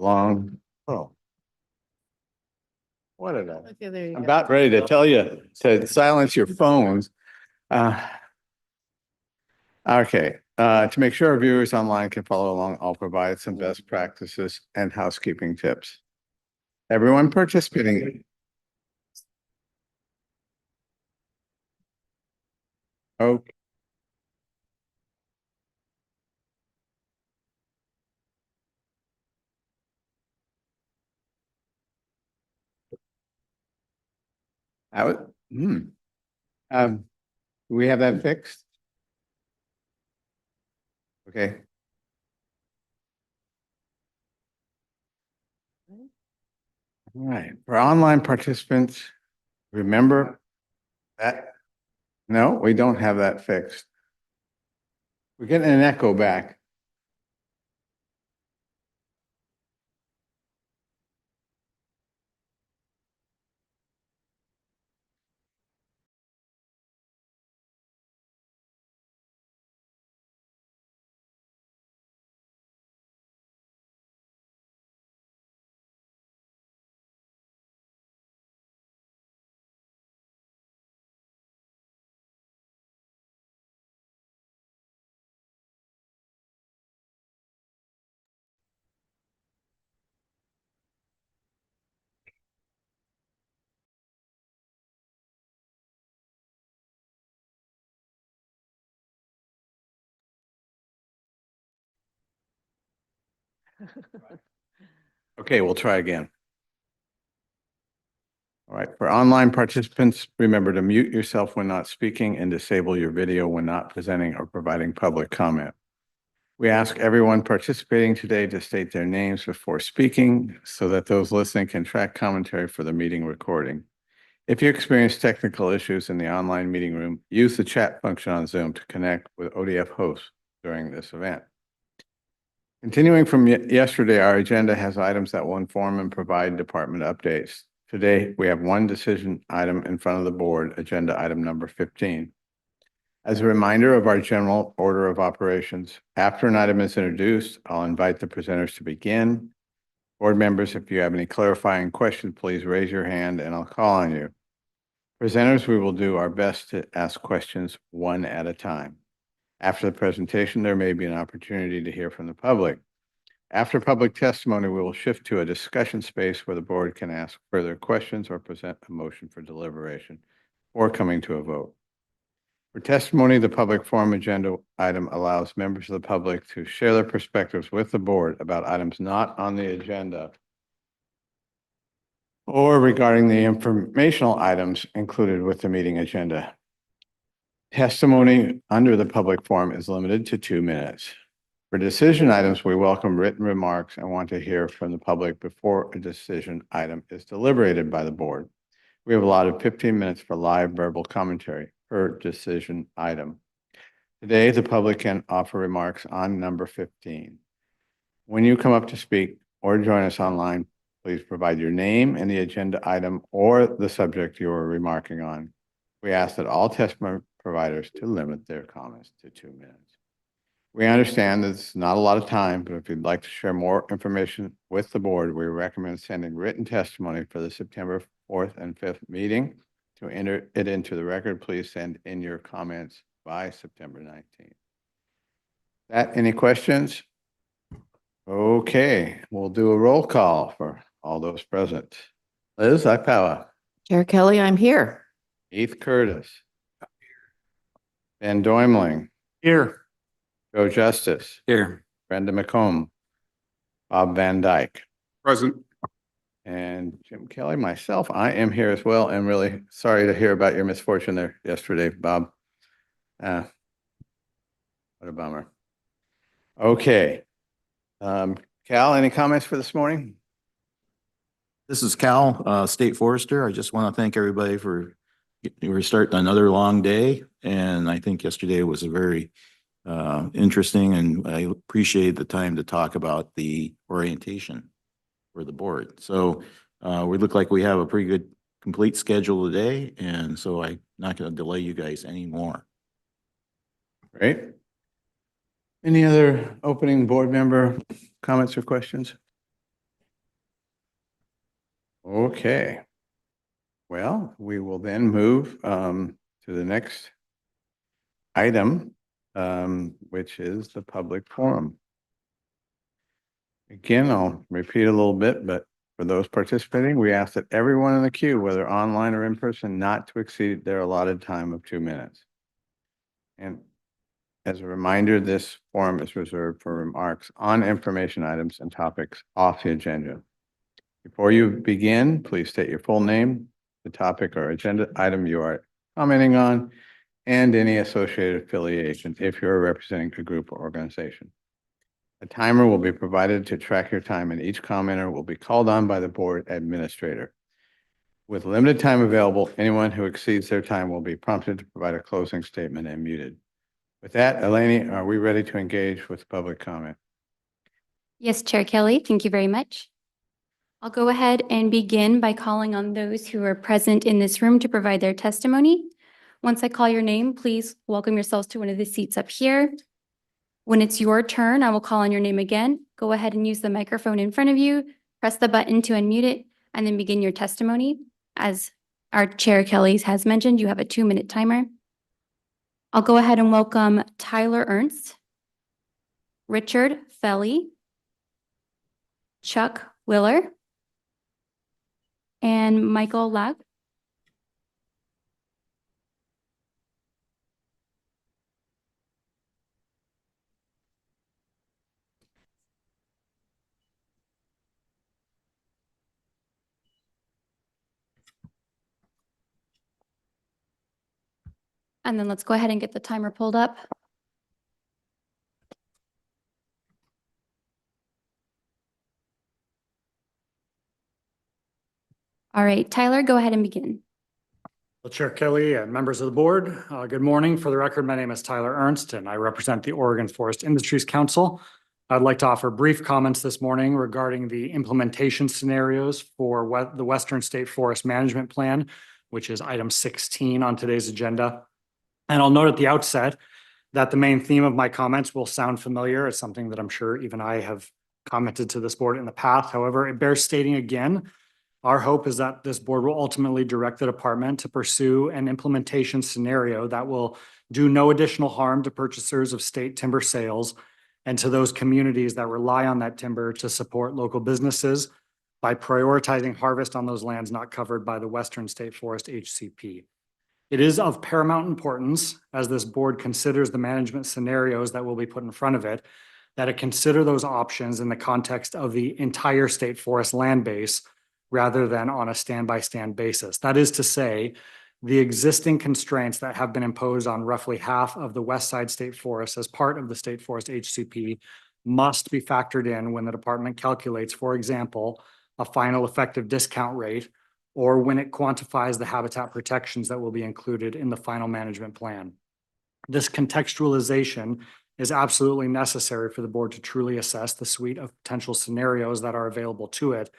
long. Oh. What did I? Okay, there you I'm go. about ready to tell you to silence your phones. Okay, to make sure our viewers online can follow along, I'll provide some best practices and housekeeping tips. Everyone participating. Okay. I would, um, do we have that fixed? Okay. All right, for online participants, remember that, no, we don't have that fixed. We're getting an echo back. Okay, we'll try again. All right, for online participants, remember to mute yourself when not speaking and disable your video when not presenting or providing public comment. We ask everyone participating today to state their names before speaking so that those listening can track commentary for the meeting recording. If you experience technical issues in the online meeting room, use the chat function on Zoom to connect with ODF hosts during this event. Continuing from yesterday, our agenda has items that will inform and provide department updates. Today, we have one decision item in front of the board, agenda item number 15. As a reminder of our general order of operations, after an item is introduced, I'll invite the presenters to begin. Board members, if you have any clarifying questions, please raise your hand and I'll call on you. Presenters, we will do our best to ask questions one at a time. After the presentation, there may be an opportunity to hear from the public. After public testimony, we will shift to a discussion space where the board can ask further questions or present a motion for deliberation or coming to a vote. For testimony, the public forum agenda item allows members of the public to share their perspectives with the board about items not on the agenda or regarding the informational items included with the meeting agenda. Testimony under the public forum is limited to 2 minutes. For decision items, we welcome written remarks and want to hear from the public before a decision item is deliberated by the board. We have allotted 15 minutes for live verbal commentary per decision item. Today, the public can offer remarks on number 15. When you come up to speak or join us online, please provide your name and the agenda item or the subject you are remarking on. We ask that all testimony providers to limit their comments to 2 minutes. We understand that it's not a lot of time, but if you'd like to share more information with the board, we recommend sending written testimony for the September 4th and 5th meeting. To enter it into the record, please send in your comments by September 19th. Any questions? Okay, we'll do a roll call for all those present. Liz Ipawa. Chair Kelly, I'm here. Heath Curtis. Ben Doimling. Here. Joe Justice. Here. Brenda McComb. Bob Van Dyke. Present. And Jim Kelly, myself, I am here as well. And really sorry to hear about your misfortune there yesterday, Bob. What a bummer. Okay. Cal, any comments for this morning? This is Cal, State Forester. I just want to thank everybody for, we're starting another long day. And I think yesterday was a very interesting, and I appreciate the time to talk about the orientation for the board. So we look like we have a pretty good complete schedule today. And so I'm not going to delay you guys anymore. Great. Any other opening board member comments or questions? Okay. Well, we will then move to the next item, which is the public forum. Again, I'll repeat a little bit, but for those participating, we ask that everyone in the queue, whether online or in person, not to exceed their allotted time of 2 minutes. And as a reminder, this forum is reserved for remarks on information items and topics off the agenda. Before you begin, please state your full name, the topic or agenda item you are commenting on, and any associated affiliation if you're representing a group or organization. A timer will be provided to track your time, and each commenter will be called on by the board administrator. With limited time available, anyone who exceeds their time will be prompted to provide a closing statement and muted. With that, Eleni, are we ready to engage with public comment? Yes, Chair Kelly, thank you very much. I'll go ahead and begin by calling on those who are present in this room to provide their testimony. Once I call your name, please welcome yourselves to one of the seats up here. When it's your turn, I will call on your name again. Go ahead and use the microphone in front of you, press the button to unmute it, and then begin your testimony. As our Chair Kelly has mentioned, you have a 2-minute timer. I'll go ahead and welcome Tyler Ernst, Richard Felly, Chuck Willer, and Michael Lag. And then let's go ahead and get the timer pulled up. All right, Tyler, go ahead and begin. Well, Chair Kelly and members of the board, good morning. For the record, my name is Tyler Ernst and I represent the Oregon Forest Industries Council. I'd like to offer brief comments this morning regarding the implementation scenarios for the Western State Forest Management Plan, which is item 16 on today's agenda. And I'll note at the outset that the main theme of my comments will sound familiar. It's something that I'm sure even I have commented to this board in the past. However, it bears stating again, our hope is that this board will ultimately direct the department to pursue an implementation scenario that will do no additional harm to purchasers of state timber sales and to those communities that rely on that timber to support local businesses by prioritizing harvest on those lands not covered by the Western State Forest HCP. It is of paramount importance, as this board considers the management scenarios that will be put in front of it, that it consider those options in the context of the entire state forest land base rather than on a stand-by-stand basis. That is to say, the existing constraints that have been imposed on roughly half of the West Side State Forest as part of the State Forest HCP must be factored in when the department calculates, for example, a final effective discount rate, or when it quantifies the habitat protections that will be included in the final management plan. This contextualization is absolutely necessary for the board to truly assess the suite of potential scenarios that are available to it,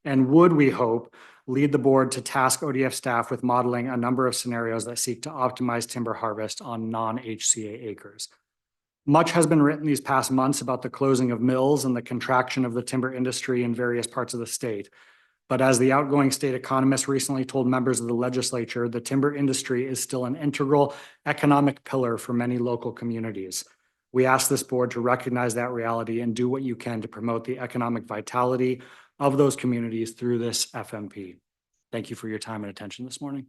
and would, we hope, lead the board to task ODF staff with modeling a number of scenarios that seek to optimize timber harvest on non-HCA acres. Much has been written these past months about the closing of mills and the contraction of the timber industry in various parts of the state. But as the outgoing state economist recently told members of the legislature, the timber industry is still an integral economic pillar for many local communities. We ask this board to recognize that reality and do what you can to promote the economic vitality of those communities through this FMP. Thank you for your time and attention this morning.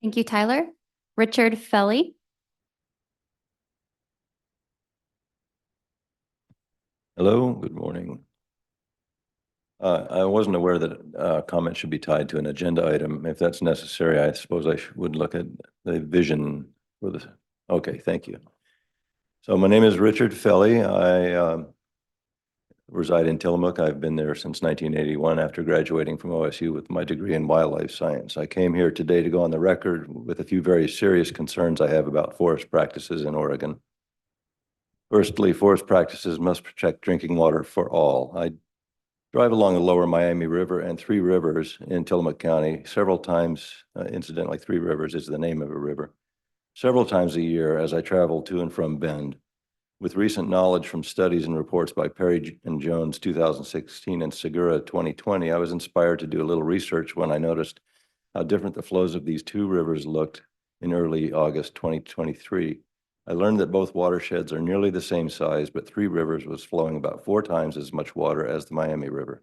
Thank you, Tyler. Richard Felly. Hello, good morning. I wasn't aware that comments should be tied to an agenda item. If that's necessary, I suppose I would look at the vision for this. Okay, thank you. So my name is Richard Felly. I reside in Tillamook. I've been there since 1981 after graduating from OSU with my degree in wildlife science. I came here today to go on the record with a few very serious concerns I have about forest practices in Oregon. Firstly, forest practices must protect drinking water for all. I drive along the lower Miami River and Three Rivers in Tillamook County several times. Incidentally, Three Rivers is the name of a river. Several times a year as I travel to and from Bend. With recent knowledge from studies and reports by Perry and Jones 2016 and Segura 2020, I was inspired to do a little research when I noticed how different the flows of these two rivers looked in early August 2023. I learned that both watersheds are nearly the same size, but Three Rivers was flowing about 4 times as much water as the Miami River.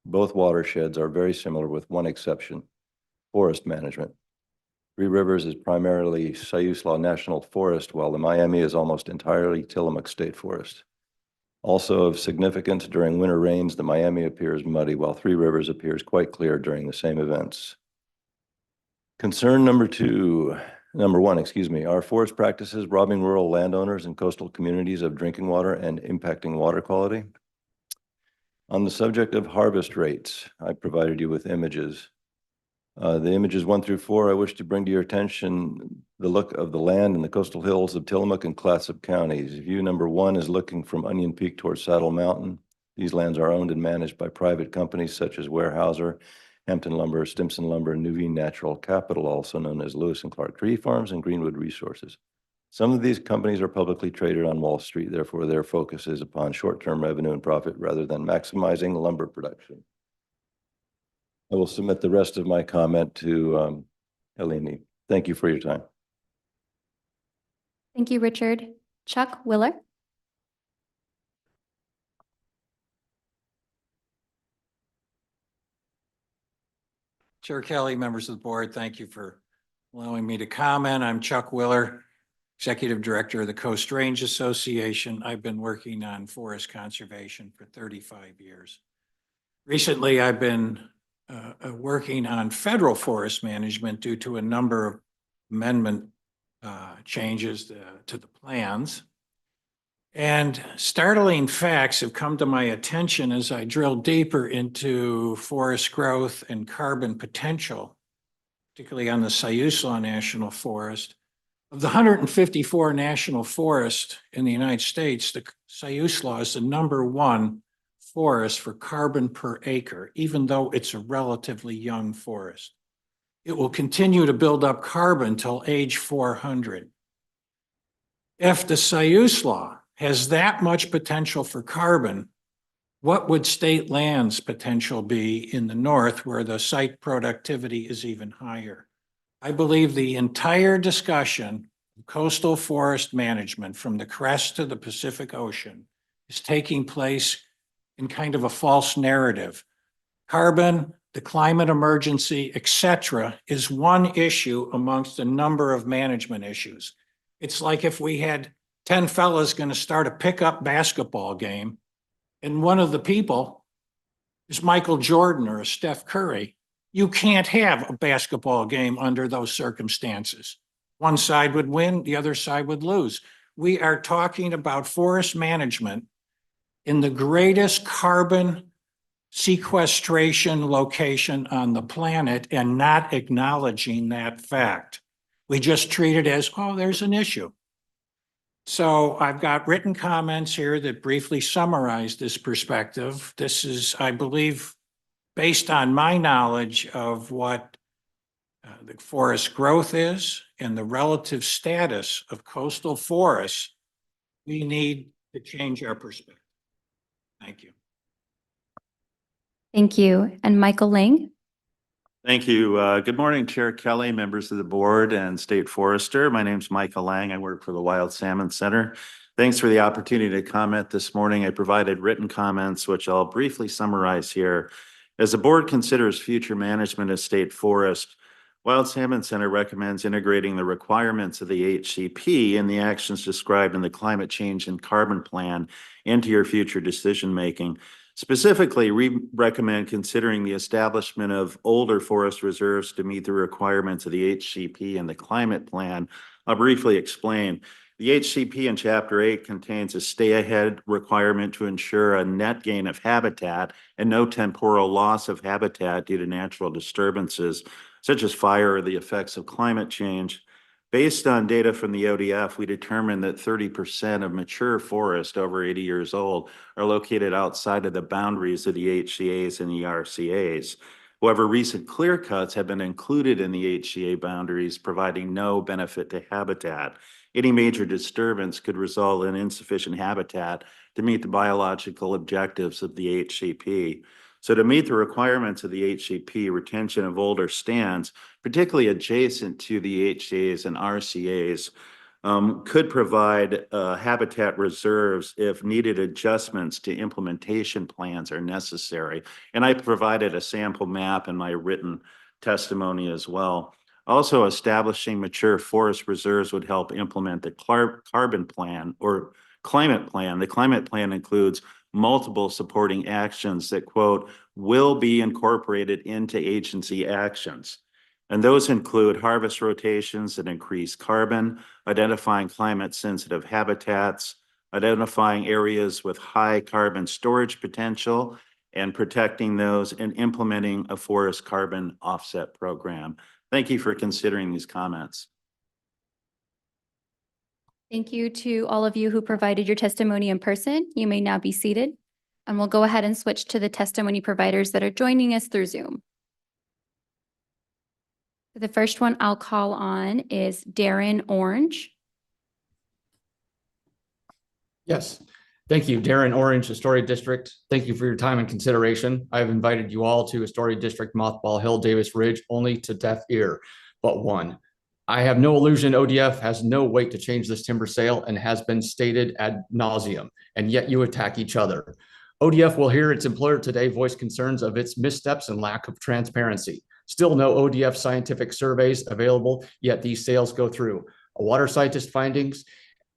Both watersheds are very similar with one exception: forest management. Three Rivers is primarily Siuslaw National Forest, while the Miami is almost entirely Tillamook State Forest. Also of significance, during winter rains, the Miami appears muddy, while Three Rivers appears quite clear during the same events. Concern number one, are forest practices robbing rural landowners and coastal communities of drinking water and impacting water quality? On the subject of harvest rates, I provided you with images. The images 1 through 4, I wish to bring to your attention the look of the land in the coastal hills of Tillamook and Clatsop counties. View number 1 is looking from Onion Peak towards Saddle Mountain. These lands are owned and managed by private companies such as Weyerhaeuser, Hampton Lumber, Stimson Lumber, Nuveen Natural Capital, also known as Lewis and Clark Tree Farms, and Greenwood Resources. Some of these companies are publicly traded on Wall Street, therefore their focus is upon short-term revenue and profit rather than maximizing lumber production. I will submit the rest of my comment to Helene. Thank you for your time. Thank you, Richard. Chuck Willer. Chair Kelly, members of the board, thank you for allowing me to comment. I'm Chuck Willer, Executive Director of the Coast Range Association. I've been working on forest conservation for 35 years. Recently, I've been working on federal forest management due to a number of amendment changes to the plans. And startling facts have come to my attention as I drill deeper into forest growth and carbon potential, particularly on the Siuslaw National Forest. Of the 154 national forests in the United States, the Siuslaw is the #1 forest for carbon per acre, even though it's a relatively young forest. It will continue to build up carbon till age 400. If the Siuslaw has that much potential for carbon, what would state land's potential be in the north where the site productivity is even higher? I believe the entire discussion of coastal forest management from the crest to the Pacific Ocean is taking place in kind of a false narrative. Carbon, the climate emergency, etc., is one issue amongst a number of management issues. It's like if we had 10 fellas going to start a pickup basketball game, and one of the people is Michael Jordan or Steph Curry. You can't have a basketball game under those circumstances. One side would win, the other side would lose. We are talking about forest management in the greatest carbon sequestration location on the planet and not acknowledging that fact. We just treat it as, oh, there's an issue. So I've got written comments here that briefly summarize this perspective. This is, I believe, based on my knowledge of what the forest growth is and the relative status of coastal forests, we need to change our perspective. Thank you. Thank you. And Michael Lang. Thank you. Good morning, Chair Kelly, members of the board, and State Forester. My name's Michael Lang. I work for the Wild Salmon Center. Thanks for the opportunity to comment this morning. I provided written comments, which I'll briefly summarize here. As the board considers future management of state forest, Wild Salmon Center recommends integrating the requirements of the HCP and the actions described in the Climate Change and Carbon Plan into your future decision-making. Specifically, we recommend considering the establishment of older forest reserves to meet the requirements of the HCP and the climate plan. I'll briefly explain. The HCP in Chapter 8 contains a stay-ahead requirement to ensure a net gain of habitat and no temporal loss of habitat due to natural disturbances, such as fire or the effects of climate change. Based on data from the ODF, we determined that 30% of mature forest over 80 years old are located outside of the boundaries of the HCAs and ERCAs. However, recent clear cuts have been included in the HCA boundaries, providing no benefit to habitat. any major disturbance could result in insufficient habitat to meet the biological objectives of the HCP. So to meet the requirements of the HCP, retention of older stands, particularly adjacent to the HCA's and RCA's, could provide habitat reserves if needed adjustments to implementation plans are necessary. And I provided a sample map in my written testimony as well. Also, establishing mature forest reserves would help implement the carbon plan or climate plan. The climate plan includes multiple supporting actions that, quote, will be incorporated into agency actions. And those include harvest rotations that increase carbon, identifying climate sensitive habitats, identifying areas with high carbon storage potential and protecting those, and implementing a forest carbon offset program. Thank you for considering these comments. Thank you to all of you who provided your testimony in person. You may now be seated. And we'll go ahead and switch to the testimony providers that are joining us through Zoom. The first one I'll call on is Darren Orange. Yes. Thank you, Darren Orange, Astoria District. Thank you for your time and consideration. I've invited you all to Astoria District, Mothball Hill, Davis Ridge, only to deaf ear, but one. I have no illusion ODF has no weight to change this timber sale and has been stated ad nauseum, and yet you attack each other. ODF will hear its employer today voice concerns of its missteps and lack of transparency. Still no ODF scientific surveys available, yet these sales go through. A water scientist findings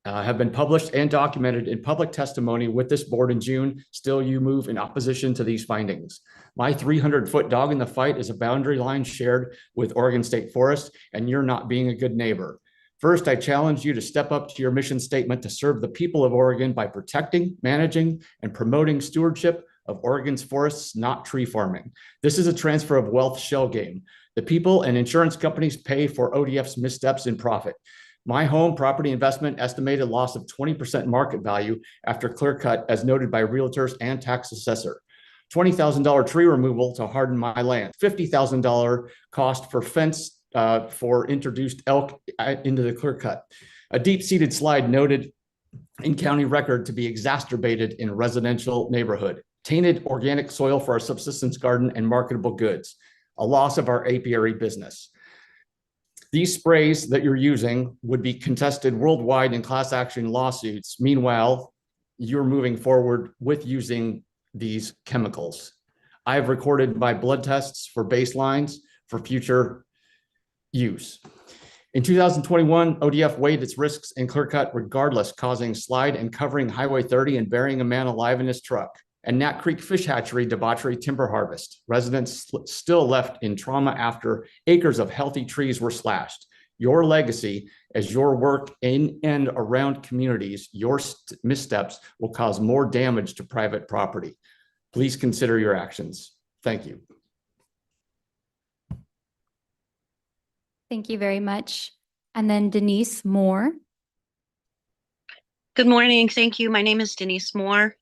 have been published and documented in public testimony with this board in June. Still you move in opposition to these findings. My 300-foot dog in the fight is a boundary line shared with Oregon State Forest, and you're not being a good neighbor. First, I challenge you to step up to your mission statement to serve the people of Oregon by protecting, managing, and promoting stewardship of Oregon's forests, not tree farming. This is a transfer of wealth shell game. The people and insurance companies pay for ODF's missteps in profit. My home property investment estimated loss of 20% market value after clear cut, as noted by realtors and tax assessor. $20,000 tree removal to harden my land. $50,000 cost for fence for introduced elk into the clear cut. A deep-seated slide noted in county record to be exacerbated in residential neighborhood. Tainted organic soil for our subsistence garden and marketable goods. A loss of our apiary business. These sprays that you're using would be contested worldwide in class action lawsuits. Meanwhile, you're moving forward with using these chemicals. I have recorded my blood tests for baselines for future use. In 2021, ODF weighed its risks in clear cut regardless, causing slide and covering Highway 30 and burying a man alive in his truck. And Nat Creek Fish Hatchery debauchery timber harvest. Residents still left in trauma after acres of healthy trees were slashed. Your legacy as your work in and around communities, your missteps will cause more damage to private property. Please consider your actions. Thank you. Thank you very much. And then Denise Moore. Good morning. Thank you. My name is Denise Moore.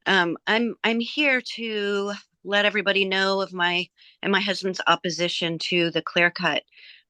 I'm here to let everybody know of my and my husband's opposition to the clear cut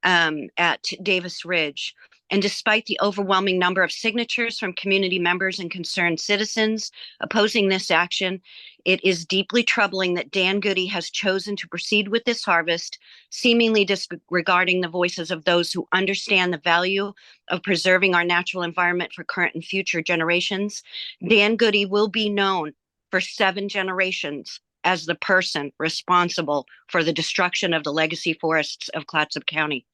at Davis Ridge. And despite the overwhelming number of signatures from community members and concerned citizens opposing this action, it is deeply troubling that Dan Goody has chosen to proceed with this harvest, seemingly disregarding the voices of those who understand the value of preserving our natural environment for current and future generations. Dan Goody will be known for 7 generations as the person responsible for the destruction of the legacy forests of Clatsop County.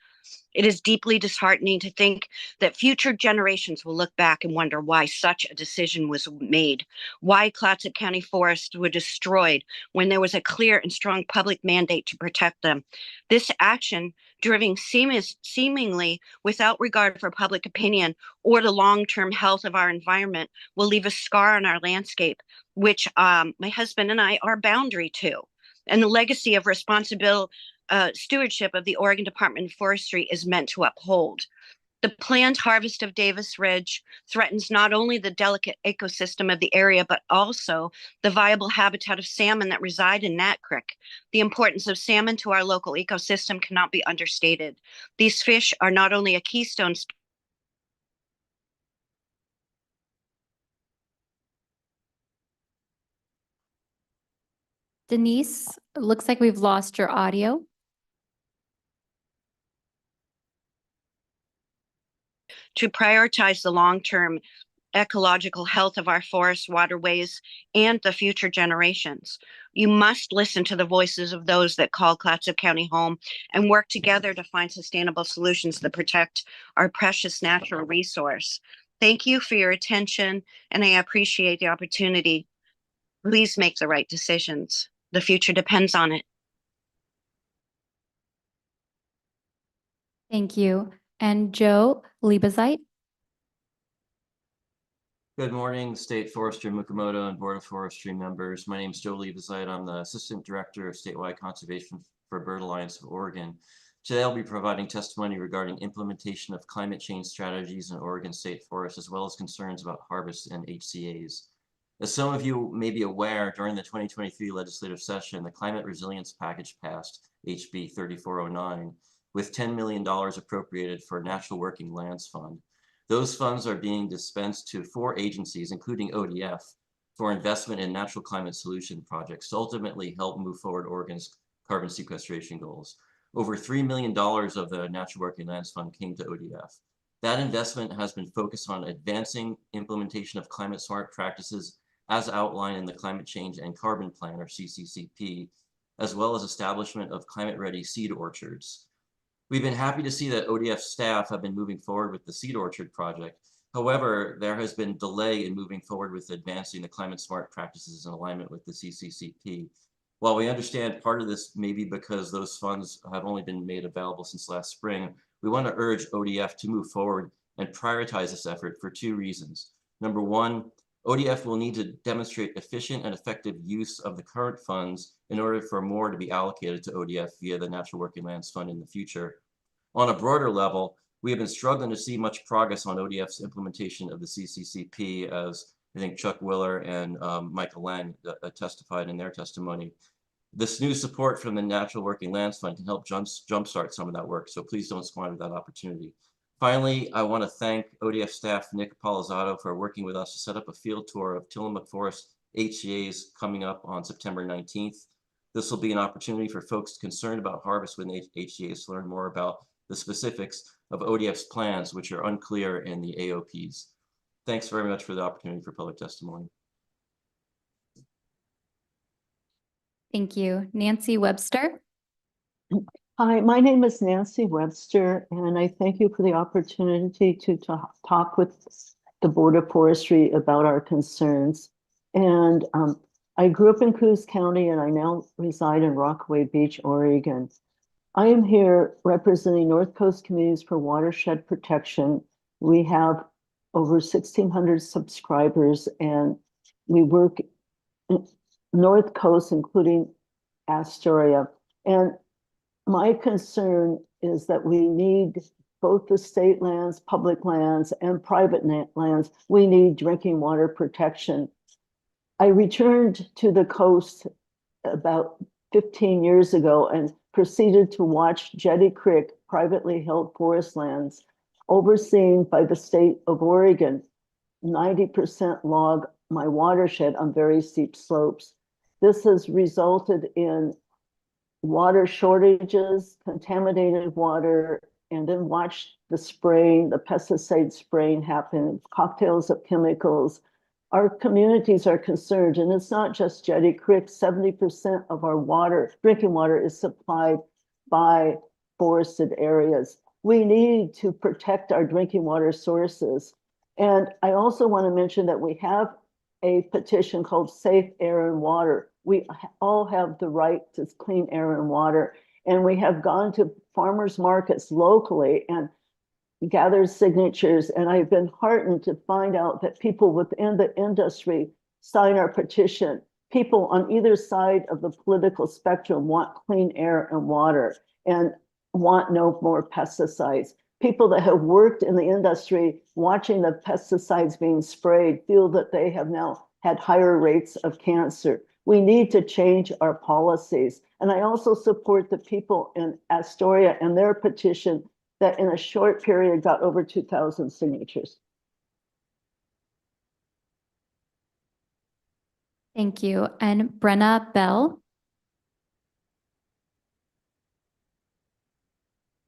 It is deeply disheartening to think that future generations will look back and wonder why such a decision was made, why Clatsop County forests were destroyed when there was a clear and strong public mandate to protect them. This action, driven seemingly without regard for public opinion or the long-term health of our environment, will leave a scar on our landscape, which my husband and I are boundary to. And the legacy of responsible stewardship of the Oregon Department of Forestry is meant to uphold. The planned harvest of Davis Ridge threatens not only the delicate ecosystem of the area, but also the viable habitat of salmon that reside in Nat Creek. The importance of salmon to our local ecosystem cannot be understated. These fish are not only a keystone Denise, it looks like we've lost your audio. To prioritize the long-term ecological health of our forests, waterways, and the future generations. You must listen to the voices of those that call Clatsop County home and work together to find sustainable solutions that protect our precious natural resource. Thank you for your attention, and I appreciate the opportunity. Please make the right decisions. The future depends on it. Thank you. And Joe Liebezeit. Good morning, State Forester Mukomoto and Board of Forestry members. My name is Joe Liebezeit. I'm the Assistant Director of Statewide Conservation for Bird Alliance of Oregon. Today I'll be providing testimony regarding implementation of climate change strategies in Oregon State Forest, as well as concerns about harvest and HCAs. As some of you may be aware, during the 2023 legislative session, the Climate Resilience Package passed HB 3409 with $10 million appropriated for Natural Working Lands Fund. Those funds are being dispensed to 4 agencies, including ODF, for investment in natural climate solution projects to ultimately help move forward Oregon's carbon sequestration goals. Over $3 million of the Natural Working Lands Fund came to ODF. That investment has been focused on advancing implementation of climate smart practices as outlined in the Climate Change and Carbon Plan, or CCCP, as well as establishment of climate-ready seed orchards. We've been happy to see that ODF staff have been moving forward with the seed orchard project. However, there has been delay in moving forward with advancing the climate smart practices in alignment with the CCCP. While we understand part of this may be because those funds have only been made available since last spring, we want to urge ODF to move forward and prioritize this effort for 2 reasons. Number one, ODF will need to demonstrate efficient and effective use of the current funds in order for more to be allocated to ODF via the Natural Working Lands Fund in the future. On a broader level, we have been struggling to see much progress on ODF's implementation of the CCCP, as I think Chuck Willer and Michael Lang testified in their testimony. This new support from the Natural Working Lands Fund can help jumpstart some of that work, so please don't squander that opportunity. Finally, I want to thank ODF staff Nick Palizzotto for working with us to set up a field tour of Tillamook Forest HCAs coming up on September 19th. This will be an opportunity for folks concerned about harvest within HCAs to learn more about the specifics of ODF's plans, which are unclear in the AOPs. Thanks very much for the opportunity for public testimony. Thank you. Nancy Webster. Hi, my name is Nancy Webster, and I thank you for the opportunity to talk with the Board of Forestry about our concerns. And I grew up in Coos County, and I now reside in Rockaway Beach, Oregon. I am here representing North Coast Communities for Watershed Protection. We have over 1,600 subscribers, and we work in North Coast, including Astoria. And my concern is that we need both the state lands, public lands, and private lands. We need drinking water protection. I returned to the coast about 15 years ago and proceeded to watch Jetty Creek, privately held forest lands, overseen by the state of Oregon, 90% log my watershed on very steep slopes. This has resulted in water shortages, contaminated water, and then watch the spraying, the pesticide spraying happen, cocktails of chemicals. Our communities are concerned, and it's not just Jetty Creek. 70% of our water, drinking water, is supplied by forested areas. We need to protect our drinking water sources. And I also want to mention that we have a petition called Safe Air and Water. We all have the right to clean air and water. And we have gone to farmers markets locally and gathered signatures. And I've been heartened to find out that people within the industry sign our petition. People on either side of the political spectrum want clean air and water and want no more pesticides. People that have worked in the industry watching the pesticides being sprayed feel that they have now had higher rates of cancer. We need to change our policies. And I also support the people in Astoria and their petition that in a short period got over 2,000 signatures. Thank you. And Brenna Bell.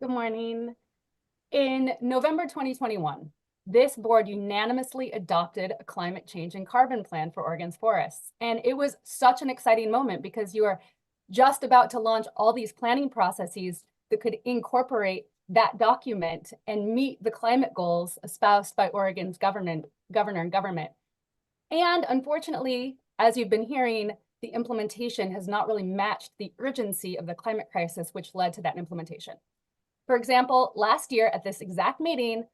Good morning. In November 2021, this board unanimously adopted a climate change and carbon plan for Oregon's forests. And it was such an exciting moment because you are just about to launch all these planning processes that could incorporate that document and meet the climate goals espoused by Oregon's governor and government. And unfortunately, as you've been hearing, the implementation has not really matched the urgency of the climate crisis, which led to that implementation. For example, last year at this exact meeting,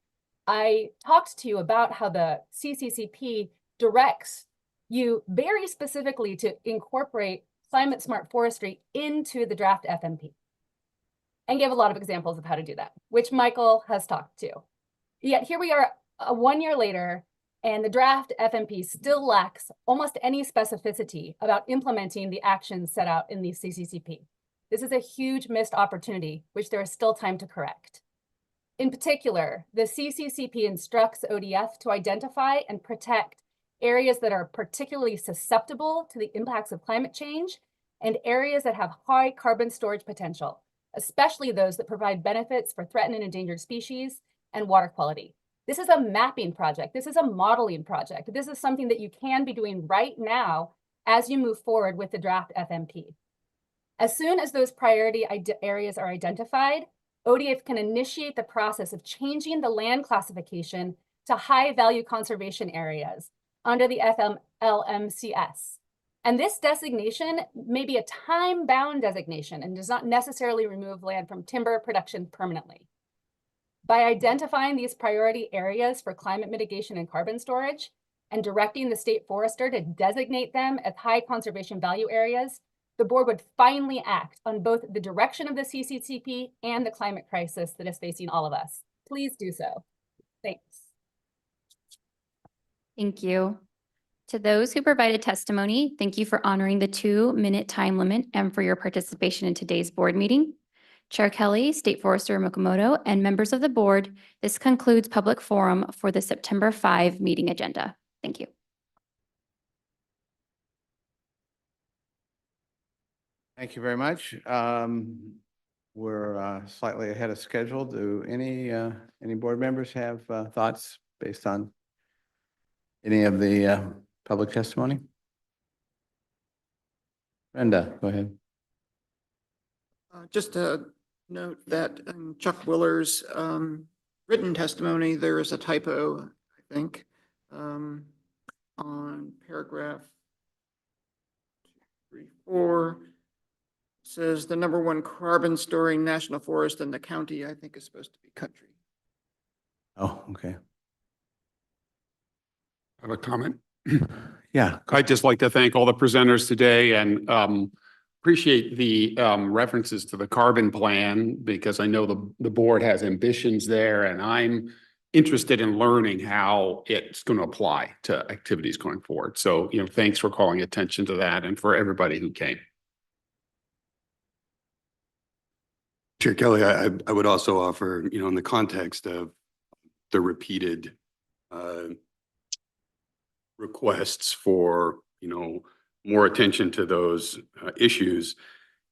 I talked to you about how the CCCP directs you very specifically to incorporate climate smart forestry into the draft FMP and gave a lot of examples of how to do that, which Michael has talked to. Yet here we are 1 year later, and the draft FMP still lacks almost any specificity about implementing the actions set out in the CCCP. This is a huge missed opportunity, which there is still time to correct. In particular, the CCCP instructs ODF to identify and protect areas that are particularly susceptible to the impacts of climate change and areas that have high carbon storage potential, especially those that provide benefits for threatened and endangered species and water quality. This is a mapping project. This is a modeling project. This is something that you can be doing right now as you move forward with the draft FMP. As soon as those priority areas are identified, ODF can initiate the process of changing the land classification to high value conservation areas under the FMLMCS. And this designation may be a time-bound designation and does not necessarily remove land from timber production permanently. By identifying these priority areas for climate mitigation and carbon storage and directing the state forester to designate them as high conservation value areas, the board would finally act on both the direction of the CCCP and the climate crisis that is facing all of us. Please do so. Thanks. Thank you. To those who provided testimony, thank you for honoring the 2-minute time limit and for your participation in today's board meeting. Chair Kelly, State Forester Mukomoto, and members of the board, this concludes public forum for the September 5 meeting agenda. Thank you. Thank you very much. We're slightly ahead of schedule. Do any board members have thoughts based on any of the public testimony? Brenda, go ahead. Just to note that in Chuck Willer's written testimony, there is a typo, I think, on paragraph 3-4. Says the #1 carbon storing national forest in the county, I think is supposed to be country. Oh, okay. I have a comment. Yeah. I'd just like to thank all the presenters today and appreciate the references to the carbon plan because I know the board has ambitions there and I'm interested in learning how it's going to apply to activities going forward. So, thanks for calling attention to that and for everybody who came. Chair Kelly, I would also offer, in the context of the repeated requests for, more attention to those issues,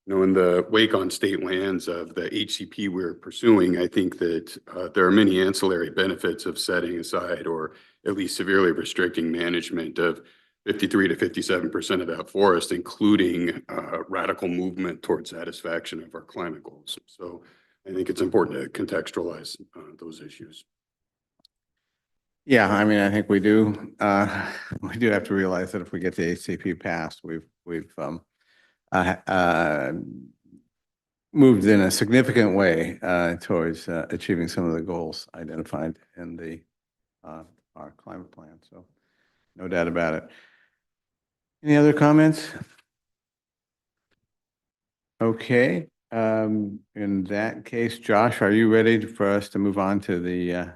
in the wake on state lands of the HCP we're pursuing, I think that there are many ancillary benefits of setting aside or at least severely restricting management of 53 to 57% of that forest, including radical movement towards satisfaction of our climate goals. So I think it's important to contextualize those issues. Yeah, I mean, I think we do have to realize that if we get the HCP passed, we've moved in a significant way towards achieving some of the goals identified in our climate plan. So no doubt about it. Any other comments? Okay. In that case, Josh, are you ready for us to move on to the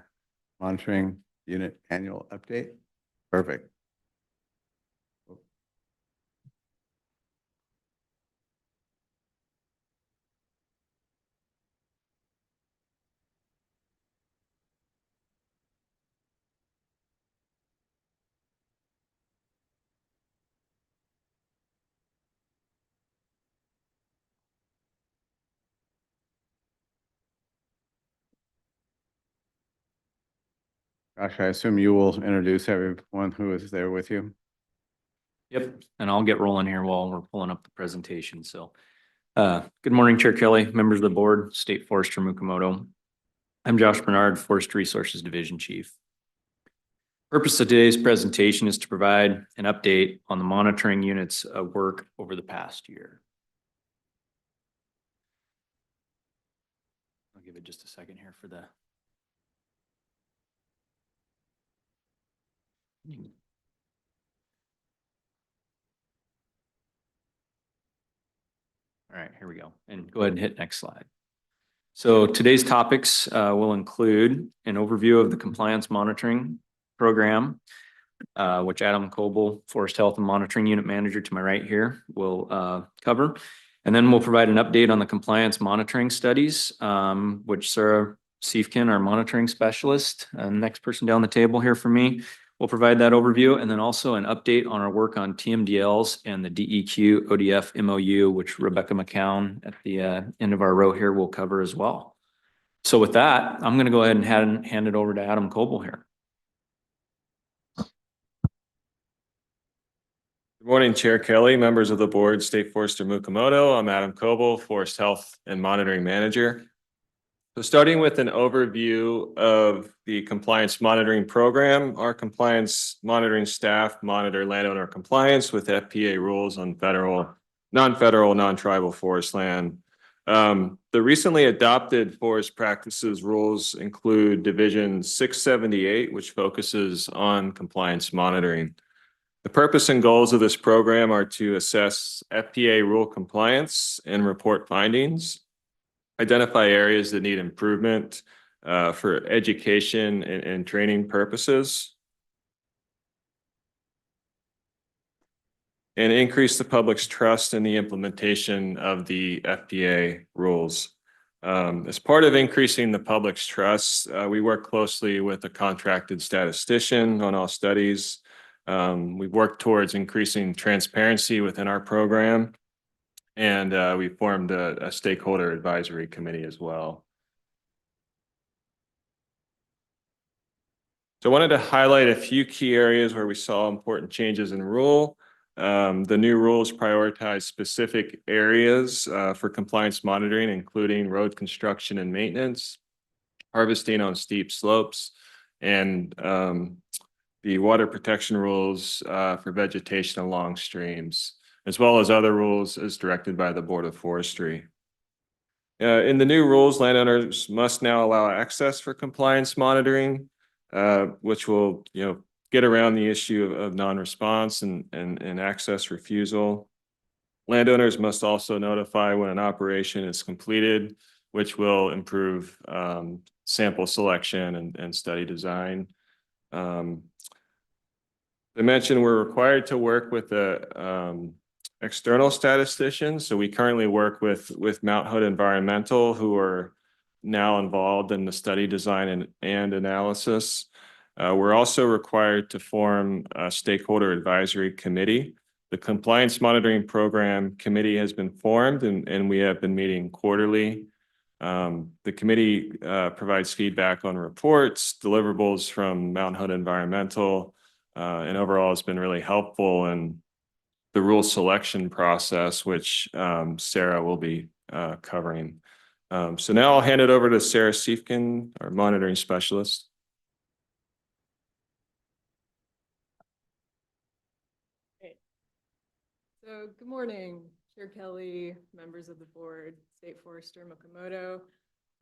monitoring unit annual update? Perfect. Josh, I assume you will introduce everyone who is there with you. Yep, and I'll get rolling here while we're pulling up the presentation. So, good morning, Chair Kelly, members of the board, State Forester Mukomoto. I'm Josh Bernard, Forest Resources Division Chief. Purpose of today's presentation is to provide an update on the monitoring unit's work over the past year. I'll give it just a second here for the. All right, here we go. And go ahead and hit next slide. So today's topics will include an overview of the compliance monitoring program, which Adam Coble, Forest Health and Monitoring Unit Manager to my right here, will cover. And then we'll provide an update on the compliance monitoring studies, which Sarah Siefkin, our monitoring specialist, next person down the table here for me, will provide that overview. And then also an update on our work on TMDLs and the DEQ ODF MOU, which Rebecca McCown at the end of our row here will cover as well. So with that, I'm going to go ahead and hand it over to Adam Coble here. Good morning, Chair Kelly, members of the board, State Forester Mukomoto. I'm Adam Coble, Forest Health and Monitoring Manager. So starting with an overview of the compliance monitoring program, our compliance monitoring staff monitor landowner compliance with FPA rules on federal, non-tribal forest land. The recently adopted forest practices rules include Division 678, which focuses on compliance monitoring. The purpose and goals of this program are to assess FPA rule compliance and report findings, identify areas that need improvement for education and training purposes, and increase the public's trust in the implementation of the FPA rules. As part of increasing the public's trust, we work closely with a contracted statistician on all studies. We've worked towards increasing transparency within our program, and we formed a stakeholder advisory committee as well. So I wanted to highlight a few key areas where we saw important changes in rule. The new rules prioritize specific areas for compliance monitoring, including road construction and maintenance, harvesting on steep slopes, and the water protection rules for vegetation along streams, as well as other rules as directed by the Board of Forestry. In the new rules, landowners must now allow access for compliance monitoring, which will, get around the issue of non-response and access refusal. Landowners must also notify when an operation is completed, which will improve sample selection and study design. I mentioned we're required to work with the external statisticians. So we currently work with Mount Hood Environmental, who are now involved in the study design and analysis. We're also required to form a stakeholder advisory committee. The compliance monitoring program committee has been formed, and we have been meeting quarterly. The committee provides feedback on reports, deliverables from Mount Hood Environmental, and overall it's been really helpful in the rule selection process, which Sarah will be covering. So now I'll hand it over to Sarah Siefkin, our monitoring specialist. Great. So good morning, Chair Kelly, members of the board, State Forester Mukomoto.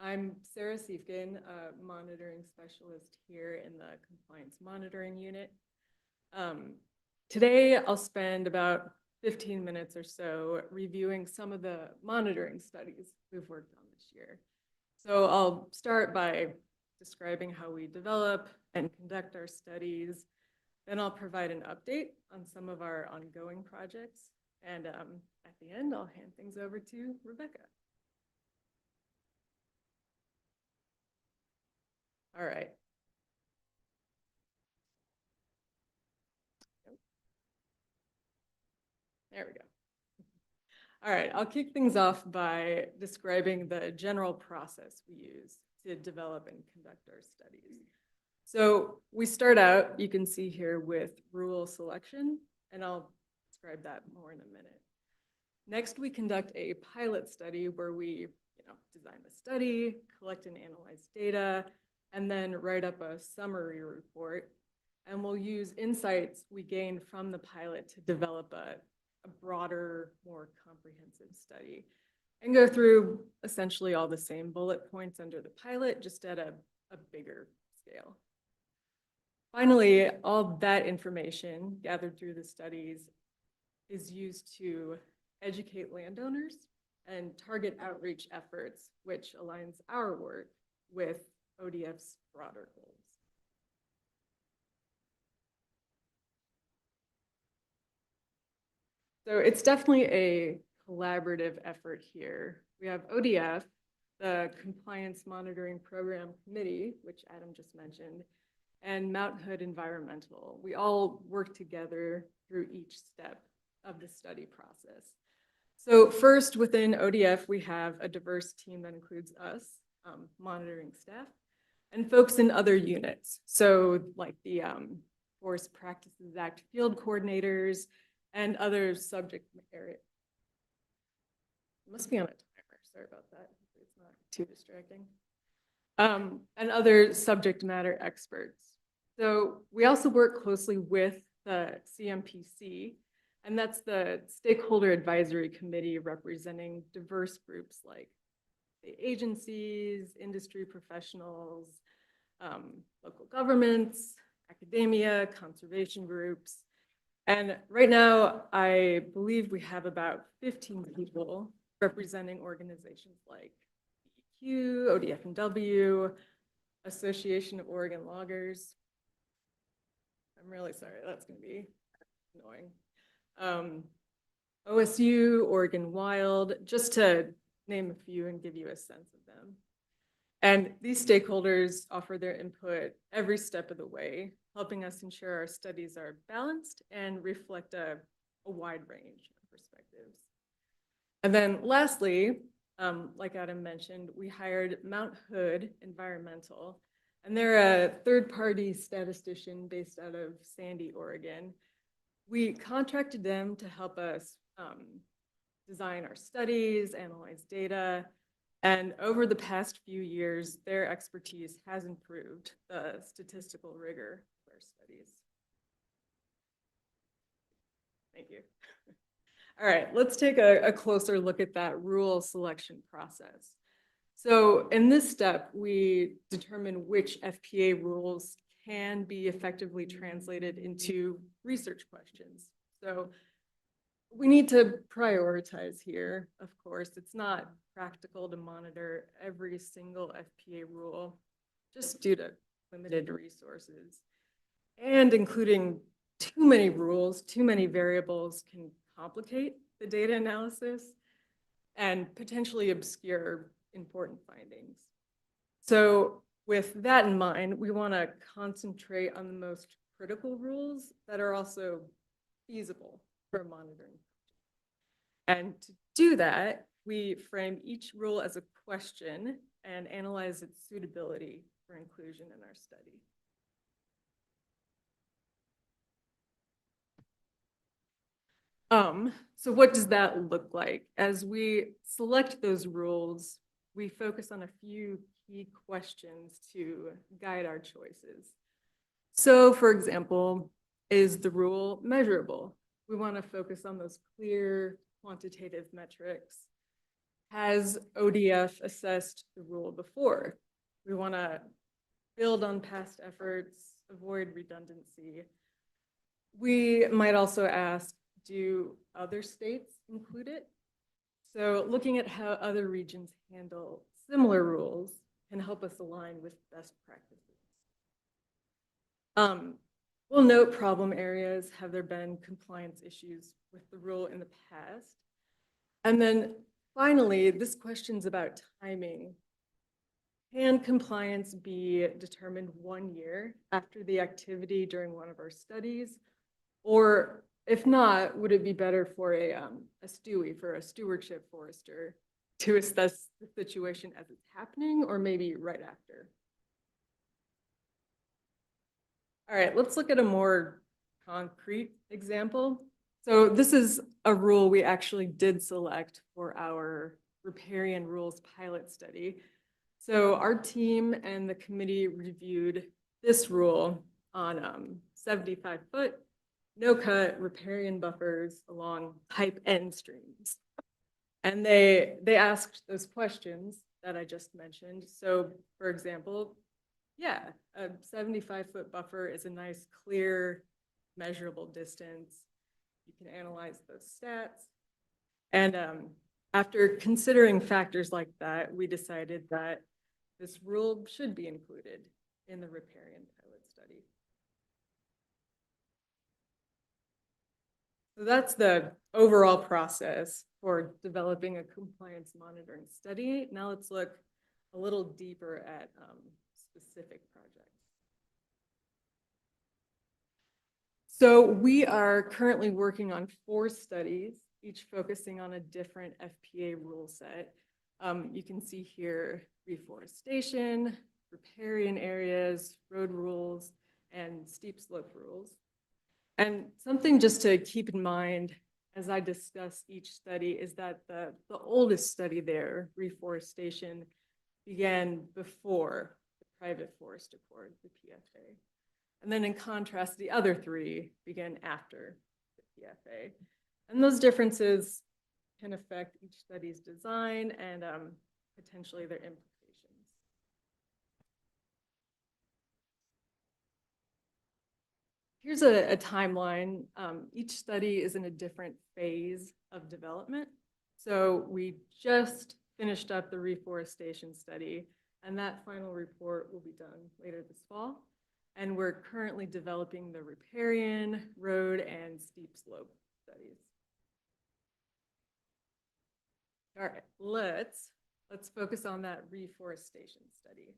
I'm Sarah Siefkin, a monitoring specialist here in the compliance monitoring unit. Today, I'll spend about 15 minutes or so reviewing some of the monitoring studies we've worked on this year. So I'll start by describing how we develop and conduct our studies. Then I'll provide an update on some of our ongoing projects. And at the end, I'll hand things over to Rebecca. All right. There we go. All right, I'll kick things off by describing the general process we use to develop and conduct our studies. So we start out, you can see here with rural selection, and I'll describe that more in a minute. Next, we conduct a pilot study where we design the study, collect and analyze data, and then write up a summary report. And we'll use insights we gain from the pilot to develop a broader, more comprehensive study and go through essentially all the same bullet points under the pilot, just at a bigger scale. Finally, all that information gathered through the studies is used to educate landowners and target outreach efforts, which aligns our work with ODF's broader goals. So it's definitely a collaborative effort here. We have ODF, the Compliance Monitoring Program Committee, which Adam just mentioned, and Mount Hood Environmental. We all work together through each step of the study process. So first, within ODF, we have a diverse team that includes us, monitoring staff, and folks in other units. So like the Forest Practices Act field coordinators and other subject area. It must be on a timer, sorry about that. It's not too distracting. And other subject matter experts. So we also work closely with the CMPC, and that's the Stakeholder Advisory Committee representing diverse groups like the agencies, industry professionals, local governments, academia, conservation groups. And right now, I believe we have about 15 people representing organizations like EQ, ODF&W, Association of Oregon Loggers. I'm really sorry, that's going to be annoying. OSU, Oregon Wild, just to name a few and give you a sense of them. And these stakeholders offer their input every step of the way, helping us ensure our studies are balanced and reflect a wide range of perspectives. And then lastly, like Adam mentioned, we hired Mount Hood Environmental, and they're a third-party statistician based out of Sandy, Oregon. We contracted them to help us design our studies, analyze data, and over the past few years, their expertise has improved the statistical rigor of our studies. Thank you. All right, let's take a closer look at that rule selection process. So in this step, we determine which FPA rules can be effectively translated into research questions. So we need to prioritize here, of course. It's not practical to monitor every single FPA rule just due to limited resources. And including too many rules, too many variables can complicate the data analysis and potentially obscure important findings. So with that in mind, we want to concentrate on the most critical rules that are also feasible for monitoring. And to do that, we frame each rule as a question and analyze its suitability for inclusion in our study. So what does that look like? As we select those rules, we focus on a few key questions to guide our choices. So for example, is the rule measurable? We want to focus on those clear quantitative metrics. Has ODF assessed the rule before? We want to build on past efforts, avoid redundancy. We might also ask, do other states include it? So looking at how other regions handle similar rules can help us align with best practices. We'll note problem areas. Have there been compliance issues with the rule in the past? And then finally, this question's about timing. Can compliance be determined 1 year after the activity during one of our studies? Or if not, would it be better for a STUI, for a stewardship forester, to assess the situation as it's happening, or maybe right after? All right, let's look at a more concrete example. So this is a rule we actually did select for our riparian rules pilot study. So our team and the committee reviewed this rule on 75-foot no-cut riparian buffers along type N streams. And they asked those questions that I just mentioned. So for example, yeah, a 75-foot buffer is a nice, clear, measurable distance. You can analyze those stats. And after considering factors like that, we decided that this rule should be included in the riparian pilot study. So that's the overall process for developing a compliance monitoring study. Now let's look a little deeper at specific projects. So we are currently working on 4 studies, each focusing on a different FPA rule set. You can see here reforestation, riparian areas, road rules, and steep slope rules. And something just to keep in mind as I discuss each study is that the oldest study there, reforestation, began before the private forest accord, the PFA. And then in contrast, the other 3 began after the PFA. And those differences can affect each study's design and potentially their implications. Here's a timeline. Each study is in a different phase of development. So we just finished up the reforestation study, and that final report will be done later this fall. And we're currently developing the riparian, road, and steep slope studies. All right, let's focus on that reforestation study.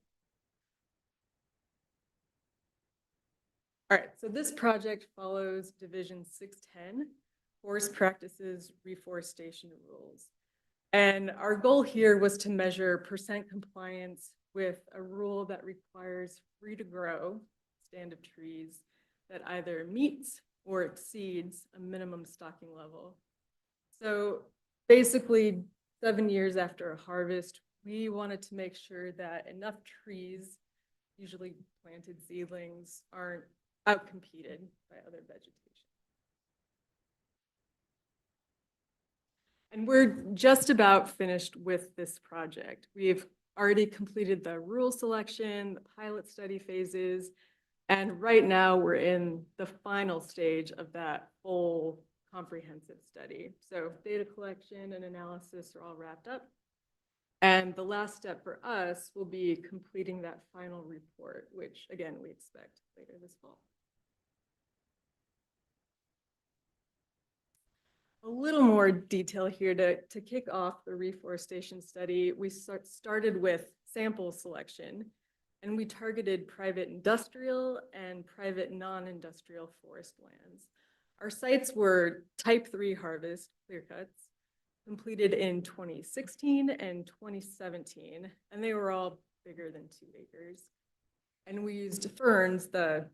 All right, so this project follows Division 610, Forest Practices Reforestation Rules. And our goal here was to measure percent compliance with a rule that requires free to grow stand of trees that either meets or exceeds a minimum stocking level. So basically 7 years after a harvest, we wanted to make sure that enough trees, usually planted seedlings, aren't outcompeted by other vegetation. And we're just about finished with this project. We've already completed the rule selection, the pilot study phases, and right now we're in the final stage of that full comprehensive study. So data collection and analysis are all wrapped up. And the last step for us will be completing that final report, which again, we expect later this fall. A little more detail here to kick off the reforestation study. We started with sample selection, and we targeted private industrial and private non-industrial forest lands. Our sites were type 3 harvest clear cuts, completed in 2016 and 2017, and they were all bigger than 2 acres. And we used Ferns, the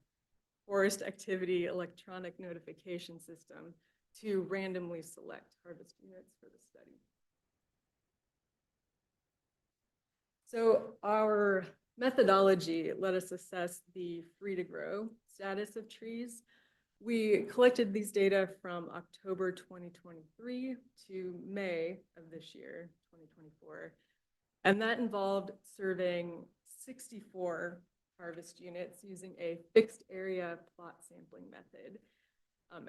Forest Activity Electronic Notification System, to randomly select harvest units for the study. So our methodology let us assess the free to grow status of trees. We collected these data from October 2023 to May of this year, 2024. And that involved surveying 64 harvest units using a fixed area plot sampling method.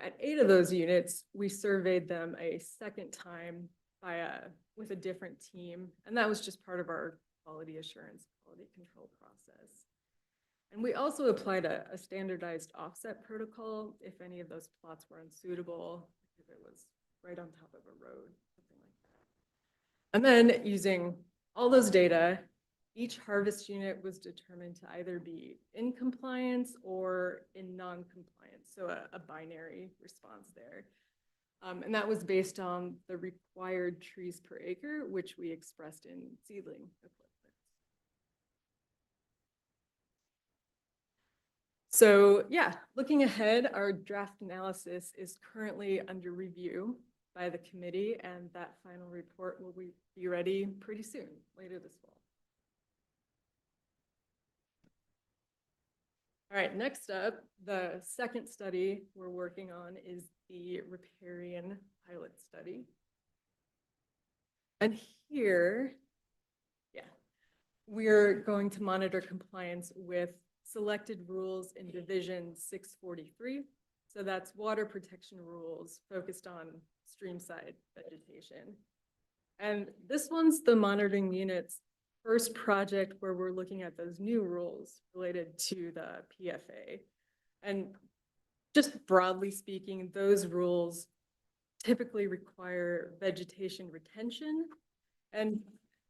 At 8 of those units, we surveyed them a second time with a different team. And that was just part of our quality assurance, quality control process. And we also applied a standardized offset protocol if any of those plots were unsuitable, if it was right on top of a road, something like that. And then using all those data, each harvest unit was determined to either be in compliance or in non-compliance, so a binary response there. And that was based on the required trees per acre, which we expressed in seedling equivalent. So yeah, looking ahead, our draft analysis is currently under review by the committee, and that final report will be ready pretty soon, later this fall. All right, next up, the second study we're working on is the riparian pilot study. And here, yeah, we're going to monitor compliance with selected rules in Division 643. So that's water protection rules focused on streamside vegetation. And this one's the monitoring unit's first project where we're looking at those new rules related to the PFA. And just broadly speaking, those rules typically require vegetation retention and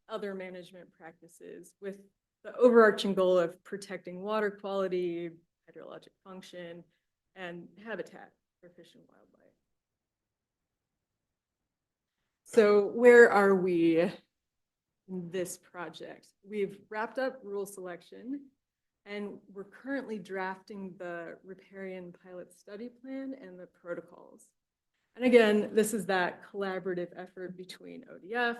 other management practices with the overarching goal of protecting water quality, hydrologic function, and habitat for fish and wildlife. So where are we in this project? We've wrapped up rule selection, and we're currently drafting the riparian pilot study plan and the protocols. And again, this is that collaborative effort between ODF,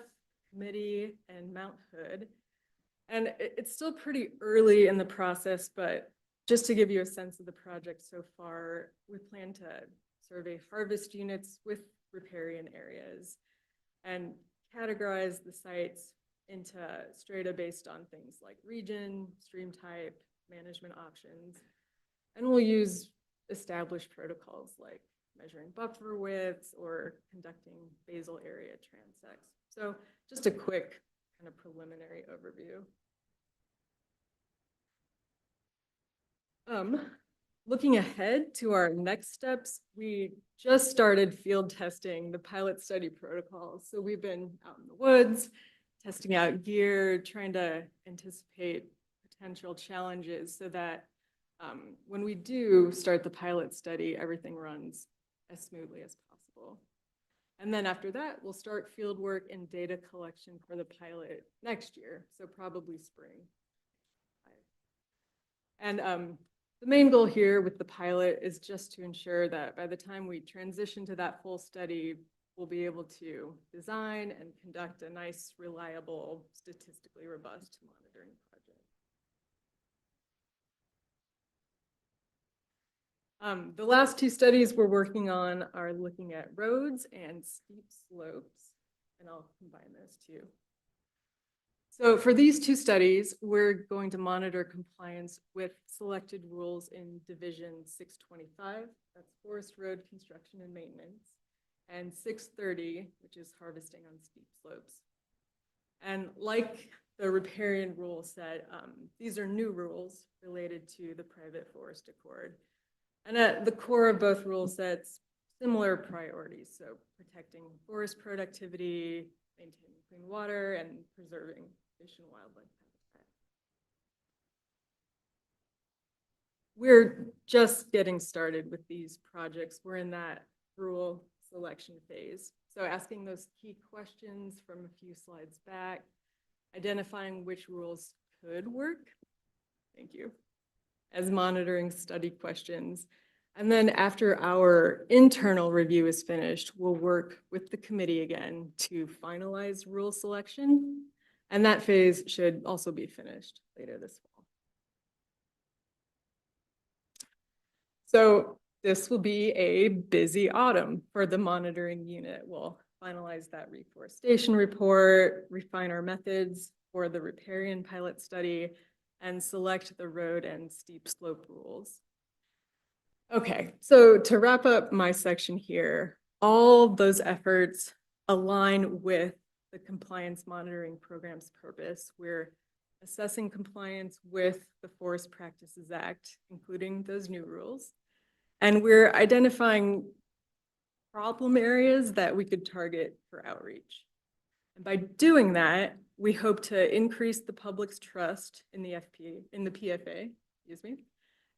committee, and Mount Hood. And it's still pretty early in the process, but just to give you a sense of the project so far, we plan to survey harvest units with riparian areas and categorize the sites into strata based on things like region, stream type, management options. And we'll use established protocols like measuring buffer widths or conducting basal area transects. So just a quick kind of preliminary overview. Looking ahead to our next steps, we just started field testing the pilot study protocols. So we've been out in the woods, testing out gear, trying to anticipate potential challenges so that when we do start the pilot study, everything runs as smoothly as possible. And then after that, we'll start field work and data collection for the pilot next year, so probably spring. And the main goal here with the pilot is just to ensure that by the time we transition to that full study, we'll be able to design and conduct a nice, reliable, statistically robust monitoring project. The last two studies we're working on are looking at roads and steep slopes, and I'll combine those two. So for these two studies, we're going to monitor compliance with selected rules in Division 625, that's forest road construction and maintenance, and 630, which is harvesting on steep slopes. And like the riparian rule said, these are new rules related to the private forest accord. And at the core of both rule sets, similar priorities, so protecting forest productivity, maintaining clean water, and preserving fish and wildlife habitat. We're just getting started with these projects. We're in that rule selection phase. So asking those key questions from a few slides back, identifying which rules could work, thank you, as monitoring study questions. And then after our internal review is finished, we'll work with the committee again to finalize rule selection. And that phase should also be finished later this fall. So this will be a busy autumn for the monitoring unit. We'll finalize that reforestation report, refine our methods for the riparian pilot study, and select the road and steep slope rules. Okay, so to wrap up my section here, all those efforts align with the compliance monitoring program's purpose. We're assessing compliance with the Forest Practices Act, including those new rules. And we're identifying problem areas that we could target for outreach. And by doing that, we hope to increase the public's trust in the PFA, excuse me,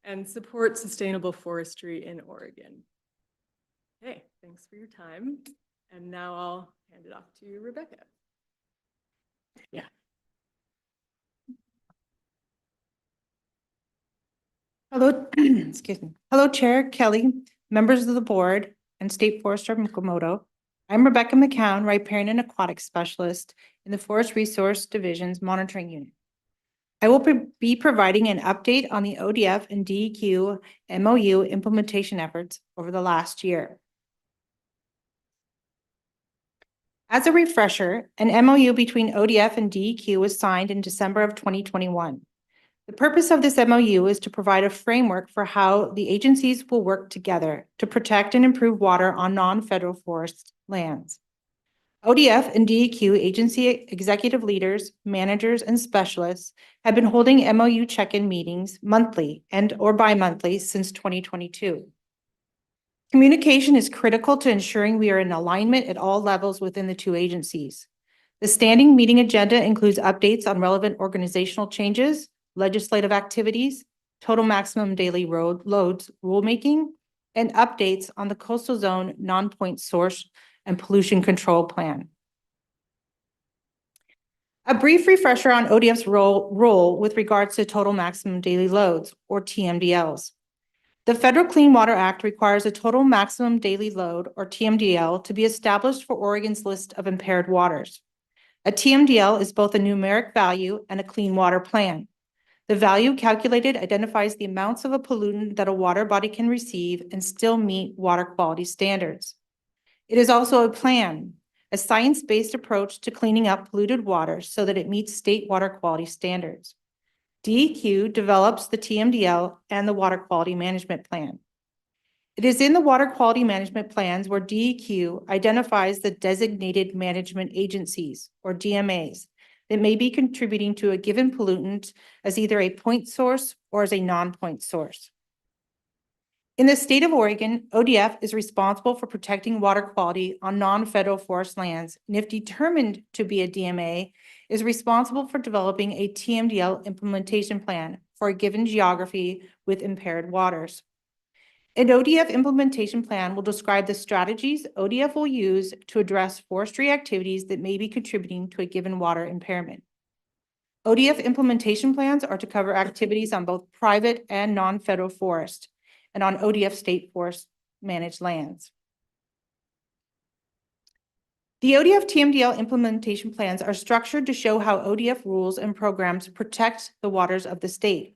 and support sustainable forestry in Oregon. Okay, thanks for your time. And now I'll hand it off to Rebecca. Yeah. Hello, excuse me. Hello, Chair Kelly, members of the board, and State Forester Mukomoto. I'm Rebecca McCown, riparian and aquatic specialist in the Forest Resource Division's monitoring unit. I will be providing an update on the ODF and DEQ MOU implementation efforts over the last year. As a refresher, an MOU between ODF and DEQ was signed in December of 2021. The purpose of this MOU is to provide a framework for how the agencies will work together to protect and improve water on non-federal forest lands. ODF and DEQ agency executive leaders, managers, and specialists have been holding MOU check-in meetings monthly or bi-monthly since 2022. Communication is critical to ensuring we are in alignment at all levels within the two agencies. The standing meeting agenda includes updates on relevant organizational changes, legislative activities, total maximum daily loads rulemaking, and updates on the coastal zone non-point source and pollution control plan. A brief refresher on ODF's role with regards to total maximum daily loads, or TMDLs. The Federal Clean Water Act requires a total maximum daily load, or TMDL, to be established for Oregon's list of impaired waters. A TMDL is both a numeric value and a clean water plan. The value calculated identifies the amounts of a pollutant that a water body can receive and still meet water quality standards. It is also a plan, a science-based approach to cleaning up polluted water so that it meets state water quality standards. DEQ develops the TMDL and the Water Quality Management Plan. It is in the Water Quality Management Plans where DEQ identifies the designated management agencies, or DMAs, that may be contributing to a given pollutant as either a point source or as a non-point source. In the state of Oregon, ODF is responsible for protecting water quality on non-federal forest lands, and if determined to be a DMA, is responsible for developing a TMDL implementation plan for a given geography with impaired waters. An ODF implementation plan will describe the strategies ODF will use to address forestry activities that may be contributing to a given water impairment. ODF implementation plans are to cover activities on both private and non-federal forest and on ODF state forest managed lands. The ODF TMDL implementation plans are structured to show how ODF rules and programs protect the waters of the state.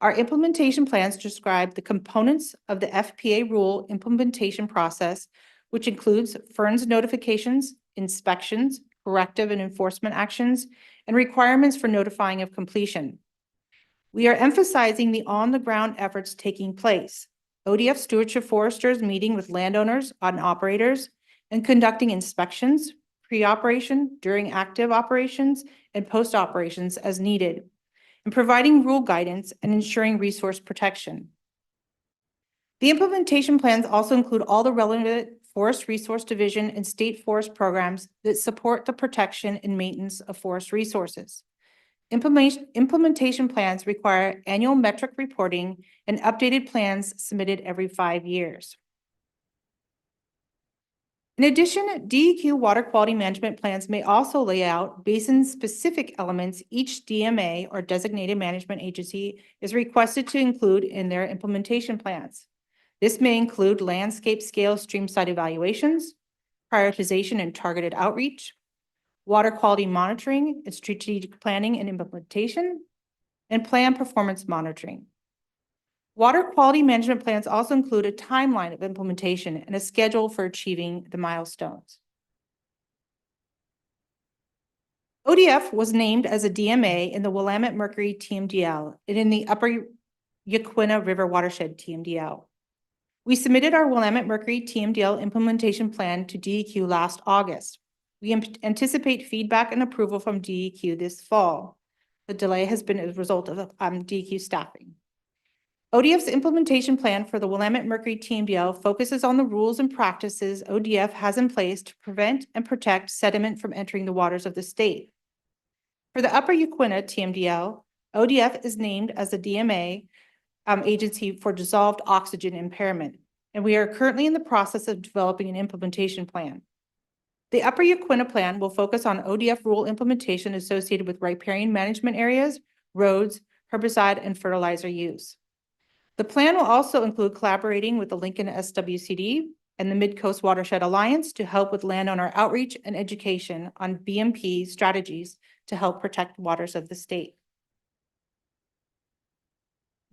Our implementation plans describe the components of the FPA rule implementation process, which includes FERNS notifications, inspections, corrective and enforcement actions, and requirements for notifying of completion. We are emphasizing the on-the-ground efforts taking place. ODF stewardship foresters meeting with landowners and operators and conducting inspections, pre-operation, during active operations, and post-operations as needed, and providing rule guidance and ensuring resource protection. The implementation plans also include all the relevant Forest Resource Division and state forest programs that support the protection and maintenance of forest resources. Implementation plans require annual metric reporting and updated plans submitted every 5 years. In addition, DEQ water quality management plans may also lay out basin-specific elements each DMA or designated management agency is requested to include in their implementation plans. This may include landscape scale stream site evaluations, prioritization and targeted outreach, water quality monitoring and strategic planning and implementation, and plan performance monitoring. Water quality management plans also include a timeline of implementation and a schedule for achieving the milestones. ODF was named as a DMA in the Willamette Mercury TMDL and in the Upper Yaquina River Watershed TMDL. We submitted our Willamette Mercury TMDL implementation plan to DEQ last August. We anticipate feedback and approval from DEQ this fall. The delay has been a result of DEQ staffing. ODF's implementation plan for the Willamette Mercury TMDL focuses on the rules and practices ODF has in place to prevent and protect sediment from entering the waters of the state. For the Upper Yaquina TMDL, ODF is named as a DMA agency for dissolved oxygen impairment, and we are currently in the process of developing an implementation plan. The Upper Yaquina plan will focus on ODF rule implementation associated with riparian management areas, roads, herbicide, and fertilizer use. The plan will also include collaborating with the Lincoln SWCD and the Mid-Coast Watershed Alliance to help with landowner outreach and education on BMP strategies to help protect waters of the state.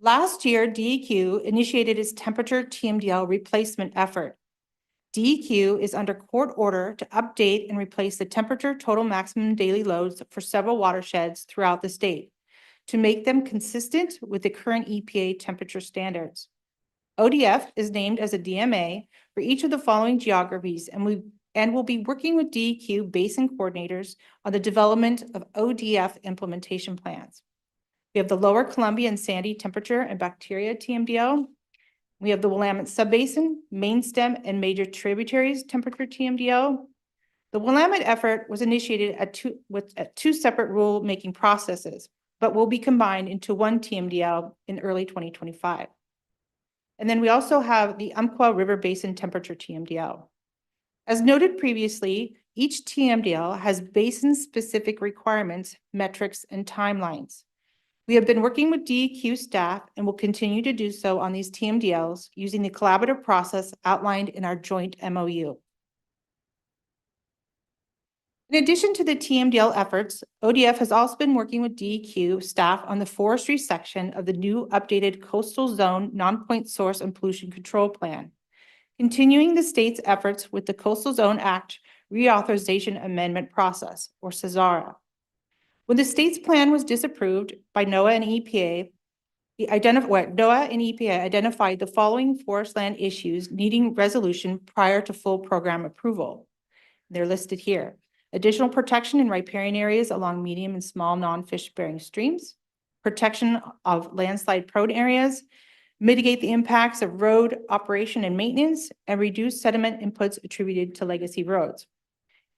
Last year, DEQ initiated its temperature TMDL replacement effort. DEQ is under court order to update and replace the temperature total maximum daily loads for several watersheds throughout the state to make them consistent with the current EPA temperature standards. ODF is named as a DMA for each of the following geographies and will be working with DEQ basin coordinators on the development of ODF implementation plans. We have the Lower Columbia and Sandy temperature and bacteria TMDL. We have the Willamette Subbasin, Main Stem, and major tributaries temperature TMDL. The Willamette effort was initiated with two separate rule-making processes, but will be combined into one TMDL in early 2025. And then we also have the Umpqua River Basin temperature TMDL. As noted previously, each TMDL has basin-specific requirements, metrics, and timelines. We have been working with DEQ staff and will continue to do so on these TMDLs using the collaborative process outlined in our joint MOU. In addition to the TMDL efforts, ODF has also been working with DEQ staff on the forestry section of the new updated Coastal Zone Non-Point Source and Pollution Control Plan, continuing the state's efforts with the Coastal Zone Act Reauthorization Amendment Process, or CZARA. When the state's plan was disapproved by NOAA and EPA, NOAA and EPA identified the following forest land issues needing resolution prior to full program approval. They're listed here. Additional protection in riparian areas along medium and small non-fish bearing streams, protection of landslide prone areas, mitigate the impacts of road operation and maintenance, and reduce sediment inputs attributed to legacy roads.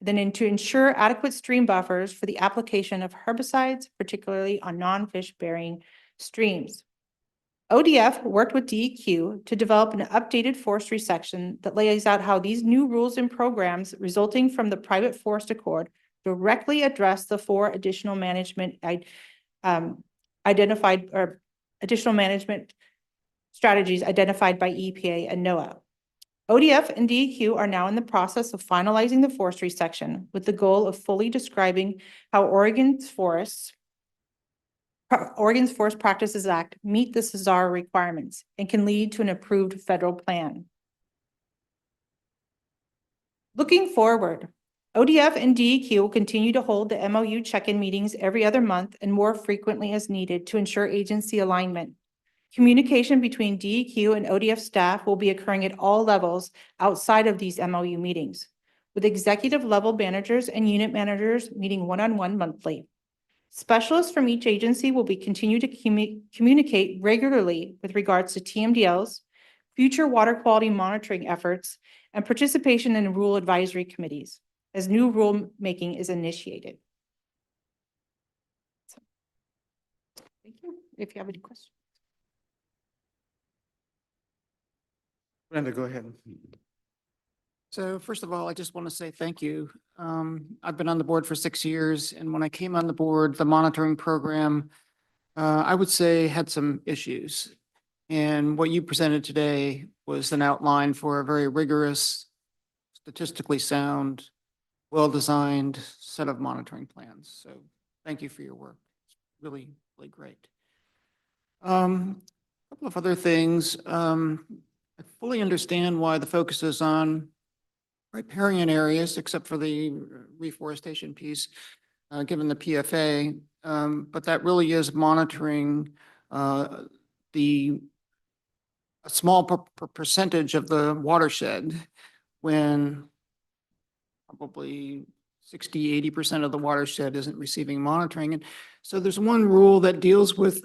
Then to ensure adequate stream buffers for the application of herbicides, particularly on non-fish bearing streams. ODF worked with DEQ to develop an updated forestry section that lays out how these new rules and programs resulting from the private forest accord directly address the four additional management strategies identified by EPA and NOAA. ODF and DEQ are now in the process of finalizing the forestry section with the goal of fully describing how Oregon's Forest Practices Act meet the CZARA requirements and can lead to an approved federal plan. Looking forward, ODF and DEQ will continue to hold the MOU check-in meetings every other month and more frequently as needed to ensure agency alignment. Communication between DEQ and ODF staff will be occurring at all levels outside of these MOU meetings, with executive level managers and unit managers meeting one-on-one monthly. Specialists from each agency will be continue to communicate regularly with regards to TMDLs, future water quality monitoring efforts, and participation in rule advisory committees as new rulemaking is initiated. So, thank you. If you have any questions. Brenda, go ahead. So first of all, I just want to say thank you. I've been on the board for 6 years, and when I came on the board, the monitoring program, I would say had some issues. And what you presented today was an outline for a very rigorous, statistically sound, well-designed set of monitoring plans. So thank you for your work. It's really, really great. A couple of other things. I fully understand why the focus is on riparian areas, except for the reforestation piece, given the PFA. But that really is monitoring a small percentage of the watershed when probably 60, 80% of the watershed isn't receiving monitoring. And so there's one rule that deals with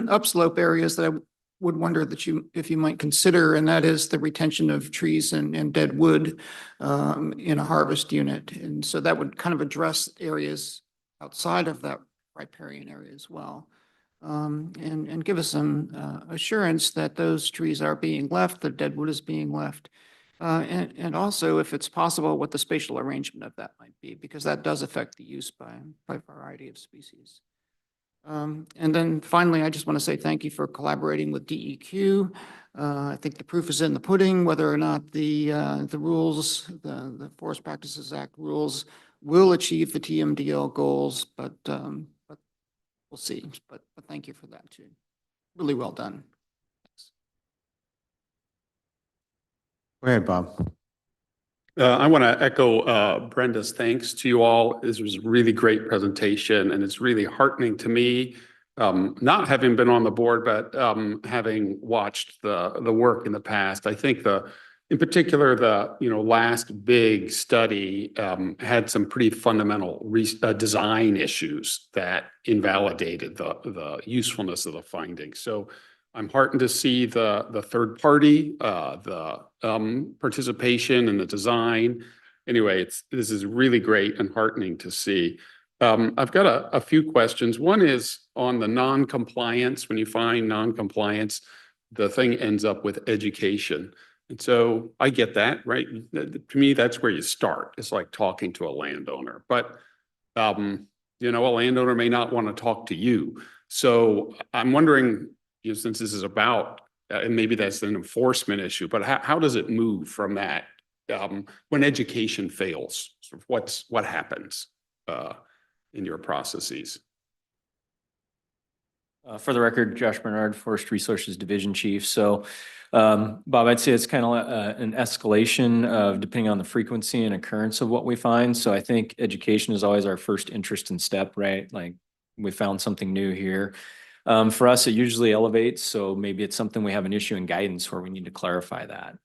upslope areas that I would wonder that if you might consider, and that is the retention of trees and dead wood in a harvest unit. And so that would kind of address areas outside of that riparian area as well. And give us some assurance that those trees are being left, the dead wood is being left. And also, if it's possible, what the spatial arrangement of that might be, because that does affect the use by a variety of species. And then finally, I just want to say thank you for collaborating with DEQ. I think the proof is in the pudding, whether or not the rules, the Forest Practices Act rules will achieve the TMDL goals, but we'll see. But thank you for that too. Really well done. Go ahead, Bob. I want to echo Brenda's thanks to you all. This was a really great presentation, and it's really heartening to me, not having been on the board, but having watched the work in the past. I think in particular, the last big study had some pretty fundamental design issues that invalidated the usefulness of the findings. So I'm heartened to see the third party, the participation in the design. Anyway, this is really great and heartening to see. I've got a few questions. One is on the non-compliance. When you find non-compliance, the thing ends up with education. And so I get that, right? To me, that's where you start. It's like talking to a landowner. But a landowner may not want to talk to you. So I'm wondering, since this is about, and maybe that's an enforcement issue, but how does it move from that when education fails? Sort of what happens in your processes? For the record, Josh Bernard, Forest Resources Division Chief. So, Bob, I'd say it's kind of an escalation of depending on the frequency and occurrence of what we find. So I think education is always our first interest and step, right? Like we found something new here. For us, it usually elevates. So maybe it's something we have an issue in guidance where we need to clarify that.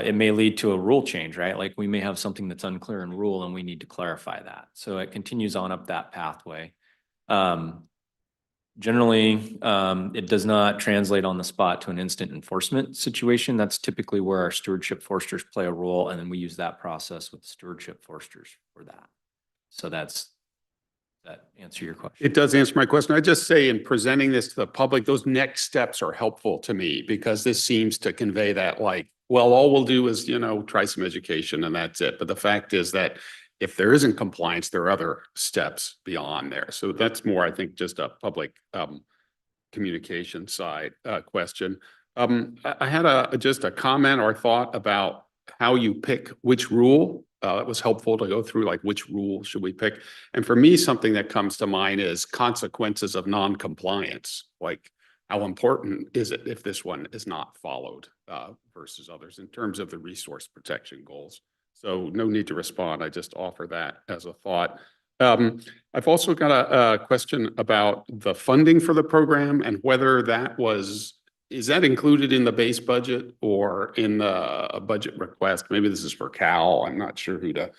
It may lead to a rule change, right? Like we may have something that's unclear in rule and we need to clarify that. So it continues on up that pathway. Generally, it does not translate on the spot to an instant enforcement situation. That's typically where our stewardship foresters play a role. And then we use that process with stewardship foresters for that. So that answer your question? It does answer my question. I just say in presenting this to the public, those next steps are helpful to me because this seems to convey that like, well, all we'll do is, try some education and that's it. But the fact is that if there isn't compliance, there are other steps beyond there. So that's more, I think, just a public communication side question. I had just a comment or thought about how you pick which rule. It was helpful to go through like which rule should we pick. And for me, something that comes to mind is consequences of non-compliance. Like how important is it if this one is not followed versus others in terms of the resource protection goals? So no need to respond. I just offer that as a thought. I've also got a question about the funding for the program and whether is that included in the base budget or in the budget request? Maybe this is for Cal. I'm not sure who to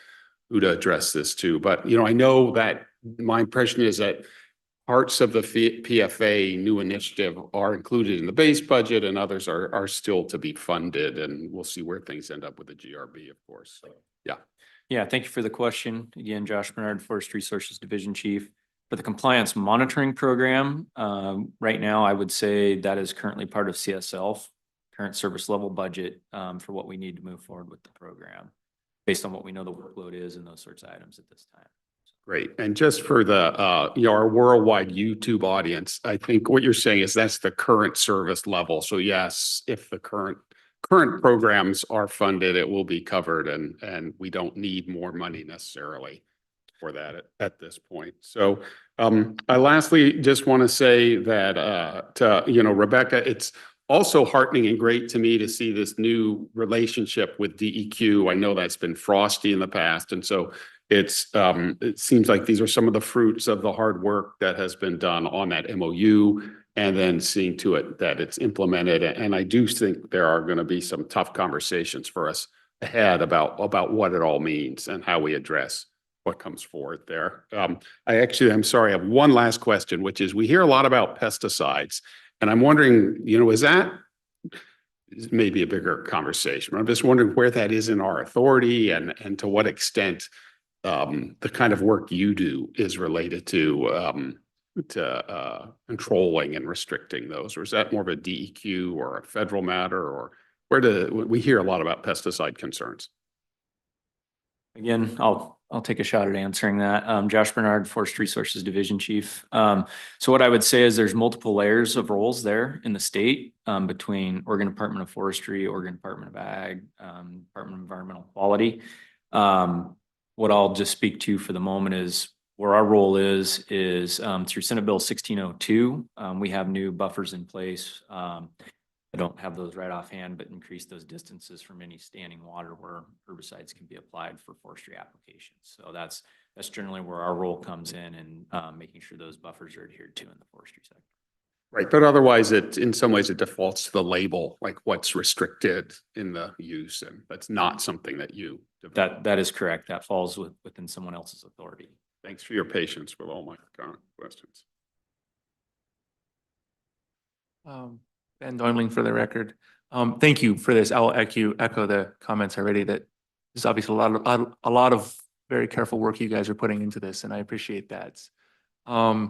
address this to, but I know that my impression is that parts of the PFA new initiative are included in the base budget and others are still to be funded, and we'll see where things end up with the GRB, of course. So, yeah. Yeah, thank you for the question. Again, Josh Bernard, Forest Resources Division Chief. For the compliance monitoring program, right now, I would say that is currently part of CSL, current service level budget for what we need to move forward with the program, based on what we know the workload is and those sorts of items at this time. Great. And just for the our worldwide YouTube audience, I think what you're saying is that's the current service level. So yes, if the current programs are funded, it will be covered, and we don't need more money necessarily for that at this point. So I lastly just want to say that to Rebecca, it's also heartening and great to me to see this new relationship with DEQ. I know that's been frosty in the past, and so it seems like these are some of the fruits of the hard work that has been done on that MOU, and then seeing to it that it's implemented. And I do think there are going to be some tough conversations for us ahead about what it all means and how we address what comes forward there. I'm sorry, I have one last question, which is we hear a lot about pesticides, and I'm wondering, is that maybe a bigger conversation? I'm just wondering where that is in our authority and to what extent the kind of work you do is related to controlling and restricting those, or is that more of a DEQ or a federal matter, or we hear a lot about pesticide concerns? Again, I'll I'll take a shot at answering that. Josh Bernard, Forest Resources Division Chief. So what I would say is there's multiple layers of roles there in the state, between Oregon Department of Forestry, Oregon Department of Ag, Department of Environmental Quality. What I'll just speak to for the moment is where our role is through Senate Bill 1602. We have new buffers in place. I don't have those right offhand, but increase those distances from any standing water where herbicides can be applied for forestry applications. So that's generally where our role comes in, and making sure those buffers are adhered to in the forestry sector. Right, but otherwise in some ways it defaults to the label, like what's restricted in the use, and that's not something that you develop. That is correct. That falls within someone else's authority. Thanks for your patience with all my questions. Ben Doimling for the record. Thank you for this. I'll echo the comments already that there's obviously a lot of very careful work you guys are putting into this, and I appreciate that. A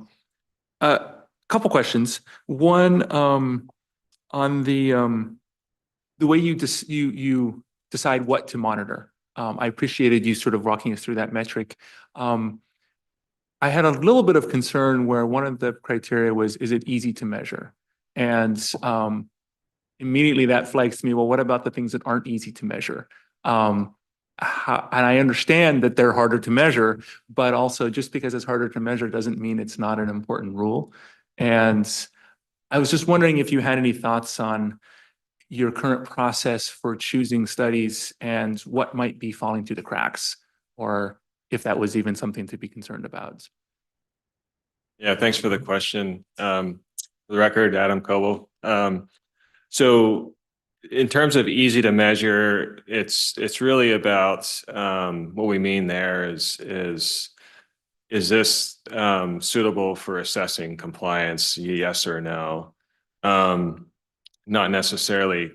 couple questions. One, on the way you decide what to monitor. I appreciated you sort of walking us through that metric. I had a little bit of concern where one of the criteria was, is it easy to measure? And immediately that flags to me, well, what about the things that aren't easy to measure? And I understand that they're harder to measure, but also just because it's harder to measure doesn't mean it's not an important rule. And I was just wondering if you had any thoughts on your current process for choosing studies and what might be falling through the cracks, or if that was even something to be concerned about. Yeah, thanks for the question. For the record, Adam Coble. So in terms of easy to measure, it's really about what we mean there is this suitable for assessing compliance, yes or no? Not necessarily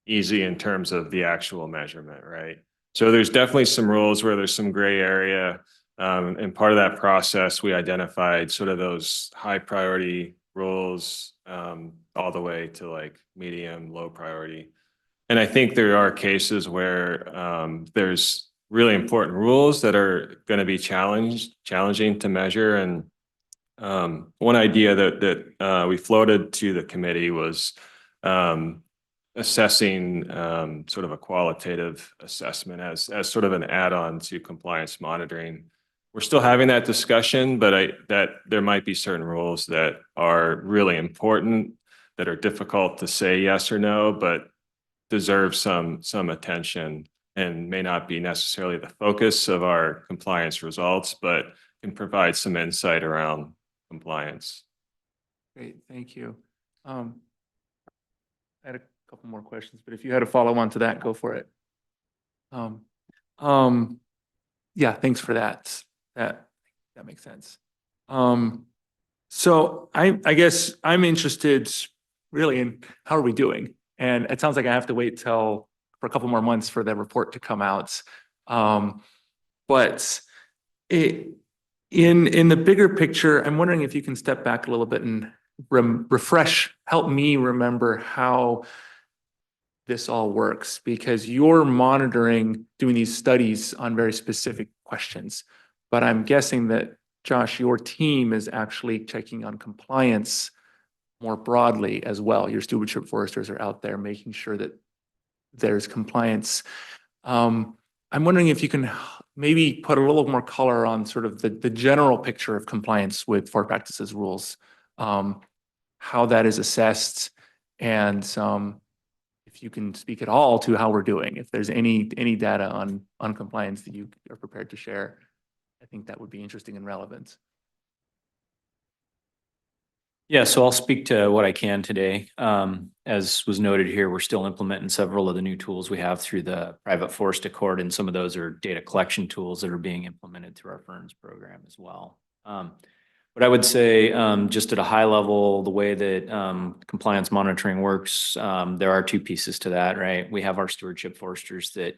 easy in terms of the actual measurement, right? So there's definitely some rules where there's some gray area. And part of that process, we identified sort of those high priority rules all the way to like medium, low priority. And I think there are cases where there's really important rules that are going to be challenging to measure. And one idea that we floated to the committee was assessing sort of a qualitative assessment as sort of an add-on to compliance monitoring. We're still having that discussion, but that there might be certain rules that are really important, that are difficult to say yes or no, but deserve some attention and may not be necessarily the focus of our compliance results, but can provide some insight around compliance. Great, thank you. I had a couple more questions, but if you had a follow on to that, go for it. Yeah, thanks for that. That makes sense. So I guess I'm interested really in how are we doing? And it sounds like I have to wait for a couple more months for the report to come out. But in the bigger picture, I'm wondering if you can step back a little bit and help me remember how this all works, because you're monitoring, doing these studies on very specific questions. But I'm guessing that, Josh, your team is actually checking on compliance more broadly as well. Your stewardship foresters are out there making sure that there's compliance. I'm wondering if you can maybe put a little more color on sort of the general picture of compliance with forest practices rules, how that is assessed, and if you can speak at all to how we're doing. If there's any data on compliance that you are prepared to share, I think that would be interesting and relevant. Yeah, so I'll speak to what I can today. As was noted here, we're still implementing several of the new tools we have through the Private Forest Accord, and some of those are data collection tools that are being implemented through our Ferns program as well. But I would say, just at a high level, the way that compliance monitoring works, there are two pieces to that, right? We have our stewardship foresters that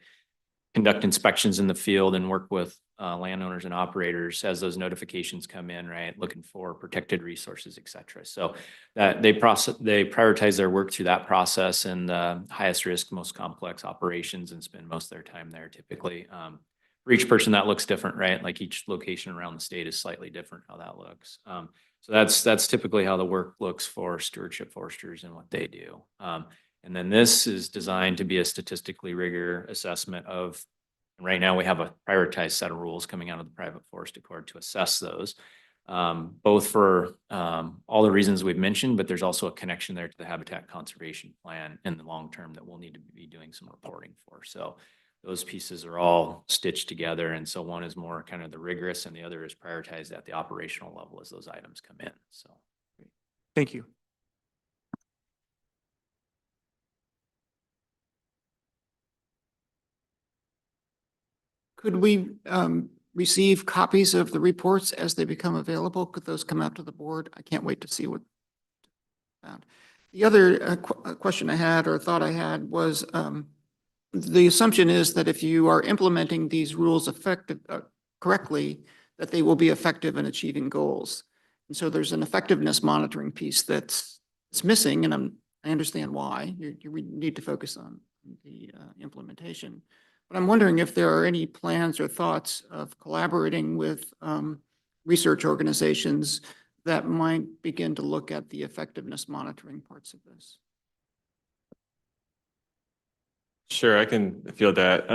conduct inspections in the field and work with landowners and operators as those notifications come in, right? Looking for protected resources, et cetera. So that they prioritize their work through that process and the highest risk, most complex operations, and spend most of their time there typically. for each person that looks different, right? Like each location around the state is slightly different how that looks. So that's typically how the work looks for stewardship foresters and what they do. And then this is designed to be a statistically rigorous assessment of, and right now we have a prioritized set of rules coming out of the private forest accord to assess those. Both for all the reasons we've mentioned, but there's also a connection there to the habitat conservation plan in the long term that we'll need to be doing some reporting for. So those pieces are all stitched together. And so one is more kind of the rigorous and the other is prioritized at the operational level as those items come in. So. Thank you. Could we receive copies of the reports as they become available? Could those come out to the board? I can't wait to see what found. The other question I had or thought I had was the assumption is that if you are implementing these rules correctly, that they will be effective in achieving goals. And so there's an effectiveness monitoring piece that's missing, and I understand why. You need to focus on the implementation. But I'm wondering if there are any plans or thoughts of collaborating with research organizations that might begin to look at the effectiveness monitoring parts of this. Sure, I can field that.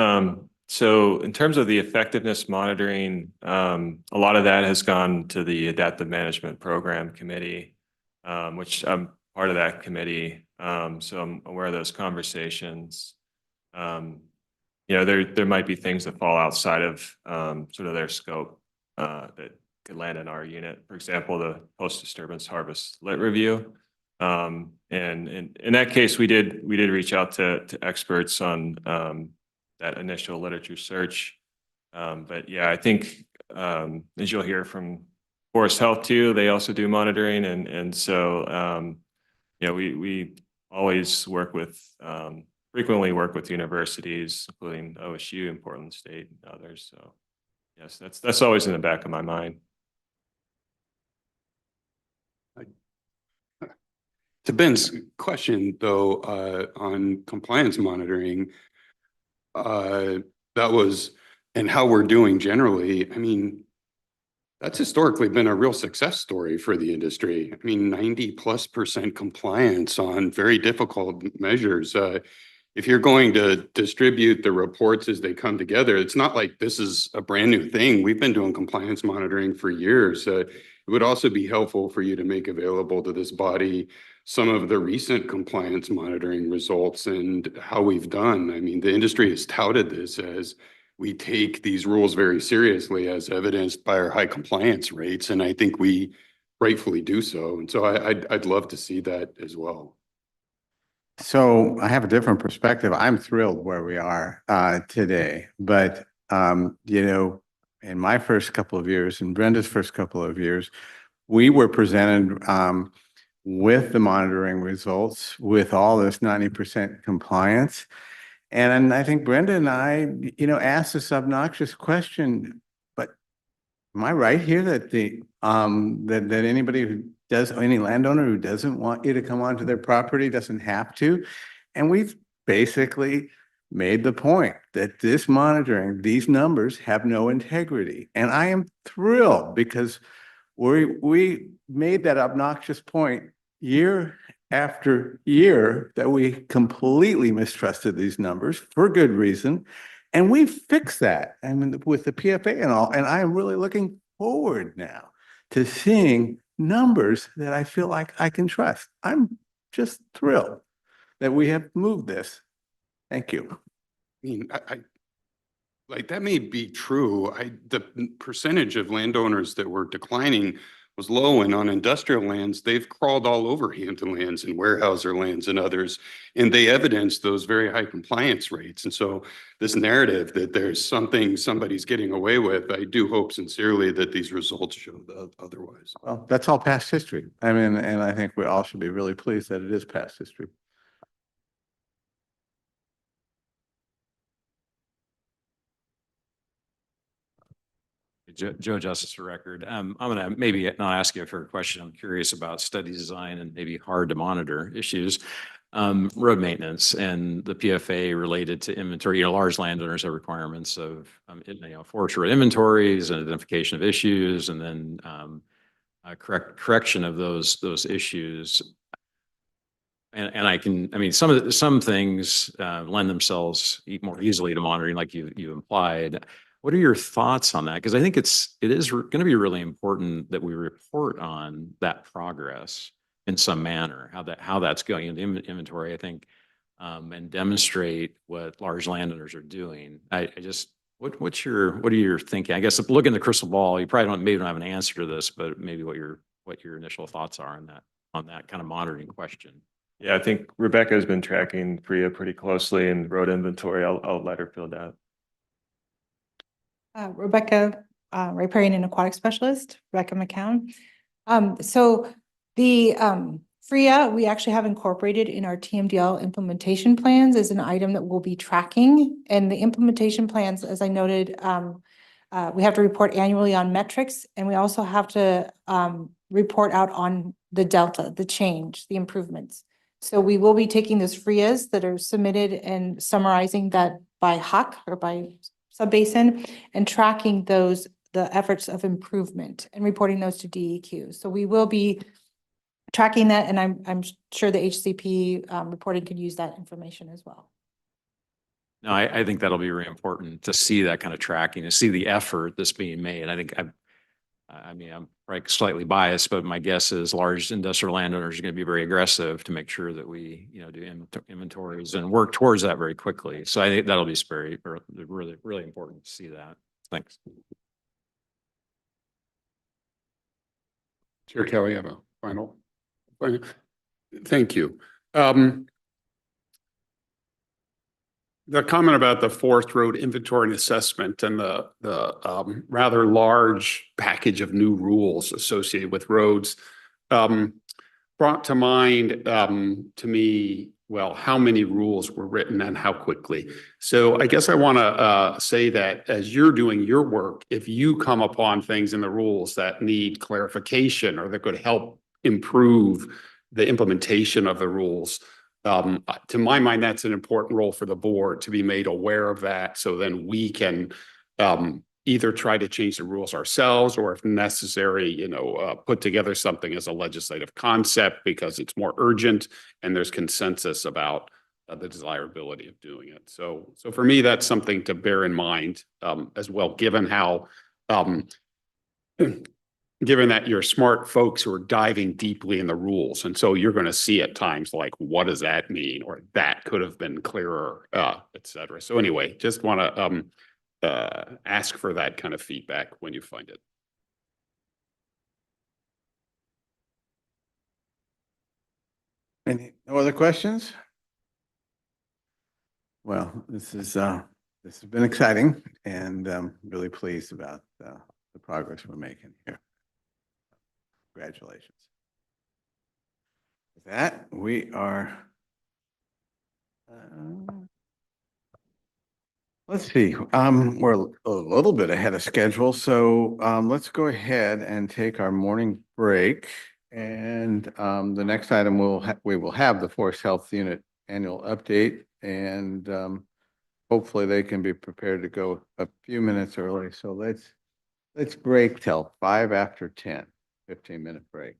So in terms of the effectiveness monitoring, a lot of that has gone to the Adaptive Management Program Committee, which I'm part of that committee. So I'm aware of those conversations. There might be things that fall outside of sort of their scope that could land in our unit. For example, the post-disturbance harvest lit review. And in that case, we did reach out to experts on that initial literature search. But yeah, I think as you'll hear from Forest Health too, they also do monitoring, and so we always frequently work with universities, including OSU and Portland State and others. So yes, that's always in the back of my mind. To Ben's question, though, on compliance monitoring, that was, and how we're doing generally, I mean, that's historically been a real success story for the industry. I mean, 90+% compliance on very difficult measures. If you're going to distribute the reports as they come together, it's not like this is a brand new thing. We've been doing compliance monitoring for years. It would also be helpful for you to make available to this body some of the recent compliance monitoring results and how we've done. I mean, the industry has touted this as we take these rules very seriously, as evidenced by our high compliance rates, and I think we rightfully do so. And so I'd love to see that as well. So I have a different perspective. I'm thrilled where we are today, but in my first couple of years, in Brenda's first couple of years, we were presented with the monitoring results with all this 90% compliance. And I think Brenda and I, asked this obnoxious question, but am I right here that that anybody who does, any landowner who doesn't want you to come onto their property doesn't have to? And we've basically made the point that this monitoring, these numbers have no integrity. And I am thrilled because we made that obnoxious point year after year that we completely mistrusted these numbers for good reason. And we fixed that, I mean, with the PFA and all. And I am really looking forward now to seeing numbers that I feel like I can trust. I'm just thrilled that we have moved this. Thank you. I mean, I like that may be true. The percentage of landowners that were declining was low, and on industrial lands, they've crawled all over Hampton lands and Weyerhaeuser lands and others, and they evidence those very high compliance rates. And so this narrative that there's something somebody's getting away with, I do hope sincerely that these results show otherwise. Well, that's all past history. I mean, and I think we all should be really pleased that it is past history. Joe Justice for record. I'm going to maybe not ask you for a question. I'm curious about study design and maybe hard to monitor issues. road maintenance and the PFA related to inventory. Large landowners have requirements of, forestry inventories and identification of issues, and then correction of those issues. And some things lend themselves more easily to monitoring, like you implied. What are your thoughts on that? Because I think it is going to be really important that we report on that progress in some manner, how that's going in inventory, I think, and demonstrate what large landowners are doing. What are your thinking? I guess if look in the crystal ball, you probably maybe don't have an answer to this, but maybe what your initial thoughts are on that kind of monitoring question. Yeah, I think Rebecca has been tracking FRIA pretty closely in road inventory. I'll let her field out. Rebecca, riparian and aquatic specialist, Rebecca McCown. So the FRIA, we actually have incorporated in our TMDL implementation plans as an item that we'll be tracking. And the implementation plans, as I noted, we have to report annually on metrics, and we also have to report out on the delta, the change, the improvements. So we will be taking those FRIAs that are submitted and summarizing that by HUC or by subbasin and tracking the efforts of improvement and reporting those to DEQ. So we will be tracking that, and I'm sure the HCP reporting could use that information as well. No, I think that'll be really important to see that kind of tracking, to see the effort that's being made. I think I'm probably slightly biased, but my guess is large industrial landowners are going to be very aggressive to make sure that we, do inventories and work towards that very quickly. So I think that'll be really, really important to see that. Thanks. Chair Kelly, I have a final. Thank you. The comment about the forest road inventory and assessment and the rather large package of new rules associated with roads brought to mind to me, well, how many rules were written and how quickly. So I guess I want to say that as you're doing your work, if you come upon things in the rules that need clarification or that could help improve the implementation of the rules, to my mind, that's an important role for the board to be made aware of that. So then we can either try to change the rules ourselves, or if necessary, put together something as a legislative concept because it's more urgent and there's consensus about the desirability of doing it. So for me, that's something to bear in mind as well, given how given that you're smart folks who are diving deeply in the rules. And so you're going to see at times like, what does that mean? Or that could have been clearer, et cetera. So anyway, just want to ask for that kind of feedback when you find it. No other questions? Well, this has been exciting, and I'm really pleased about the progress we're making here. Congratulations. With that, we are, let's see, we're a little bit ahead of schedule, so let's go ahead and take our morning break. And the next item we will have the Forest Health Unit annual update, and hopefully they can be prepared to go a few minutes early. So let's break till 5 after 10, 15-minute break.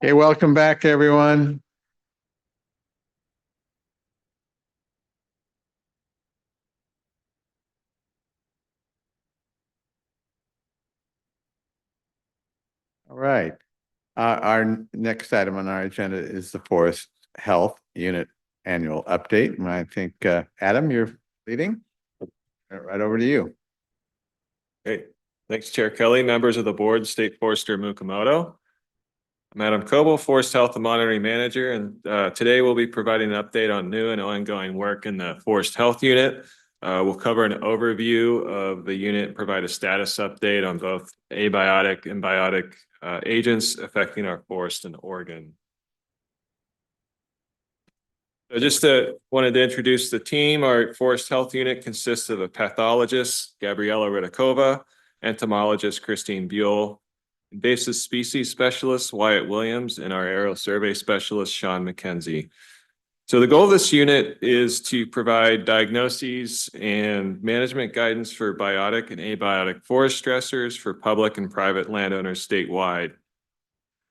Okay, welcome back, everyone. All right. Our next item on our agenda is the Forest Health Unit Annual Update. And I think, Adam, you're leading. Right over to you. Great. Thanks, Chair Kelly, members of the board, State Forester Mukamoto. I'm Adam Coble, Forest Health and Monitoring Manager, and today we'll be providing an update on new and ongoing work in the Forest Health Unit. We'll cover an overview of the unit and provide a status update on both abiotic and biotic agents affecting our forest in Oregon. So just wanted to introduce the team. Our Forest Health Unit consists of a pathologist, Gabriela Ridakova, entomologist, Christine Buell, invasive species specialist, Wyatt Williams, and our aerial survey specialist, Sean McKenzie. So the goal of this unit is to provide diagnoses and management guidance for biotic and abiotic forest stressors for public and private landowners statewide.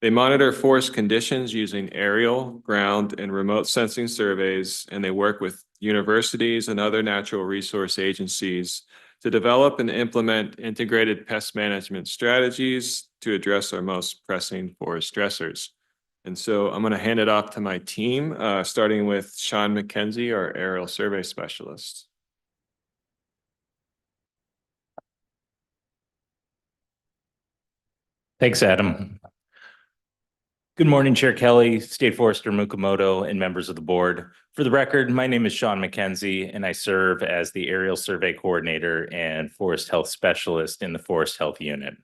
They monitor forest conditions using aerial, ground, and remote sensing surveys, and they work with universities and other natural resource agencies to develop and implement integrated pest management strategies to address our most pressing forest stressors. And so I'm going to hand it off to my team, starting with Sean McKenzie, our aerial survey specialist. Thanks, Adam. Good morning, Chair Kelly, State Forester Mukamoto, and members of the board. For the record, my name is Sean McKenzie, and I serve as the Aerial Survey Coordinator and Forest Health Specialist in the Forest Health Unit.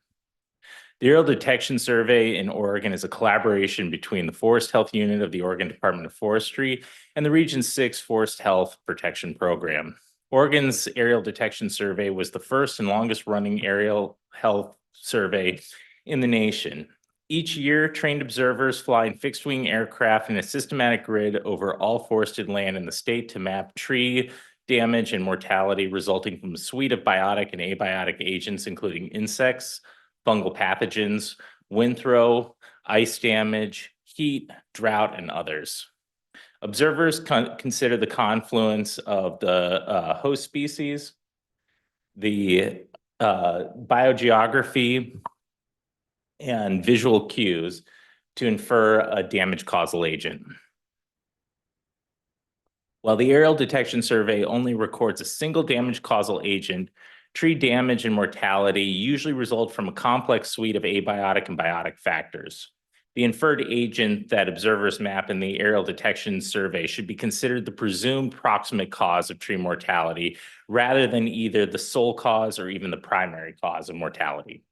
The Aerial Detection Survey in Oregon is a collaboration between the Forest Health Unit of the Oregon Department of Forestry and the Region 6 Forest Health Protection Program. Oregon's Aerial Detection Survey was the first and longest running aerial health survey in the nation. Each year, trained observers fly in fixed-wing aircraft in a systematic grid over all forested land in the state to map tree damage and mortality resulting from a suite of biotic and abiotic agents, including insects, fungal pathogens, wind throw, ice damage, heat, drought, and others. Observers consider the confluence of the host species, the biogeography, and visual cues to infer a damage causal agent. While the Aerial Detection Survey only records a single damage causal agent, tree damage and mortality usually result from a complex suite of abiotic and biotic factors. The inferred agent that observers map in the Aerial Detection Survey should be considered the presumed proximate cause of tree mortality rather than either the sole cause or even the primary cause of mortality.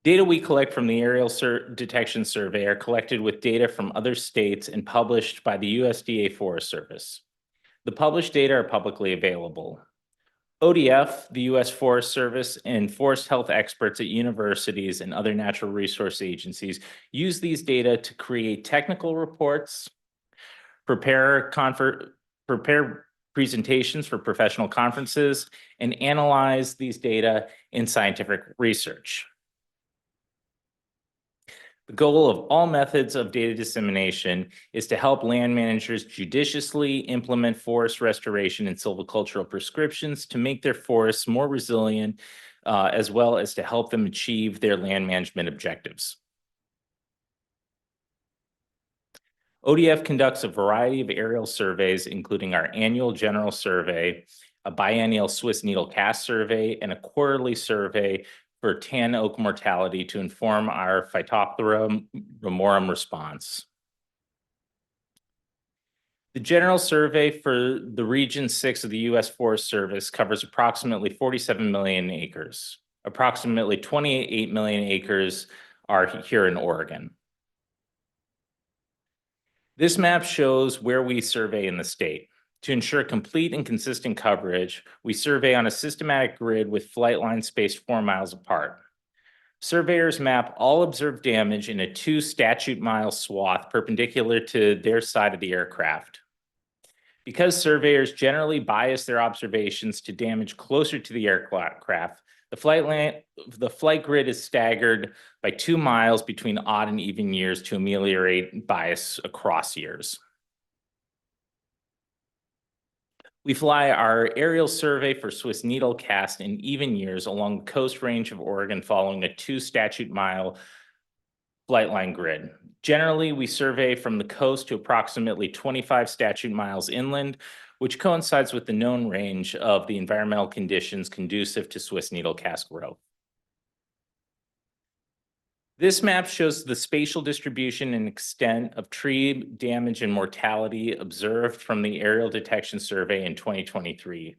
Data we collect from the Aerial Detection Survey are collected with data from other states and published by the USDA Forest Service. The published data are publicly available. ODF, the U.S. Forest Service, and forest health experts at universities and other natural resource agencies use these data to create technical reports, prepare presentations for professional conferences, and analyze these data in scientific research. The goal of all methods of data dissemination is to help land managers judiciously implement forest restoration and silvicultural prescriptions to make their forests more resilient, as well as to help them achieve their land management objectives. ODF conducts a variety of aerial surveys, including our annual general survey, a biennial Swiss needle cast survey, and a quarterly survey for tan oak mortality to inform our Phytophthora ramorum response. The general survey for the Region 6 of the U.S. Forest Service covers approximately 47 million acres. Approximately 28 million acres are here in Oregon. This map shows where we survey in the state. To ensure complete and consistent coverage, we survey on a systematic grid with flight lines spaced 4 miles apart. Surveyors map all observed damage in a 2 statute mile swath perpendicular to their side of the aircraft. Because surveyors generally bias their observations to damage closer to the aircraft, the flight grid is staggered by 2 miles between odd and even years to ameliorate bias across years. We fly our aerial survey for Swiss needle cast in even years along the coast range of Oregon following a 2 statute mile flight line grid. Generally, we survey from the coast to approximately 25 statute miles inland, which coincides with the known range of the environmental conditions conducive to Swiss needle cast growth. This map shows the spatial distribution and extent of tree damage and mortality observed from the aerial detection survey in 2023.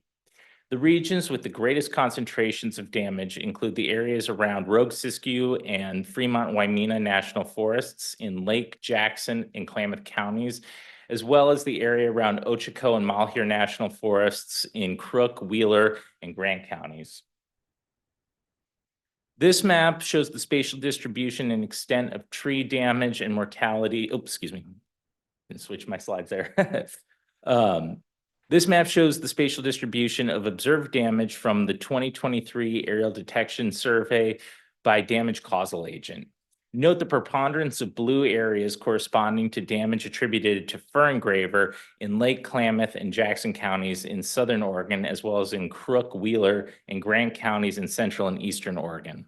The regions with the greatest concentrations of damage include the areas around Rogue Siskiyou and Fremont-Waimea National Forests in Lake, Jackson, and Klamath counties, as well as the area around Ochoco and Malheur National Forests in Crook, Wheeler, and Grant counties. This map shows the spatial distribution and extent of tree damage and mortality. Oh, excuse me. Didn't switch my slides there. This map shows the spatial distribution of observed damage from the 2023 aerial detection survey by damage causal agent. Note the preponderance of blue areas corresponding to damage attributed to fir engraver in Lake Klamath and Jackson counties in southern Oregon, as well as in Crook, Wheeler, and Grant counties in central and eastern Oregon.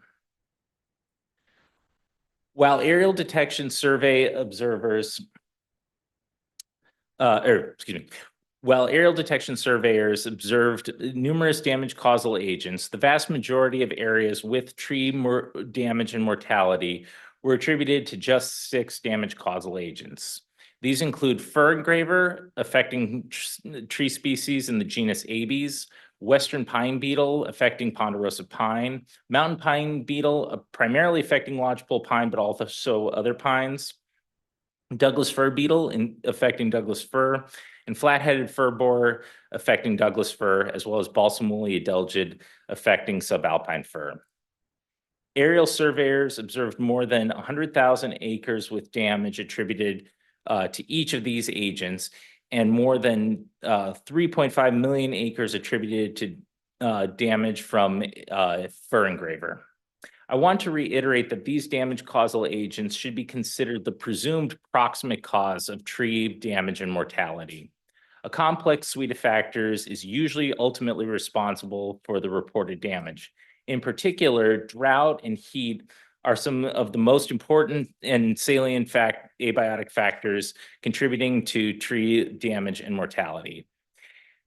While aerial detection survey observers, while aerial detection surveyors observed numerous damage causal agents, the vast majority of areas with tree damage and mortality were attributed to just 6 damage causal agents. These include fir engraver affecting tree species in the genus Abies, western pine beetle affecting ponderosa pine, mountain pine beetle primarily affecting lodgepole pine, but also other pines, Douglas fir beetle affecting Douglas fir, and flat-headed fir borer affecting Douglas fir, as well as balsam woolly adelgid affecting subalpine fir. Aerial surveyors observed more than 100,000 acres with damage attributed to each of these agents, and more than 3.5 million acres attributed to damage from fir engraver. I want to reiterate that these damage causal agents should be considered the presumed proximate cause of tree damage and mortality. A complex suite of factors is usually ultimately responsible for the reported damage. In particular, drought and heat are some of the most important and salient abiotic factors contributing to tree damage and mortality.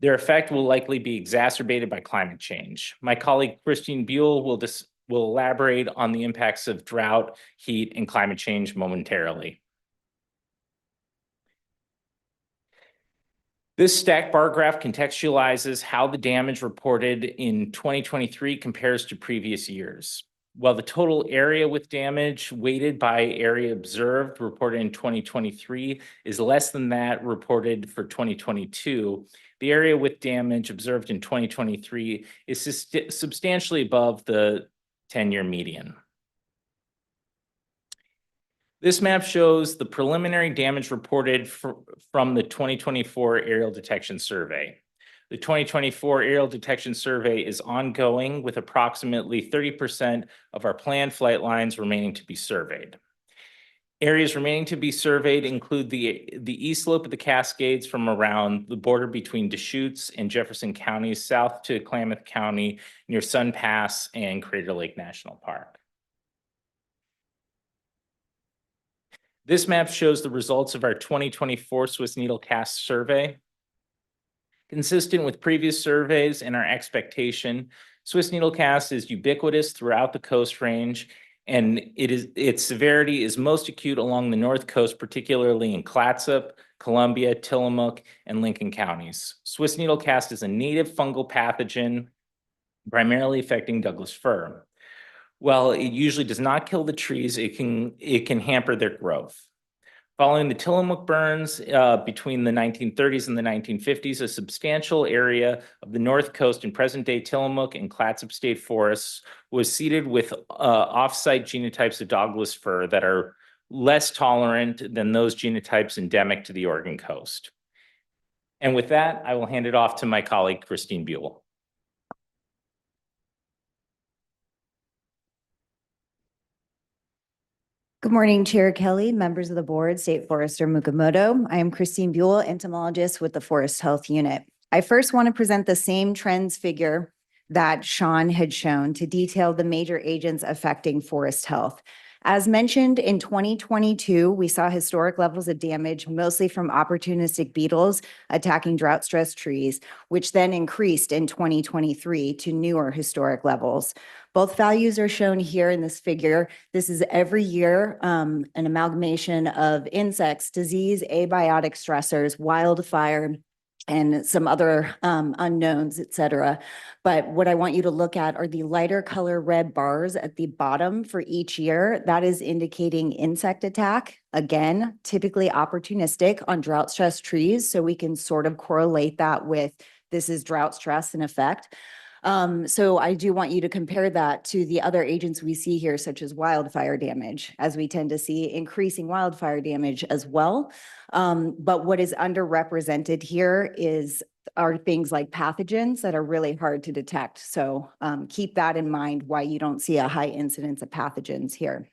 Their effect will likely be exacerbated by climate change. My colleague Christine Buell will elaborate on the impacts of drought, heat, and climate change momentarily. This stacked bar graph contextualizes how the damage reported in 2023 compares to previous years. While the total area with damage weighted by area observed reported in 2023 is less than that reported for 2022, the area with damage observed in 2023 is substantially above the 10-year median. This map shows the preliminary damage reported from the 2024 aerial detection survey. The 2024 aerial detection survey is ongoing with approximately 30% of our planned flight lines remaining to be surveyed. Areas remaining to be surveyed include the east slope of the Cascades from around the border between Deschutes and Jefferson counties south to Klamath County near Sun Pass and Crater Lake National Park. This map shows the results of our 2024 Swiss needle cast survey. Consistent with previous surveys and our expectation, Swiss needle cast is ubiquitous throughout the Coast Range, and its severity is most acute along the North Coast, particularly in Clatsop, Columbia, Tillamook, and Lincoln counties. Swiss needle cast is a native fungal pathogen primarily affecting Douglas fir. While it usually does not kill the trees, it can hamper their growth. Following the Tillamook burns between the 1930s and the 1950s, a substantial area of the North Coast in present-day Tillamook and Clatsop State forests was seeded with off-site genotypes of Douglas fir that are less tolerant than those genotypes endemic to the Oregon coast. And with that, I will hand it off to my colleague, Christine Buell. Good morning, Chair Kelly, members of the board, State Forester Mukamoto. I am Christine Buell, entomologist with the Forest Health Unit. I first want to present the same trends figure that Sean had shown to detail the major agents affecting forest health. As mentioned, in 2022, we saw historic levels of damage, mostly from opportunistic beetles attacking drought-stressed trees, which then increased in 2023 to newer historic levels. Both values are shown here in this figure. This is every year an amalgamation of insects, disease, abiotic stressors, wildfire, and some other unknowns, et cetera. But what I want you to look at are the lighter color red bars at the bottom for each year. That is indicating insect attack. Again, typically opportunistic on drought stressed trees. So we can sort of correlate that with this is drought stress in effect. So I do want you to compare that to the other agents we see here, such as wildfire damage, as we tend to see increasing wildfire damage as well. But what is underrepresented here are things like pathogens that are really hard to detect. So keep that in mind why you don't see a high incidence of pathogens here.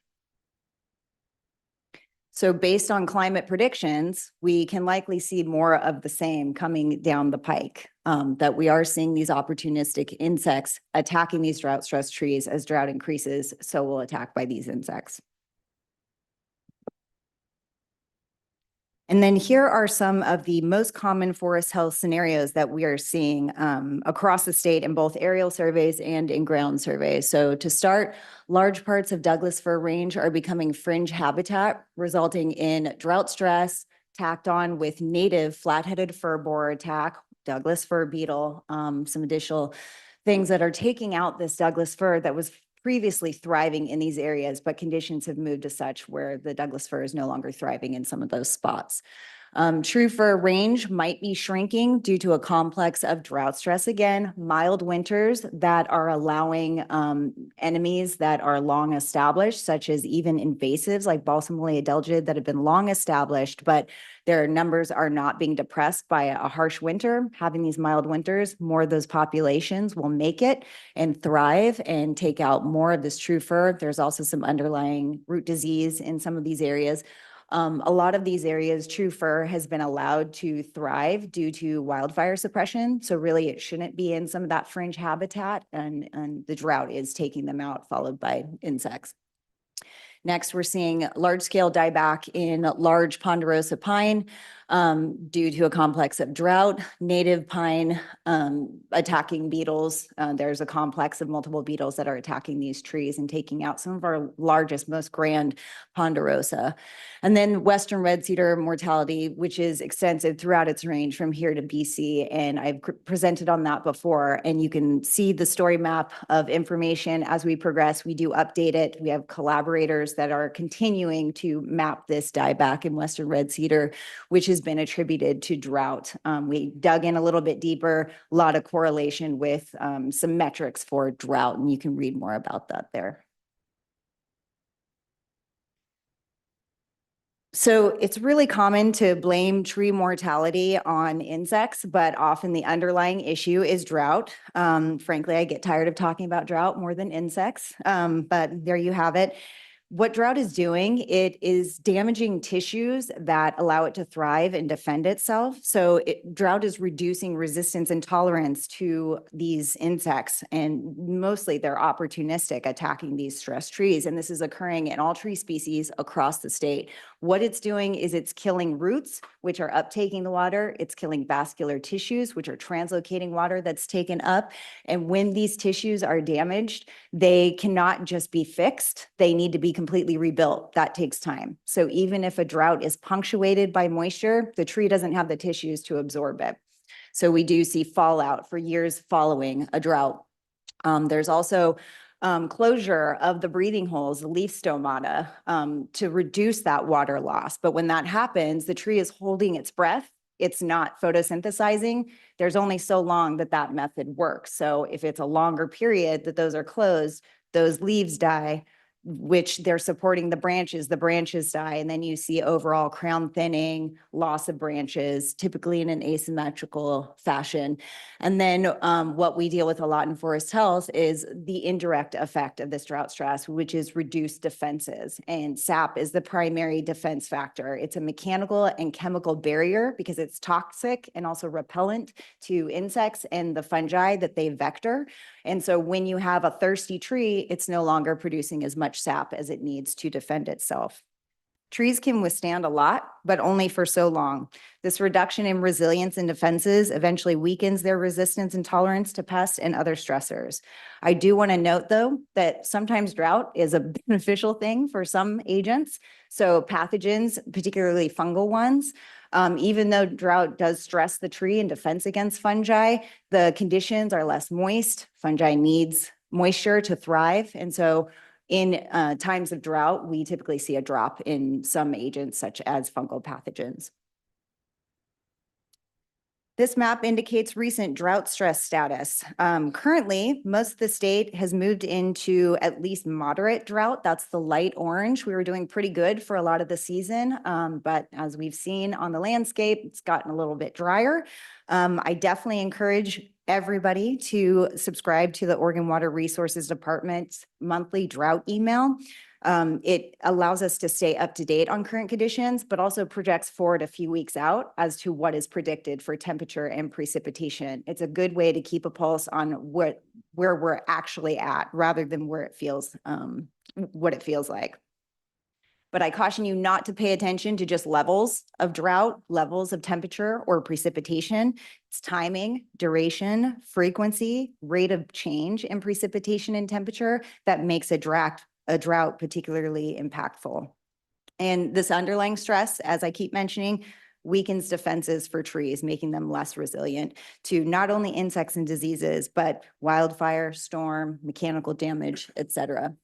So based on climate predictions, we can likely see more of the same coming down the pike, that we are seeing these opportunistic insects attacking these drought-stressed trees. As drought increases, so will attack by these insects. And then here are some of the most common forest health scenarios that we are seeing across the state in both aerial surveys and in ground surveys. So to start, large parts of Douglas fir range are becoming fringe habitat, resulting in drought stress tacked on with native flat-headed fir borer attack, Douglas fir beetle, some additional things that are taking out this Douglas fir that was previously thriving in these areas, but conditions have moved to such where the Douglas fir is no longer thriving in some of those spots. True fir range might be shrinking due to a complex of drought stress again, mild winters that are allowing enemies that are long established, such as even invasives like Balsamolia delgid that have been long established, but their numbers are not being depressed by a harsh winter. Having these mild winters, more of those populations will make it and thrive and take out more of this true fir. There's also some underlying root disease in some of these areas. A lot of these areas, true fir has been allowed to thrive due to wildfire suppression. So really it shouldn't be in some of that fringe habitat, and the drought is taking them out, followed by insects. Next, we're seeing large-scale dieback in large ponderosa pine due to a complex of drought, native pine attacking beetles. There's a complex of multiple beetles that are attacking these trees and taking out some of our largest, most grand ponderosa. And then western red cedar mortality, which is extensive throughout its range from here to BC. And I've presented on that before, and you can see the story map of information as we progress. We do update it. We have collaborators that are continuing to map this dieback in western red cedar, which has been attributed to drought. We dug in a little bit deeper, a lot of correlation with some metrics for drought, and you can read more about that there. So it's really common to blame tree mortality on insects, but often the underlying issue is drought. Frankly, I get tired of talking about drought more than insects, but there you have it. What drought is doing, it is damaging tissues that allow it to thrive and defend itself. So drought is reducing resistance and tolerance to these insects, and mostly they're opportunistic, attacking these stressed trees. And this is occurring in all tree species across the state. What it's doing is it's killing roots, which are uptaking the water. It's killing vascular tissues, which are translocating water that's taken up. And when these tissues are damaged, they cannot just be fixed. They need to be completely rebuilt. That takes time. So even if a drought is punctuated by moisture, the tree doesn't have the tissues to absorb it. So we do see fallout for years following a drought. There's also closure of the breathing holes, the leaf stomata, to reduce that water loss. But when that happens, the tree is holding its breath. It's not photosynthesizing. There's only so long that that method works. So if it's a longer period that those are closed, those leaves die, which they're supporting the branches die, and then you see overall crown thinning, loss of branches, typically in an asymmetrical fashion. And then what we deal with a lot in forest health is the indirect effect of this drought stress, which is reduced defenses. And sap is the primary defense factor. It's a mechanical and chemical barrier because it's toxic and also repellent to insects and the fungi that they vector. And so when you have a thirsty tree, it's no longer producing as much sap as it needs to defend itself. Trees can withstand a lot, but only for so long. This reduction in resilience and defenses eventually weakens their resistance and tolerance to pests and other stressors. I do want to note, though, that sometimes drought is a beneficial thing for some agents. So pathogens, particularly fungal ones, even though drought does stress the tree in defense against fungi, the conditions are less moist. Fungi needs moisture to thrive. And so in times of drought, we typically see a drop in some agents such as fungal pathogens. This map indicates recent drought stress status. Currently, most of the state has moved into at least moderate drought. That's the light orange. We were doing pretty good for a lot of the season, but as we've seen on the landscape, it's gotten a little bit drier. I definitely encourage everybody to subscribe to the Oregon Water Resources Department's monthly drought email. It allows us to stay up to date on current conditions, but also projects forward a few weeks out as to what is predicted for temperature and precipitation. It's a good way to keep a pulse on where we're actually at rather than where it feels, what it feels like. But I caution you not to pay attention to just levels of drought, levels of temperature or precipitation. It's timing, duration, frequency, rate of change in precipitation and temperature that makes a drought particularly impactful. And this underlying stress, as I keep mentioning, weakens defenses for trees, making them less resilient to not only insects and diseases, but wildfire, storm, mechanical damage, etc.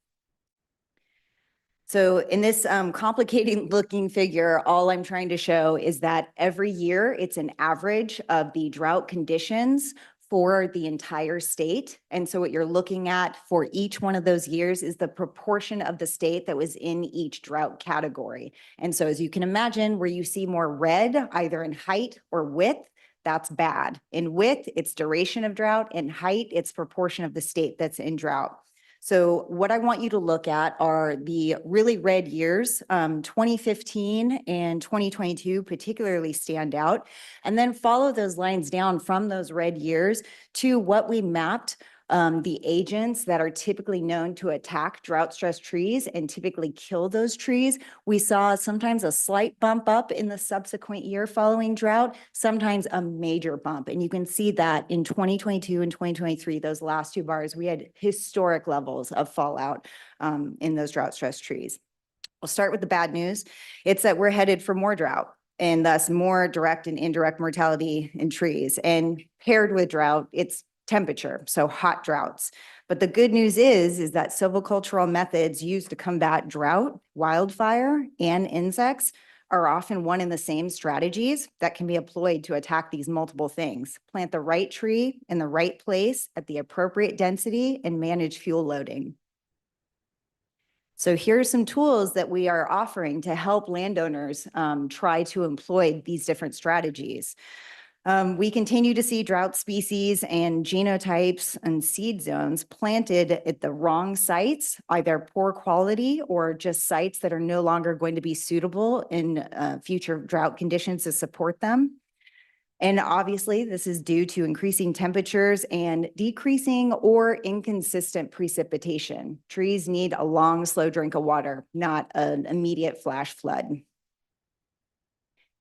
So in this complicated looking figure, all I'm trying to show is that every year it's an average of the drought conditions for the entire state. And so what you're looking at for each one of those years is the proportion of the state that was in each drought category. And so as you can imagine, where you see more red, either in height or width, that's bad. In width, it's duration of drought. In height, it's proportion of the state that's in drought. So what I want you to look at are the really red years, 2015 and 2022 particularly stand out, and then follow those lines down from those red years to what we mapped the agents that are typically known to attack drought stress trees and typically kill those trees. We saw sometimes a slight bump up in the subsequent year following drought, sometimes a major bump. And you can see that in 2022 and 2023, those last two bars, we had historic levels of fallout in those drought stress trees. I'll start with the bad news. It's that we're headed for more drought and thus more direct and indirect mortality in trees. And paired with drought, it's temperature, so hot droughts. But the good news is that silvicultural methods used to combat drought, wildfire, and insects are often one and the same strategies that can be employed to attack these multiple things. Plant the right tree in the right place at the appropriate density and manage fuel loading. So here are some tools that we are offering to help landowners try to employ these different strategies. We continue to see drought species and genotypes and seed zones planted at the wrong sites, either poor quality or just sites that are no longer going to be suitable in future drought conditions to support them. And obviously, this is due to increasing temperatures and decreasing or inconsistent precipitation. Trees need a long, slow drink of water, not an immediate flash flood.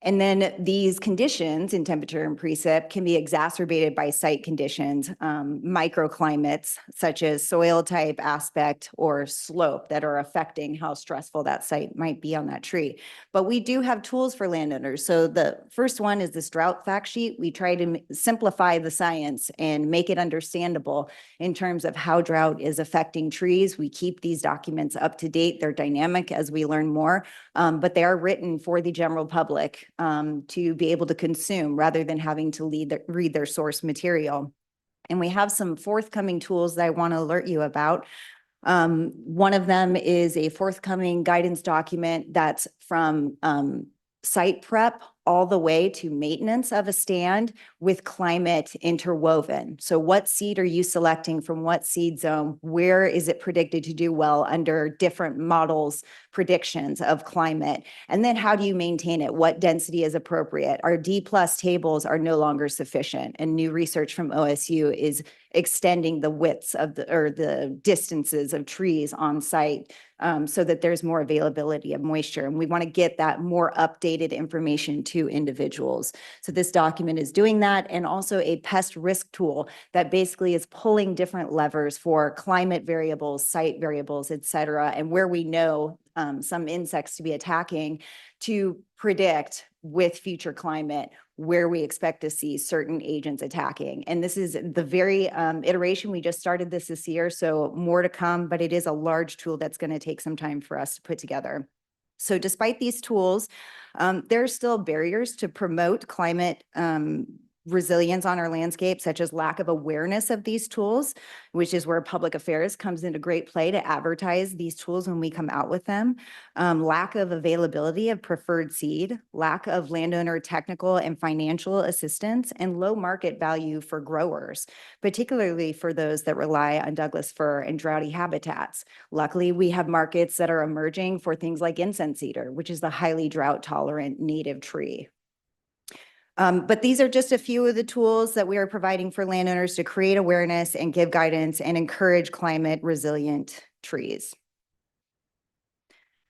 And then these conditions in temperature and precip can be exacerbated by site conditions, microclimates such as soil type, aspect, or slope that are affecting how stressful that site might be on that tree. But we do have tools for landowners. So the first one is this drought fact sheet. We try to simplify the science and make it understandable in terms of how drought is affecting trees. We keep these documents up to date. They're dynamic as we learn more, but they are written for the general public to be able to consume rather than having to read their source material. And we have some forthcoming tools that I want to alert you about. One of them is a forthcoming guidance document that's from site prep all the way to maintenance of a stand with climate interwoven. So what seed are you selecting from what seed zone? Where is it predicted to do well under different models, predictions of climate? And then how do you maintain it? What density is appropriate? Our D+ tables are no longer sufficient, and new research from OSU is extending the widths of the distances of trees on site so that there's more availability of moisture. And we want to get that more updated information to individuals. So this document is doing that, and also a pest risk tool that basically is pulling different levers for climate variables, site variables, et cetera, and where we know some insects to be attacking to predict with future climate where we expect to see certain agents attacking. And this is the very iteration. We just started this year, so more to come, but it is a large tool that's going to take some time for us to put together. So despite these tools, there are still barriers to promote climate resilience on our landscape, such as lack of awareness of these tools, which is where public affairs comes into great play to advertise these tools when we come out with them. Lack of availability of preferred seed, lack of landowner technical and financial assistance, and low market value for growers, particularly for those that rely on Douglas fir and droughty habitats. Luckily, we have markets that are emerging for things like incense cedar, which is the highly drought tolerant native tree. But these are just a few of the tools that we are providing for landowners to create awareness and give guidance and encourage climate resilient trees.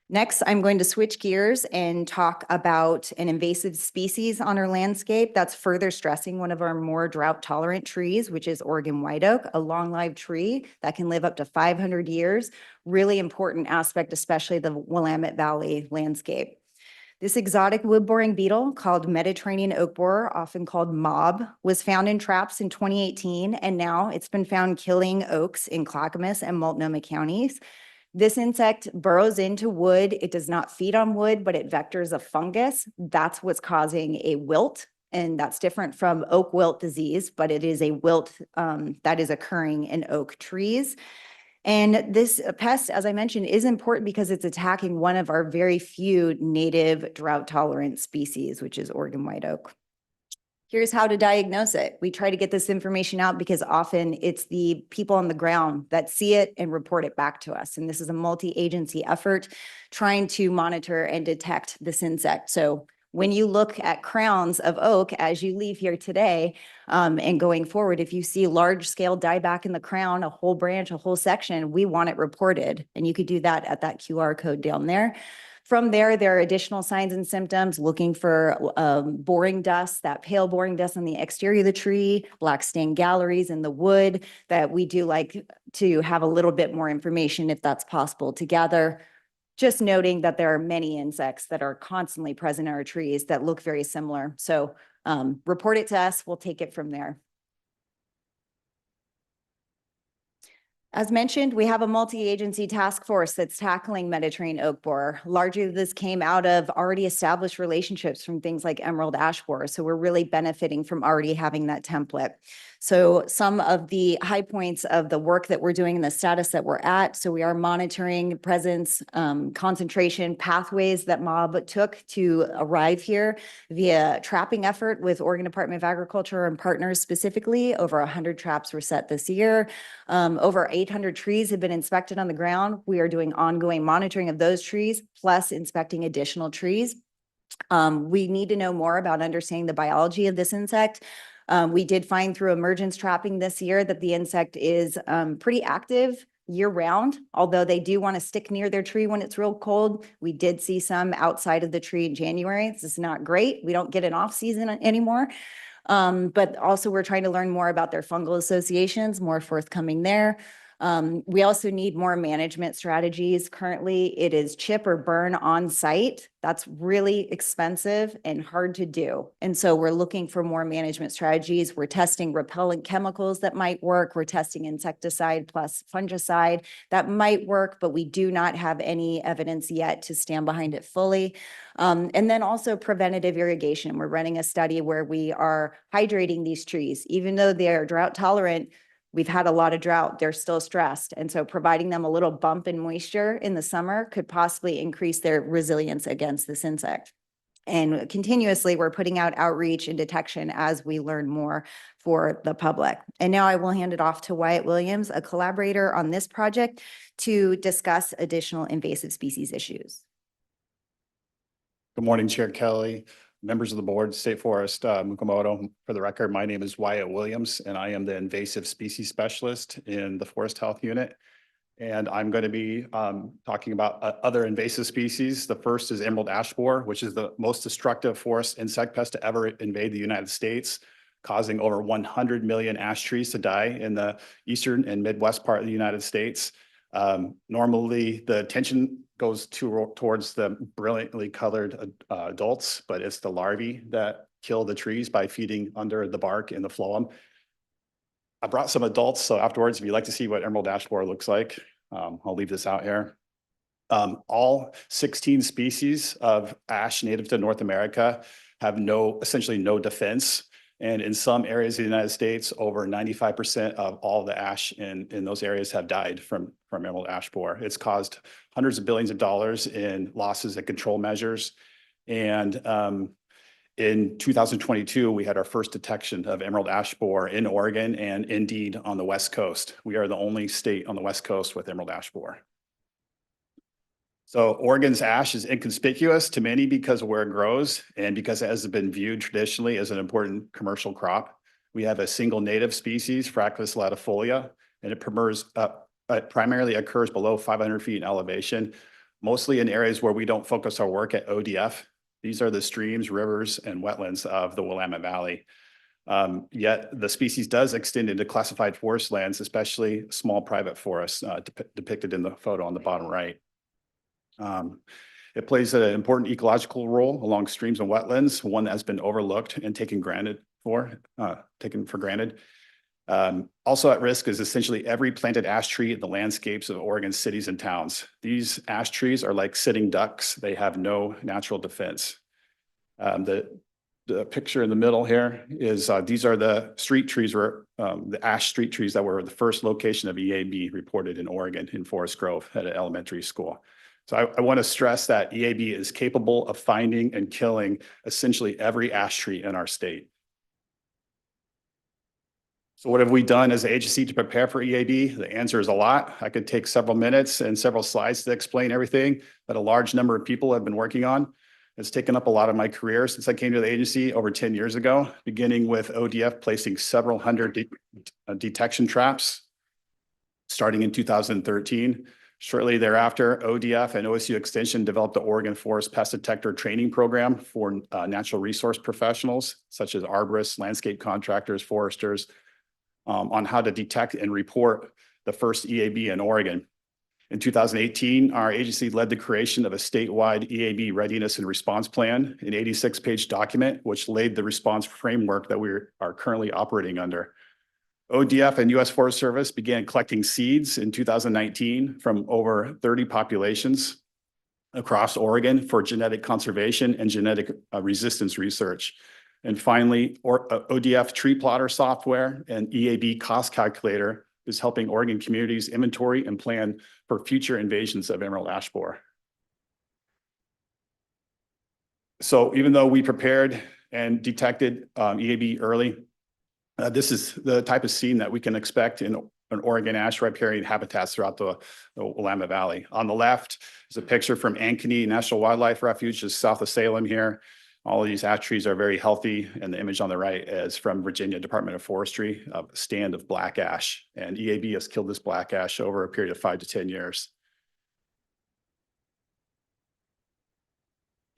Next, I'm going to switch gears and talk about an invasive species on our landscape that's further stressing one of our more drought tolerant trees, which is Oregon white oak, a long-lived tree that can live up to 500 years. Really important aspect, especially the Willamette Valley landscape. This exotic wood-boring beetle called Mediterranean oak borer, often called mob, was found in traps in 2018, and now it's been found killing oaks in Clackamas and Multnomah counties. This insect burrows into wood. It does not feed on wood, but it vectors a fungus. That's what's causing a wilt, and that's different from oak wilt disease, but it is a wilt that is occurring in oak trees. And this pest, as I mentioned, is important because it's attacking one of our very few native drought-tolerant species, which is Oregon white oak. Here's how to diagnose it. We try to get this information out because often it's the people on the ground that see it and report it back to us. And this is a multi-agency effort trying to monitor and detect this insect. So when you look at crowns of oak as you leave here today and going forward, if you see large scale dieback in the crown, a whole branch, a whole section, we want it reported. And you could do that at that QR code down there. From there, there are additional signs and symptoms, looking for boring dust, that pale boring dust on the exterior of the tree, black stained galleries in the wood, that we do like to have a little bit more information if that's possible to gather. Just noting that there are many insects that are constantly present in our trees that look very similar. So report it to us, we'll take it from there. As mentioned, we have a multi-agency task force that's tackling Mediterranean oak borer. Largely, this came out of already established relationships from things like emerald ash borer. So we're really benefiting from already having that template. So some of the high points of the work that we're doing and the status that we're at. So we are monitoring presence, concentration, pathways that mob took to arrive here via trapping effort with Oregon Department of Agriculture and partners specifically. Over 100 traps were set this year. Over 800 trees have been inspected on the ground. We are doing ongoing monitoring of those trees, plus inspecting additional trees. We need to know more about understanding the biology of this insect. We did find through emergence trapping this year that the insect is pretty active year round, although they do want to stick near their tree when it's real cold. We did see some outside of the tree in January. This is not great. We don't get an off season anymore. But also we're trying to learn more about their fungal associations, more forthcoming there. We also need more management strategies. Currently, it is chip or burn on site. That's really expensive and hard to do. And so we're looking for more management strategies. We're testing repellent chemicals that might work. We're testing insecticide plus fungicide that might work, but we do not have any evidence yet to stand behind it fully. And then also preventative irrigation. We're running a study where we are hydrating these trees. Even though they are drought tolerant, we've had a lot of drought, they're still stressed. And so providing them a little bump in moisture in the summer could possibly increase their resilience against this insect. And continuously, we're putting out outreach and detection as we learn more for the public. And now I will hand it off to Wyatt Williams, a collaborator on this project, to discuss additional invasive species issues. Good morning, Chair Kelly, members of the board, State Forest, Mukomoto. For the record, my name is Wyatt Williams, and I am the invasive species specialist in the Forest Health Unit. And I'm going to be talking about other invasive species. The first is emerald ash borer, which is the most destructive forest insect pest to ever invade the United States, causing over 100 million ash trees to die in the eastern and Midwest part of the United States. Normally, the attention goes towards the brilliantly colored adults, but it's the larvae that kill the trees by feeding under the bark and the phloem. I brought some adults, so afterwards, if you'd like to see what emerald ash borer looks like, I'll leave this out here. All 16 species of ash native to North America have essentially no defense. And in some areas of the United States, over 95% of all the ash in those areas have died from emerald ash borer. It's caused hundreds of billions of dollars in losses and control measures. And in 2022, we had our first detection of emerald ash borer in Oregon and indeed on the West Coast. We are the only state on the West Coast with emerald ash borer. So Oregon's ash is inconspicuous to many because of where it grows and because it has been viewed traditionally as an important commercial crop. We have a single native species, Fractus latifolia, and it primarily occurs below 500 feet in elevation, mostly in areas where we don't focus our work at ODF. These are the streams, rivers, and wetlands of the Willamette Valley. Yet the species does extend into classified forest lands, especially small private forests depicted in the photo on the bottom right. It plays an important ecological role along streams and wetlands, one that has been overlooked and taken for granted. Also at risk is essentially every planted ash tree in the landscapes of Oregon cities and towns. These ash trees are like sitting ducks. They have no natural defense. The picture in the middle here is these are the street trees, the ash street trees that were the first location of EAB reported in Oregon in Forest Grove at an elementary school. So I want to stress that EAB is capable of finding and killing essentially every ash tree in our state. So what have we done as an agency to prepare for EAB? The answer is a lot. I could take several minutes and several slides to explain everything that a large number of people have been working on. It's taken up a lot of my career since I came to the agency over 10 years ago, beginning with ODF placing several hundred detection traps starting in 2013. Shortly thereafter, ODF and OSU Extension developed the Oregon Forest Pest Detector Training Program for natural resource professionals, such as arborists, landscape contractors, foresters, on how to detect and report the first EAB in Oregon. In 2018, our agency led the creation of a statewide EAB readiness and response plan, an 86-page document, which laid the response framework that we are currently operating under. ODF and U.S. Forest Service began collecting seeds in 2019 from over 30 populations across Oregon for genetic conservation and genetic resistance research. And finally, ODF tree plotter software and EAB cost calculator is helping Oregon communities inventory and plan for future invasions of emerald ash borer. So even though we prepared and detected EAB early, this is the type of scene that we can expect in an Oregon ash riparian habitats throughout the Willamette Valley. On the left is a picture from Ankeny National Wildlife Refuge, just south of Salem here. All of these ash trees are very healthy, and the image on the right is from Virginia Department of Forestry, a stand of black ash. And EAB has killed this black ash over a period of 5 to 10 years.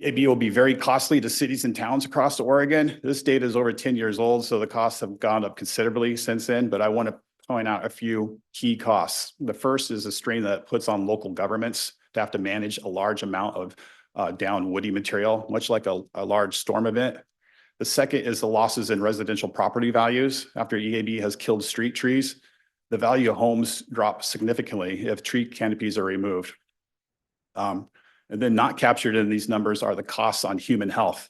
EAB will be very costly to cities and towns across Oregon. This data is over 10 years old, so the costs have gone up considerably since then, but I want to point out a few key costs. The first is a strain that puts on local governments to have to manage a large amount of down woody material, much like a large storm event. The second is the losses in residential property values. After EAB has killed street trees, the value of homes drop significantly if tree canopies are removed. And then not captured in these numbers are the costs on human health.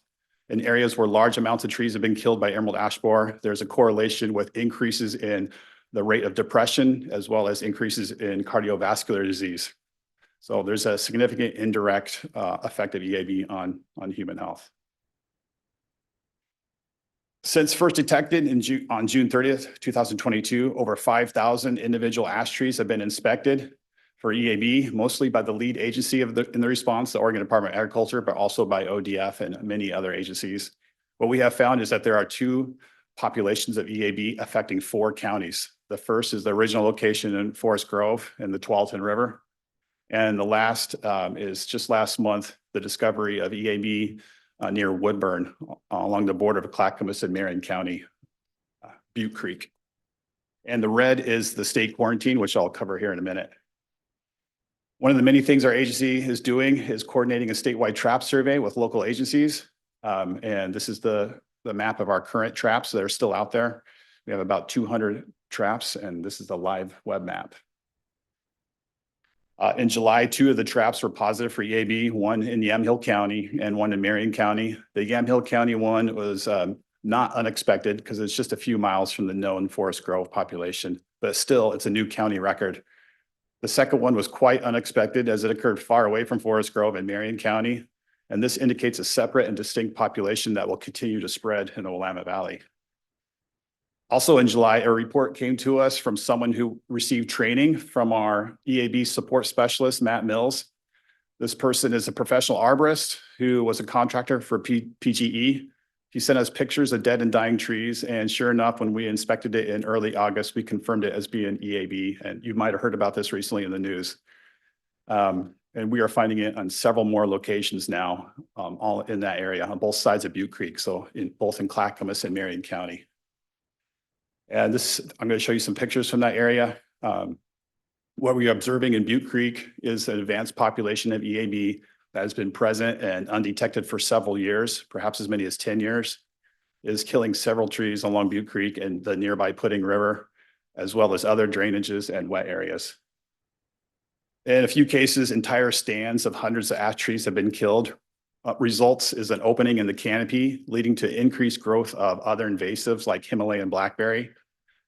In areas where large amounts of trees have been killed by emerald ash borer, there's a correlation with increases in the rate of depression as well as increases in cardiovascular disease. So there's a significant indirect effect of EAB on human health. Since first detected on June 30th, 2022, over 5,000 individual ash trees have been inspected for EAB, mostly by the lead agency in the response, the Oregon Department of Agriculture, but also by ODF and many other agencies. What we have found is that there are 2 populations of EAB affecting 4 counties. The first is the original location in Forest Grove in the Tualatin River. And the last is just last month, the discovery of EAB near Woodburn along the border of Clackamas and Marion County, Butte Creek. And the red is the state quarantine, which I'll cover here in a minute. One of the many things our agency is doing is coordinating a statewide trap survey with local agencies. And this is the map of our current traps that are still out there. We have about 200 traps, and this is the live web map. In July, 2 of the traps were positive for EAB, one in Yamhill County and one in Marion County. The Yamhill County one was not unexpected because it's just a few miles from the known Forest Grove population, but still it's a new county record. The second one was quite unexpected as it occurred far away from Forest Grove in Marion County. And this indicates a separate and distinct population that will continue to spread in the Willamette Valley. Also in July, a report came to us from someone who received training from our EAB support specialist, Matt Mills. This person is a professional arborist who was a contractor for PGE. He sent us pictures of dead and dying trees, and sure enough, when we inspected it in early August, we confirmed it as being EAB, and you might have heard about this recently in the news. And we are finding it on several more locations now, all in that area, on both sides of Butte Creek, so both in Clackamas and Marion County. And this, I'm going to show you some pictures from that area. What we're observing in Butte Creek is an advanced population of EAB that has been present and undetected for several years, perhaps as many as 10 years, is killing several trees along Butte Creek and the nearby Pudding River, as well as other drainages and wet areas. In a few cases, entire stands of hundreds of ash trees have been killed. Results is an opening in the canopy, leading to increased growth of other invasives like Himalayan blackberry,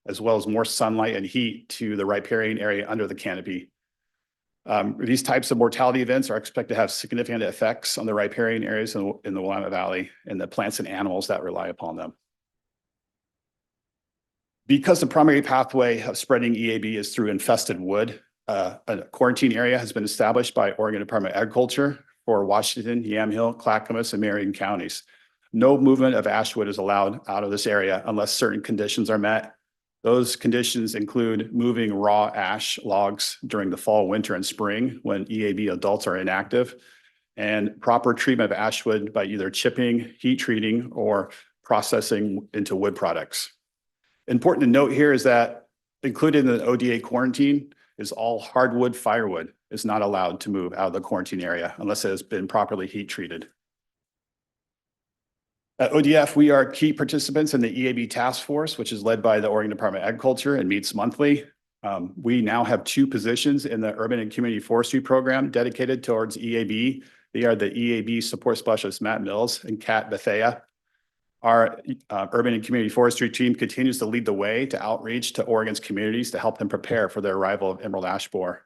as well as more sunlight and heat to the riparian area under the canopy. These types of mortality events are expected to have significant effects on the riparian areas in the Willamette Valley and the plants and animals that rely upon them. Because the primary pathway of spreading EAB is through infested wood, a quarantine area has been established by Oregon Department of Agriculture for Washington, Yamhill, Clackamas, and Marion counties. No movement of ash wood is allowed out of this area unless certain conditions are met. Those conditions include moving raw ash logs during the fall, winter, and spring when EAB adults are inactive, and proper treatment of ash wood by either chipping, heat treating, or processing into wood products. Important to note here is that included in the ODA quarantine is all hardwood firewood is not allowed to move out of the quarantine area unless it has been properly heat treated. At ODF, we are key participants in the EAB task force, which is led by the Oregon Department of Agriculture and meets monthly. We now have 2 positions in the Urban and Community Forestry program dedicated towards EAB. They are the EAB support specialist, Matt Mills and Kat Bethea. Our Urban and Community Forestry team continues to lead the way to outreach to Oregon's communities to help them prepare for the arrival of emerald ash borer.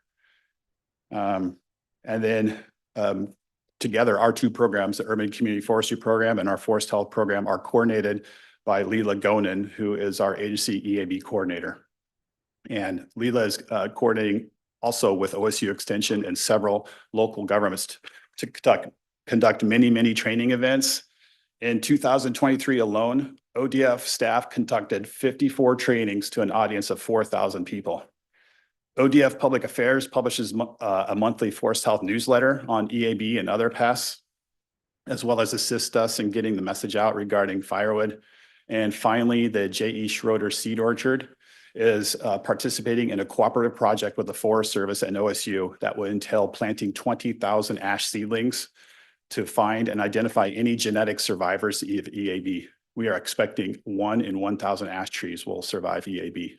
Together, our 2 programs, the Urban Community Forestry Program and our Forest Health Program, are coordinated by Leela Gonen, who is our agency EAB coordinator. And Leela is coordinating also with OSU Extension and several local governments to conduct many training events In 2023 alone, ODF staff conducted 54 trainings to an audience of 4,000 people. ODF Public Affairs publishes a monthly forest health newsletter on EAB and other pests, as well as assist us in getting the message out regarding firewood. And finally, the J.E. Schroeder Seed Orchard is participating in a cooperative project with the Forest Service and OSU that will entail planting 20,000 ash seedlings to find and identify any genetic survivors of EAB. We are expecting 1 in 1,000 ash trees will survive EAB.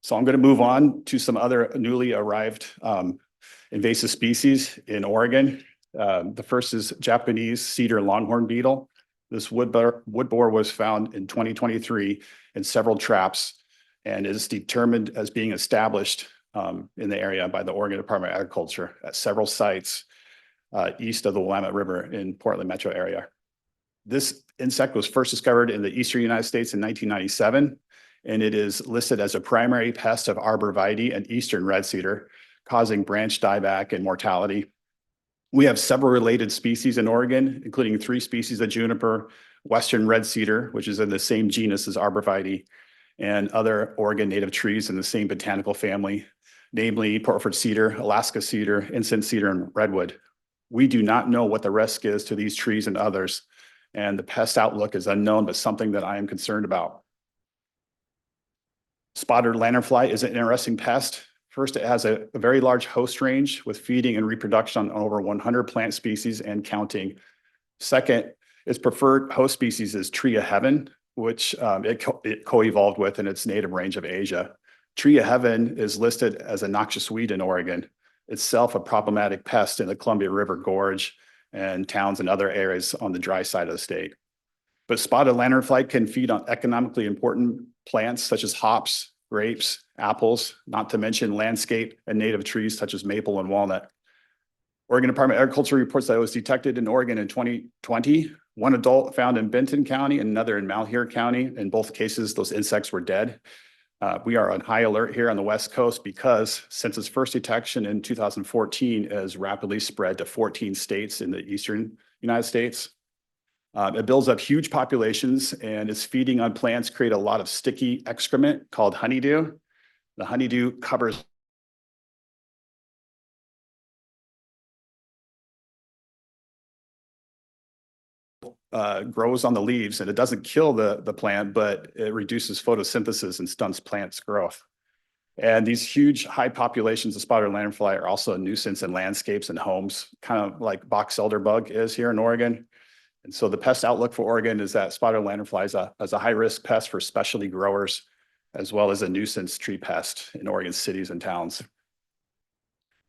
So I'm going to move on to some other newly arrived invasive species in Oregon. The first is Japanese cedar longhorn beetle. This wood borer was found in 2023 in several traps and is determined as being established in the area by the Oregon Department of Agriculture at several sites east of the Willamette River in Portland metro area. This insect was first discovered in the eastern United States in 1997, and it is listed as a primary pest of arborvitae and eastern red cedar, causing branch dieback and mortality. We have several related species in Oregon, including 3 species of juniper, western red cedar, which is in the same genus as arborvitae, and other Oregon native trees in the same botanical family, namely Portford cedar, Alaska cedar, incense cedar, and redwood. We do not know what the risk is to these trees and others, and the pest outlook is unknown, but something that I am concerned about. Spotted lanternfly is an interesting pest. First, it has a very large host range with feeding and reproduction on over 100 plant species and counting. Second, its preferred host species is tree of heaven, which it co-evolved with in its native range of Asia. Tree of heaven is listed as a noxious weed in Oregon, itself a problematic pest in the Columbia River Gorge and towns and other areas on the dry side of the state. But spotted lanternfly can feed on economically important plants such as hops, grapes, apples, not to mention landscape and native trees such as maple and walnut. Oregon Department of Agriculture reports that it was detected in Oregon in 2020. One adult found in Benton County and another in Malheur County. In both cases, those insects were dead. We are on high alert here on the West Coast because since its first detection in 2014, it has rapidly spread to 14 states in the eastern United States. It builds up huge populations and its feeding on plants create a lot of sticky excrement called honeydew. The honeydew covers grows on the leaves and it doesn't kill the plant, but it reduces photosynthesis and stunts plants' growth. And these huge high populations of spotted lanternfly are also a nuisance in landscapes and homes, kind of like box elder bug is here in Oregon. And so the pest outlook for Oregon is that spotted lanternfly is a high-risk pest for specialty growers, as well as a nuisance tree pest in Oregon cities and towns.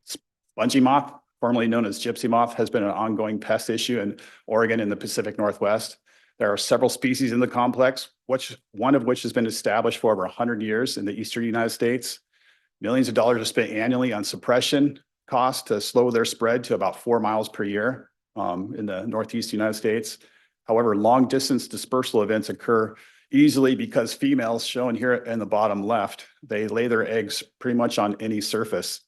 Spongy moth, formerly known as gypsy moth, has been an ongoing pest issue in Oregon and the Pacific Northwest. There are several species in the complex, one of which has been established for over 100 years in the eastern United States. Millions of dollars are spent annually on suppression costs to slow their spread to about 4 miles per year in the Northeast United States. However, long distance dispersal events occur easily because females, shown here in the bottom left, they lay their eggs pretty much on any surface.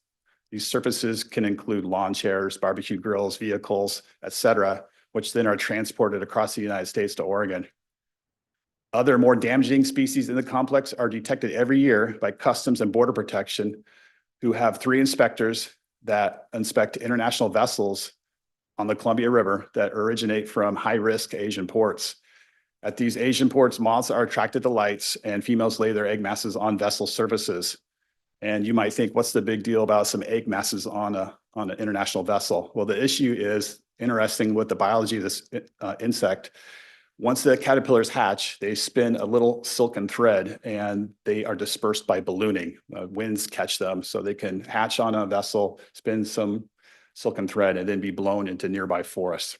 These surfaces can include lawn chairs, barbecue grills, vehicles, etc., which then are transported across the United States to Oregon. Other more damaging species in the complex are detected every year by Customs and Border Protection, who have 3 inspectors that inspect international vessels on the Columbia River that originate from high-risk Asian ports. At these Asian ports, moths are attracted to lights and females lay their egg masses on vessel surfaces. And you might think, what's the big deal about some egg masses on an international vessel? Well, the issue is interesting with the biology of this insect. Once the caterpillars hatch, they spin a little silken thread and they are dispersed by ballooning. Winds catch them so they can hatch on a vessel, spin some silken thread, and then be blown into nearby forests.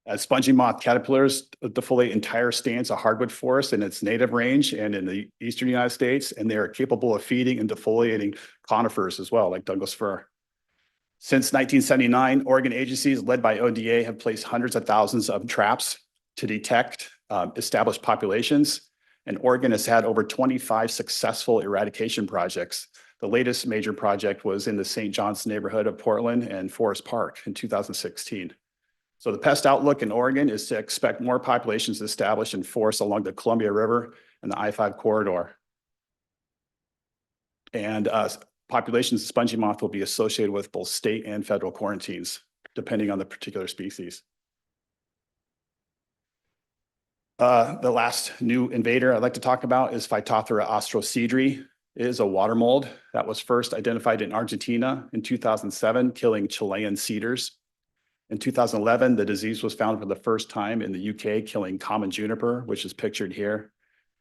As spongy moth caterpillars defoliate entire stands of hardwood forest in its native range and in the eastern United States, and they are capable of feeding and defoliating conifers as well, like Douglas fir. Since 1979, Oregon agencies led by ODA have placed hundreds of thousands of traps to detect established populations, and Oregon has had over 25 successful eradication projects. The latest major project was in the St. John's neighborhood of Portland and Forest Park in 2016. So the pest outlook in Oregon is to expect more populations established in forests along the Columbia River and the I-5 corridor. And populations of spongy moth will be associated with both state and federal quarantines, depending on the particular species. The last new invader I'd like to talk about is Phytophthora ostrocedri. It is a water mold that was first identified in Argentina in 2007, killing Chilean cedars. In 2011, the disease was found for the first time in the UK, killing common juniper, which is pictured here.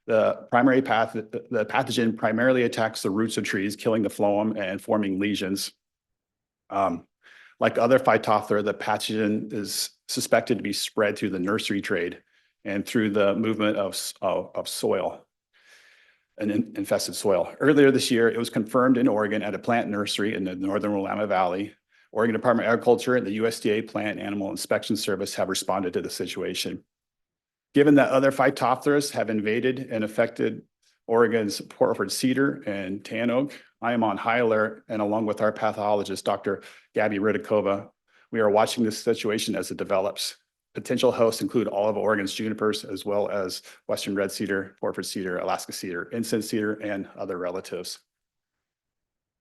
The pathogen primarily attacks the roots of trees, killing the phloem and forming lesions. Like other Phytophthora, the pathogen is suspected to be spread through the nursery trade and through the movement of soil, an infested soil. Earlier this year, it was confirmed in Oregon at a plant nursery in the northern Willamette Valley. Oregon Department of Agriculture and the USDA Plant Animal Inspection Service have responded to the situation. Given that other Phytophthora have invaded and affected Oregon's Portford cedar and tan oak, I am on high alert, and along with our pathologist, Dr. Gabby Ridikova, we are watching this situation as it develops. Potential hosts include all of Oregon's junipers, as well as Western red cedar, Portford cedar, Alaska cedar, incense cedar, and other relatives.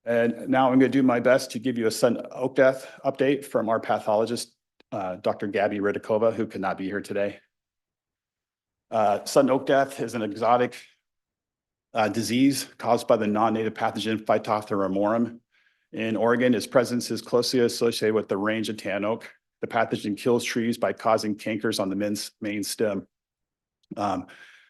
And now I'm going to do my best to give you a sudden oak death update from our pathologist, Dr. Gabby Ridikova, who could not be here today. Sudden oak death is an exotic disease caused by the non-native pathogen Phytophthora morum. In Oregon, its presence is closely associated with the range of tan oak. The pathogen kills trees by causing cankers on the main stem.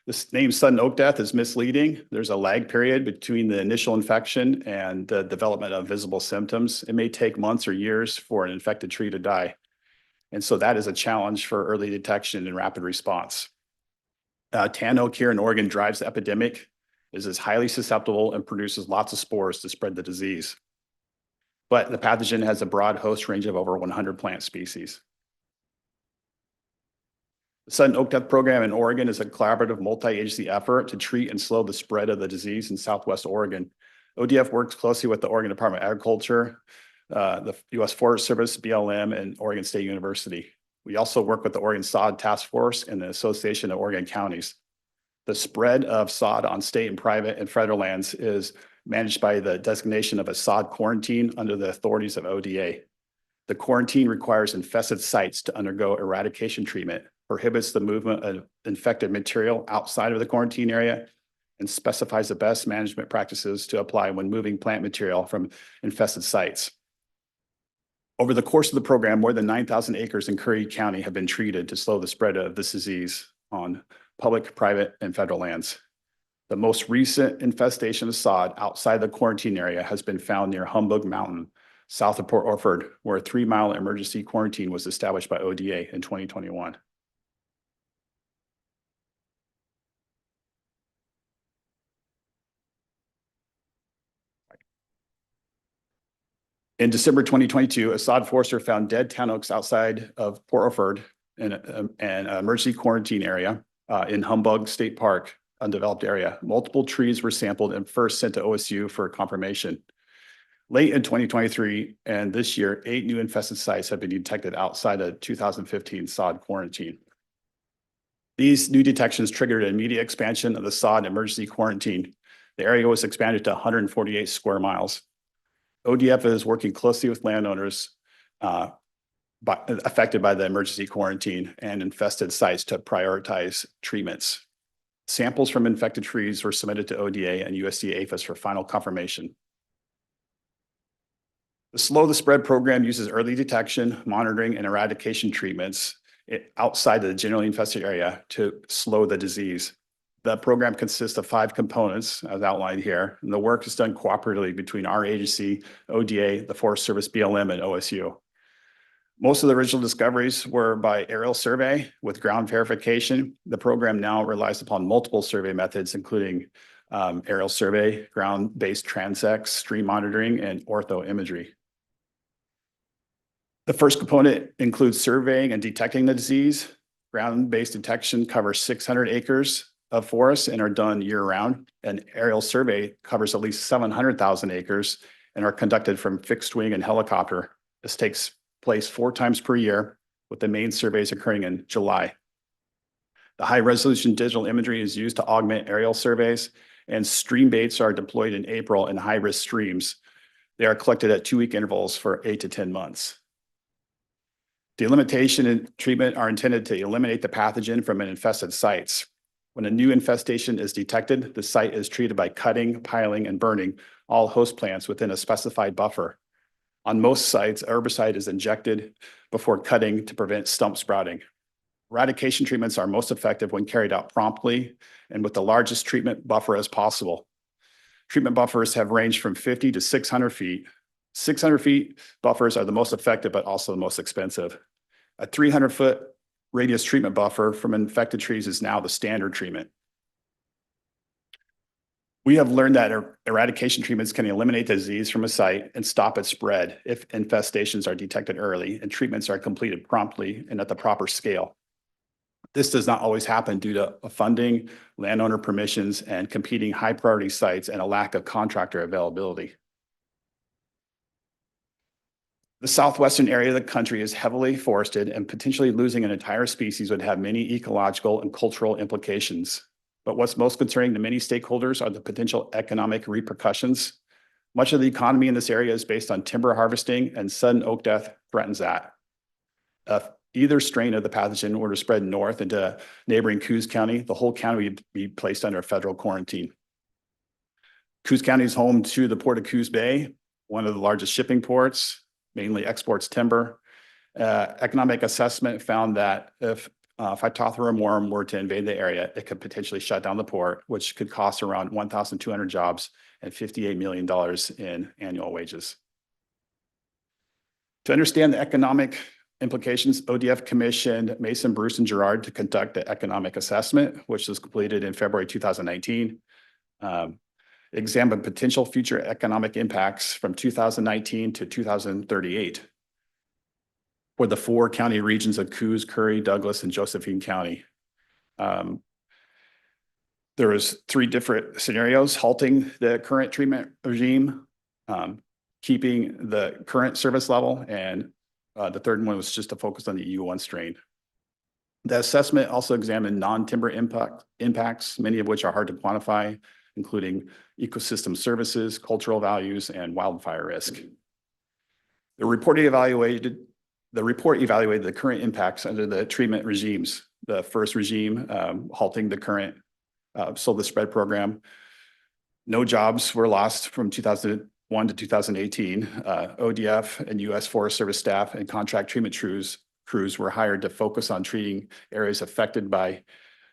This name sudden oak death is misleading. There's a lag period between the initial infection and the development of visible symptoms. It may take months or years for an infected tree to die. And so that is a challenge for early detection and rapid response. Tan oak here in Oregon drives the epidemic, is highly susceptible and produces lots of spores to spread the disease. But the pathogen has a broad host range of over 100 plant species. The Sudden Oak Death Program in Oregon is a collaborative multi-agency effort to treat and slow the spread of the disease in Southwest Oregon. ODF works closely with the Oregon Department of Agriculture, the U.S. Forest Service, BLM, and Oregon State University. We also work with the Oregon Sod Task Force and the Association of Oregon Counties. The spread of sod on state and private and federal lands is managed by the designation of a sod quarantine under the authorities of ODA. The quarantine requires infested sites to undergo eradication treatment, prohibits the movement of infected material outside of the quarantine area, and specifies the best management practices to apply when moving plant material from infested sites. Over the course of the program, more than 9,000 acres in Curry County have been treated to slow the spread of this disease on public, private, and federal lands. The most recent infestation of sod outside the quarantine area has been found near Humbug Mountain, south of Port Orford, where a 3-mile emergency quarantine was established by ODA in 2021. In December 2022, a sod forester found dead tan oaks outside of Port Orford in an emergency quarantine area in Humbug State Park, undeveloped area. Multiple trees were sampled and first sent to OSU for confirmation. Late in 2023 and this year, 8 new infested sites have been detected outside a 2015 sod quarantine. These new detections triggered an immediate expansion of the sod emergency quarantine. The area was expanded to 148 square miles. ODF is working closely with landowners affected by the emergency quarantine and infested sites to prioritize treatments. Samples from infected trees were submitted to ODA and USDA APHIS for final confirmation. The Slow the Spread program uses early detection, monitoring, and eradication treatments outside the generally infested area to slow the disease. The program consists of 5 components, as outlined here, and the work is done cooperatively between our agency, ODA, the Forest Service, BLM, and OSU. Most of the original discoveries were by aerial survey with ground verification. The program now relies upon multiple survey methods, including aerial survey, ground-based transects, stream monitoring, and orthoimagery. The first component includes surveying and detecting the disease. Ground-based detection covers 600 acres of forest and are done year-round. An aerial survey covers at least 700,000 acres and are conducted from fixed wing and helicopter. This takes place 4 times per year with the main surveys occurring in July. The high-resolution digital imagery is used to augment aerial surveys, and stream baits are deployed in April in high-risk streams. They are collected at 2-week intervals for 8 to 10 months. Delimitation and treatment are intended to eliminate the pathogen from infested sites. When a new infestation is detected, the site is treated by cutting, piling, and burning all host plants within a specified buffer. On most sites, herbicide is injected before cutting to prevent stump sprouting. Eradication treatments are most effective when carried out promptly and with the largest treatment buffer as possible. Treatment buffers have ranged from 50 to 600 feet. 600 feet buffers are the most effective, but also the most expensive. A 300-foot radius treatment buffer from infected trees is now the standard treatment. We have learned that eradication treatments can eliminate the disease from a site and stop its spread if infestations are detected early and treatments are completed promptly and at the proper scale. This does not always happen due to funding, landowner permissions, and competing high priority sites and a lack of contractor availability. The southwestern area of the country is heavily forested, and potentially losing an entire species would have many ecological and cultural implications. But what's most concerning to many stakeholders are the potential economic repercussions. Much of the economy in this area is based on timber harvesting, and sudden oak death threatens that. If either strain of the pathogen were to spread north into neighboring Coos County, the whole county would be placed under federal quarantine. Coos County is home to the Port of Coos Bay, one of the largest shipping ports, mainly exports timber. Economic assessment found that if Phytophthora worm were to invade the area, it could potentially shut down the port, which could cost around 1,200 jobs and $58 million in annual wages. To understand the economic implications, ODF commissioned Mason, Bruce, and Gerard to conduct the economic assessment, which was completed in February 2019. Examined potential future economic impacts from 2019 to 2038 for the 4 county regions of Coos, Curry, Douglas, and Josephine County. There was 3 different scenarios: halting the current treatment regime, keeping the current service level, and the third one was just to focus on the EU1 strain. The assessment also examined non-timber impacts, many of which are hard to quantify, including ecosystem services, cultural values, and wildfire risk. The report evaluated the current impacts under the treatment regimes. The first regime, halting the current slow the spread program. No jobs were lost from 2001 to 2018. ODF and U.S. Forest Service staff and contract treatment crews were hired to focus on treating areas affected by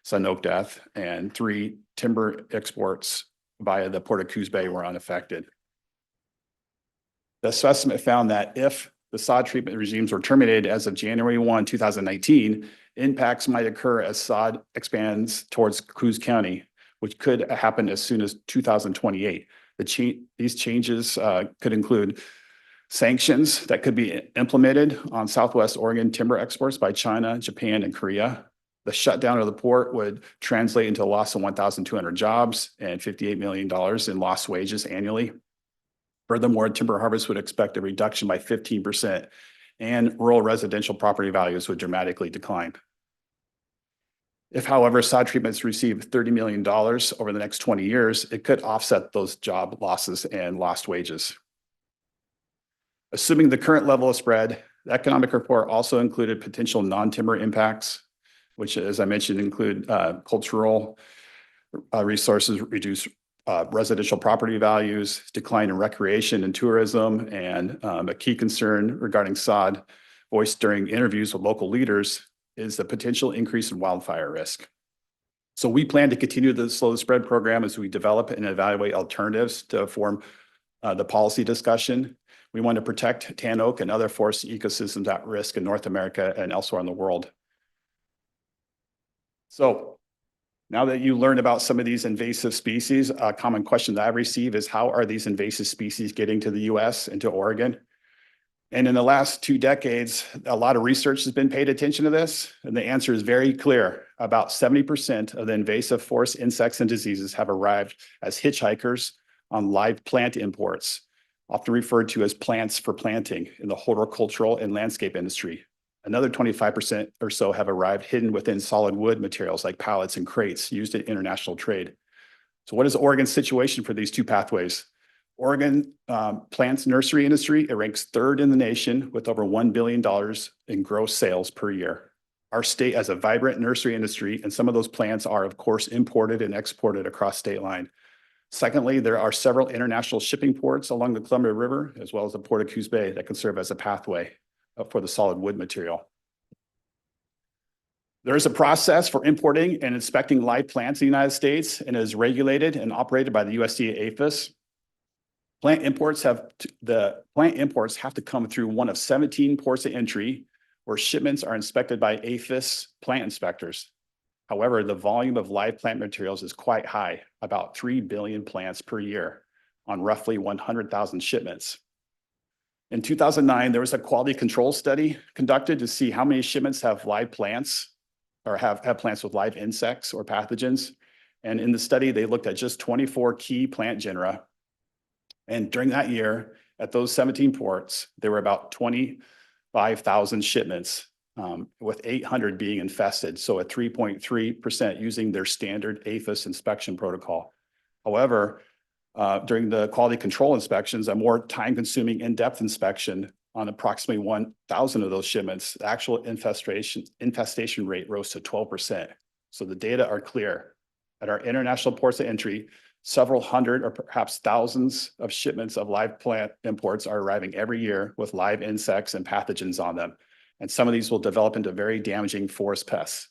sudden oak death, and 3 timber exports via the Port of Coos Bay were unaffected. The assessment found that if the sod treatment regimes were terminated as of January 1, 2019, impacts might occur as sod expands towards Coos County, which could happen as soon as 2028. These changes could include sanctions that could be implemented on Southwest Oregon timber exports by China, Japan, and Korea. The shutdown of the port would translate into a loss of 1,200 jobs and $58 million in lost wages annually. Furthermore, timber harvest would expect a reduction by 15%, and rural residential property values would dramatically decline. If, however, sod treatments receive $30 million over the next 20 years, it could offset those job losses and lost wages. Assuming the current level of spread, the economic report also included potential non-timber impacts, which, as I mentioned, include cultural resources, reduce residential property values, decline in recreation and tourism, and a key concern regarding sod voiced during interviews with local leaders is the potential increase in wildfire risk. So we plan to continue the slow spread program as we develop and evaluate alternatives to form the policy discussion. We want to protect tan oak and other forest ecosystems at risk in North America and elsewhere in the world. So now that you learned about some of these invasive species, a common question that I receive is, how are these invasive species getting to the US and to Oregon? And in the last 2 decades, a lot of research has been paid attention to this, and the answer is very clear. About 70% of the invasive forest insects and diseases have arrived as hitchhikers on live plant imports, often referred to as plants for planting in the horticultural and landscape industry. Another 25% or so have arrived hidden within solid wood materials like pallets and crates used in international trade. So what is Oregon's situation for these two pathways? Oregon plants nursery industry, it ranks third in the nation with over $1 billion in gross sales per year. Our state has a vibrant nursery industry, and some of those plants are, of course, imported and exported across state line. Secondly, there are several international shipping ports along the Columbia River, as well as the Port of Coos Bay, that can serve as a pathway for the solid wood material. There is a process for importing and inspecting live plants in the United States, and is regulated and operated by the USDA APHIS. Plant imports have to come through one of 17 ports of entry where shipments are inspected by APHIS plant inspectors. However, the volume of live plant materials is quite high, about 3 billion plants per year on roughly 100,000 shipments. In 2009, there was a quality control study conducted to see how many shipments have live plants or have plants with live insects or pathogens. And in the study, they looked at just 24 key plant genera. And during that year, at those 17 ports, there were about 25,000 shipments, with 800 being infested. So at 3.3% using their standard APHIS inspection protocol. However, during the quality control inspections, a more time-consuming in-depth inspection on approximately 1,000 of those shipments, the actual infestation rate rose to 12%. So the data are clear. At our international ports of entry, several hundred or perhaps thousands of shipments of live plant imports are arriving every year with live insects and pathogens on them. And some of these will develop into very damaging forest pests.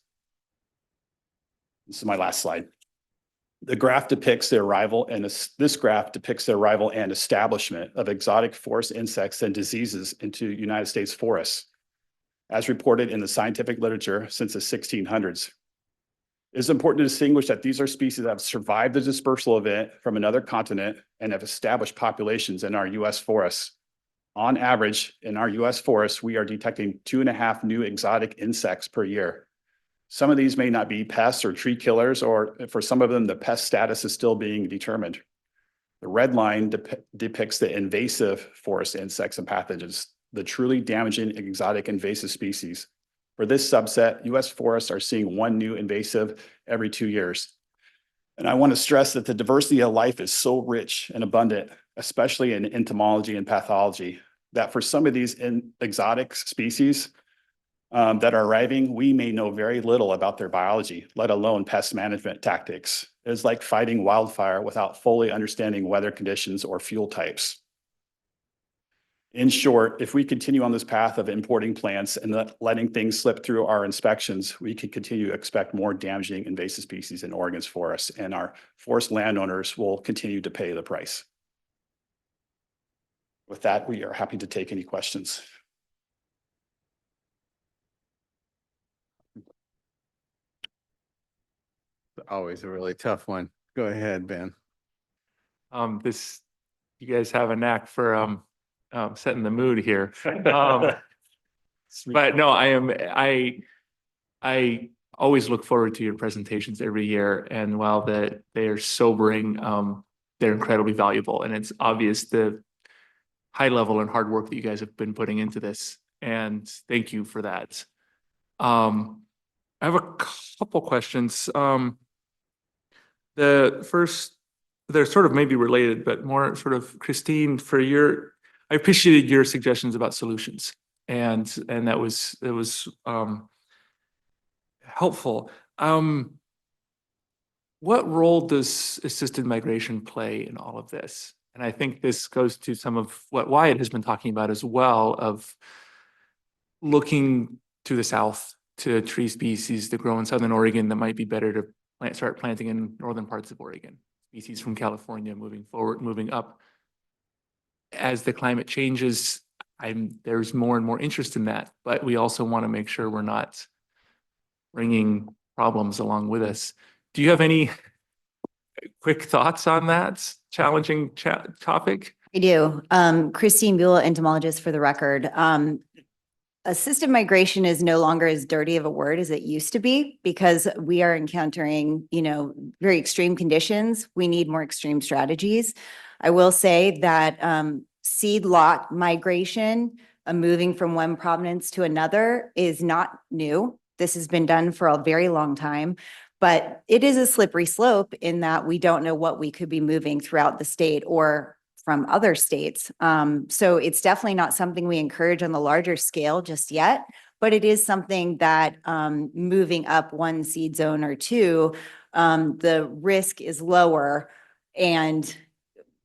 This is my last slide. The graph depicts the arrival, and this graph depicts the arrival and establishment of exotic forest insects and diseases into United States forests, as reported in the scientific literature since the 1600s. It's important to distinguish that these are species that have survived the dispersal event from another continent and have established populations in our US forests. On average, in our US forests, we are detecting 2.5 new exotic insects per year. Some of these may not be pests or tree killers, or for some of them, the pest status is still being determined. The red line depicts the invasive forest insects and pathogens, the truly damaging exotic invasive species. For this subset, US forests are seeing 1 new invasive every 2 years. And I want to stress that the diversity of life is so rich and abundant, especially in entomology and pathology, that for some of these exotic species that are arriving, we may know very little about their biology, let alone pest management tactics. It's like fighting wildfire without fully understanding weather conditions or fuel types. In short, if we continue on this path of importing plants and letting things slip through our inspections, we could continue to expect more damaging invasive species in Oregon's forests, and our forest landowners will continue to pay the price. With that, we are happy to take any questions. Always a really tough one. Go ahead, Ben. You guys have a knack for setting the mood here. But no, I always look forward to your presentations every year, and while they are sobering, they're incredibly valuable, and it's obvious the high level and hard work that you guys have been putting into this, and thank you for that. I have a couple questions. The first, they're sort of maybe related, but more sort of, Christine, I appreciated your suggestions about solutions, and that was helpful. What role does assisted migration play in all of this? And I think this goes to some of what Wyatt has been talking about as well, of looking to the south to tree species that grow in Southern Oregon that might be better to start planting in northern parts of Oregon. Species from California moving up. As the climate changes, there's more and more interest in that, but we also want to make sure we're not bringing problems along with us. Do you have any quick thoughts on that challenging topic? I do. Christine Buell, entomologist for the record. Assisted migration is no longer as dirty of a word as it used to be, because we are encountering, very extreme conditions. We need more extreme strategies. I will say that seed lot migration moving from one provenance to another is not new. This has been done for a very long time, but it is a slippery slope in that we don't know what we could be moving throughout the state or from other states. So it's definitely not something we encourage on the larger scale just yet, but it is something that moving up one seed zone or two, the risk is lower and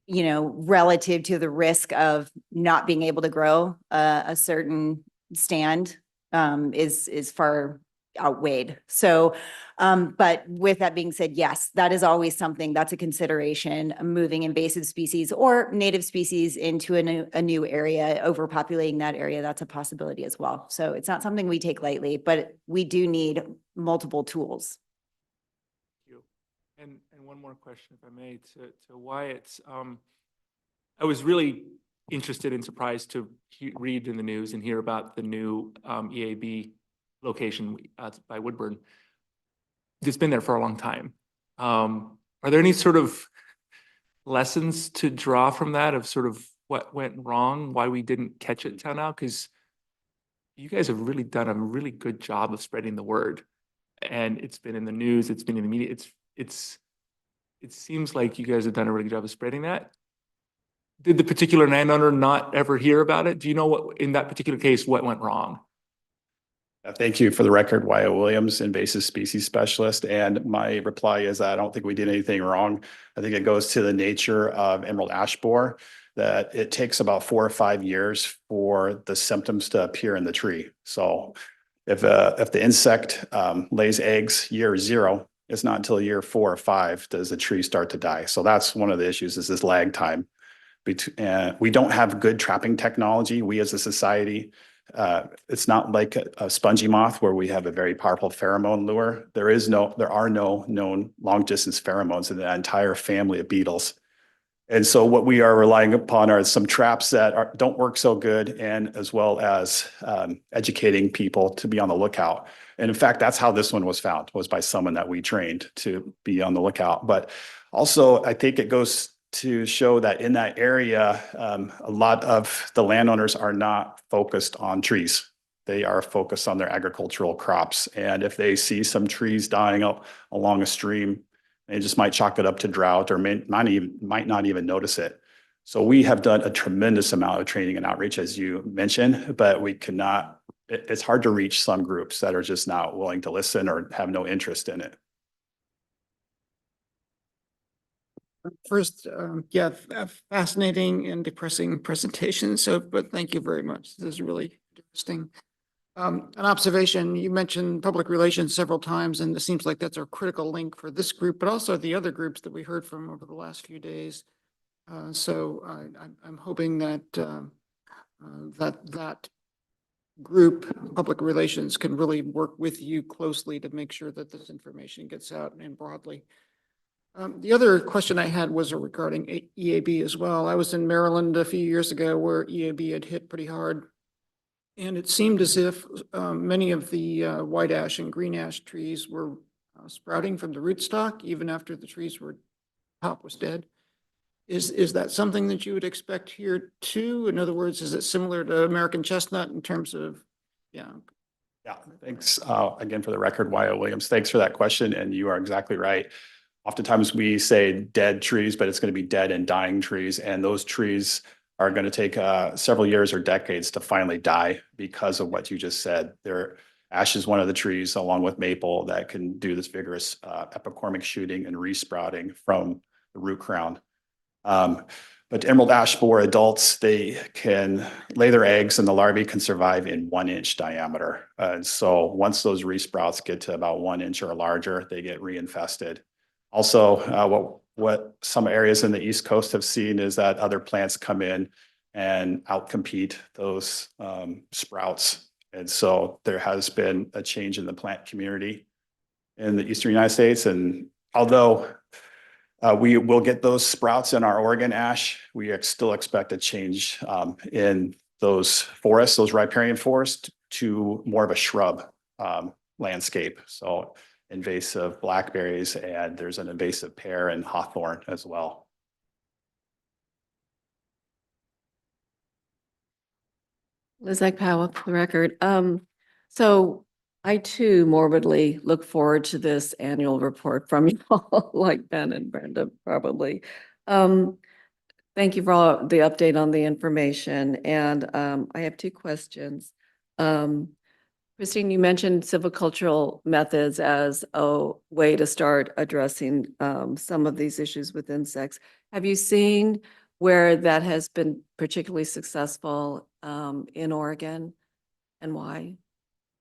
relative to the risk of not being able to grow a certain stand is far outweighed. So, but with that being said, yes, that is always something that's a consideration, moving invasive species or native species into a new area, overpopulating that area, that's a possibility as well. So it's not something we take lightly, but we do need multiple tools. And one more question, if I may, to Wyatt. I was really interested and surprised to read in the news and hear about the new EAB location by Woodburn. It's been there for a long time. Are there any sort of lessons to draw from that of sort of what went wrong, why we didn't catch it till now? Because you guys have really done a really good job of spreading the word, and it's been in the news, it's been in the media. It seems like you guys have done a really good job of spreading that. Did the particular landowner not ever hear about it? Do you know what, in that particular case, what went wrong? Thank you. For the record, Wyatt Williams, invasive species specialist. And my reply is that I don't think we did anything wrong. I think it goes to the nature of emerald ash borer, that it takes about 4 or 5 years for the symptoms to appear in the tree. So if the insect lays eggs year 0, it's not until year 4 or 5 does the tree start to die. So that's one of the issues, is this lag time. We don't have good trapping technology. We as a society, it's not like a spongy moth where we have a very powerful pheromone lure. There are no known long distance pheromones in the entire family of beetles. And so what we are relying upon are some traps that don't work so good, and as well as educating people to be on the lookout. And in fact, that's how this one was found, was by someone that we trained to be on the lookout. But also, I think it goes to show that in that area, a lot of the landowners are not focused on trees. They are focused on their agricultural crops. And if they see some trees dying up along a stream, they just might chalk it up to drought, or might not even notice it. So we have done a tremendous amount of training and outreach, as you mentioned, but we cannot, it's hard to reach some groups that are just not willing to listen or have no interest in it. First, yeah, fascinating and depressing presentation. So, but thank you very much. This is really interesting. An observation, you mentioned public relations several times, and it seems like that's our critical link for this group, but also the other groups that we heard from over the last few days. So I'm hoping that that group, public relations, can really work with you closely to make sure that this information gets out and broadly. The other question I had was regarding EAB as well. I was in Maryland a few years ago where EAB had hit pretty hard. And it seemed as if many of the white ash and green ash trees were sprouting from the rootstock, even after the trees top was dead. Is that something that you would expect here too? In other words, is it similar to American chestnut in terms of, yeah? Yeah, thanks again for the record, Wyatt Williams. Thanks for that question. And you are exactly right. Oftentimes we say dead trees, but it's going to be dead and dying trees. And those trees are going to take several years or decades to finally die because of what you just said. Ash is one of the trees, along with maple, that can do this vigorous epicormic shooting and resprouting from the root crown. But emerald ash borer adults, they can lay their eggs, and the larvae can survive in 1-inch diameter. And so once those resprouts get to about 1 inch or larger, they get reinfested. Also, what some areas in the East Coast have seen is that other plants come in and outcompete those sprouts. And so there has been a change in the plant community in the Eastern United States. And although we will get those sprouts in our Oregon ash, we still expect a change in those forests, those riparian forests, to more of a shrub landscape. So invasive blackberries, and there's an invasive pear and hawthorn as well. Lizette Powell, for the record. So I too morbidly look forward to this annual report from you all, like Ben and Brenda probably. Thank you for all the update on the information, and I have two questions. Christine, you mentioned silvicultural methods as a way to start addressing some of these issues with insects. Have you seen where that has been particularly successful in Oregon, and why?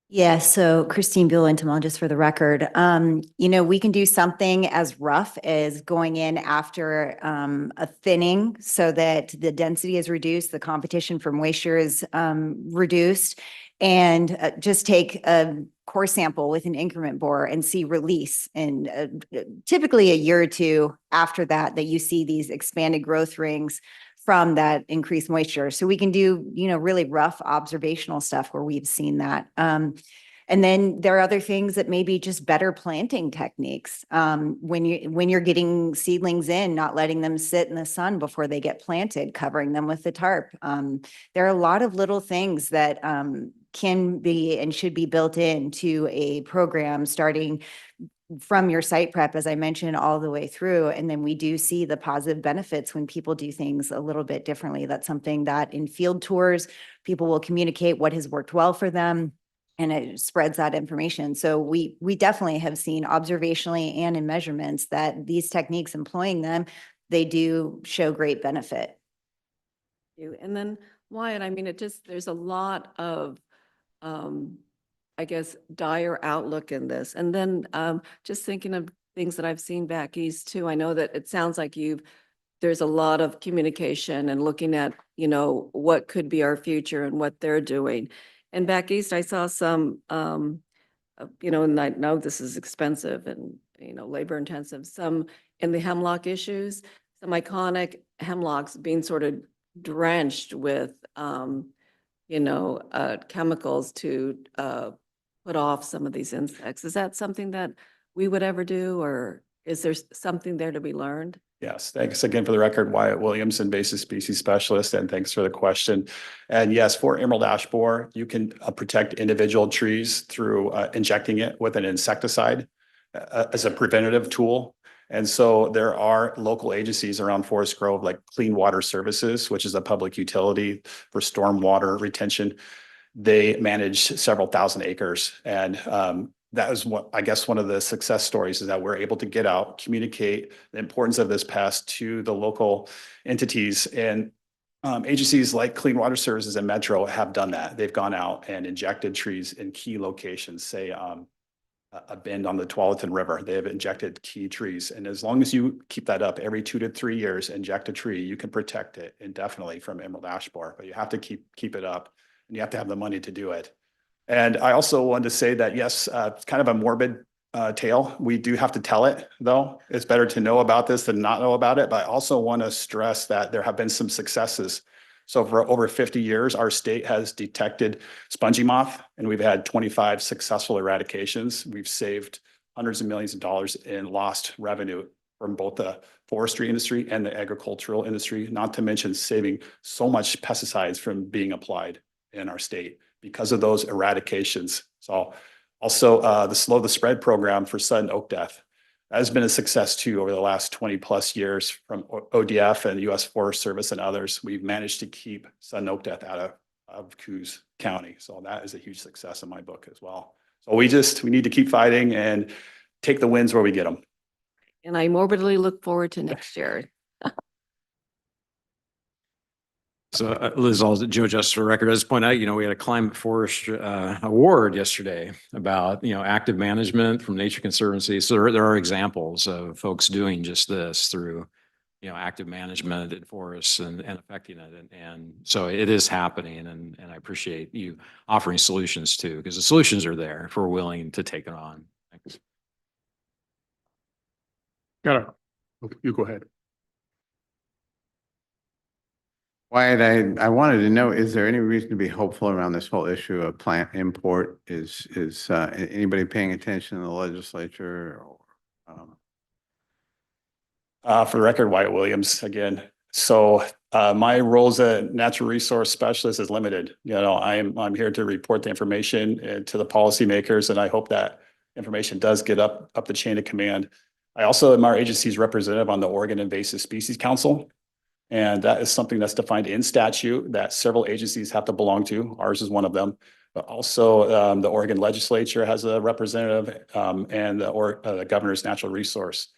Yeah, so Christine Buell, entomologist for the record. We can do something as rough as going in after a thinning so that the density is reduced, the competition for moisture is reduced, and just take a core sample with an increment bore and see release. And typically a year or two after that, you see these expanded growth rings from that increased moisture. So we can do, really rough observational stuff where we've seen that. And then there are other things that may be just better planting techniques. When you're getting seedlings in, not letting them sit in the sun before they get planted, covering them with the tarp. There are a lot of little things that can be and should be built into a program starting from your site prep, as I mentioned, all the way through. And then we do see the positive benefits when people do things a little bit differently. That's something that in field tours, people will communicate what has worked well for them, and it spreads that information. So we definitely have seen observationally and in measurements that these techniques, employing them, they do show great benefit. And then Wyatt, I mean, there's a lot of I guess, dire outlook in this. And then just thinking of things that I've seen back east too, I know that it sounds like there's a lot of communication and looking at, what could be our future and what they're doing. And back east, I saw some, and I know this is expensive and, labor intensive, some in the hemlock issues, some iconic hemlocks being sort of drenched with, chemicals to put off some of these insects. Is that something that we would ever do, or is there something there to be learned? Yes, thanks again for the record, Wyatt Williams, invasive species specialist, and thanks for the question. And yes, for emerald ash borer, you can protect individual trees through injecting it with an insecticide as a preventative tool. And so there are local agencies around Forest Grove, like Clean Water Services, which is a public utility for stormwater retention. They manage several thousand acres, and that is what I guess one of the success stories is that we're able to get out, communicate the importance of this pest to the local entities, and agencies like Clean Water Services and Metro have done that. They've gone out and injected trees in key locations, say a bend on the Tualatin River. They have injected key trees, and as long as you keep that up every 2 to 3 years, inject a tree, you can protect it indefinitely from emerald ash borer. But you have to keep it up, and you have to have the money to do it. And I also wanted to say that, yes, it's kind of a morbid tale. We do have to tell it, though. It's better to know about this than not know about it. But I also want to stress that there have been some successes. So for over 50 years, our state has detected spongy moth, and we've had 25 successful eradications. We've saved hundreds of millions of dollars in lost revenue from both the forestry industry and the agricultural industry, not to mention saving so much pesticides from being applied in our state because of those eradications. So also the Slow the Spread program for sudden oak death has been a success too over the last 20 plus years from ODF and US Forest Service and others. We've managed to keep sudden oak death out of Coos County. So that is a huge success in my book as well. So we need to keep fighting and take the wins where we get them. And I morbidly look forward to next year. So Liz, Joe, just for the record, I just point out, we had a climate forest award yesterday about, active management from Nature Conservancy. So there are examples of folks doing just this through, active management in forests and affecting it. And so it is happening. And I appreciate you offering solutions too, because the solutions are there if we're willing to take it on. Thanks. You go ahead. Wyatt, I wanted to know, is there any reason to be hopeful around this whole issue of plant import? Is anybody paying attention in the legislature? For the record, Wyatt Williams again. So My role as a natural resource specialist is limited. You know, I'm here to report the information to the policymakers, and I hope that information does get up the chain of command. I also am our agency's representative on the Oregon Invasive Species Council. And that is something that's defined in statute that several agencies have to belong to. Ours is one of them. But also the Oregon legislature has a representative and the governor's natural resource.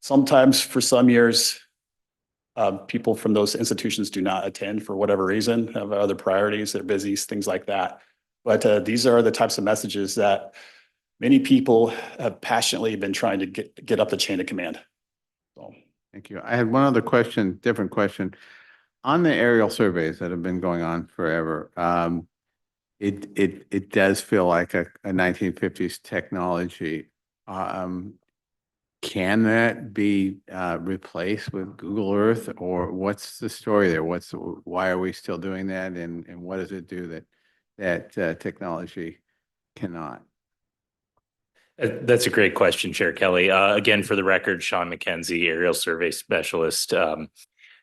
Sometimes for some years, people from those institutions do not attend for whatever reason, have other priorities, they're busy, things like that. But these are the types of messages that many people have passionately been trying to get up the chain of command. So. Thank you. I had one other question, different question. On the aerial surveys that have been going on forever, it does feel like a 1950s technology. Can that be replaced with Google Earth, or what's the story there? Why are we still doing that, and what does it do that technology cannot? That's a great question, Chair Kelly. Again, for the record, Sean McKenzie, aerial survey specialist.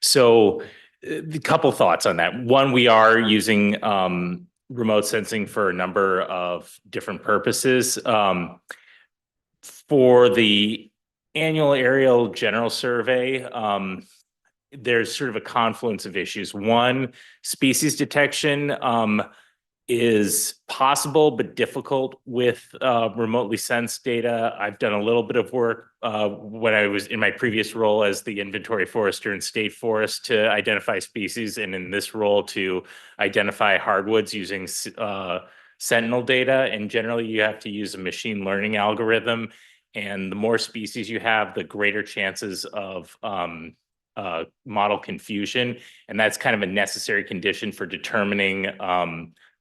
So a couple thoughts on that. One, we are using remote sensing for a number of different purposes. For the annual aerial general survey, there's sort of a confluence of issues. One, species detection is possible but difficult with remotely sensed data. I've done a little bit of work when I was in my previous role as the inventory forester in state forest to identify species, and in this role to identify hardwoods using sentinel data. And generally you have to use a machine learning algorithm, and the more species you have, the greater chances of model confusion. And that's kind of a necessary condition for determining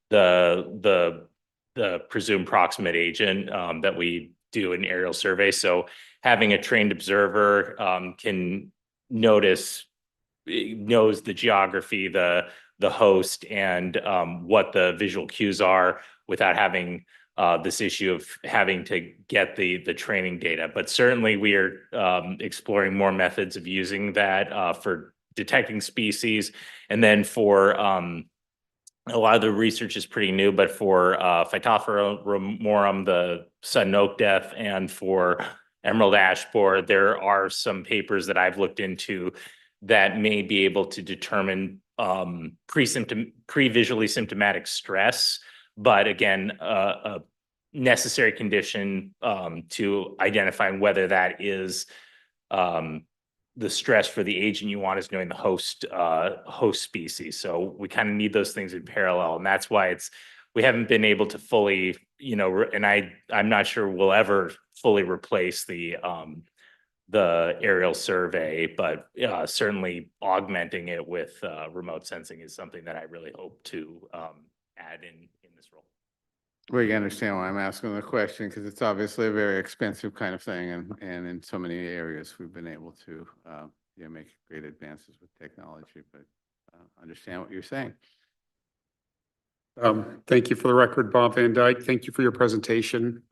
the presumed proximate agent that we do in aerial survey. So having a trained observer can knows the geography, the host, and what the visual cues are without having this issue of having to get the training data. But certainly we are exploring more methods of using that for detecting species. And then for a lot of the research is pretty new, but for Phytophthora ramorum, the sudden oak death, and for emerald ash borer, there are some papers that I've looked into that may be able to determine pre-visually symptomatic stress. But again, a necessary condition to identifying whether that is the stress for the agent you want is knowing the host species. So we kind of need those things in parallel, and that's why we haven't been able to fully, and I'm not sure we'll ever fully replace the aerial survey, but certainly augmenting it with remote sensing is something that I really hope to add in this role. Well, you understand why I'm asking the question, because it's obviously a very expensive kind of thing, and in so many areas we've been able to make great advances with technology, but understand what you're saying. Thank you. For the record, Bob Van Dyke, thank you for your presentation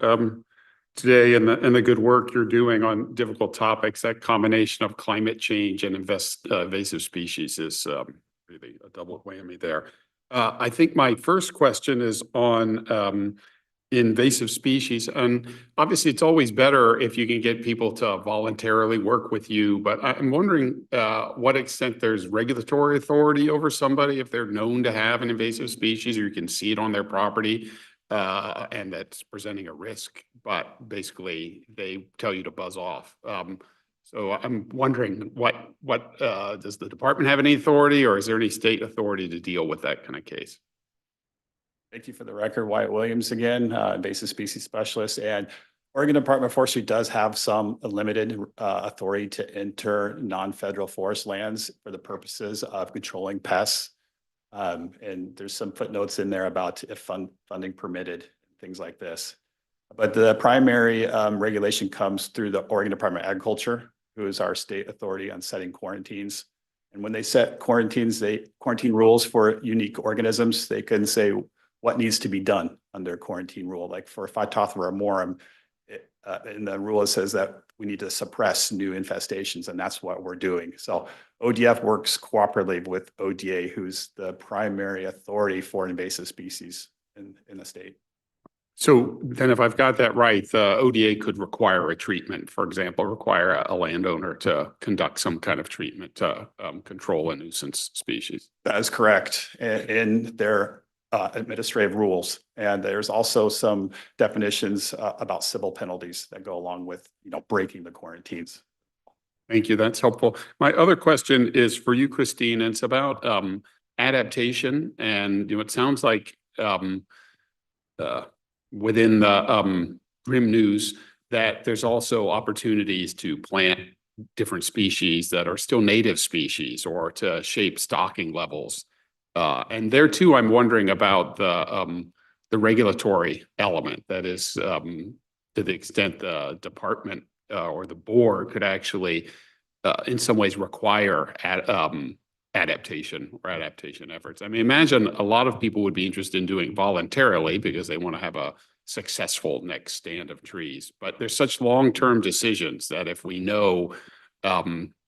today and the good work you're doing on difficult topics. That combination of climate change and invasive species is really a double whammy there. I think my first question is on invasive species. And obviously, it's always better if you can get people to voluntarily work with you. But I'm wondering what extent there's regulatory authority over somebody if they're known to have an invasive species, or you can see it on their property and that's presenting a risk. But basically, they tell you to buzz off. So I'm wondering what does the department have any authority, or is there any state authority to deal with that kind of case? Thank you. For the record, Wyatt Williams again, invasive species specialist. And Oregon Department of Forestry does have some limited authority to enter non-federal forest lands for the purposes of controlling pests. And there's some footnotes in there about if funding permitted, things like this. But the primary regulation comes through the Oregon Department of Agriculture, who is our state authority on setting quarantines. And when they set quarantine rules for unique organisms, they can say what needs to be done under a quarantine rule. Like for Phytophthora ramorum, in the rule, it says that we need to suppress new infestations, and that's what we're doing. So ODF works cooperatively with ODA, who's the primary authority for invasive species in the state. So then if I've got that right, the ODA could require a treatment, for example, require a landowner to conduct some kind of treatment to control a nuisance species. That is correct in their administrative rules. And there's also some definitions about civil penalties that go along with, breaking the quarantines. Thank you. That's helpful. My other question is for you, Christine. It's about adaptation. And it sounds like within the Grim News that there's also opportunities to plant different species that are still native species or to shape stocking levels. And there too, I'm wondering about the regulatory element. That is, to the extent the department or the board could actually, in some ways, require adaptation or adaptation efforts. I mean, imagine a lot of people would be interested in doing voluntarily because they want to have a successful next stand of trees. But there's such long-term decisions that if we know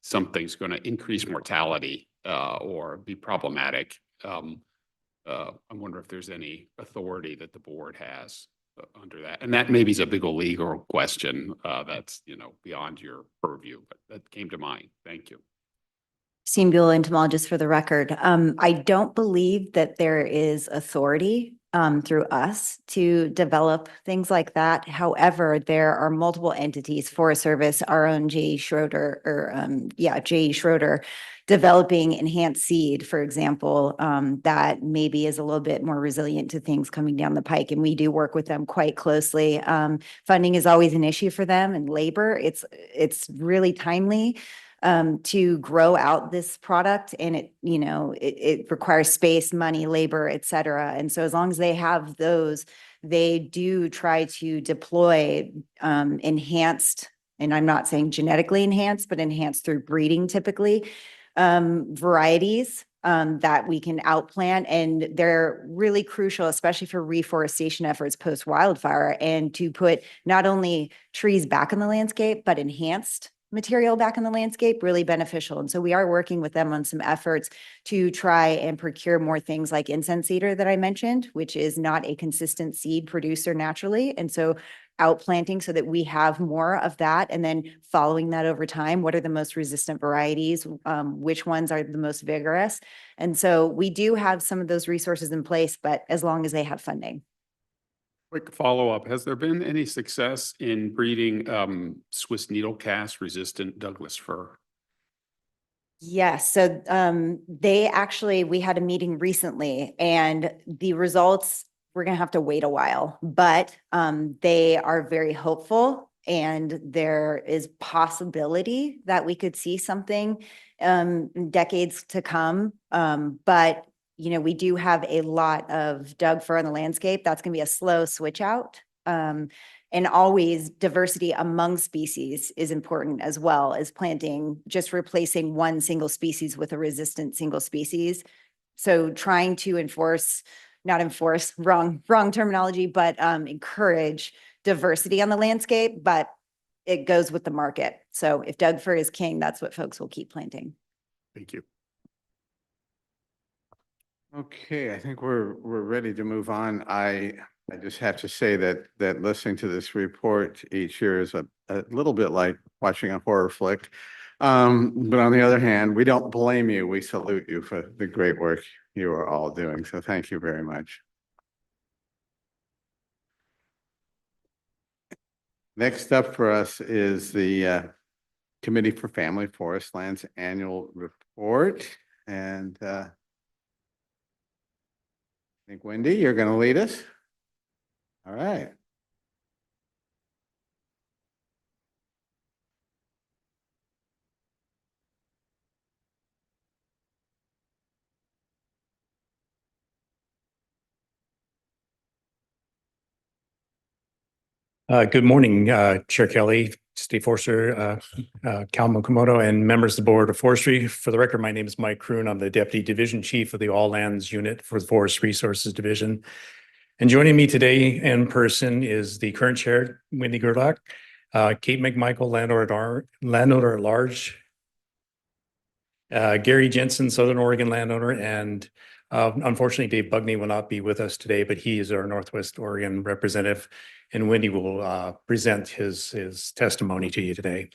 something's going to increase mortality or be problematic, I wonder if there's any authority that the board has under that. And that maybe is a big legal question that's, beyond your purview, but that came to mind. Thank you. Christine Buell, entomologist for the record. I don't believe that there is authority through us to develop things like that. However, there are multiple entities, Forest Service, our own J.E. Schroeder, J.E. Schroeder, developing enhanced seed, for example, that maybe is a little bit more resilient to things coming down the pike. And we do work with them quite closely. Funding is always an issue for them, and labor. It's really timely to grow out this product, and it requires space, money, labor, et cetera. And so as long as they have those, they do try to deploy enhanced, and I'm not saying genetically enhanced, but enhanced through breeding typically, varieties that we can outplant. And they're really crucial, especially for reforestation efforts post-wildfire, and to put not only trees back in the landscape, but enhanced material back in the landscape, really beneficial. And so we are working with them on some efforts to try and procure more things like incense cedar that I mentioned, which is not a consistent seed producer naturally. And so outplanting so that we have more of that, and then following that over time. What are the most resistant varieties? Which ones are the most vigorous? And so we do have some of those resources in place, but as long as they have funding. Quick follow-up. Has there been any success in breeding Swiss needlecast resistant Douglas fir? Yes. So we had a meeting recently, and the results, we're going to have to wait a while, but they are very hopeful, and there is possibility that we could see something decades to come. But we do have a lot of Doug fir on the landscape. That's going to be a slow switch out. And always diversity among species is important, as well as planting, just replacing one single species with a resistant single species. So trying to wrong terminology, but encourage diversity on the landscape, but it goes with the market. So if Doug fir is king, that's what folks will keep planting. Thank you. Okay, I think we're ready to move on. I just have to say that listening to this report each year is a little bit like watching a horror flick. But on the other hand, we don't blame you. We salute you for the great work you are all doing. So thank you very much. Next up for us is the Committee for Family Forestlands Annual Report. And I think, Wendy, you're going to lead us. All right. Good morning, Chair Kelly, State Forester, Cal Mokomoto, and members of the Board of Forestry. For the record, my name is Mike Kroon. I'm the Deputy Division Chief of the All Lands Unit for the Forest Resources Division. And joining me today in person is the current chair, Wendy Gerlach, Kate McMichael, landowner at large, Gary Jensen, Southern Oregon landowner, and unfortunately, Dave Bugney will not be with us today, but he is our Northwest Oregon representative, and Wendy will present his testimony to you today.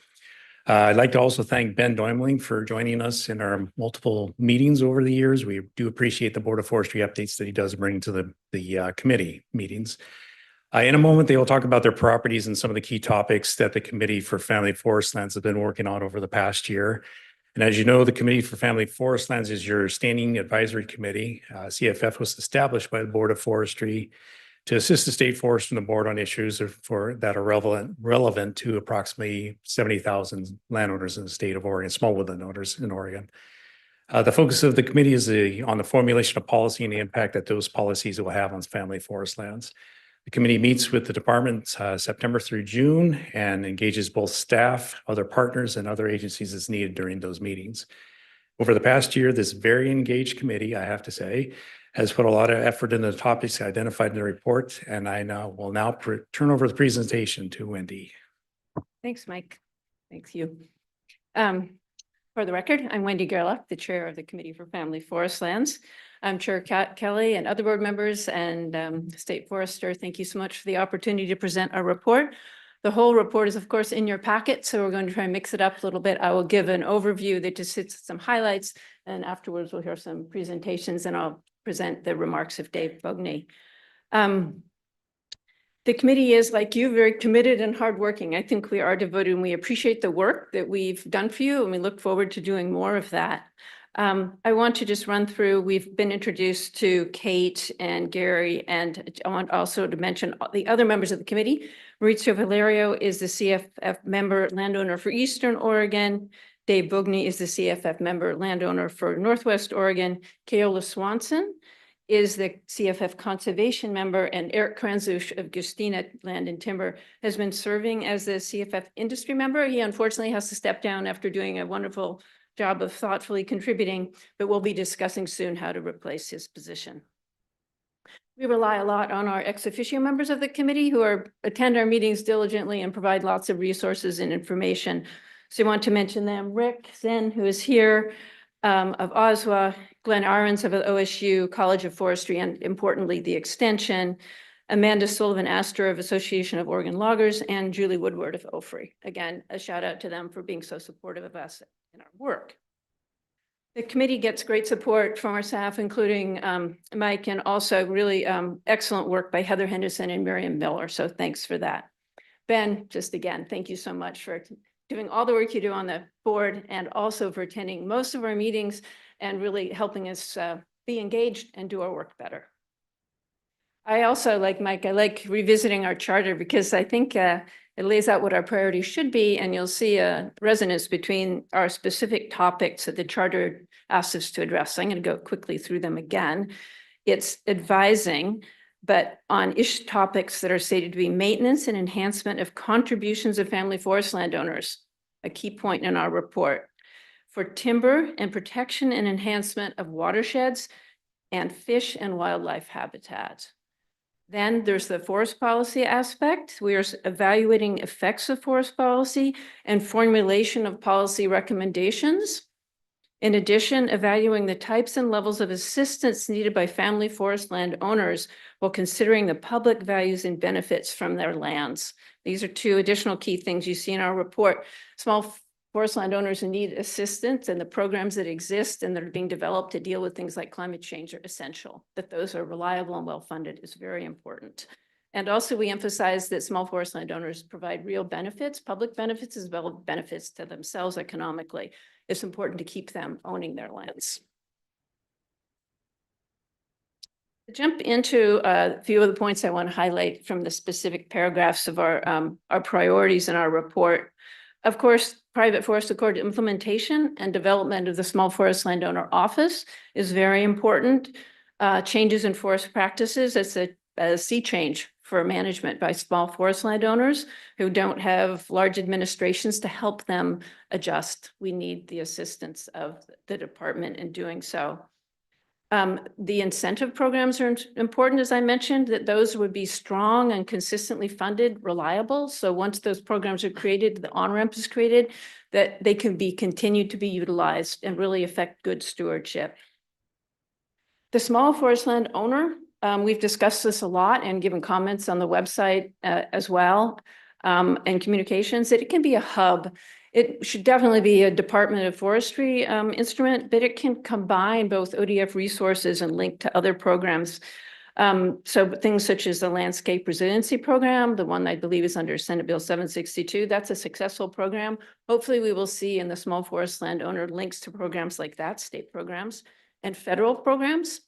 I'd like to also thank Ben Doimling for joining us in our multiple meetings over the years. We do appreciate the Board of Forestry updates that he does bring to the committee meetings. In a moment, they will talk about their properties and some of the key topics that the Committee for Family Forestlands have been working on over the past year. And as you know, the Committee for Family Forestlands is your standing advisory committee. CFF was established by the Board of Forestry to assist the state forest and the board on issues that are relevant to approximately 70,000 landowners in the state of Oregon, small woodland owners in Oregon. The focus of the committee is on the formulation of policy and the impact that those policies will have on family forest lands. The committee meets with the department September through June and engages both staff, other partners, and other agencies as needed during those meetings. Over the past year, this very engaged committee, I have to say, has put a lot of effort into the topics identified in the report, and I will now turn over the presentation to Wendy. Thanks, Mike. Thanks you. For the record, I'm Wendy Gerlach, the chair of the Committee for Family Forestlands. I'm Chair Kelly and other board members and State Forester. Thank you so much for the opportunity to present our report. The whole report is, of course, in your packet, so we're going to try and mix it up a little bit. I will give an overview that just hits some highlights, and afterwards we'll hear some presentations, and I'll present the remarks of Dave Bugney. The committee is, like you, very committed and hardworking. I think we are devoted, and we appreciate the work that we've done for you, and we look forward to doing more of that. I want to just run through, we've been introduced to Kate and Gary, and I want also to mention the other members of the committee. Maurizio Valerio is the CFF member landowner for Eastern Oregon. Dave Bugney is the CFF member landowner for Northwest Oregon. Keola Swanson is the CFF conservation member, and Eric Kranzush of Gustina Land and Timber has been serving as the CFF industry member. He unfortunately has to step down after doing a wonderful job of thoughtfully contributing, but we'll be discussing soon how to replace his position. We rely a lot on our ex officio members of the committee who attend our meetings diligently and provide lots of resources and information. So I want to mention them. Rick Zen, who is here, of OSWA, Glenn Ahrens of OSU College of Forestry, and importantly, the Extension, Amanda Sullivan-Astor of Association of Oregon Loggers, and Julie Woodward of OFRI. Again, a shout out to them for being so supportive of us in our work. The committee gets great support from our staff, including Mike, and also really excellent work by Heather Henderson and Miriam Miller. So thanks for that. Ben, just again, thank you so much for doing all the work you do on the board and also for attending most of our meetings and really helping us be engaged and do our work better. I also, like Mike, I like revisiting our charter because I think it lays out what our priorities should be, and you'll see a resonance between our specific topics that the charter asks us to address. So I'm going to go quickly through them again. It's advising, but on topics that are stated to be maintenance and enhancement of contributions of family forest landowners, a key point in our report. For timber and protection and enhancement of watersheds and fish and wildlife habitats. Then there's the forest policy aspect. We are evaluating effects of forest policy and formulation of policy recommendations. In addition, evaluating the types and levels of assistance needed by family forest land owners while considering the public values and benefits from their lands. These are two additional key things you see in our report. Small forest landowners need assistance, and the programs that exist and that are being developed to deal with things like climate change are essential. That those are reliable and well-funded is very important. And also we emphasize that small forest landowners provide real benefits, public benefits, as well as benefits to themselves economically. It's important to keep them owning their lands. To jump into a few of the points I want to highlight from the specific paragraphs of our priorities in our report. Of course, private forest accord implementation and development of the Small Forest Landowner Office is very important. Changes in forest practices, it's a sea change for management by small forest landowners who don't have large administrations to help them adjust. We need the assistance of the department in doing so. The incentive programs are important, as I mentioned, that those would be strong and consistently funded, reliable. So once those programs are created, the on-ramp is created, that they can be continued to be utilized and really affect good stewardship. The small forest land owner, we've discussed this a lot and given comments on the website as well, and communications, that it can be a hub. It should definitely be a Department of Forestry instrument, but it can combine both ODF resources and link to other programs. So things such as the Landscape Resiliency Program, the one I believe is under Senate Bill 762, that's a successful program. Hopefully we will see in the small forest landowner links to programs like that, state programs, and federal programs.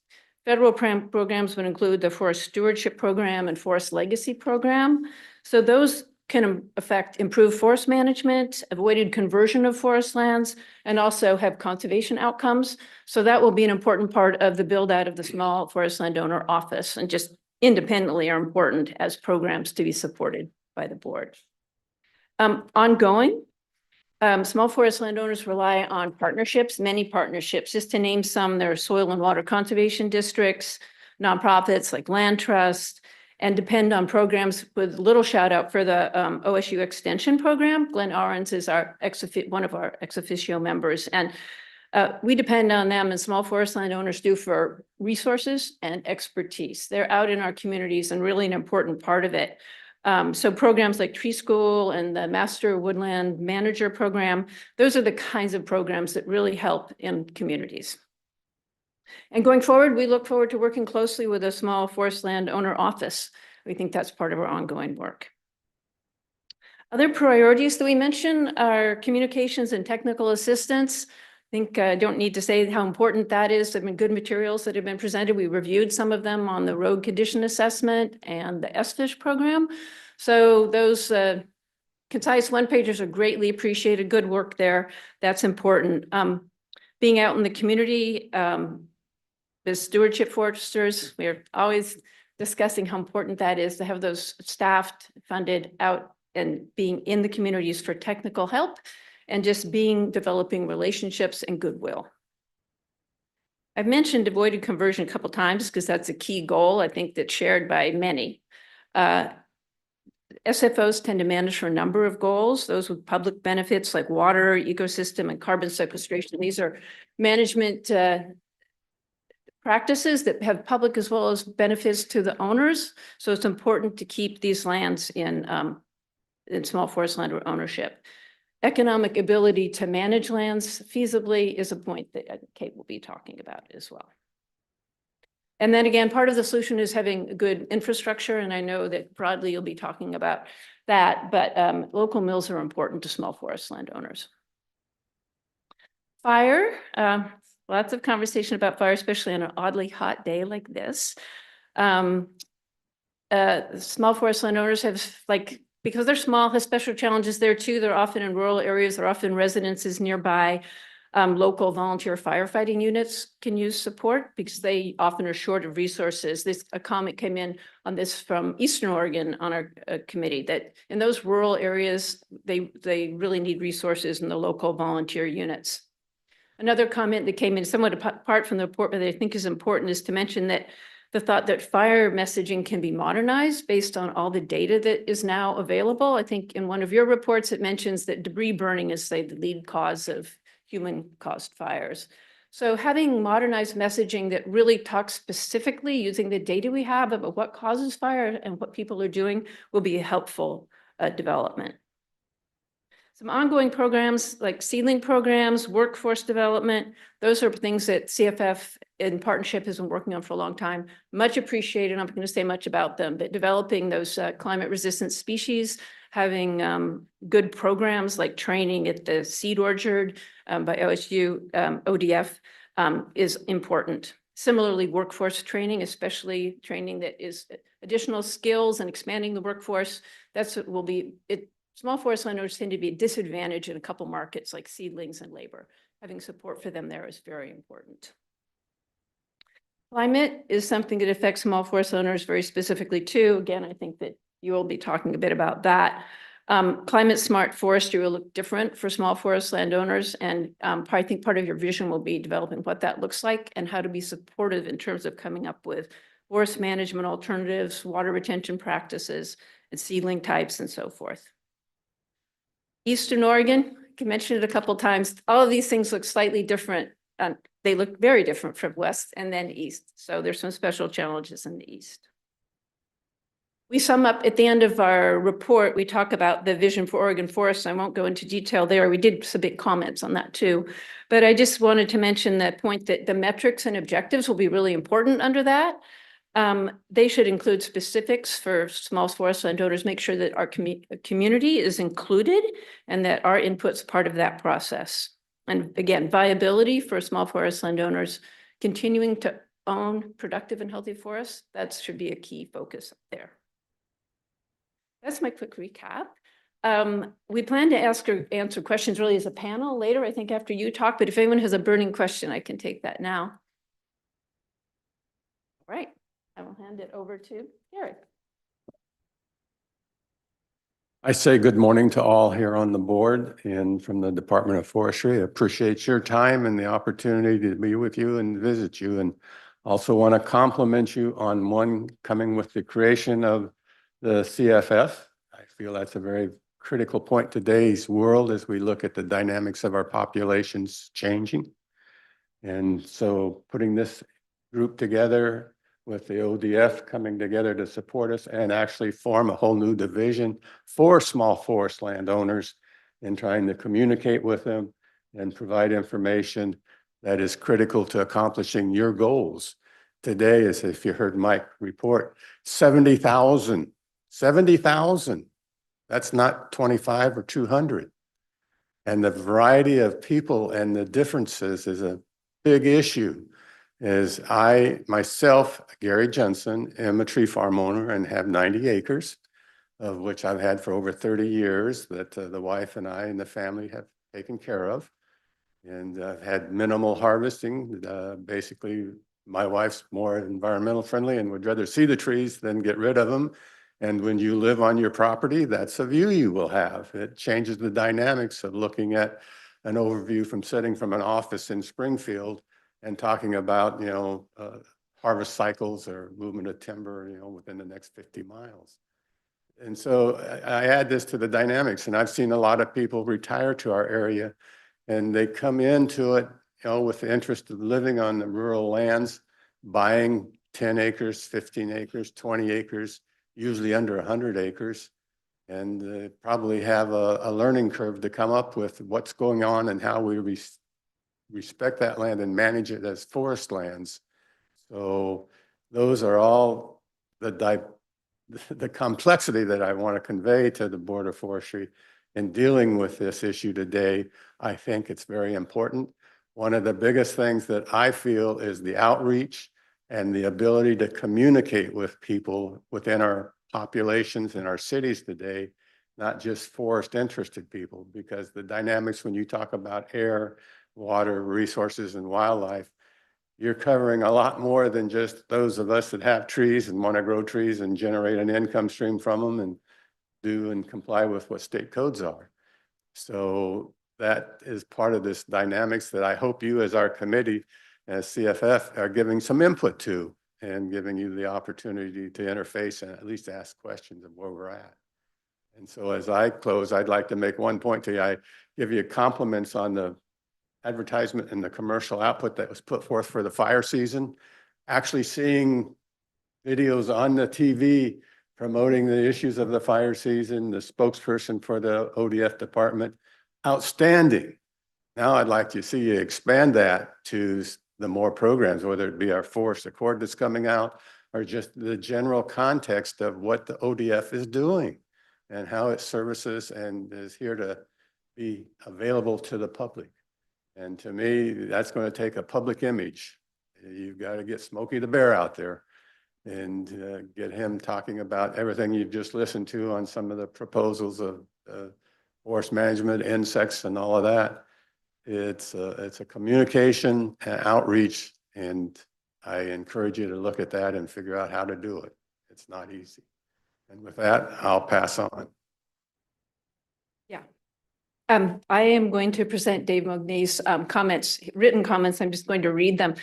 Federal programs would include the Forest Stewardship Program and Forest Legacy Program. So those can affect improved forest management, avoided conversion of forest lands, and also have conservation outcomes. So that will be an important part of the build out of the small forest landowner office, and just independently are important as programs to be supported by the board. Ongoing, small forest landowners rely on partnerships, many partnerships. Just to name some, there are soil and water conservation districts, nonprofits like Land Trust, and depend on programs. With little shout out for the OSU Extension Program. Glenn Arons is one of our ex officio members, and we depend on them, and small forest landowners do, for resources and expertise. They're out in our communities and really an important part of it. So programs like Tree School and the Master Woodland Manager Program, those are the kinds of programs that really help in communities. And going forward, we look forward to working closely with a small forest land owner office. We think that's part of our ongoing work. Other priorities that we mentioned are communications and technical assistance. I think I don't need to say how important that is. There have been good materials that have been presented. We reviewed some of them on the road condition assessment and the SFISH program. So those concise one-pagers are greatly appreciated. Good work there. That's important. Being out in the community, as stewardship foresters, we're always discussing how important that is to have those staffed, funded out and being in the communities for technical help, and just developing relationships and goodwill. I've mentioned avoided conversion a couple of times because that's a key goal, I think, that's shared by many. SFOs tend to manage for a number of goals, those with public benefits like water, ecosystem, and carbon sequestration. These are management practices that have public as well as benefits to the owners. So it's important to keep these lands in small forest land ownership. Economic ability to manage lands feasibly is a point that Kate will be talking about as well. And then again, part of the solution is having good infrastructure, and I know that broadly you'll be talking about that, but local mills are important to small forest landowners. Fire, lots of conversation about fire, especially on an oddly hot day like this. Small forest landowners have, because they're small, have special challenges there too. They're often in rural areas, they're often residences nearby. Local volunteer firefighting units can use support because they often are short of resources. A comment came in on this from Eastern Oregon on our committee, that in those rural areas, they really need resources in the local volunteer units. Another comment that came in somewhat apart from the report, but I think is important, is to mention that the thought that fire messaging can be modernized based on all the data that is now available. I think in one of your reports, it mentions that debris burning is, say, the lead cause of human-caused fires. So having modernized messaging that really talks specifically using the data we have about what causes fire and what people are doing will be a helpful development. Some ongoing programs like seedling programs, workforce development, those are things that CFF in partnership has been working on for a long time. Much appreciated. I'm not going to say much about them, but developing those climate resistant species, having good programs like training at the Seed Orchard by OSU ODF is important. Similarly, workforce training, especially training that is additional skills and expanding the workforce, that's what will be it. Small forest landowners tend to be a disadvantage in a couple markets like seedlings and labor. Having support for them there is very important. Climate is something that affects small forest owners very specifically too. Again, I think that you will be talking a bit about that. Climate smart forestry will look different for small forest landowners. And I think part of your vision will be developing what that looks like and how to be supportive in terms of coming up with forest management alternatives, water retention practices, and seedling types and so forth. Eastern Oregon, I mentioned it a couple times. All of these things look slightly different. They look very different from west and then east. So there's some special challenges in the east. We sum up at the end of our report, we talk about the vision for Oregon forests. I won't go into detail there. We did submit comments on that too. But I just wanted to mention that point that the metrics and objectives will be really important under that. They should include specifics for small forest landowners, make sure that our community is included and that our input's part of that process. And again, viability for small forest landowners, continuing to own productive and healthy forests, that should be a key focus up there. That's my quick recap. We plan to ask or answer questions really as a panel later, I think after you talk, but if anyone has a burning question, I can take that now. All right, I will hand it over to Gary. I say good morning to all here on the board and from the Department of Forestry. I appreciate your time and the opportunity to be with you and visit you. And also want to compliment you on coming with the creation of the CFF. I feel that's a very critical point in today's world as we look at the dynamics of our populations changing. And so putting this group together with the ODF coming together to support us and actually form a whole new division for small forest landowners and trying to communicate with them and provide information that is critical to accomplishing your goals. Today, as if you heard Mike report, 70,000. That's not 25 or 200. And the variety of people and the differences is a big issue. As I myself, Gary Jensen, am a tree farm owner and have 90 acres, of which I've had for over 30 years that the wife and I and the family have taken care of. And I've had minimal harvesting. Basically, my wife's more environmental friendly and would rather see the trees than get rid of them. And when you live on your property, that's a view you will have. It changes the dynamics of looking at an overview from sitting from an office in Springfield and talking about, harvest cycles or movement of timber, within the next 50 miles. And so I add this to the dynamics, and I've seen a lot of people retire to our area and they come into it, with the interest of living on the rural lands, buying 10 acres, 15 acres, 20 acres, usually under 100 acres. And they probably have a learning curve to come up with what's going on and how we respect that land and manage it as forest lands. So those are all the complexity that I want to convey to the Board of Forestry in dealing with this issue today. I think it's very important. One of the biggest things that I feel is the outreach and the ability to communicate with people within our populations in our cities today, not just forest interested people, because the dynamics when you talk about air, water, resources, and wildlife, you're covering a lot more than just those of us that have trees and want to grow trees and generate an income stream from them and do and comply with what state codes are. So that is part of this dynamics that I hope you as our committee as CFF are giving some input to and giving you the opportunity to interface and at least ask questions of where we're at. And so as I close, I'd like to make one point to you. I give you compliments on the advertisement and the commercial output that was put forth for the fire season. Actually seeing videos on the TV promoting the issues of the fire season, the spokesperson for the ODF department, outstanding. Now I'd like to see you expand that to the more programs, whether it be our Forest Accord that's coming out or just the general context of what the ODF is doing and how it services and is here to be available to the public. And to me, that's going to take a public image. You've got to get Smokey the Bear out there and get him talking about everything you've just listened to on some of the proposals of forest management, insects, and all of that. It's a communication and outreach, and I encourage you to look at that and figure out how to do it. It's not easy. And with that, I'll pass on. I am going to present Dave Mogny's comments, written comments. I'm just going to read them.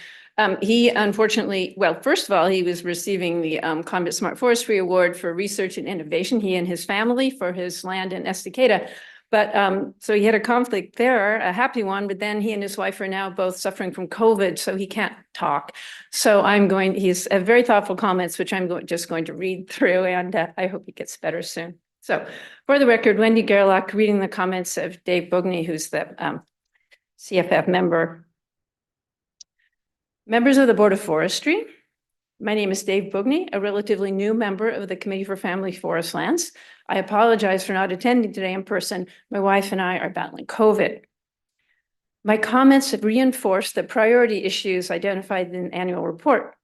He unfortunately, well, first of all, he was receiving the Climate Smart Forestry Award for research and innovation, he and his family, for his land in Estacada. But so he had a conflict there, a happy one, but then he and his wife are now both suffering from COVID, so he can't talk. So he's very thoughtful comments, which I'm just going to read through, and I hope he gets better soon. So for the record, Wendy Gerlach reading the comments of Dave Bogny, who's the CFF member. Members of the Board of Forestry, my name is Dave Bogny, a relatively new member of the Committee for Family Forest Lands. I apologize for not attending today in person. My wife and I are battling COVID. My comments have reinforced the priority issues identified in the annual report.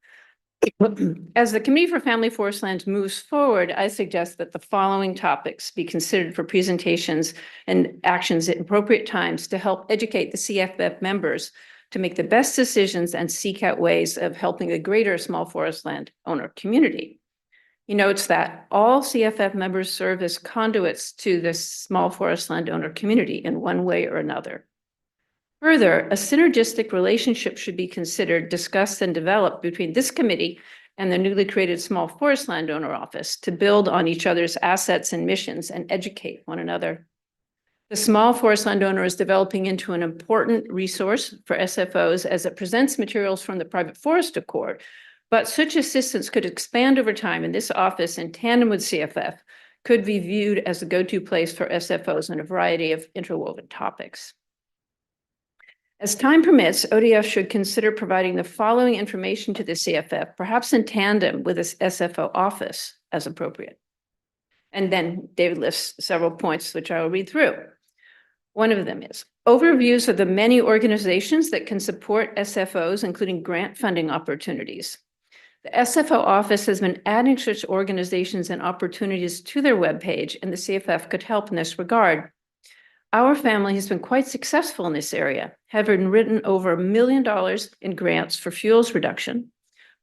As the Committee for Family Forest Lands moves forward, I suggest that the following topics be considered for presentations and actions at appropriate times to help educate the CFF members to make the best decisions and seek out ways of helping the greater small forest land owner community. He notes that all CFF members serve as conduits to the small forest landowner community in one way or another. Further, a synergistic relationship should be considered, discussed, and developed between this committee and the newly created Small Forest Landowner Office to build on each other's assets and missions and educate one another. The small forest landowner is developing into an important resource for SFOs as it presents materials from the Private Forest Accord, but such assistance could expand over time, and this office, in tandem with CFF, could be viewed as a go-to place for SFOs on a variety of interwoven topics. As time permits, ODF should consider providing the following information to the CFF, perhaps in tandem with this SFO office as appropriate. And then David lists several points, which I will read through. One of them is overviews of the many organizations that can support SFOs, including grant funding opportunities. The SFO office has been adding such organizations and opportunities to their webpage, and the CFF could help in this regard. Our family has been quite successful in this area, having written over $1 million in grants for fuels reduction,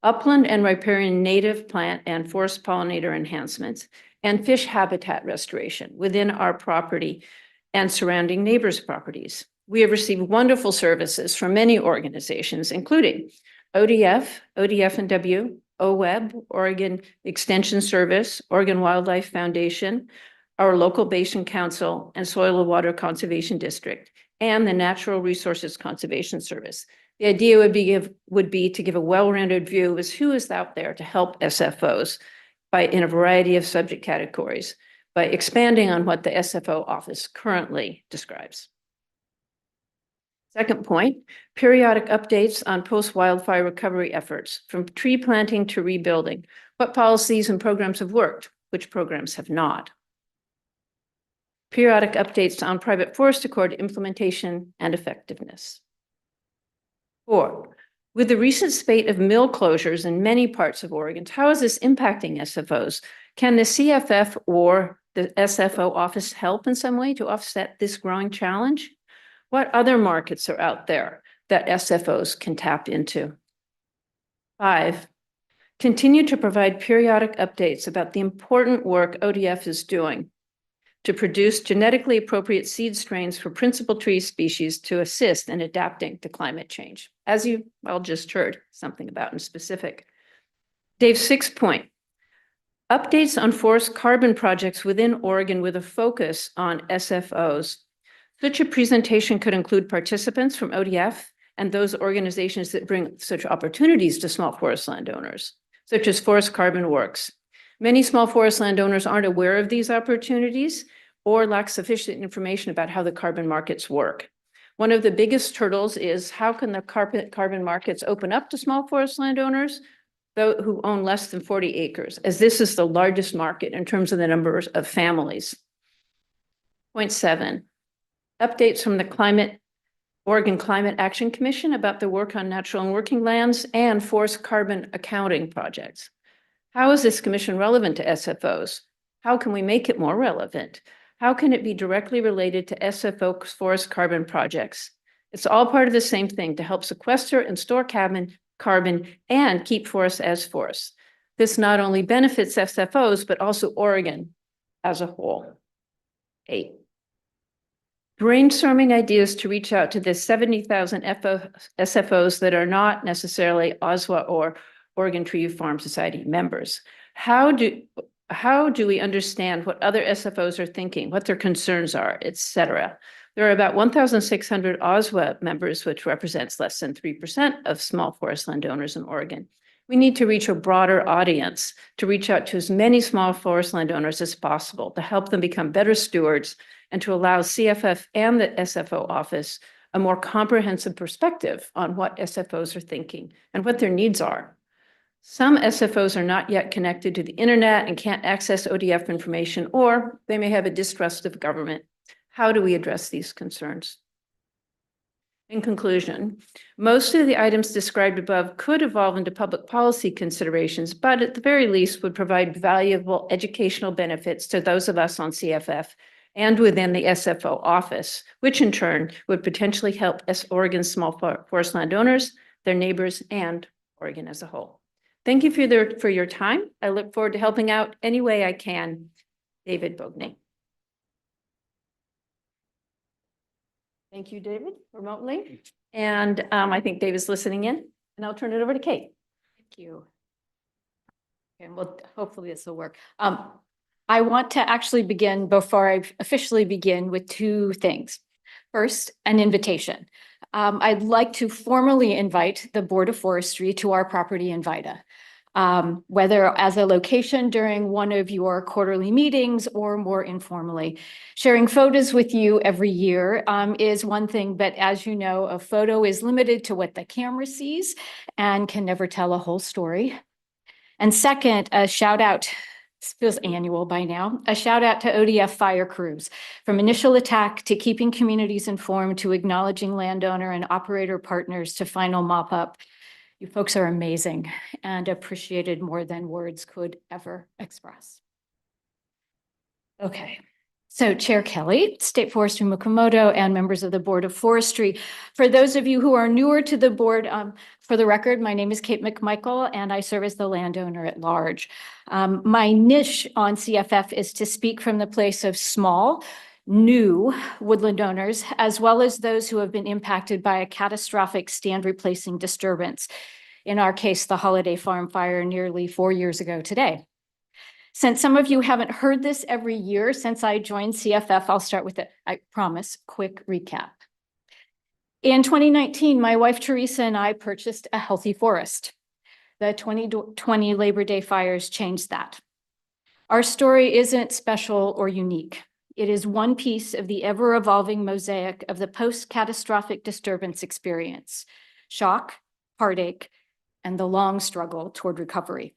upland and riparian native plant and forest pollinator enhancements, and fish habitat restoration within our property and surrounding neighbors' properties. We have received wonderful services from many organizations, including ODF, ODF&W, OWEB, Oregon Extension Service, Oregon Wildlife Foundation, our local Basin Council, and Soil and Water Conservation District, and the Natural Resources Conservation Service. The idea would be to give a well-rounded view as who is out there to help SFOs in a variety of subject categories by expanding on what the SFO office currently describes. Second point, periodic updates on post-wildfire recovery efforts, from tree planting to rebuilding. What policies and programs have worked? Which programs have not? Periodic updates on private forest accord implementation and effectiveness. 4, with the recent spate of mill closures in many parts of Oregon, how is this impacting SFOs? Can the CFF or the SFO office help in some way to offset this growing challenge? What other markets are out there that SFOs can tap into? 5, continue to provide periodic updates about the important work ODF is doing to produce genetically appropriate seed strains for principal tree species to assist in adapting to climate change, as you all just heard something about in specific. Dave's 6th point, updates on forest carbon projects within Oregon with a focus on SFOs. Such a presentation could include participants from ODF and those organizations that bring such opportunities to small forest landowners, such as Forest Carbon Works. Many small forest landowners aren't aware of these opportunities or lack sufficient information about how the carbon markets work. One of the biggest hurdles is how can the carbon markets open up to small forest landowners who own less than 40 acres, as this is the largest market in terms of the numbers of families. Point 7, updates from the Oregon Climate Action Commission about the work on natural and working lands and forest carbon accounting projects. How is this commission relevant to SFOs? How can we make it more relevant? How can it be directly related to SFO forest carbon projects? It's all part of the same thing to help sequester and store carbon and keep forests as forests. This not only benefits SFOs, but also Oregon as a whole. 8, brainstorming ideas to reach out to the 70,000 SFOs that are not necessarily OSWA or Oregon Tree Farm Society members. How do we understand what other SFOs are thinking, what their concerns are, et cetera? There are about 1,600 OSWA members, which represents less than 3% of small forest landowners in Oregon. We need to reach a broader audience, to reach out to as many small forest landowners as possible, to help them become better stewards and to allow CFF and the SFO office a more comprehensive perspective on what SFOs are thinking and what their needs are. Some SFOs are not yet connected to the internet and can't access ODF information, or they may have a distrust of government. How do we address these concerns? In conclusion, most of the items described above could evolve into public policy considerations, but at the very least would provide valuable educational benefits to those of us on CFF and within the SFO office, which in turn would potentially help Oregon's small forest landowners, their neighbors, and Oregon as a whole. Thank you for your time. I look forward to helping out any way I can. David Bognay. Thank you, David, remotely. And I think David's listening in, and I'll turn it over to Kate. Thank you. And well, hopefully this will work. I want to actually begin before I officially begin with two things. First, an invitation. I'd like to formally invite the Board of Forestry to our property in Vida. Whether as a location during one of your quarterly meetings or more informally. Sharing photos with you every year is one thing, but as you know, a photo is limited to what the camera sees and can never tell a whole story. And second, a shout out, this feels annual by now, a shout out to ODF fire crews, from initial attack to keeping communities informed to acknowledging landowner and operator partners to final mop up. You folks are amazing and appreciated more than words could ever express. Okay, so Chair Kelly, State Forester Mukomoto, and members of the Board of Forestry. For those of you who are newer to the board, for the record, my name is Kate McMichael and I serve as the landowner at large. My niche on CFF is to speak from the place of small, new woodland owners, as well as those who have been impacted by a catastrophic stand replacing disturbance. In our case, the Holiday Farm fire nearly 4 years ago today. Since some of you haven't heard this every year since I joined CFF, I'll start with I promise, quick recap. In 2019, my wife Teresa and I purchased a healthy forest. The 2020 Labor Day fires changed that. Our story isn't special or unique. It is one piece of the ever-evolving mosaic of the post-catastrophic disturbance experience. Shock, heartache, and the long struggle toward recovery.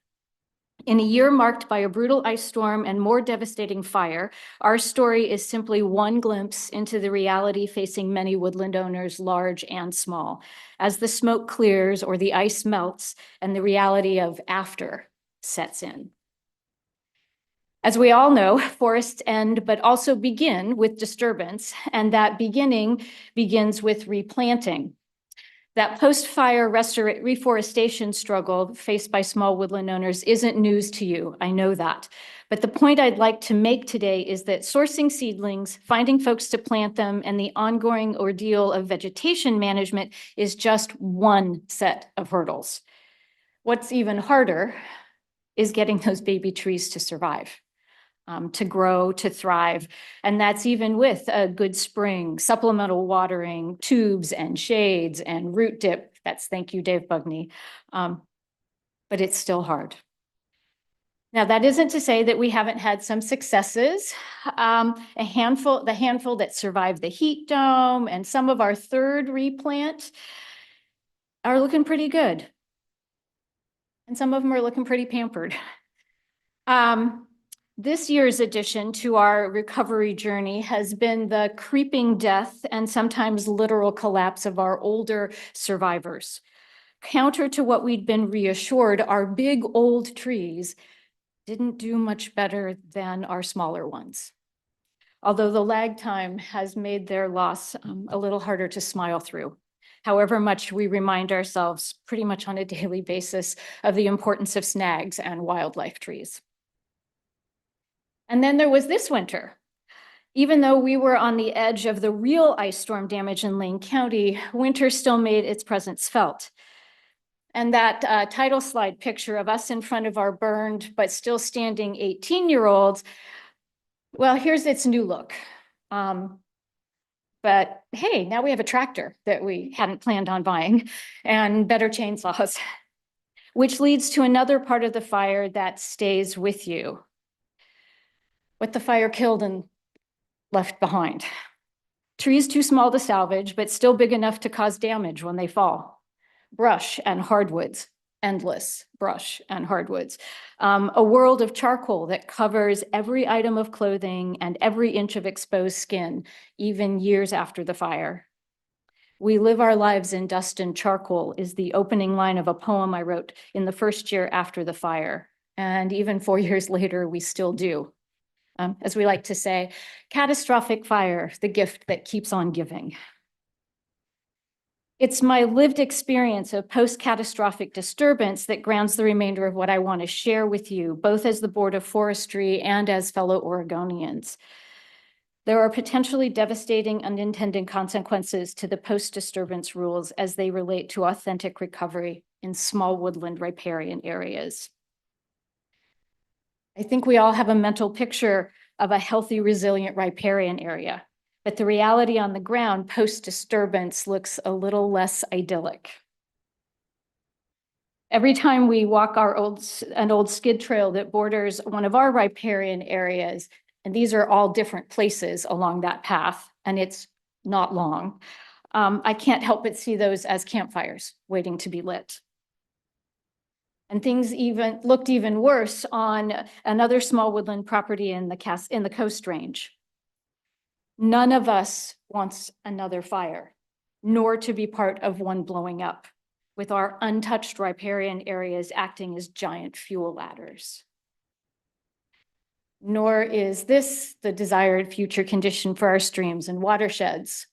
In a year marked by a brutal ice storm and more devastating fire, our story is simply one glimpse into the reality facing many woodland owners, large and small, as the smoke clears or the ice melts and the reality of after sets in. As we all know, forests end, but also begin with disturbance, and that beginning begins with replanting. That post-fire reforestation struggle faced by small woodland owners isn't news to you, I know that. But the point I'd like to make today is that sourcing seedlings, finding folks to plant them, and the ongoing ordeal of vegetation management is just one set of hurdles. What's even harder is getting those baby trees to survive. To grow, to thrive. And that's even with a good spring, supplemental watering, tubes and shades and root dip. That's thank you, Dave Bugney. But it's still hard. Now, that isn't to say that we haven't had some successes. The handful that survived the heat dome and some of our third replant are looking pretty good. And some of them are looking pretty pampered. This year's addition to our recovery journey has been the creeping death and sometimes literal collapse of our older survivors. Counter to what we'd been reassured, our big old trees didn't do much better than our smaller ones. Although the lag time has made their loss a little harder to smile through. However much we remind ourselves pretty much on a daily basis of the importance of snags and wildlife trees. And then there was this winter. Even though we were on the edge of the real ice storm damage in Lane County, winter still made its presence felt. And that title slide picture of us in front of our burned but still standing 18-year-olds, well, here's its new look. But hey, now we have a tractor that we hadn't planned on buying and better chainsaws, which leads to another part of the fire that stays with you. What the fire killed and left behind. Trees too small to salvage, but still big enough to cause damage when they fall. Brush and hardwoods, endless brush and hardwoods. A world of charcoal that covers every item of clothing and every inch of exposed skin, even years after the fire. We live our lives in dust and charcoal is the opening line of a poem I wrote in the first year after the fire. And even 4 years later, we still do. As we like to say, catastrophic fire, the gift that keeps on giving. It's my lived experience of post-catastrophic disturbance that grounds the remainder of what I want to share with you, both as the Board of Forestry and as fellow Oregonians. There are potentially devastating unintended consequences to the post-disturbance rules as they relate to authentic recovery in small woodland riparian areas. I think we all have a mental picture of a healthy, resilient riparian area, but the reality on the ground post-disturbance looks a little less idyllic. Every time we walk an old skid trail that borders one of our riparian areas, and these are all different places along that path, and it's not long, I can't help but see those as campfires waiting to be lit. And things looked even worse on another small woodland property in the Coast Range. None of us wants another fire, nor to be part of one blowing up, with our untouched riparian areas acting as giant fuel ladders. Nor is this the desired future condition for our streams and watersheds.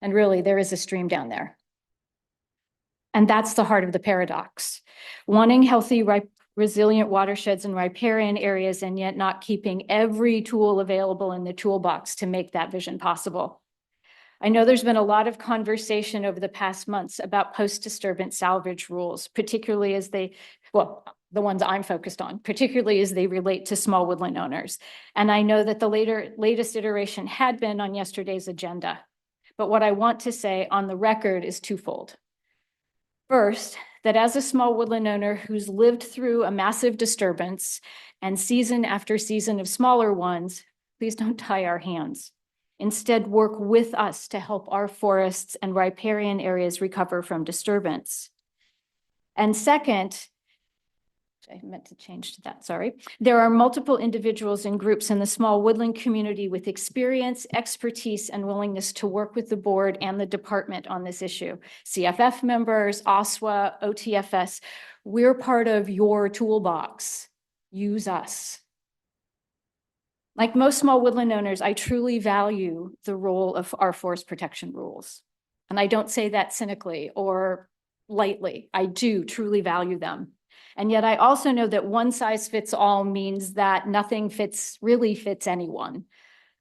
And really, there is a stream down there. And that's the heart of the paradox. Wanting healthy, resilient watersheds and riparian areas, and yet not keeping every tool available in the toolbox to make that vision possible. I know there's been a lot of conversation over the past months about post-disturbance salvage rules, particularly as the ones I'm focused on, particularly as they relate to small woodland owners. And I know that the latest iteration had been on yesterday's agenda. But what I want to say on the record is twofold. First, that as a small woodland owner who's lived through a massive disturbance and season after season of smaller ones, please don't tie our hands. Instead, work with us to help our forests and riparian areas recover from disturbance. And second, I meant to change to that, sorry. There are multiple individuals and groups in the small woodland community with experience, expertise, and willingness to work with the board and the department on this issue. CFF members, OSWA, OTFS, we're part of your toolbox. Use us. Like most small woodland owners, I truly value the role of our forest protection rules. And I don't say that cynically or lightly. I do truly value them. And yet I also know that one size fits all means that nothing really fits anyone.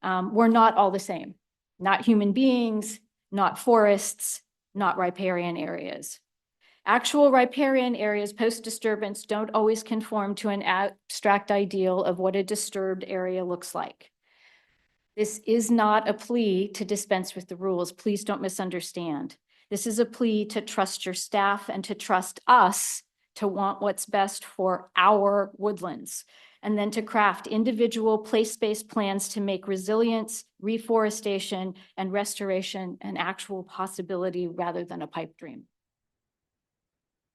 We're not all the same, not human beings, not forests, not riparian areas. Actual riparian areas post-disturbance don't always conform to an abstract ideal of what a disturbed area looks like. This is not a plea to dispense with the rules. Please don't misunderstand. This is a plea to trust your staff and to trust us to want what's best for our woodlands, and then to craft individual place-based plans to make resilience, reforestation, and restoration an actual possibility rather than a pipe dream.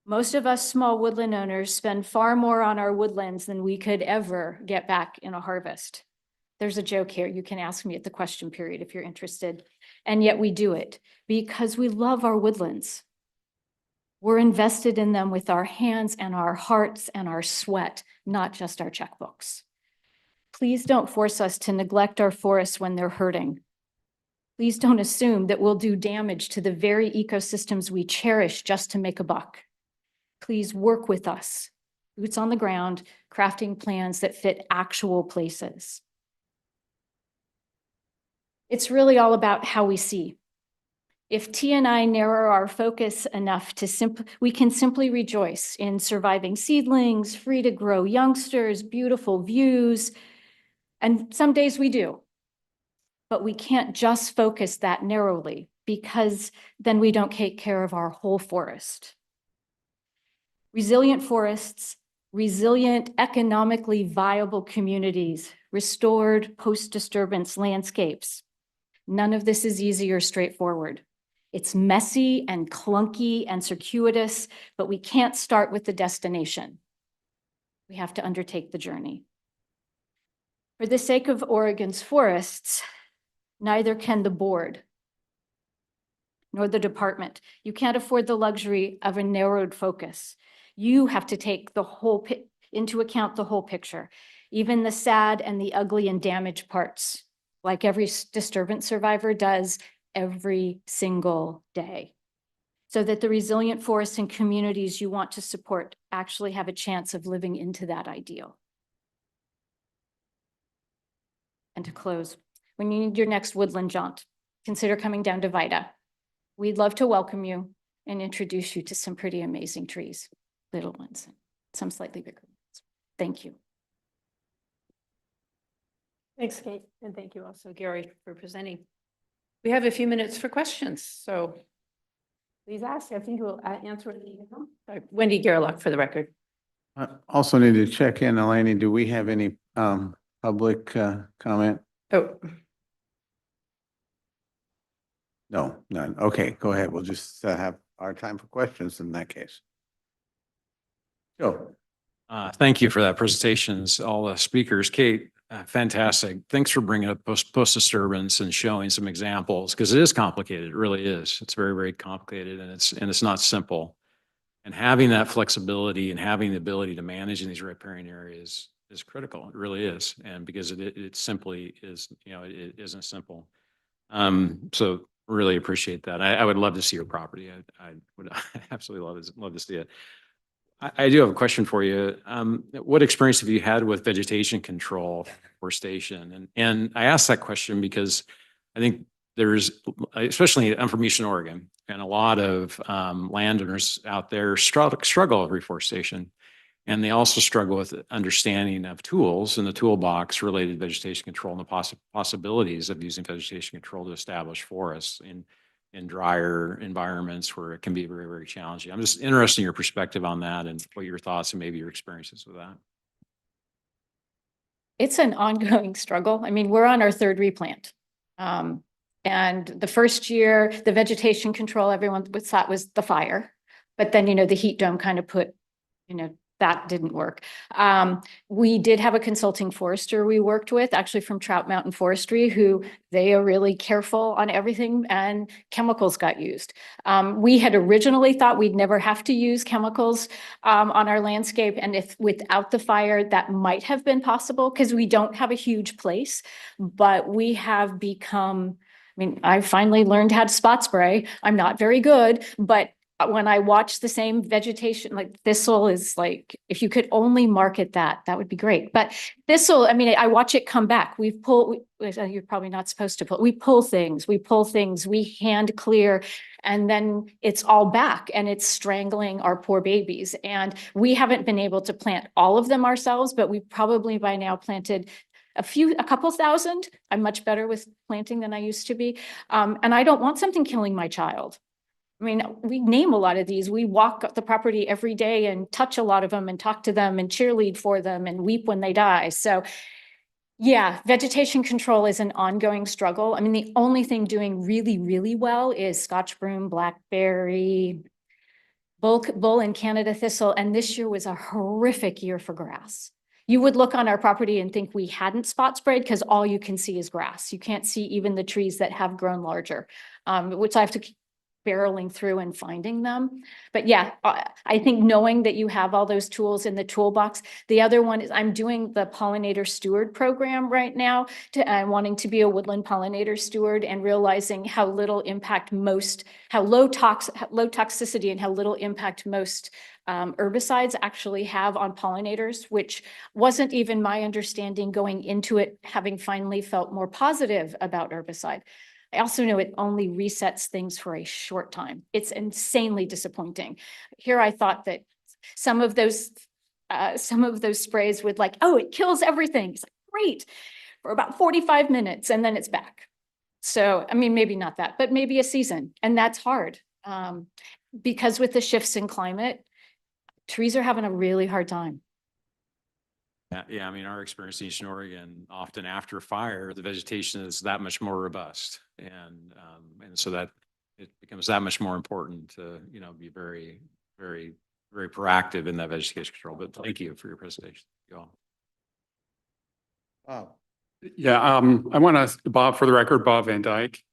Most of us small woodland owners spend far more on our woodlands than we could ever get back in a harvest. There's a joke here. You can ask me at the question period if you're interested. And yet we do it because we love our woodlands. We're invested in them with our hands and our hearts and our sweat, not just our checkbooks. Please don't force us to neglect our forests when they're hurting. Please don't assume that we'll do damage to the very ecosystems we cherish just to make a buck. Please work with us, boots on the ground, crafting plans that fit actual places. It's really all about how we see. If T and I narrow our focus enough we can simply rejoice in surviving seedlings, free to grow youngsters, beautiful views, and some days we do. But we can't just focus that narrowly because then we don't take care of our whole forest. Resilient forests, resilient, economically viable communities, restored post-disturbance landscapes. None of this is easy or straightforward. It's messy and clunky and circuitous, but we can't start with the destination. We have to undertake the journey. For the sake of Oregon's forests, neither can the board nor the department. You can't afford the luxury of a narrowed focus. You have to take into account the whole picture, even the sad and the ugly and damaged parts, like every disturbance survivor does every single day, so that the resilient forests and communities you want to support actually have a chance of living into that ideal. And to close, when you need your next woodland jaunt, consider coming down to Vida. We'd love to welcome you and introduce you to some pretty amazing trees, little ones, some slightly bigger ones. Thank you. Thanks, Kate, and thank you also, Gary, for presenting. We have a few minutes for questions, so please ask. I think we'll answer it. Wendy Gerlach, for the record. I also need to check in, Eleni, do we have any public comment? Oh, No, none. Okay, go ahead. We'll just have our time for questions in that case. Joe. Thank you for that presentations, all the speakers. Kate, fantastic. Thanks for bringing up post-disturbance and showing some examples, because it is complicated. It really is. It's very, very complicated, and it's not simple. And having that flexibility and having the ability to manage in these riparian areas is critical. It really is. And because it simply is, it isn't simple. So really appreciate that. I would love to see your property. I would absolutely love to see it. I do have a question for you. What experience have you had with vegetation control forestation? And I ask that question because I think especially I'm from Eastern Oregon, and a lot of landowners out there struggle with reforestation. And they also struggle with understanding of tools in the toolbox related to vegetation control and the possibilities of using vegetation control to establish forests in drier environments where it can be very, very challenging. I'm just interested in your perspective on that and what your thoughts and maybe your experiences with that. It's an ongoing struggle. I mean, we're on our third replant. And the first year, the vegetation control, everyone thought was the fire. But then, the heat dome kind of put, that didn't work. We did have a consulting forester we worked with, actually from Trout Mountain Forestry, who they are really careful on everything, and chemicals got used. We had originally thought we'd never have to use chemicals on our landscape. And if without the fire, that might have been possible because we don't have a huge place, but we have become, I finally learned how to spot spray. I'm not very good, but when I watch the same vegetation, like thistle is like, if you could only market that would be great. But thistle, I watch it come back. You're probably not supposed to we pull things, we hand clear, and then it's all back and it's strangling our poor babies. And we haven't been able to plant all of them ourselves, but we probably by now planted a couple thousand. I'm much better with planting than I used to be. And I don't want something killing my child. We name a lot of these. We walk up the property every day and touch a lot of them and talk to them and cheerlead for them and weep when they die. So yeah, vegetation control is an ongoing struggle. The only thing doing really, really well is Scotch broom, blackberry, bull and Canada thistle. And this year was a horrific year for grass. You would look on our property and think we hadn't spot sprayed because all you can see is grass. You can't see even the trees that have grown larger, which I have to barreling through and finding them. But yeah, I think knowing that you have all those tools in the toolbox. The other one is I'm doing the pollinator steward program right now wanting to be a woodland pollinator steward and realizing how little impact how low toxicity and how little impact most herbicides actually have on pollinators, which wasn't even my understanding going into it, having finally felt more positive about herbicide. I also know it only resets things for a short time. It's insanely disappointing. Here I thought that some of those sprays would like, oh, it kills everything. It's like, great, for about 45 minutes and then it's back. So, I mean, maybe not that, but maybe a season. And that's hard because with the shifts in climate, trees are having a really hard time. Yeah, I mean, our experience in Eastern Oregon, often after fire, the vegetation is that much more robust. And so that it becomes that much more important to, be very, very, very proactive in that vegetation control. But thank you for your presentation. You all. Wow. Yeah, I want to, Bob, for the record, Bob Van Dyke.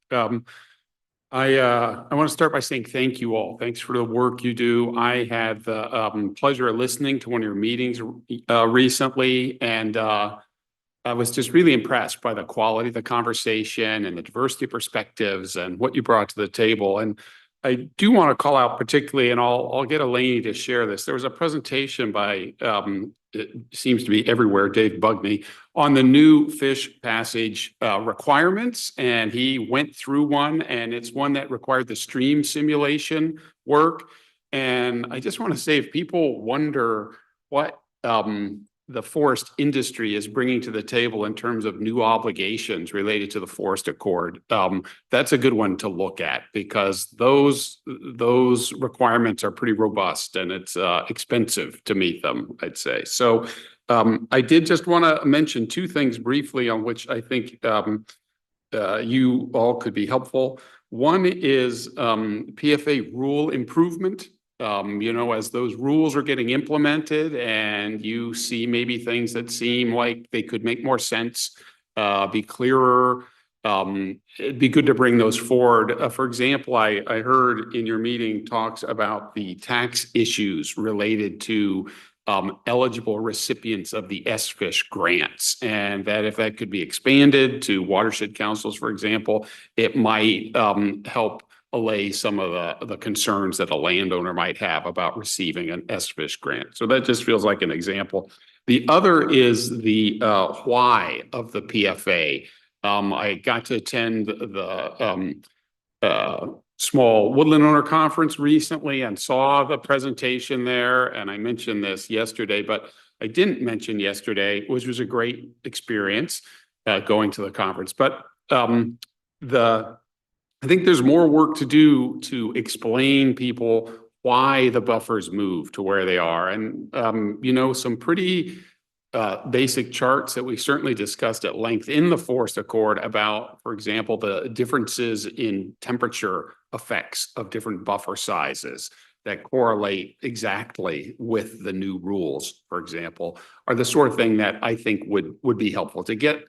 I want to start by saying thank you all. Thanks for the work you do. I had the pleasure of listening to one of your meetings recently, and I was just really impressed by the quality of the conversation and the diversity of perspectives and what you brought to the table. And I do want to call out particularly, and I'll get Elaine to share this. There was a presentation by, it seems to be everywhere, Dave Bugney, on the new fish passage requirements. And he went through one, and it's one that required the stream simulation work. And I just want to say, if people wonder what the forest industry is bringing to the table in terms of new obligations related to the Forest Accord, that's a good one to look at, because those requirements are pretty robust, and it's expensive to meet them, I'd say. So I did just want to mention two things briefly on which I think you all could be helpful. One is PFA rule improvement. As those rules are getting implemented and you see maybe things that seem like they could make more sense, be clearer, it'd be good to bring those forward. For example, I heard in your meeting talks about the tax issues related to eligible recipients of the SFISH grants, and that if that could be expanded to watershed councils, for example, it might help allay some of the concerns that a landowner might have about receiving an SFISH grant. So that just feels like an example. The other is the why of the PFA. I got to attend the small woodland owner conference recently and saw the presentation there. And I mentioned this yesterday, but I didn't mention yesterday, which was a great experience going to the conference. But I think there's more work to do to explain people why the buffers move to where they are. And, some pretty basic charts that we certainly discussed at length in the Forest Accord about, for example, the differences in temperature effects of different buffer sizes that correlate exactly with the new rules, for example, are the sort of thing that I think would be helpful to get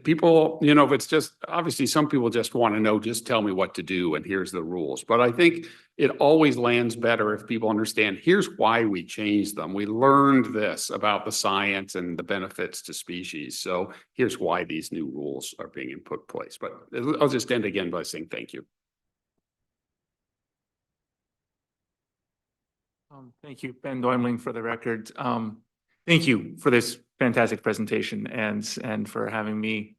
people, if it's just, obviously some people just want to know, just tell me what to do and here's the rules. But I think it always lands better if people understand, here's why we changed them. We learned this about the science and the benefits to species. So here's why these new rules are being put in place. But I'll just end again by saying thank you. Thank you, Ben Doimling, for the record. Thank you for this fantastic presentation and for having me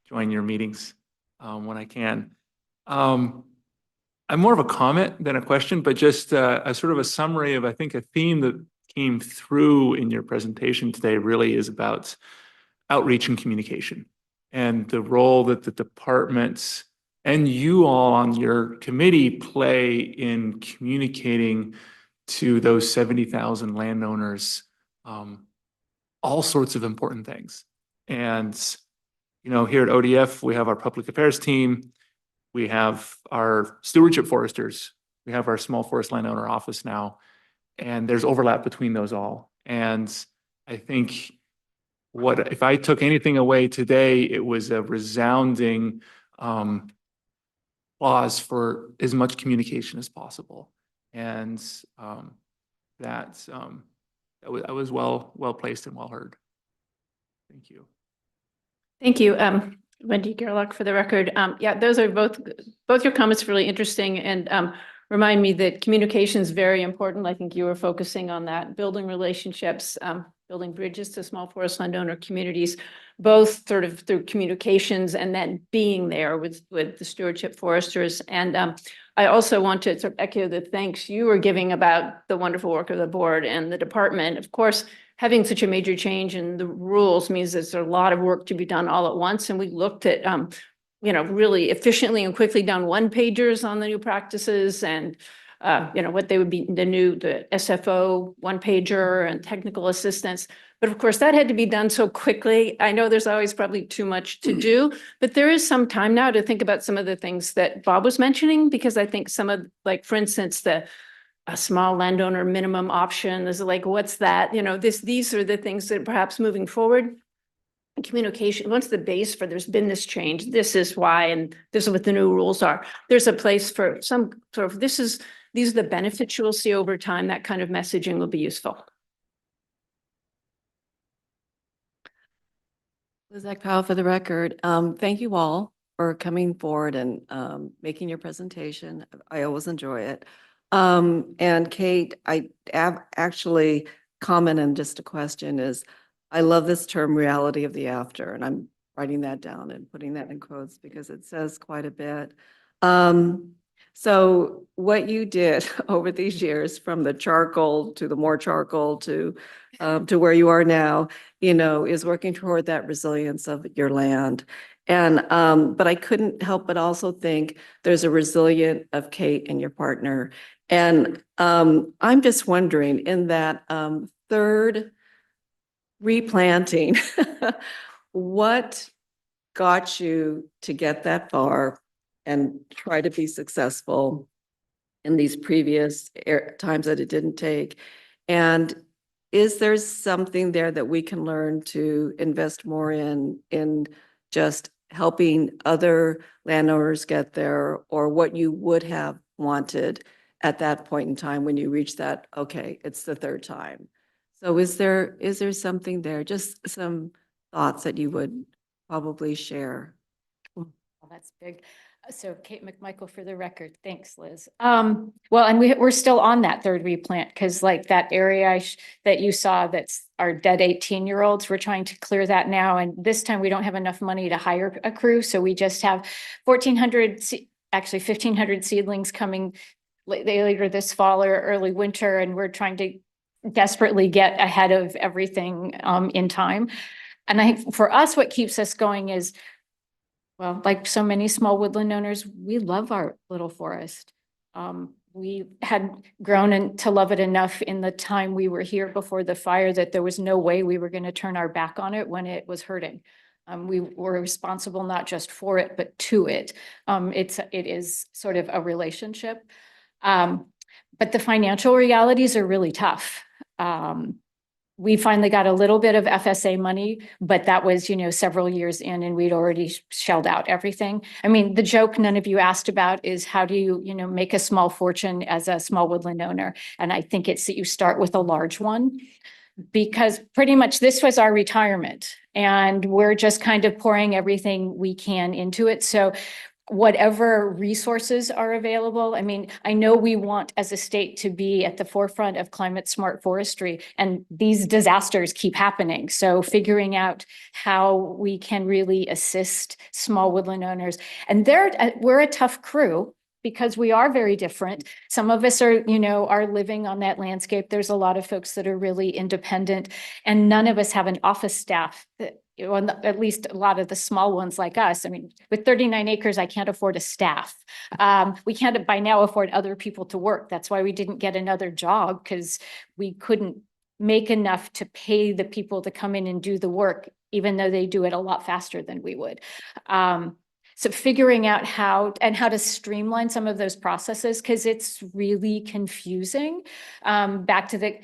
join your meetings when I can. I'm more of a comment than a question, but just a sort of a summary of, I think, a theme that came through in your presentation today really is about outreach and communication and the role that the departments and you all on your committee play in communicating to those 70,000 landowners all sorts of important things. And, here at ODF, we have our public affairs team, we have our stewardship foresters, we have our small forest landowner office now, and there's overlap between those all. And I think if I took anything away today, it was a resounding clause for as much communication as possible. And that I was well placed and well heard. Thank you. Thank you. Wendy Gerlach for the record. Yeah, those are both your comments really interesting and remind me that communication is very important. I think you were focusing on that, building relationships, building bridges to small forest landowner communities, both sort of through communications and then being there with the stewardship foresters. And I also want to sort of echo the thanks you were giving about the wonderful work of the board and the department. Of course, having such a major change in the rules means there's a lot of work to be done all at once. And we looked at, really efficiently and quickly done one-pagers on the new practices and, what they would be the SFO one-pager and technical assistance. But of course, that had to be done so quickly. I know there's always probably too much to do, but there is some time now to think about some of the things that Bob was mentioning, because I think some of, like, for instance, a small landowner minimum option is like, what's that? These are the things that perhaps moving forward, communication, once the base for there's been this change, this is why, and this is what the new rules are. There's a place for some sort of, these are the benefits you will see over time. That kind of messaging will be useful. Lizette Powell for the record. Thank you all for coming forward and making your presentation. I always enjoy it. And Kate, I actually comment and just a question is, I love this term reality of the after, and I'm writing that down and putting that in quotes because it says quite a bit. So what you did over these years, from the charcoal to the more charcoal to where you are now, is working toward that resilience of your land. And but I couldn't help but also think there's a resilient of Kate and your partner. And I'm just wondering, in that third replanting, what got you to get that far and try to be successful in these previous times that it didn't take? And is there something there that we can learn to invest more in just helping other landowners get there, or what you would have wanted at that point in time when you reach that, okay, it's the third time? So is there something there, just some thoughts that you would probably share? Well, that's big. So Kate McMichael for the record. Thanks, Liz. Well, and we're still on that third replant, because like that area that you saw, that's our dead 18-year-olds, we're trying to clear that now. And this time we don't have enough money to hire a crew. So we just have 1,500 seedlings coming later this fall or early winter. And we're trying to desperately get ahead of everything in time. And I think for us, what keeps us going is, well, like so many small woodland owners, we love our little forest. We had grown to love it enough in the time we were here before the fire that there was no way we were going to turn our back on it when it was hurting. We were responsible not just for it, but to it. It is sort of a relationship. But the financial realities are really tough. We finally got a little bit of FSA money, but that was, several years in, and we'd already shelled out everything. I mean, the joke none of you asked about is, how do you, make a small fortune as a small woodland owner? And I think it's that you start with a large one, because pretty much this was our retirement, and we're just kind of pouring everything we can into it. So whatever resources are available. I mean, I know we want as a state to be at the forefront of climate smart forestry, and these disasters keep happening. So figuring out how we can really assist small woodland owners. And we're a tough crew, because we are very different. Some of us are living on that landscape. There's a lot of folks that are really independent, and none of us have an office staff that, at least a lot of the small ones like us. I mean, with 39 acres, I can't afford a staff. We can't by now afford other people to work. That's why we didn't get another job, because we couldn't make enough to pay the people to come in and do the work, even though they do it a lot faster than we would. So figuring out how to streamline some of those processes, because it's really confusing. Back to the,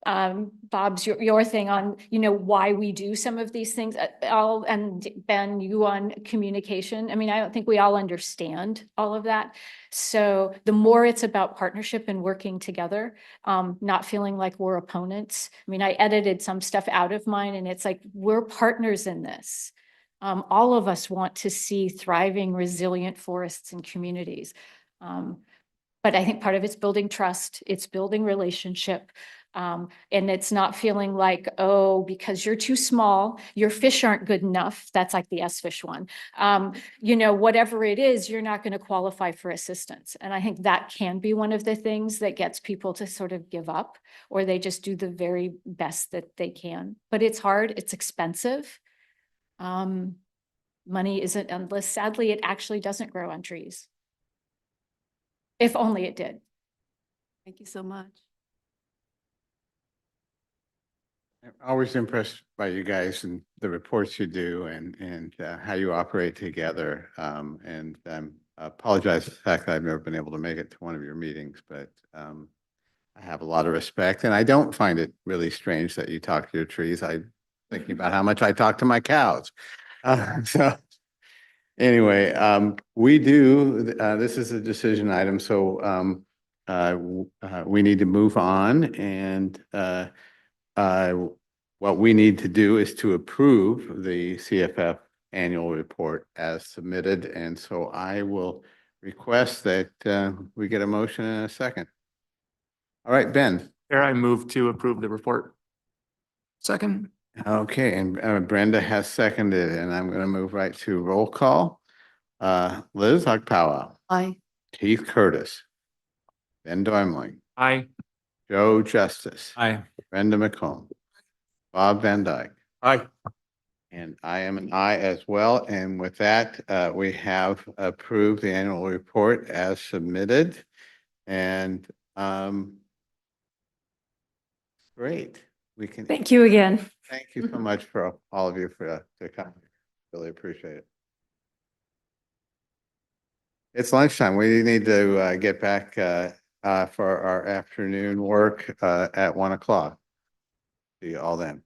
Bob's, your thing on, why we do some of these things, and Ben, you on communication. I mean, I don't think we all understand all of that. So the more it's about partnership and working together, not feeling like we're opponents. I mean, I edited some stuff out of mine and it's like, we're partners in this. All of us want to see thriving, resilient forests and communities. But I think part of it's building trust, it's building relationship. And it's not feeling like, oh, because you're too small, your fish aren't good enough. That's like the S-fish one. Whatever it is, you're not going to qualify for assistance. And I think that can be one of the things that gets people to sort of give up, or they just do the very best that they can. But it's hard, it's expensive. Money isn't endless. Sadly, it actually doesn't grow on trees. If only it did. Thank you so much. I'm always impressed by you guys and the reports you do and how you operate together. And I apologize for the fact that I've never been able to make it to one of your meetings, but I have a lot of respect, and I don't find it really strange that you talk to your trees. I'm thinking about how much I talk to my cows. So anyway, we do, this is a decision item, so we need to move on, and what we need to do is to approve the CFF annual report as submitted, and so I will request that we get a motion in a second. All right, Ben. Chair, I move to approve the report. Second. Okay, and Brenda has seconded, and I'm going to move right to roll call. Liz Huckpowell. Aye. Keith Curtis. Ben Dormling. Aye. Joe Justice. Aye. Brenda McComb. Bob Van Dyke. Aye. And I am an aye as well. And with that, we have approved the annual report as submitted. And great. We can. Thank you again. Thank you so much for all of you for coming. Really appreciate it. It's lunchtime. We need to get back for our afternoon work at 1 o'clock. See you all then.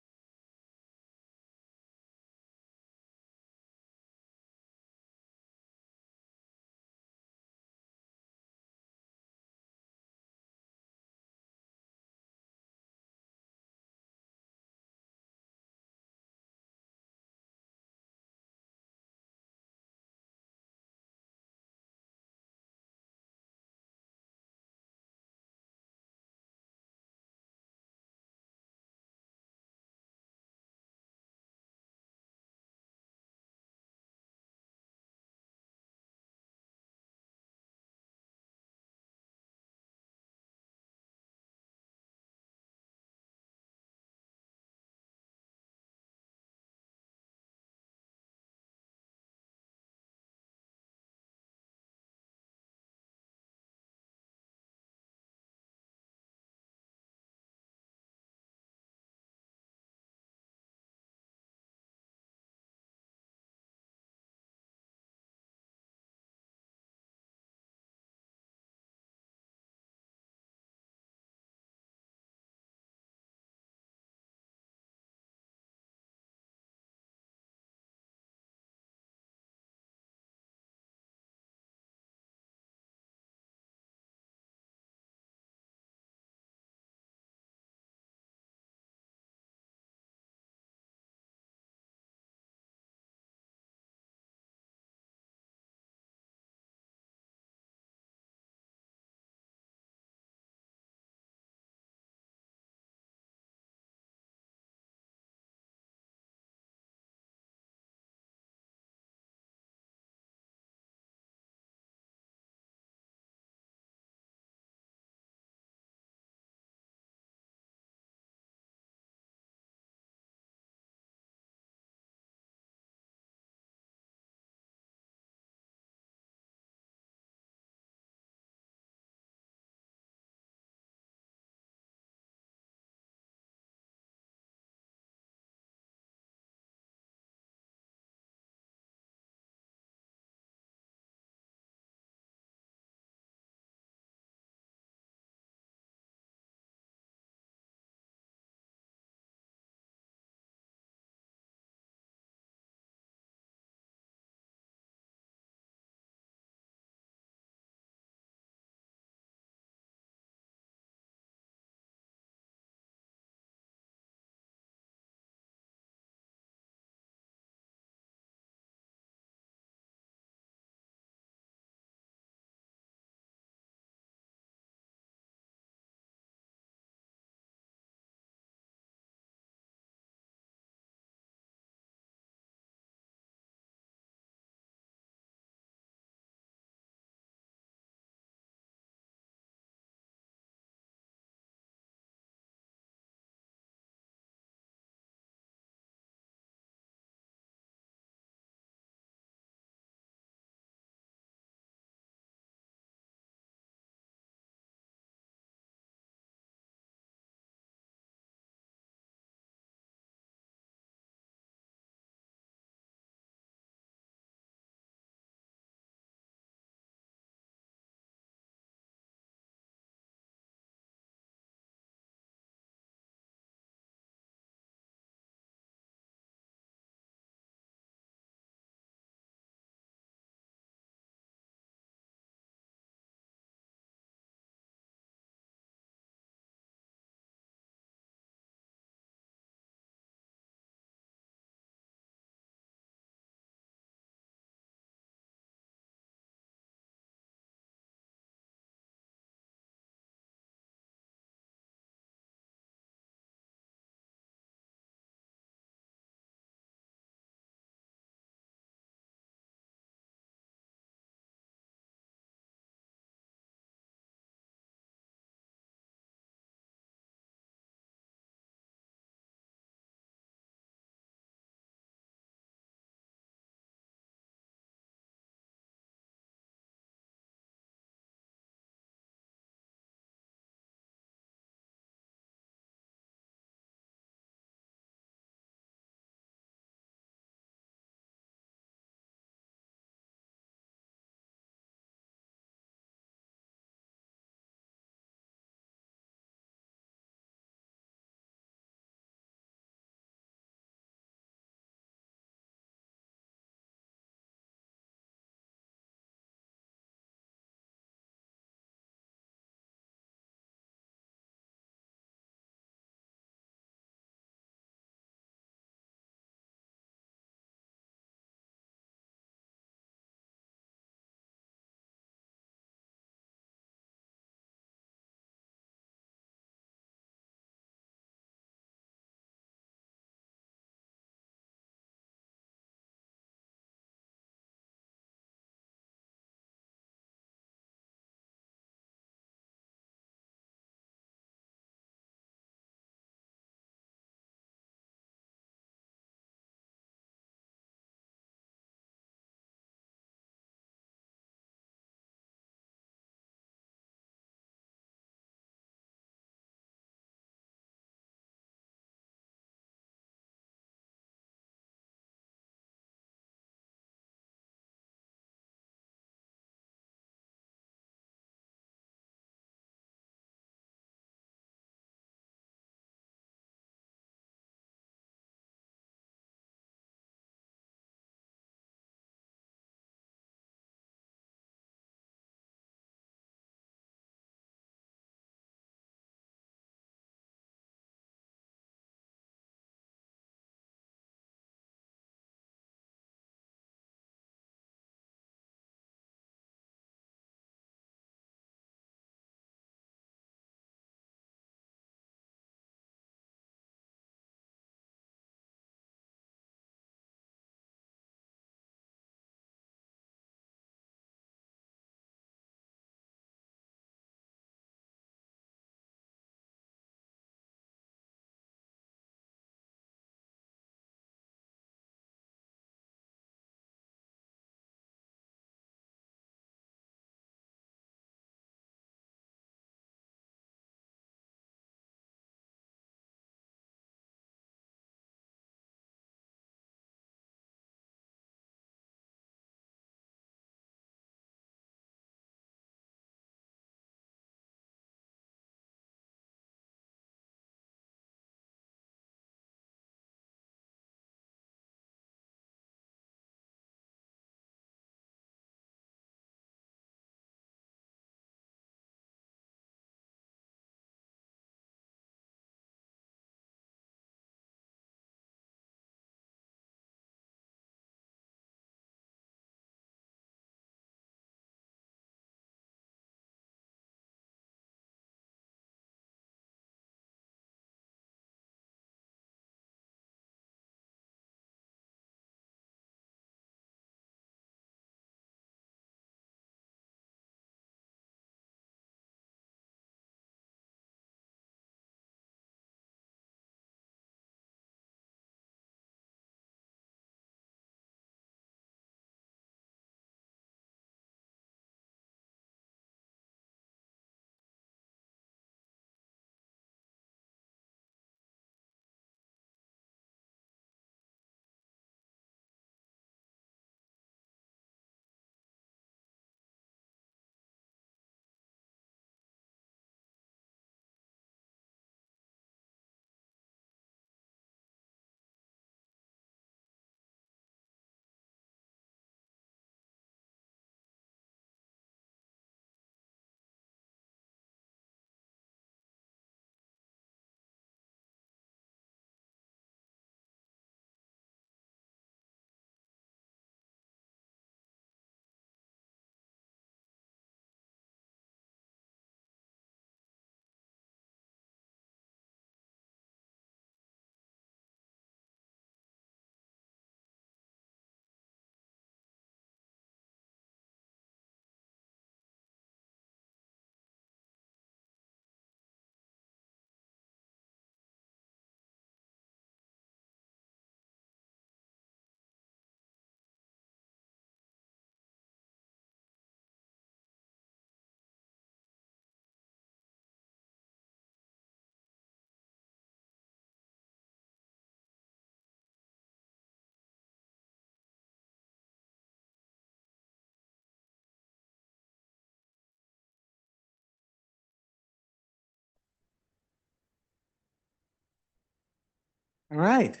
All right.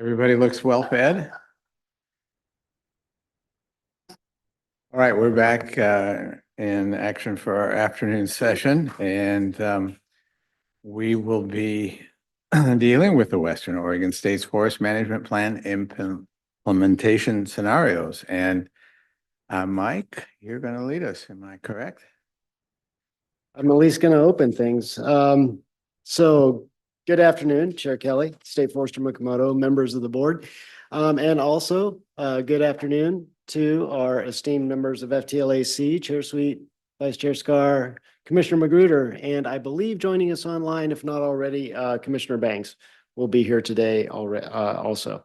Everybody looks well fed. All right, we're back in action for our afternoon session, and we will be dealing with the Western Oregon State's Forest Management Plan implementation scenarios. And Mike, you're going to lead us, am I correct? I'm at least going to open things. So good afternoon, Chair Kelly, State Forester Mukomoto, members of the board. And also good afternoon to our esteemed members of FTLAC, Chair Sweet, Vice Chair Scar, Commissioner Magruder, and I believe joining us online, if not already, Commissioner Banks will be here today already, also.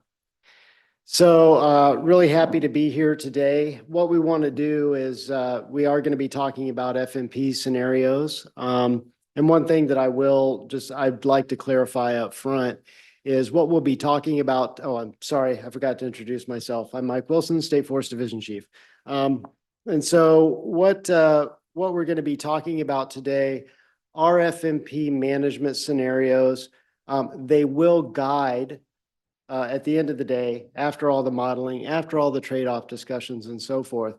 So really happy to be here today. What we want to do is we are going to be talking about FMP scenarios. And one thing that I'd like to clarify up front is what we'll be talking about. Oh, I'm sorry, I forgot to introduce myself. I'm Mike Wilson, State Forest Division Chief. And so what we're going to be talking about today are FMP management scenarios. They will guide at the end of the day, after all the modeling, after all the trade-off discussions and so forth,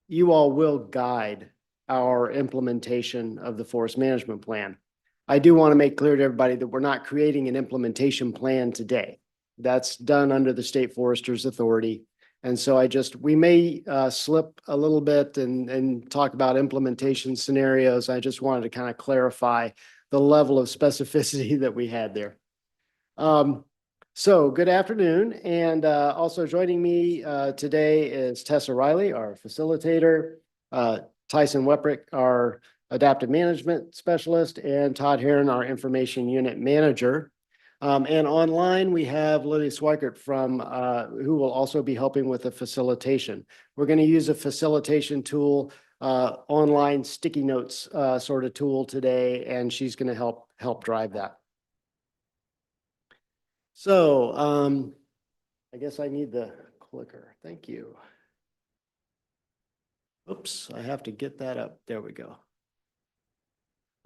you all will guide our implementation of the forest management plan. I do want to make clear to everybody that we're not creating an implementation plan today. That's done under the State Forester's authority. And so we may slip a little bit and talk about implementation scenarios. I just wanted to kind of clarify the level of specificity that we had there. So good afternoon, and also joining me today is Tessa Riley, our facilitator, Tyson Weprick, our adaptive management specialist, and Todd Heron, our information unit manager. And online we have Lydia Swikert from who will also be helping with the facilitation. We're going to use a facilitation tool, online sticky notes sort of tool today, and she's going to help drive that. So I guess I need the clicker. Thank you. Oops, I have to get that up. There we go.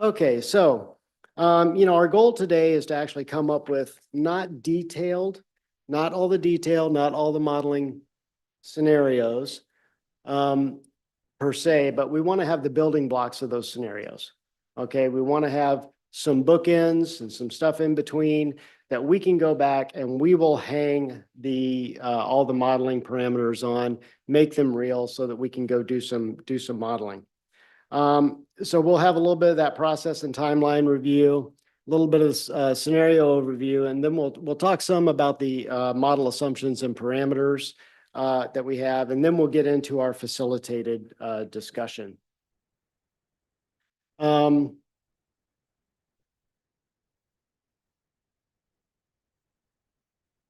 Okay, so our goal today is to actually come up with not all the detail, not all the modeling scenarios per se, but we want to have the building blocks of those scenarios. Okay, we want to have some bookends and some stuff in between that we can go back and we will hang all the modeling parameters on, make them real so that we can go do some modeling. So we'll have a little bit of that process and timeline review, a little bit of scenario overview, and then we'll talk some about the model assumptions and parameters that we have, and then we'll get into our facilitated discussion.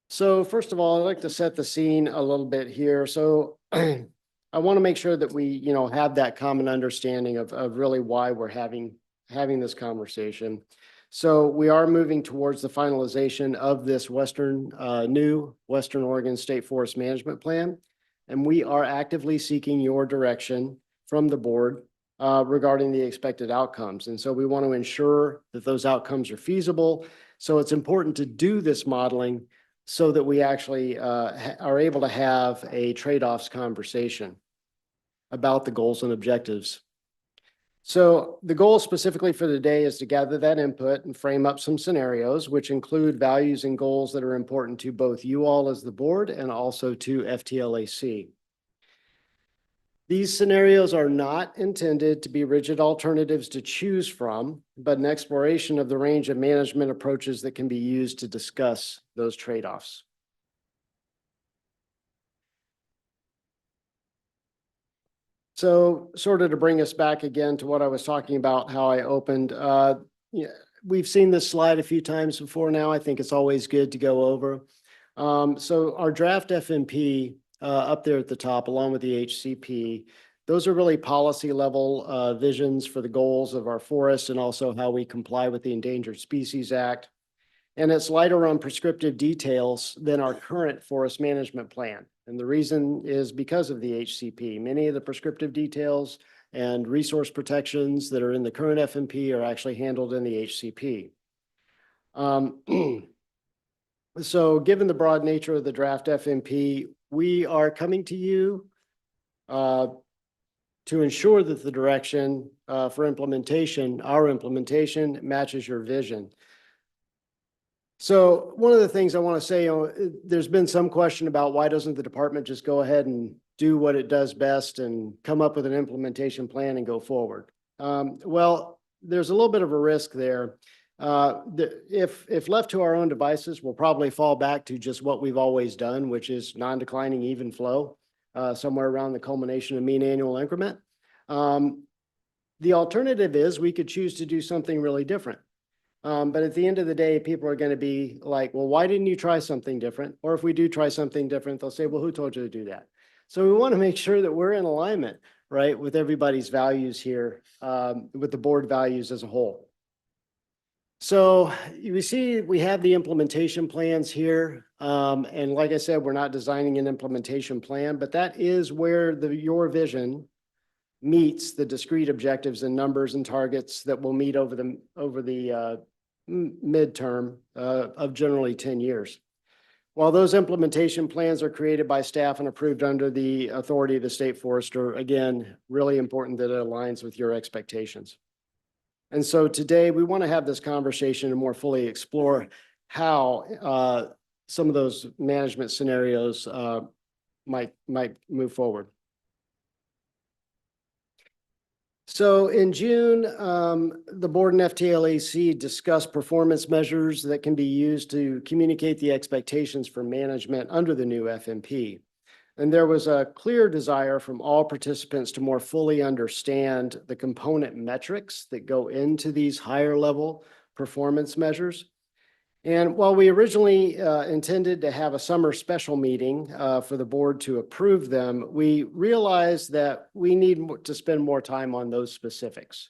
So first of all, I'd like to set the scene a little bit here. So I want to make sure that we, have that common understanding of really why we're having this conversation. So we are moving towards the finalization of this new Western Oregon State Forest Management Plan. And we are actively seeking your direction from the board regarding the expected outcomes. And so we want to ensure that those outcomes are feasible. So it's important to do this modeling so that we actually are able to have a trade-offs conversation about the goals and objectives. So the goal specifically for the day is to gather that input and frame up some scenarios, which include values and goals that are important to both you all as the board and also to FTLAC. These scenarios are not intended to be rigid alternatives to choose from, but an exploration of the range of management approaches that can be used to discuss those trade-offs. So sort of to bring us back again to what I was talking about, how I opened, we've seen this slide a few times before now. I think it's always good to go over. So our draft FMP up there at the top, along with the HCP, those are really policy level visions for the goals of our forest and also how we comply with the Endangered Species Act. And it's lighter on prescriptive details than our current forest management plan. And the reason is because of the HCP. Many of the prescriptive details and resource protections that are in the current FMP are actually handled in the HCP. So given the broad nature of the draft FMP, we are coming to you to ensure that the direction for implementation, our implementation, matches your vision. So one of the things I want to say, there's been some question about why doesn't the department just go ahead and do what it does best and come up with an implementation plan and go forward? Well, there's a little bit of a risk there. If left to our own devices, we'll probably fall back to just what we've always done, which is non-declining even flow, somewhere around the culmination of mean annual increment. The alternative is we could choose to do something really different. But at the end of the day, people are going to be like, well, why didn't you try something different? Or if we do try something different, they'll say, well, who told you to do that? So we want to make sure that we're in alignment, right, with everybody's values here, with the board values as a whole. So you see, we have the implementation plans here. And like I said, we're not designing an implementation plan, but that is where your vision meets the discrete objectives and numbers and targets that we'll meet over the midterm of generally 10 years. While those implementation plans are created by staff and approved under the authority of the state forester, again, really important that it aligns with your expectations. And so today we want to have this conversation and more fully explore how some of those management scenarios might move forward. So in June, the board and FTLAC discussed performance measures that can be used to communicate the expectations for management under the new FMP. And there was a clear desire from all participants to more fully understand the component metrics that go into these higher level performance measures. And while we originally intended to have a summer special meeting for the board to approve them, we realized that we need to spend more time on those specifics.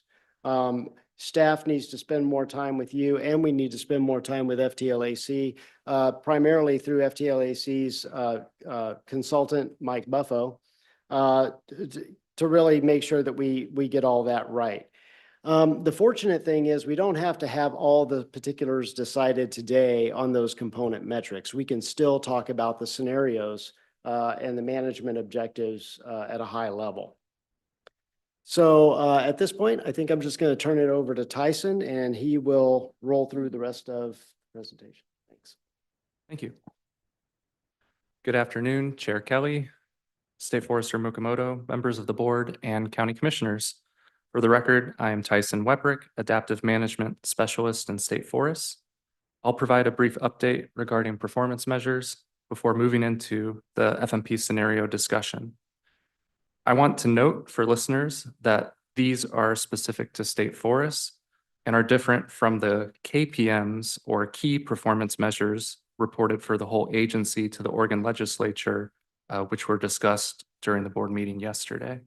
Staff needs to spend more time with you, and we need to spend more time with FTLAC, primarily through FTLAC's consultant, Mike Buffo, to really make sure that we get all that right. The fortunate thing is we don't have to have all the particulars decided today on those component metrics. We can still talk about the scenarios and the management objectives at a high level. So at this point, I think I'm just going to turn it over to Tyson, and he will roll through the rest of the presentation. Thanks. Thank you. Good afternoon, Chair Kelly, State Forester Mukamoto, members of the board, and county commissioners. For the record, I am Tyson Weprick, Adaptive Management Specialist in State Forests. I'll provide a brief update regarding performance measures before moving into the FMP scenario discussion. I want to note for listeners that these are specific to state forests and are different from the KPMs or key performance measures reported for the whole agency to the Oregon legislature, which were discussed during the board meeting yesterday.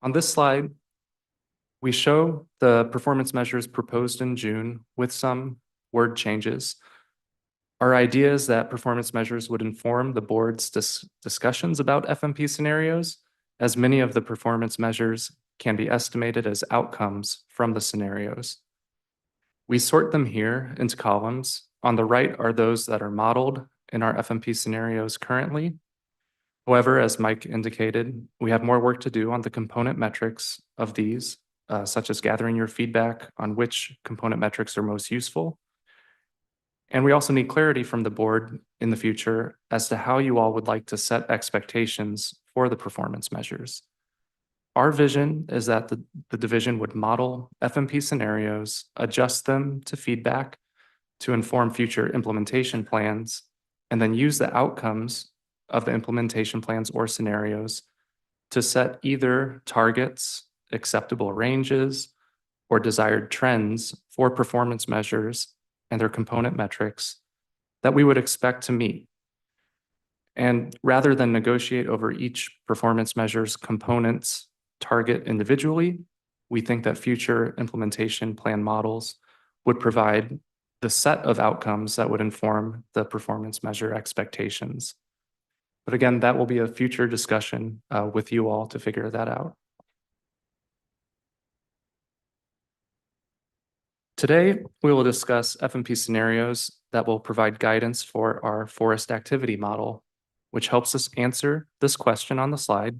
On this slide, we show the performance measures proposed in June with some word changes. Our idea is that performance measures would inform the board's discussions about FMP scenarios, as many of the performance measures can be estimated as outcomes from the scenarios. We sort them here into columns. On the right are those that are modeled in our FMP scenarios currently. However, as Mike indicated, we have more work to do on the component metrics of these, such as gathering your feedback on which component metrics are most useful. And we also need clarity from the board in the future as to how you all would like to set expectations for the performance measures. Our vision is that the division would model FMP scenarios, adjust them to feedback to inform future implementation plans, and then use the outcomes of the implementation plans or scenarios to set either targets, acceptable ranges, or desired trends for performance measures and their component metrics that we would expect to meet. And rather than negotiate over each performance measure's components target individually, we think that future implementation plan models would provide the set of outcomes that would inform the performance measure expectations. But again, that will be a future discussion with you all to figure that out. Today, we will discuss FMP scenarios that will provide guidance for our forest activity model, which helps us answer this question on the slide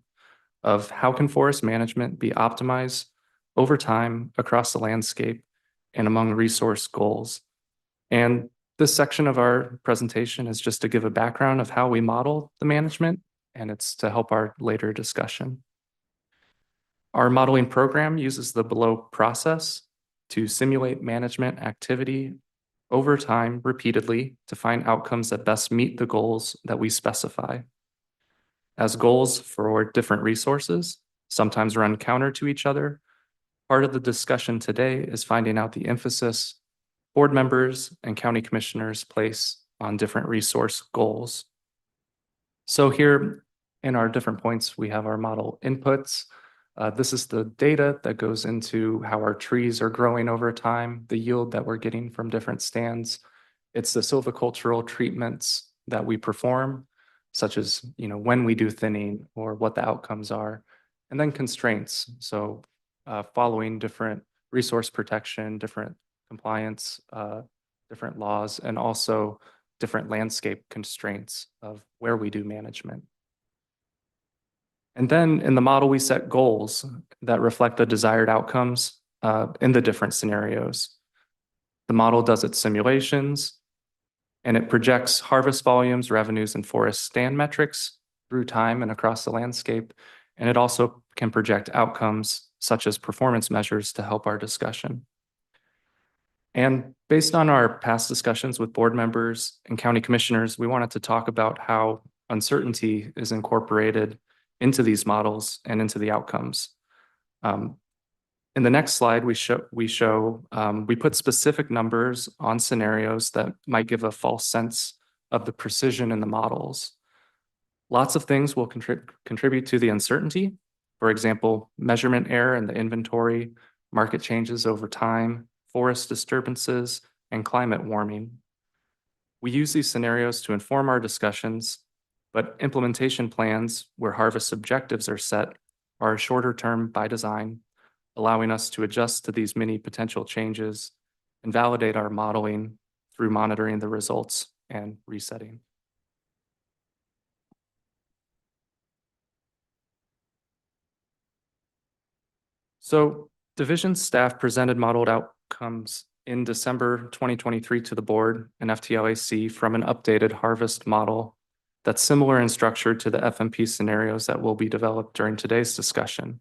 of how can forest management be optimized over time across the landscape and among resource goals. And this section of our presentation is just to give a background of how we model the management, and it's to help our later discussion. Our modeling program uses the below process to simulate management activity over time repeatedly to find outcomes that best meet the goals that we specify. As goals for different resources sometimes run counter to each other, part of the discussion today is finding out the emphasis board members and county commissioners place on different resource goals. So here in our different points, we have our model inputs. This is the data that goes into how our trees are growing over time, the yield that we're getting from different stands. It's the silvicultural treatments that we perform, such as, when we do thinning or what the outcomes are, and then constraints. So following different resource protection, different compliance, different laws, and also different landscape constraints of where we do management. And then in the model, we set goals that reflect the desired outcomes in the different scenarios. The model does its simulations, and it projects harvest volumes, revenues, and forest stand metrics through time and across the landscape. And it also can project outcomes such as performance measures to help our discussion. And based on our past discussions with board members and county commissioners, we wanted to talk about how uncertainty is incorporated into these models and into the outcomes. In the next slide, we put specific numbers on scenarios that might give a false sense of the precision in the models. Lots of things will contribute to the uncertainty. For example, measurement error in the inventory, market changes over time, forest disturbances, and climate warming. We use these scenarios to inform our discussions, but implementation plans where harvest objectives are set are shorter term by design, allowing us to adjust to these many potential changes and validate our modeling through monitoring the results and resetting. So division staff presented modeled outcomes in December 2023 to the board and FTLAC from an updated harvest model that's similar in structure to the FMP scenarios that will be developed during today's discussion.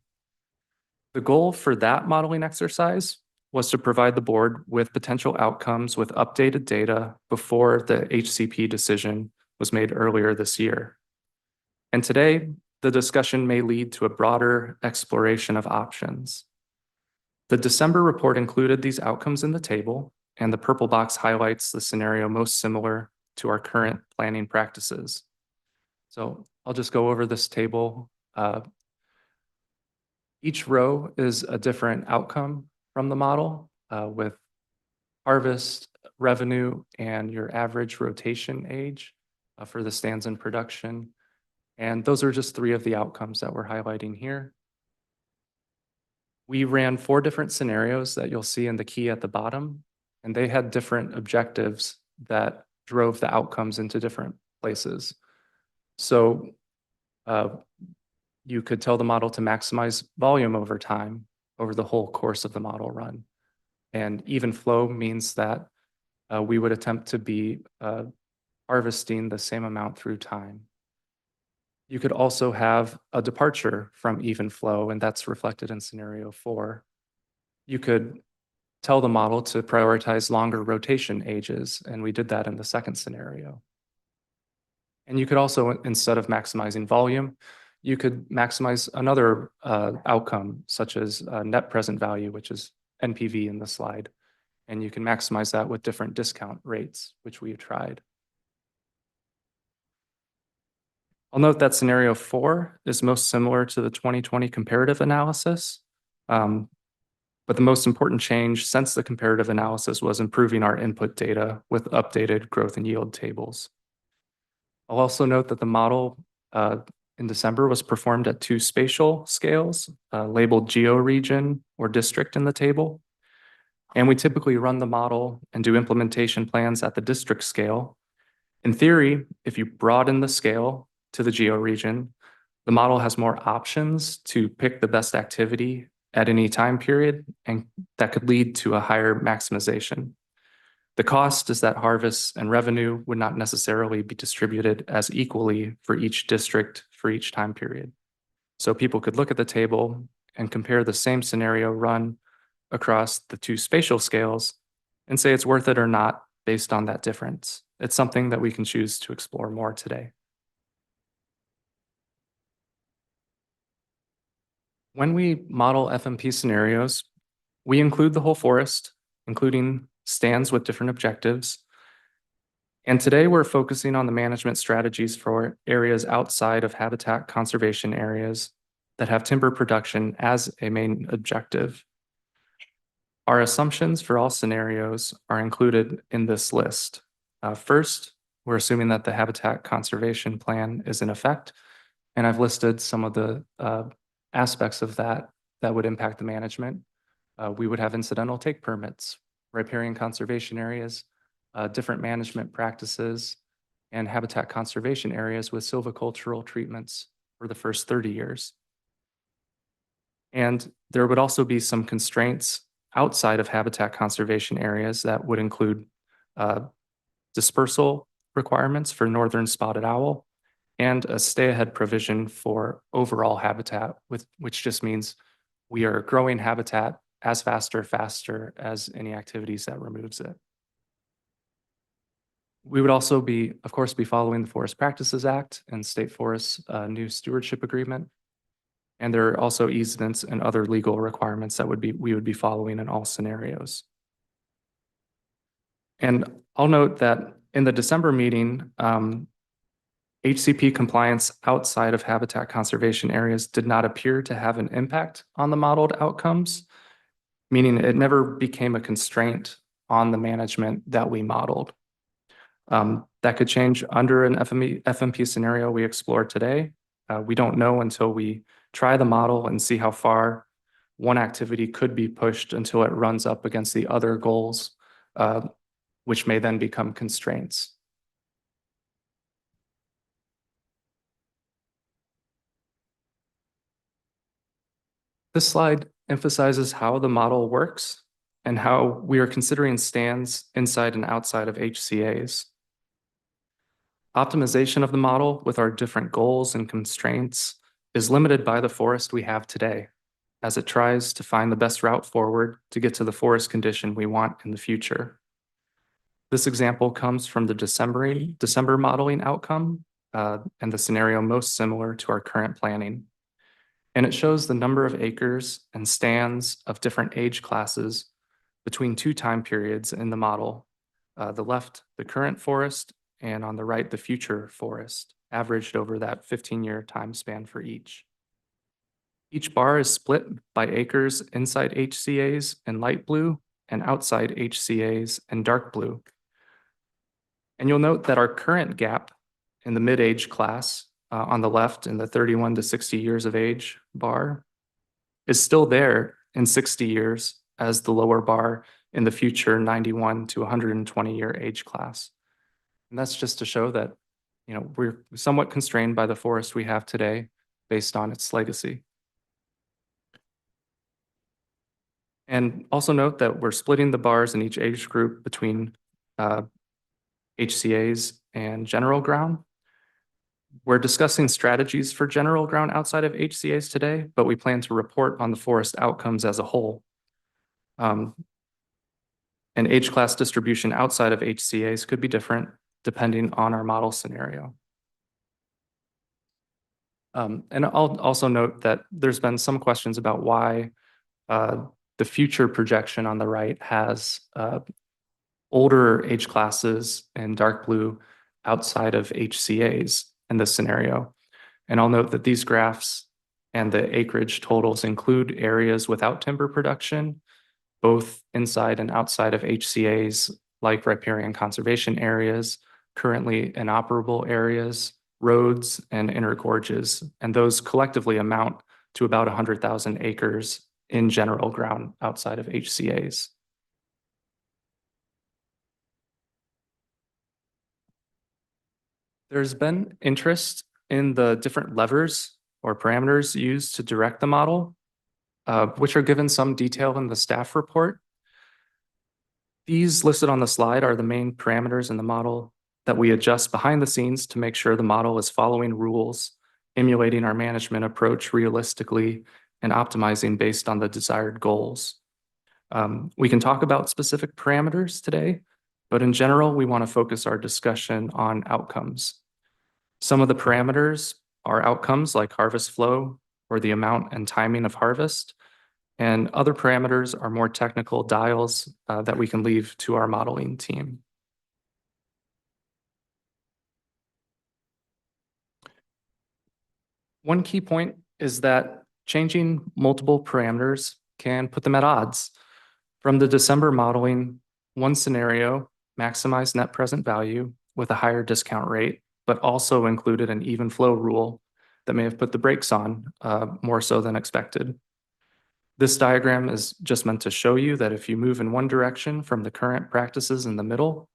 The goal for that modeling exercise was to provide the board with potential outcomes with updated data before the HCP decision was made earlier this year. And today, the discussion may lead to a broader exploration of options. The December report included these outcomes in the table, and the purple box highlights the scenario most similar to our current planning practices. So I'll just go over this table. Each row is a different outcome from the model with harvest, revenue, and your average rotation age for the stands in production. And those are just 3 of the outcomes that we're highlighting here. We ran 4 different scenarios that you'll see in the key at the bottom, and they had different objectives that drove the outcomes into different places. So you could tell the model to maximize volume over time over the whole course of the model run. And even flow means that we would attempt to be harvesting the same amount through time. You could also have a departure from even flow, and that's reflected in scenario 4. You could tell the model to prioritize longer rotation ages, and we did that in the second scenario. And you could also, instead of maximizing volume, you could maximize another outcome, such as net present value, which is NPV in the slide. And you can maximize that with different discount rates, which we've tried. I'll note that scenario 4 is most similar to the 2020 comparative analysis. But the most important change since the comparative analysis was improving our input data with updated growth and yield tables. I'll also note that the model in December was performed at 2 spatial scales, labeled geo-region or district in the table. And we typically run the model and do implementation plans at the district scale. In theory, if you broaden the scale to the geo-region, the model has more options to pick the best activity at any time period, and that could lead to a higher maximization. The cost is that harvests and revenue would not necessarily be distributed as equally for each district for each time period. So people could look at the table and compare the same scenario run across the 2 spatial scales and say it's worth it or not based on that difference. It's something that we can choose to explore more today. When we model FMP scenarios, we include the whole forest, including stands with different objectives. And today we're focusing on the management strategies for areas outside of habitat conservation areas that have timber production as a main objective. Our assumptions for all scenarios are included in this list. First, we're assuming that the habitat conservation plan is in effect, and I've listed some of the aspects of that would impact the management. We would have incidental take permits, riparian conservation areas, different management practices, and habitat conservation areas with silvicultural treatments for the first 30 years. And there would also be some constraints outside of habitat conservation areas that would include dispersal requirements for northern spotted owl and a stay-ahead provision for overall habitat, which just means we are growing habitat as faster as any activities that removes it. We would also be, of course, be following the Forest Practices Act and State Forest's new stewardship agreement. And there are also easements and other legal requirements that we would be following in all scenarios. And I'll note that in the December meeting, HCP compliance outside of habitat conservation areas did not appear to have an impact on the modeled outcomes, meaning it never became a constraint on the management that we modeled. That could change under an FMP scenario we explore today. We don't know until we try the model and see how far one activity could be pushed until it runs up against the other goals, which may then become constraints. This slide emphasizes how the model works and how we are considering stands inside and outside of HCAs. Optimization of the model with our different goals and constraints is limited by the forest we have today, as it tries to find the best route forward to get to the forest condition we want in the future. This example comes from the December modeling outcome and the scenario most similar to our current planning. And it shows the number of acres and stands of different age classes between 2 time periods in the model. The left, the current forest, and on the right, the future forest, averaged over that 15-year time span for each. Each bar is split by acres inside HCAs in light blue and outside HCAs in dark blue. And you'll note that our current gap in the mid-age class on the left in the 31 to 60 years of age bar is still there in 60 years as the lower bar in the future 91 to 120-year age class. And that's just to show that, we're somewhat constrained by the forest we have today based on its legacy. And also note that we're splitting the bars in each age group between HCAs and general ground. We're discussing strategies for general ground outside of HCAs today, but we plan to report on the forest outcomes as a whole. An age class distribution outside of HCAs could be different depending on our model scenario. And I'll also note that there's been some questions about why the future projection on the right has older age classes in dark blue outside of HCAs in this scenario. And I'll note that these graphs and the acreage totals include areas without timber production, both inside and outside of HCAs, like riparian conservation areas, currently inoperable areas, roads, and inner gorges, and those collectively amount to about 100,000 acres in general ground outside of HCA's. There's been interest in the different levers or parameters used to direct the model, which are given some detail in the staff report. These listed on the slide are the main parameters in the model that we adjust behind the scenes to make sure the model is following rules, emulating our management approach realistically, and optimizing based on the desired goals. We can talk about specific parameters today, but in general, we want to focus our discussion on outcomes. Some of the parameters are outcomes like harvest flow or the amount and timing of harvest, and other parameters are more technical dials that we can leave to our modeling team. One key point is that changing multiple parameters can put them at odds. From the December modeling, one scenario maximized net present value with a higher discount rate, but also included an even flow rule that may have put the brakes on more so than expected. This diagram is just meant to show you that if you move in one direction from the current practices in the middle,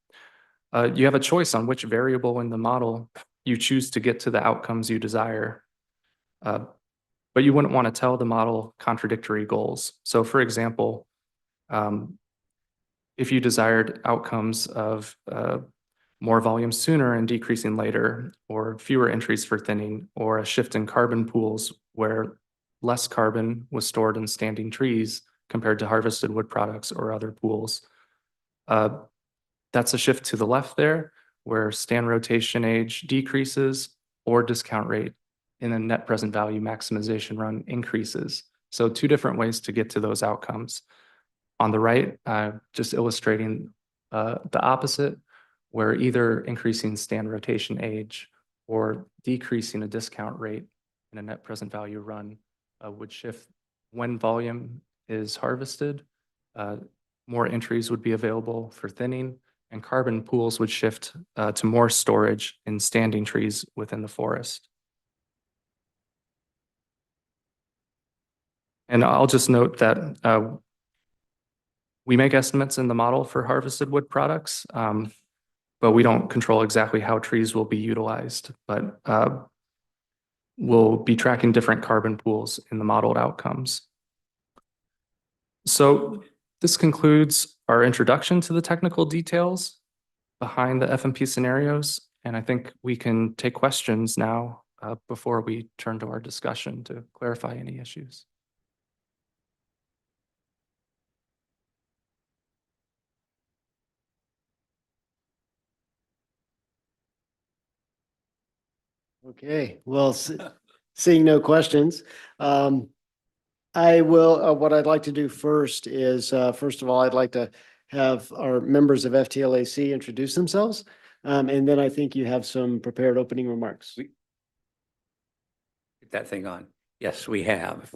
you have a choice on which variable in the model you choose to get to the outcomes you desire. But you wouldn't want to tell the model contradictory goals. So for example, if you desired outcomes of more volume sooner and decreasing later, or fewer entries for thinning, or a shift in carbon pools where less carbon was stored in standing trees compared to harvested wood products or other pools. That's a shift to the left there, where stand rotation age decreases or discount rate in a net present value maximization run increases. So two different ways to get to those outcomes. On the right, just illustrating the opposite, where either increasing stand rotation age or decreasing a discount rate in a net present value run would shift when volume is harvested. More entries would be available for thinning, and carbon pools would shift to more storage in standing trees within the forest. And I'll just note that we make estimates in the model for harvested wood products, but we don't control exactly how trees will be utilized. But we'll be tracking different carbon pools in the modeled outcomes. So this concludes our introduction to the technical details behind the FMP scenarios. And I think we can take questions now before we turn to our discussion to clarify any issues. Okay, well, seeing no questions, I will, what I'd like to do first is, first of all, I'd like to have our members of FTLAC introduce themselves. And then I think you have some prepared opening remarks. Get that thing on. Yes, we have.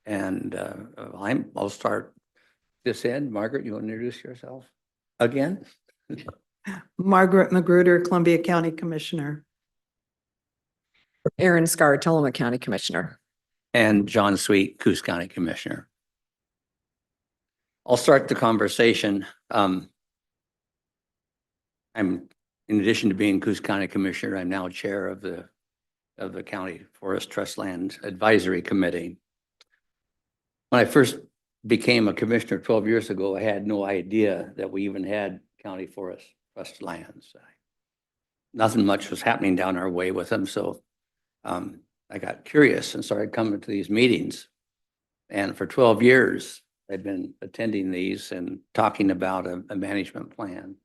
And I'll start this end. Margaret, you want to introduce yourself again? Margaret Magruder, Columbia County Commissioner. Aaron Scar, Tullahoma County Commissioner. And John Sweet, Coos County Commissioner. I'll start the conversation. I'm, in addition to being Coos County Commissioner, I'm now chair of the County Forest Trust Land Advisory Committee. When I first became a commissioner 12 years ago, I had no idea that we even had county forest trust lands. Nothing much was happening down our way with them, so I got curious and started coming to these meetings. And for 12 years, I've been attending these and talking about a management plan.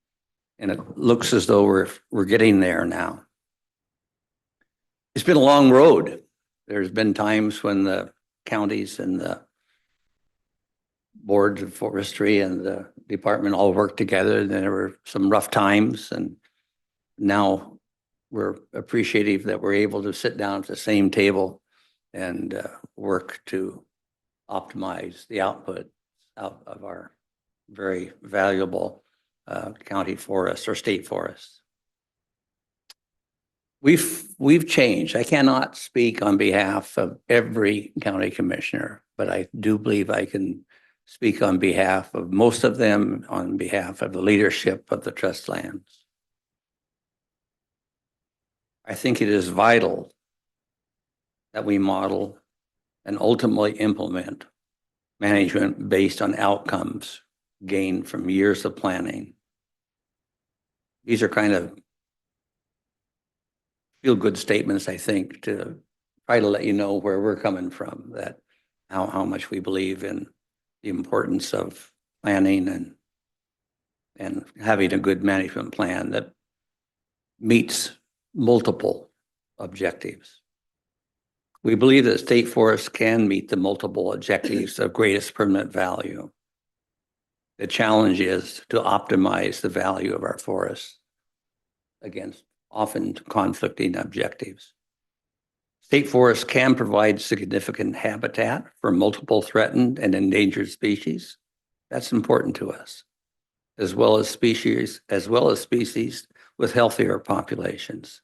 And it looks as though we're getting there now. It's been a long road. There's been times when the counties and the boards of forestry and the department all worked together. Then there were some rough times, and now we're appreciative that we're able to sit down at the same table and work to optimize the output of our very valuable county forests or state forests. We've changed. I cannot speak on behalf of every county commissioner, but I do believe I can speak on behalf of most of them, on behalf of the leadership of the trust lands. I think it is vital that we model and ultimately implement management based on outcomes gained from years of planning. These are kind of feel-good statements, I think, to try to let you know where we're coming from, that how much we believe in the importance of planning and having a good management plan that meets multiple objectives. We believe that state forests can meet the multiple objectives of greatest permanent value. The challenge is to optimize the value of our forests against often conflicting objectives. State forests can provide significant habitat for multiple threatened and endangered species. That's important to us, as well as species with healthier populations.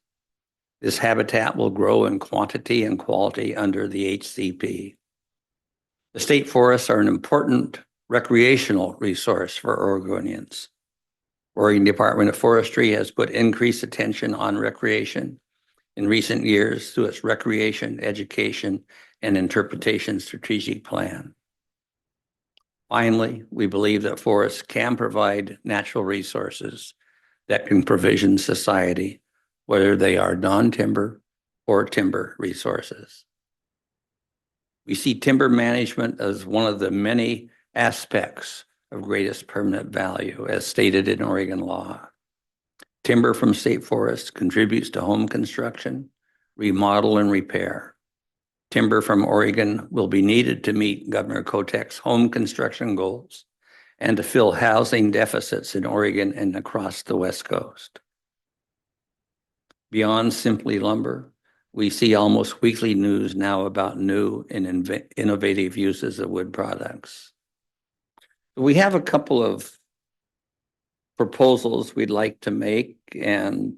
This habitat will grow in quantity and quality under the HCP. The state forests are an important recreational resource for Oregonians. Oregon Department of Forestry has put increased attention on recreation in recent years through its Recreation, Education, and Interpretation Strategic Plan. Finally, we believe that forests can provide natural resources that can provision society, whether they are non-timber or timber resources. We see timber management as one of the many aspects of greatest permanent value, as stated in Oregon law. Timber from state forests contributes to home construction, remodel, and repair. Timber from Oregon will be needed to meet Governor Kotek's home construction goals and to fill housing deficits in Oregon and across the West Coast. Beyond simply lumber, we see almost weekly news now about new and innovative uses of wood products. We have a couple of proposals we'd like to make, and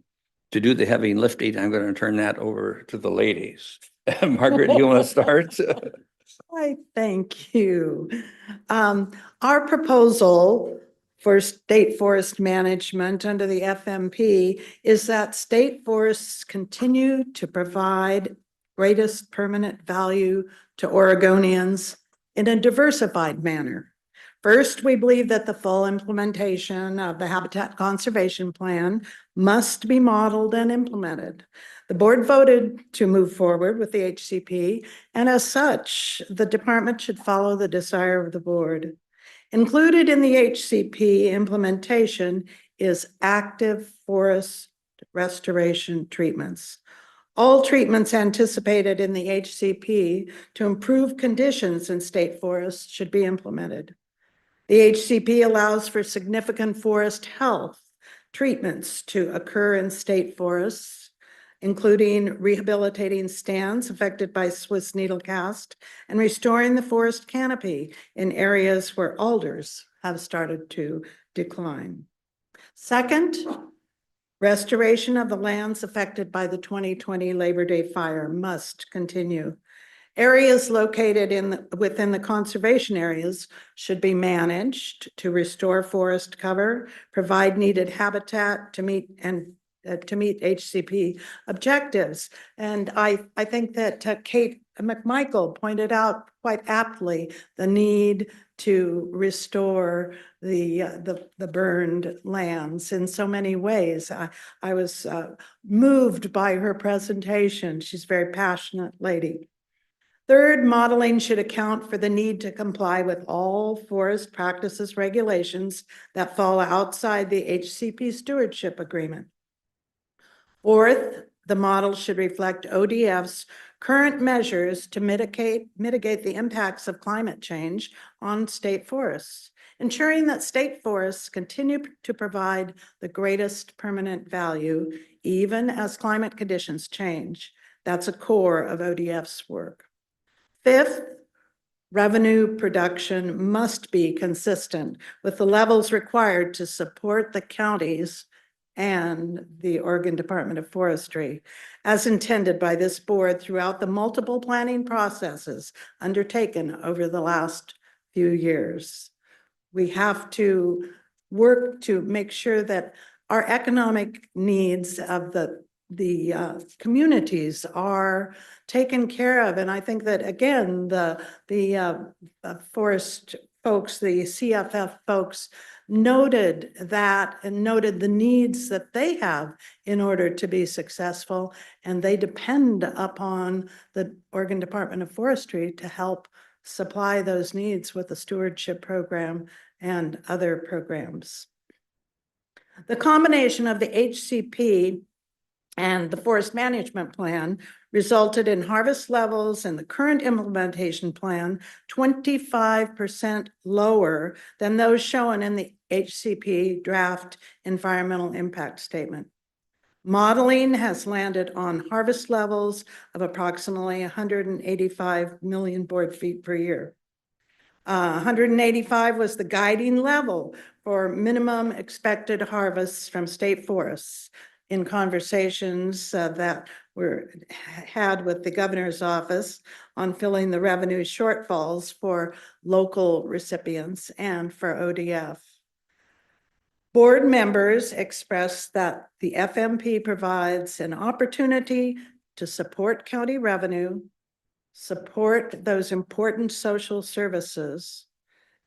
to do the heavy lifting, I'm going to turn that over to the ladies. Margaret, do you want to start? I thank you. Our proposal for state forest management under the FMP is that state forests continue to provide greatest permanent value to Oregonians in a diversified manner. First, we believe that the full implementation of the Habitat Conservation Plan must be modeled and implemented. The board voted to move forward with the HCP, and as such, the department should follow the desire of the board. Included in the HCP implementation is active forest restoration treatments. All treatments anticipated in the HCP to improve conditions in state forests should be implemented. The HCP allows for significant forest health treatments to occur in state forests, including rehabilitating stands affected by Swiss needle cast and restoring the forest canopy in areas where alders have started to decline. Second, restoration of the lands affected by the 2020 Labor Day fire must continue. Areas located within the conservation areas should be managed to restore forest cover, provide needed habitat to meet HCP objectives. And I think that Kate McMichael pointed out quite aptly the need to restore the burned lands in so many ways. I was moved by her presentation. She's a very passionate lady. Third, modeling should account for the need to comply with all forest practices regulations that fall outside the HCP stewardship agreement. Fourth, the model should reflect ODF's current measures to mitigate the impacts of climate change on state forests, ensuring that state forests continue to provide the greatest permanent value, even as climate conditions change. That's a core of ODF's work. Fifth, revenue production must be consistent with the levels required to support the counties and the Oregon Department of Forestry, as intended by this board throughout the multiple planning processes undertaken over the last few years. We have to work to make sure that our economic needs of the communities are taken care of. And I think that, again, the forest folks, the CFF folks noted that and noted the needs that they have in order to be successful. And they depend upon the Oregon Department of Forestry to help supply those needs with the stewardship program and other programs. The combination of the HCP and the forest management plan resulted in harvest levels in the current implementation plan 25% lower than those shown in the HCP draft environmental impact statement. Modeling has landed on harvest levels of approximately 185 million board feet per year. 185 was the guiding level for minimum expected harvests from state forests in conversations that were had with the governor's office on filling the revenue shortfalls for local recipients and for ODF. Board members expressed that the FMP provides an opportunity to support county revenue, support those important social services,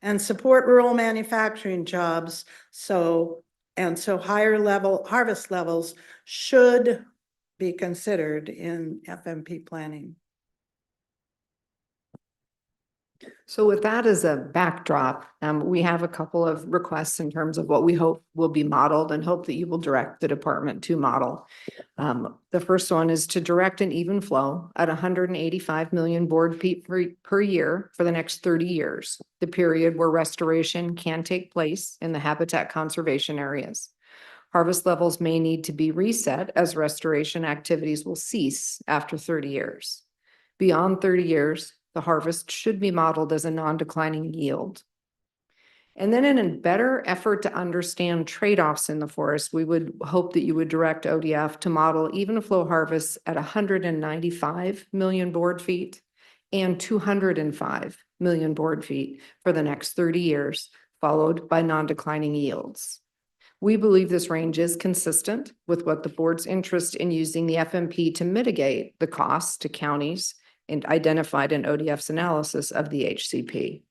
and support rural manufacturing jobs. So higher level harvest levels should be considered in FMP planning. So with that as a backdrop, we have a couple of requests in terms of what we hope will be modeled and hope that you will direct the department to model. The first one is to direct an even flow at 185 million board feet per year for the next 30 years, the period where restoration can take place in the habitat conservation areas. Harvest levels may need to be reset as restoration activities will cease after 30 years. Beyond 30 years, the harvest should be modeled as a non-declining yield. And then in a better effort to understand trade-offs in the forest, we would hope that you would direct ODF to model even flow harvests at 195 million board feet and 205 million board feet for the next 30 years, followed by non-declining yields. We believe this range is consistent with what the board's interest in using the FMP to mitigate the costs to counties and identified in ODF's analysis of the HCP.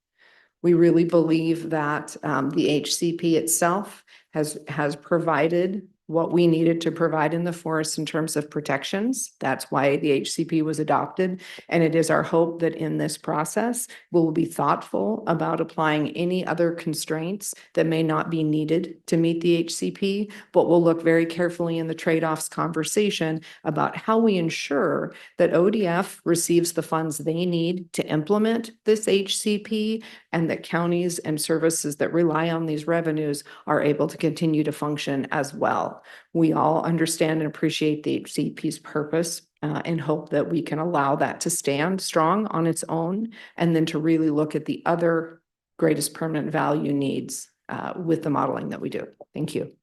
We really believe that the HCP itself has provided what we needed to provide in the forest in terms of protections. That's why the HCP was adopted. And it is our hope that in this process, we'll be thoughtful about applying any other constraints that may not be needed to meet the HCP, but we'll look very carefully in the trade-offs conversation about how we ensure that ODF receives the funds they need to implement this HCP and that counties and services that rely on these revenues are able to continue to function as well. We all understand and appreciate the HCP's purpose and hope that we can allow that to stand strong on its own and then to really look at the other greatest permanent value needs with the modeling that we do. Thank you.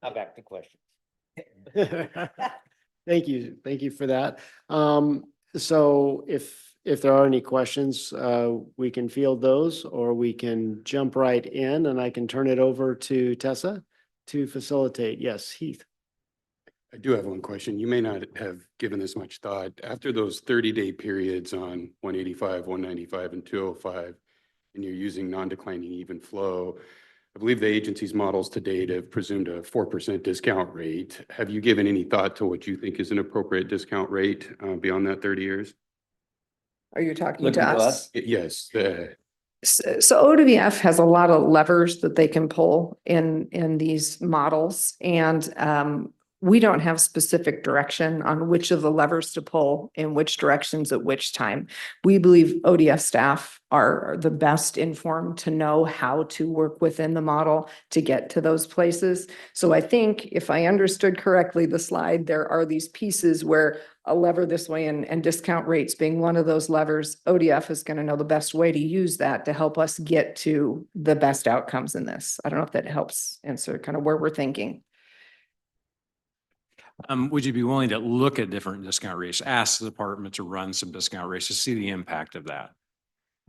Now back to questions. Thank you. Thank you for that. So if there are any questions, we can field those or we can jump right in and I can turn it over to Tessa to facilitate. Yes, Heath. I do have one question. You may not have given this much thought. After those 30-day periods on 185, 195, and 205, and you're using non-declining even flow, I believe the agency's models to date have presumed a 4% discount rate. Have you given any thought to what you think is an appropriate discount rate beyond that 30 years? Are you talking to us? Yes. So ODF has a lot of levers that they can pull in these models. And we don't have specific direction on which of the levers to pull in which directions at which time. We believe ODF staff are the best informed to know how to work within the model to get to those places. So I think if I understood correctly, the slide, there are these pieces where a lever this way and discount rates being one of those levers, ODF is going to know the best way to use that to help us get to the best outcomes in this. I don't know if that helps answer kind of where we're thinking. Would you be willing to look at different discount rates, ask the department to run some discount rates to see the impact of that?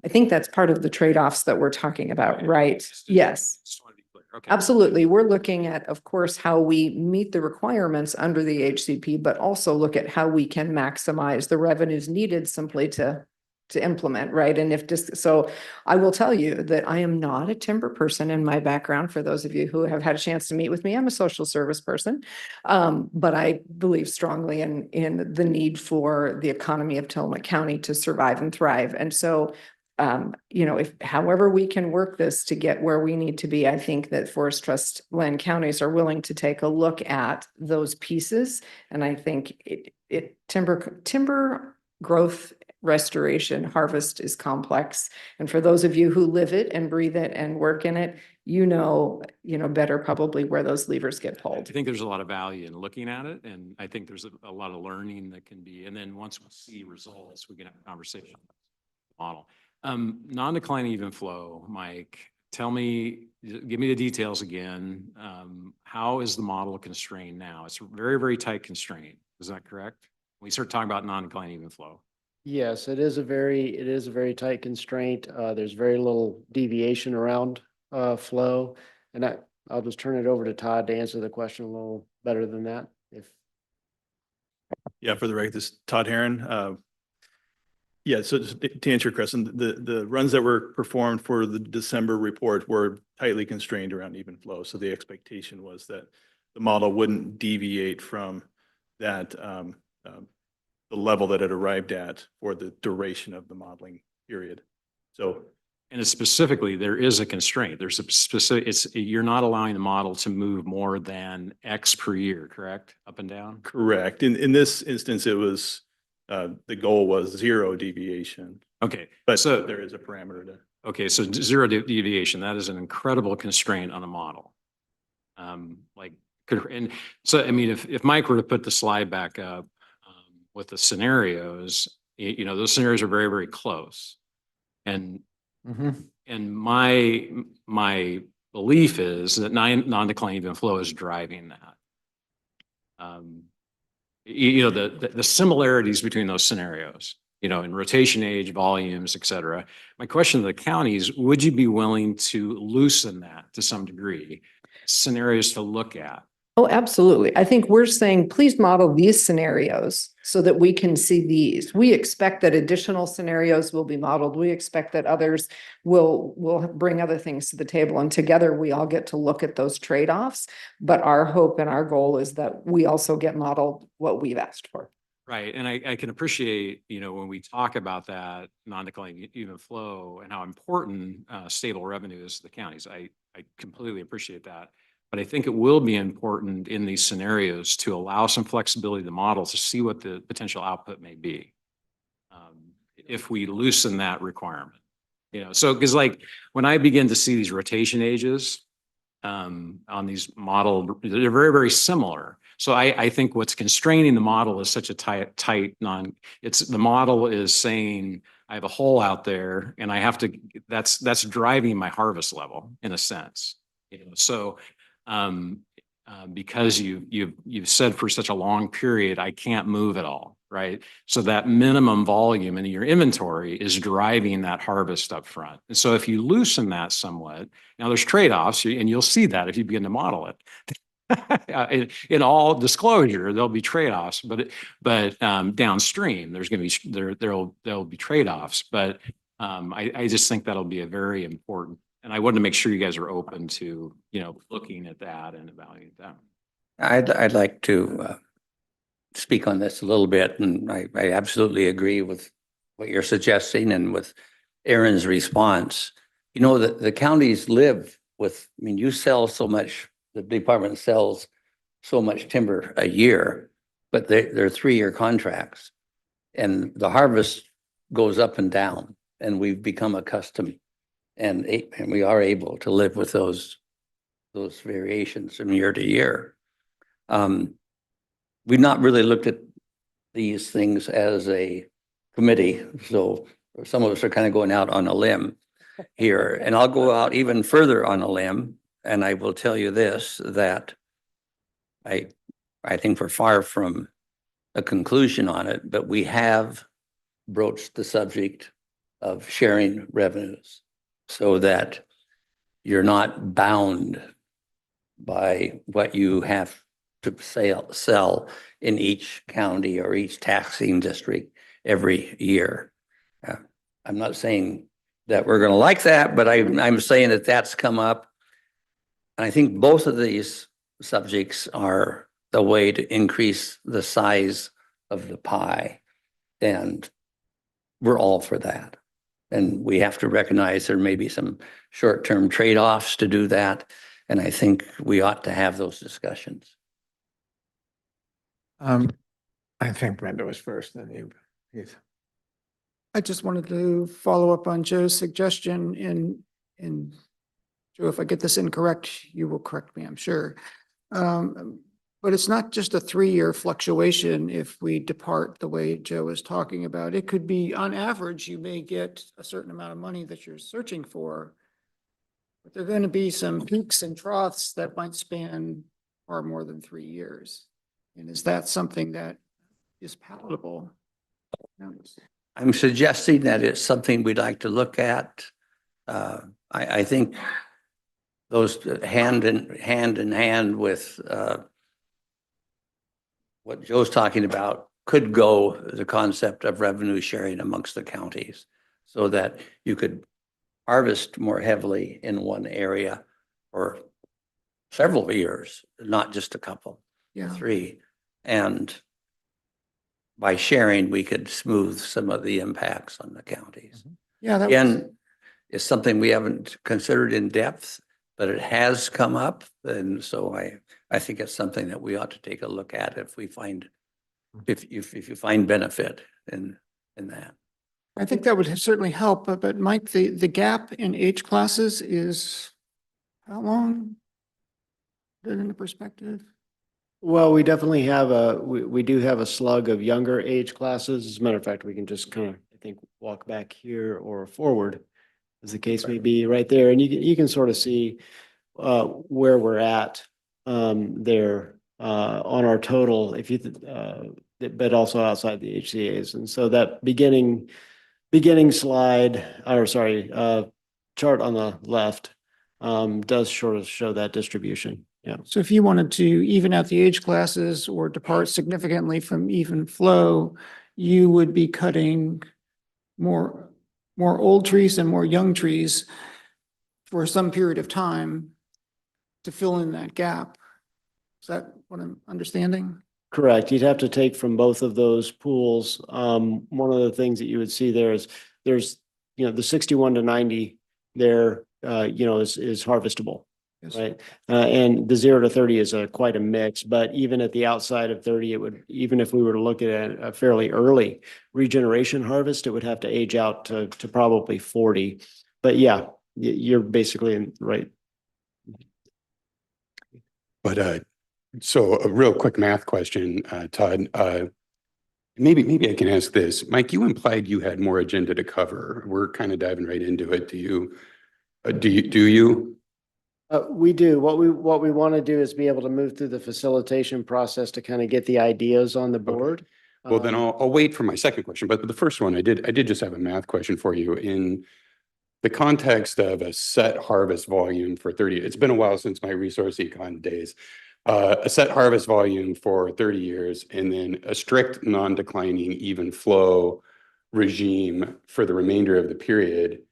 I think that's part of the trade-offs that we're talking about, right? Yes. Just want to be clear. Okay. Absolutely. We're looking at, of course, how we meet the requirements under the HCP, but also look at how we can maximize the revenues needed simply to implement, right? And if just, so I will tell you that I am not a timber person in my background. For those of you who have had a chance to meet with me, I'm a social service person. But I believe strongly in the need for the economy of Tillamook County to survive and thrive. And so you know, if however we can work this to get where we need to be, I think that Forest Trust land counties are willing to take a look at those pieces. And I think timber growth, restoration, harvest is complex. And for those of you who live it and breathe it and work in it, you know better probably where those levers get pulled. I think there's a lot of value in looking at it, and I think there's a lot of learning that can be. And then once we see results, we can have a conversation about the model. Non-declining even flow, Mike, tell me, give me the details again. How is the model constrained now? It's a very, very tight constraint. Is that correct? We start talking about non-declining even flow. Yes, it is a very tight constraint. There's very little deviation around flow. And I'll just turn it over to Todd to answer the question a little better than that. Yeah, for the record, this is Todd Heron. Yeah, so just to answer your question, the runs that were performed for the December report were tightly constrained around even flow. So the expectation was that the model wouldn't deviate from that the level that it arrived at for the duration of the modeling period. So, and it's specifically, there is a constraint. There's a specific, you're not allowing the model to move more than X per year, correct? Up and down? correct. In this instance, it was, the goal was 0 deviation. Okay. But so there is a parameter to. Okay, so 0 deviation, that is an incredible constraint on a model. And so, I mean, if Mike were to put the slide back up with the scenarios, you know, those scenarios are very, very close. And my belief is that non-declining even flow is driving that. You know, the similarities between those scenarios, you know, in rotation age, volumes, et cetera. My question to the counties, would you be willing to loosen that to some degree? Scenarios to look at. Oh, absolutely. I think we're saying, please model these scenarios so that we can see these. We expect that additional scenarios will be modeled. We expect that others will bring other things to the table. And together we all get to look at those trade-offs. But our hope and our goal is that we also get modeled what we've asked for. Right. And I can appreciate, you know, when we talk about that non-declining even flow and how important stable revenue is to the counties. I completely appreciate that. But I think it will be important in these scenarios to allow some flexibility to the model to see what the potential output may be if we loosen that requirement. You know, so because like when I begin to see these rotation ages on these modeled, they're very, very similar. So I think what's constraining the model is such a tight the model is saying I have a hole out there and I have to, that's driving my harvest level in a sense. You know, so because you've said for such a long period, I can't move at all, right? So that minimum volume in your inventory is driving that harvest up front. And so if you loosen that somewhat, now there's trade-offs and you'll see that if you begin to model it. In all disclosure, there'll be trade-offs, but downstream, there's going to be, there'll be trade-offs, but I just think that'll be a very important. And I wanted to make sure you guys are open to, you know, looking at that and evaluating that. I'd like to speak on this a little bit, and I absolutely agree with what you're suggesting and with Aaron's response. You know, the counties live with, I mean, you sell so much, the department sells so much timber a year, but they're 3-year contracts. And the harvest goes up and down, and we've become accustomed and we are able to live with those variations from year to year. We've not really looked at these things as a committee, so some of us are kind of going out on a limb here, and I'll go out even further on a limb, and I will tell you this, that I think we're far from a conclusion on it, but we have broached the subject of sharing revenues so that you're not bound by what you have to sell in each county or each taxing district every year. I'm not saying that we're going to like that, but I'm saying that that's come up. And I think both of these subjects are the way to increase the size of the pie. And we're all for that. And we have to recognize there may be some short-term trade-offs to do that. And I think we ought to have those discussions. I think Brenda was first, then you. I just wanted to follow up on Joe's suggestion and Joe, if I get this incorrect, you will correct me, I'm sure. But it's not just a 3-year fluctuation if we depart the way Joe is talking about. It could be, on average, you may get a certain amount of money that you're searching for, but there are going to be some peaks and troughs that might span far more than 3 years. And is that something that is palatable? I'm suggesting that it's something we'd like to look at. I think those hand in hand with what Joe's talking about could go the concept of revenue sharing amongst the counties so that you could harvest more heavily in one area for several years, not just a couple, 3. And by sharing, we could smooth some of the impacts on the counties. Yeah, that Again, it's something we haven't considered in depth, but it has come up. And so I think it's something that we ought to take a look at if we find, if you find benefit in that. I think that would certainly help, but Mike, the gap in age classes is how long? Put it into perspective. Well, we definitely have we do have a slug of younger age classes. As a matter of fact, we can just kind of, I think, walk back here or forward, as the case may be, right there. And you can sort of see where we're at there on our total, if you but also outside the HCA's. And so that beginning slide, or sorry, chart on the left does sort of show that distribution. Yeah. So if you wanted to even out the age classes or depart significantly from even flow, you would be cutting more old trees and more young trees for some period of time to fill in that gap. Is that what I'm understanding? Correct. You'd have to take from both of those pools. One of the things that you would see there is there's, the 61 to 90 there, is harvestable. Yes. Right. And the 0 to 30 is quite a mix, but even at the outside of 30, it would, even if we were to look at a fairly early regeneration harvest, it would have to age out to probably 40. But yeah, you're basically right. But so a real quick math question, Todd. Maybe I can ask this. Mike, you implied you had more agenda to cover. We're kind of diving right into it. Do you? We do. What we want to do is be able to move through the facilitation process to kind of get the ideas on the board. Okay. Well, then I'll wait for my second question. But the first one, I did just have a math question for you. In the context of a set harvest volume for 30, it's been a while since my resource econ days. A set harvest volume for 30 years, and then a strict non-declining even flow regime for the remainder of the period.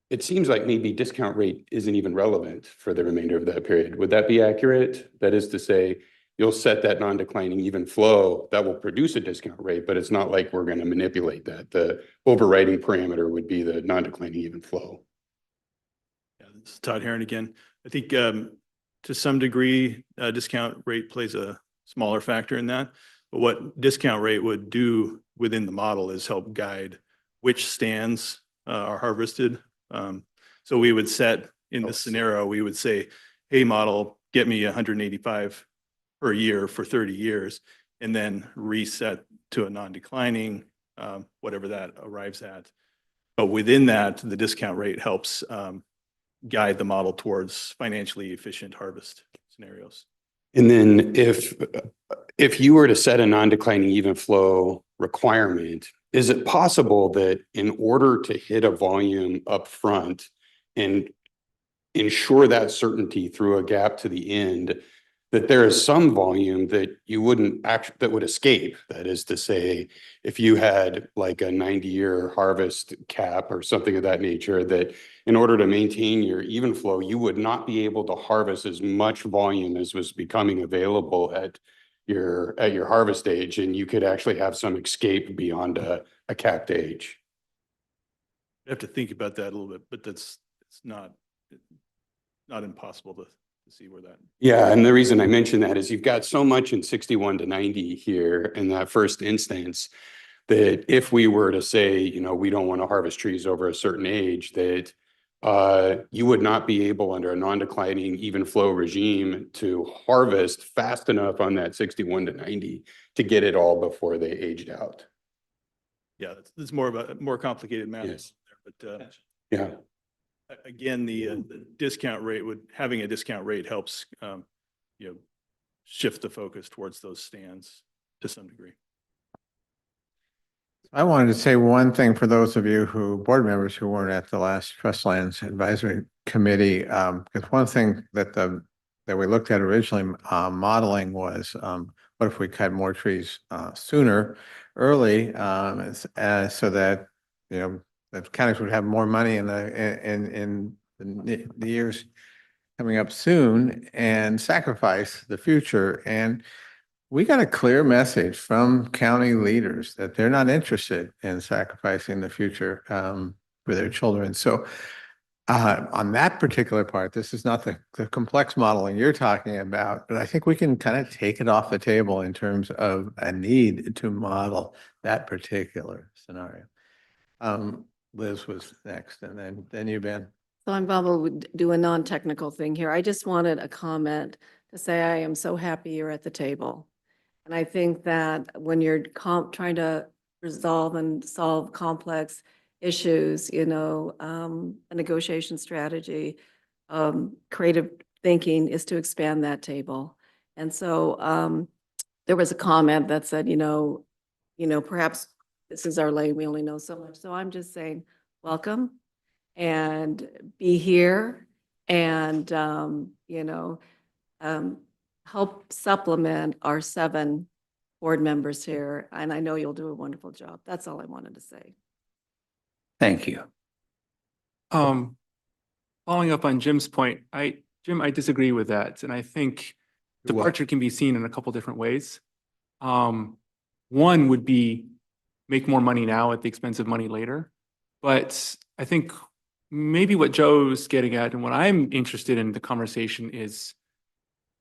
It seems like maybe discount rate isn't even relevant for the remainder of that period. Would that be accurate? That is to say, you'll set that non-declining even flow that will produce a discount rate, but it's not like we're going to manipulate that. The overriding parameter would be the non-declining even flow. Yeah, this is Todd Herron again. I think to some degree, discount rate plays a smaller factor in that. But what discount rate would do within the model is help guide which stands are harvested. So we would set in this scenario, we would say, hey, model, get me 185 per year for 30 years, and then reset to a non-declining, whatever that arrives at. But within that, the discount rate helps guide the model towards financially efficient harvest scenarios. And then if you were to set a non-declining even flow requirement, is it possible that in order to hit a volume up front and ensure that certainty through a gap to the end, that there is some volume that you wouldn't actually, that would escape? That is to say, if you had like a 90-year harvest cap or something of that nature, that in order to maintain your even flow, you would not be able to harvest as much volume as was becoming available at your harvest age, and you could actually have some escape beyond a capped age. You have to think about that a little bit, but it's not impossible to see where that. Yeah, and the reason I mention that is you've got so much in 61 to 90 here in that first instance, that if we were to say, you know, we don't want to harvest trees over a certain age, that you would not be able under a non-declining even flow regime to harvest fast enough on that 61 to 90 to get it all before they aged out. Yeah, it's more about more complicated math. Yes. But Yeah. again, the discount rate having a discount rate helps, shift the focus towards those stands to some degree. I wanted to say one thing for those of you board members who weren't at the last Trustlands Advisory Committee, because one thing that we looked at originally modeling was what if we cut more trees early, so that the counties would have more money in the years coming up soon and sacrifice the future. And we got a clear message from county leaders that they're not interested in sacrificing the future for their children. So on that particular part, this is not the complex modeling you're talking about, but I think we can kind of take it off the table in terms of a need to model that particular scenario. Liz was next, and then you, Ben. So I'm Bob, would do a non-technical thing here. I just wanted a comment to say I am so happy you're at the table. And I think that when you're trying to resolve and solve complex issues, a negotiation strategy, creative thinking is to expand that table. And so there was a comment that said, perhaps this is our lane, we only know so much. So I'm just saying, welcome and be here and, help supplement our 7 board members here. And I know you'll do a wonderful job. That's all I wanted to say. Thank you. Following up on Jim's point, Jim, I disagree with that. And I think departure can be seen in a couple different ways. One would be make more money now at the expense of money later. But I think maybe what Joe's getting at and what I'm interested in the conversation is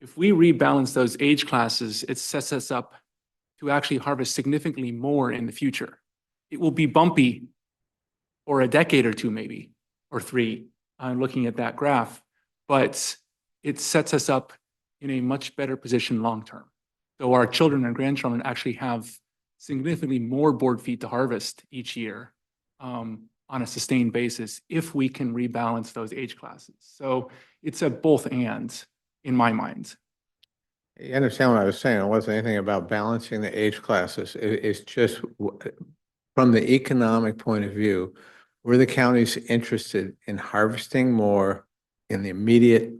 if we rebalance those age classes, it sets us up to actually harvest significantly more in the future. It will be bumpy for a decade or 2 maybe, or 3, looking at that graph, but it sets us up in a much better position long-term. So our children and grandchildren actually have significantly more board feet to harvest each year on a sustained basis if we can rebalance those age classes. So it's a both and in my mind. You understand what I was saying? It wasn't anything about balancing the age classes. It's just from the economic point of view, were the counties interested in harvesting more in the immediate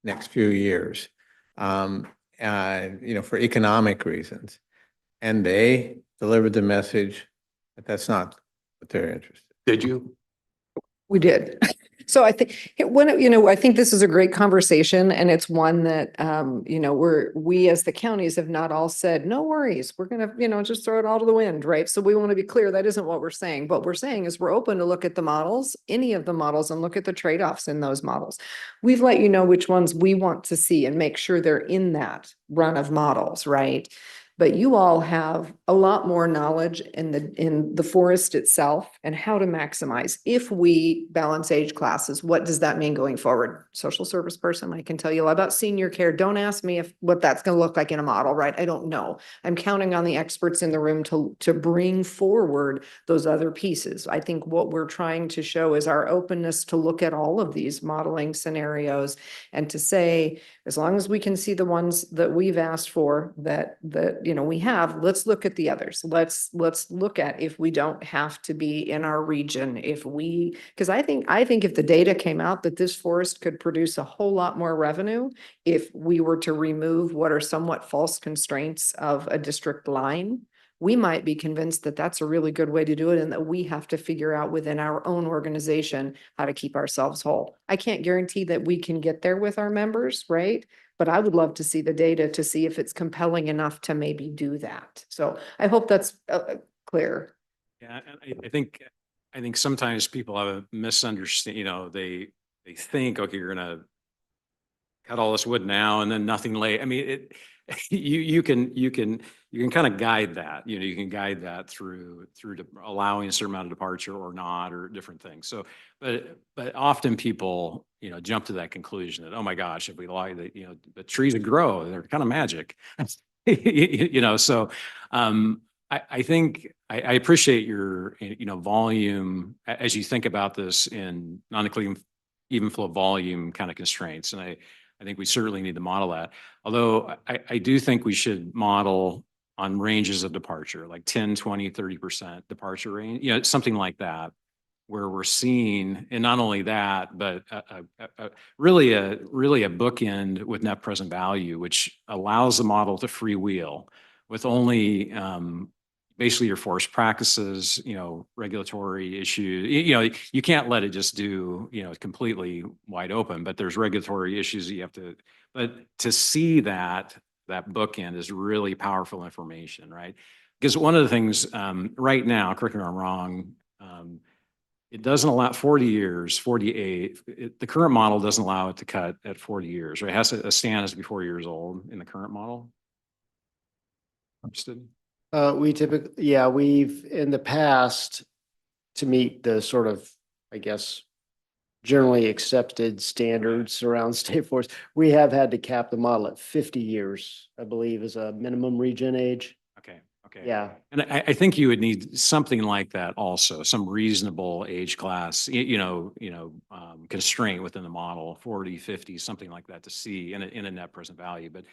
next few years, for economic reasons? And they delivered the message that that's not what they're interested in. Did you? We did. So I think I think this is a great conversation, and it's one that, we as the counties have not all said, no worries, we're gonna, just throw it all to the wind, right? So we want to be clear, that isn't what we're saying. What we're saying is we're open to look at the models, any of the models, and look at the trade-offs in those models. We've let you know which ones we want to see and make sure they're in that run of models, right? But you all have a lot more knowledge in the forest itself and how to maximize. If we balance age classes, what does that mean going forward? Social service person, I can tell you a lot about senior care. Don't ask me what that's going to look like in a model, right? I don't know. I'm counting on the experts in the room to bring forward those other pieces. I think what we're trying to show is our openness to look at all of these modeling scenarios and to say, as long as we can see the ones that we've asked for that we have, let's look at the others. Let's look at if we don't have to be in our region, because I think if the data came out that this forest could produce a whole lot more revenue if we were to remove what are somewhat false constraints of a district line, we might be convinced that that's a really good way to do it and that we have to figure out within our own organization how to keep ourselves whole. I can't guarantee that we can get there with our members, right? But I would love to see the data to see if it's compelling enough to maybe do that. So I hope that's clear. Yeah, and I think sometimes people have a misunderstanding, they think, okay, you're gonna cut all this wood now and then nothing later. I mean, you can kind of guide that, you can guide that through allowing a certain amount of departure or not, or different things. So, but often people, jump to that conclusion that, oh my gosh, if we lie that, the trees would grow, they're kind of magic, so, I think I appreciate your, volume as you think about this in non-declining even flow volume kind of constraints. And I think we certainly need to model that. Although I do think we should model on ranges of departure, like 10, 20, 30% departure range, something like that, where we're seeing, and not only that, but really a bookend with net present value, which allows the model to freewheel with only basically your forest practices, regulatory issues. You can't let it just do, completely wide open, but there's regulatory issues that you have to, but to see that bookend is really powerful information, right? Because one of the things right now, correct me if I'm wrong, it doesn't allow 40 years, 48, the current model doesn't allow it to cut at 40 years, right? It has to, a stand has to be 4 years old in the current model. Understood? We typically, we've in the past, to meet the sort of, I guess, generally accepted standards around state forest, we have had to cap the model at 50 years, I believe, is a minimum regen age. Okay. Yeah. And I think you would need something like that also, some reasonable age class, constraint within the model, 40, 50, something like that to see in a net present value. But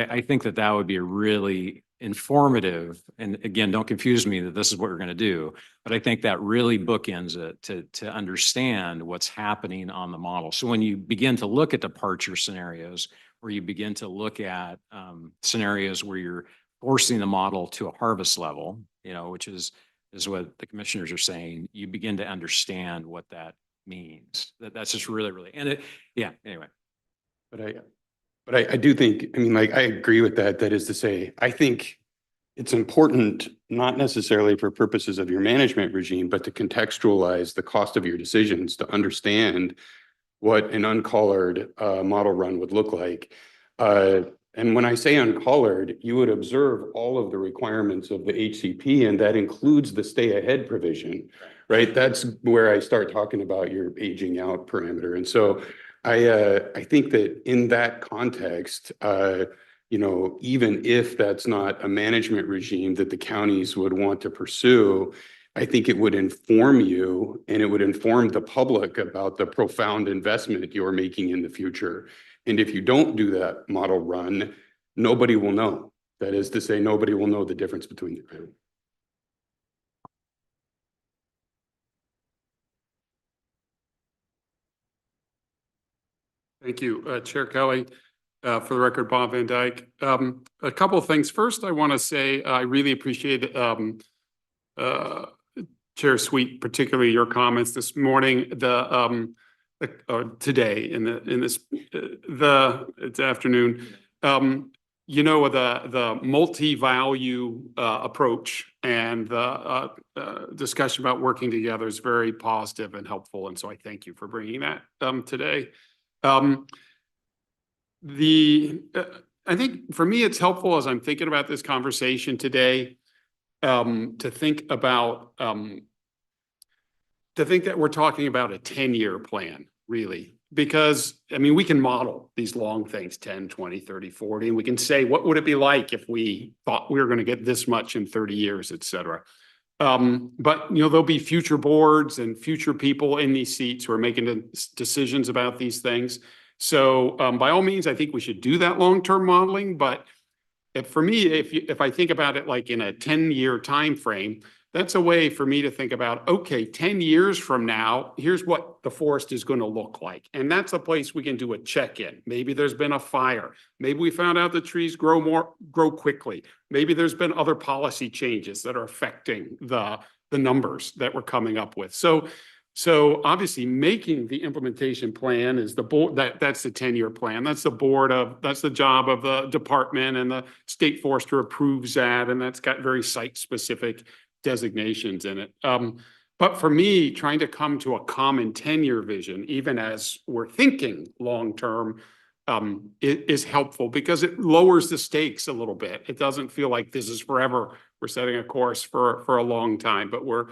I think that would be a really informative, and again, don't confuse me that this is what we're going to do, but I think that really bookends it to understand what's happening on the model. So when you begin to look at departure scenarios, or you begin to look at scenarios where you're forcing the model to a harvest level, which is what the commissioners are saying, you begin to understand what that means. That's just really, and anyway. But I do think, I agree with that. That is to say, I think it's important, not necessarily for purposes of your management regime, but to contextualize the cost of your decisions, to understand what an uncolored model run would look like. And when I say uncolored, you would observe all of the requirements of the HCP, and that includes the stay ahead provision, right? That's where I start talking about your aging out parameter. And so I think that in that context, even if that's not a management regime that the counties would want to pursue, I think it would inform you and it would inform the public about the profound investment you're making in the future. And if you don't do that model run, nobody will know. That is to say, nobody will know the difference between the two. Thank you, Chair Kelly. For the record, Bob Van Dyke. A couple of things. First, I want to say I really appreciate Chair Sweet, particularly your comments this morning. today it's afternoon. The multi-value approach and the discussion about working together is very positive and helpful. And so I thank you for bringing that today. I think for me, it's helpful as I'm thinking about this conversation today to think that we're talking about a 10-year plan, really, because I mean, we can model these long things, 10, 20, 30, 40, and we can say, what would it be like if we thought we were going to get this much in 30 years, et cetera. But there'll be future boards and future people in these seats who are making decisions about these things. So by all means, I think we should do that long-term modeling. But for me, if I think about it like in a 10-year time frame, that's a way for me to think about, okay, 10 years from now, here's what the forest is going to look like. And that's a place we can do a check-in. Maybe there's been a fire. Maybe we found out the trees grow quickly. Maybe there's been other policy changes that are affecting the numbers that we're coming up with. So obviously making the implementation plan is the board, that's the 10-year plan. That's the job of the department, and the state forester approves that. And that's got very site-specific designations in it. But for me, trying to come to a common 10-year vision, even as we're thinking long-term, is helpful because it lowers the stakes a little bit. It doesn't feel like this is forever. We're setting a course for a long time, but we're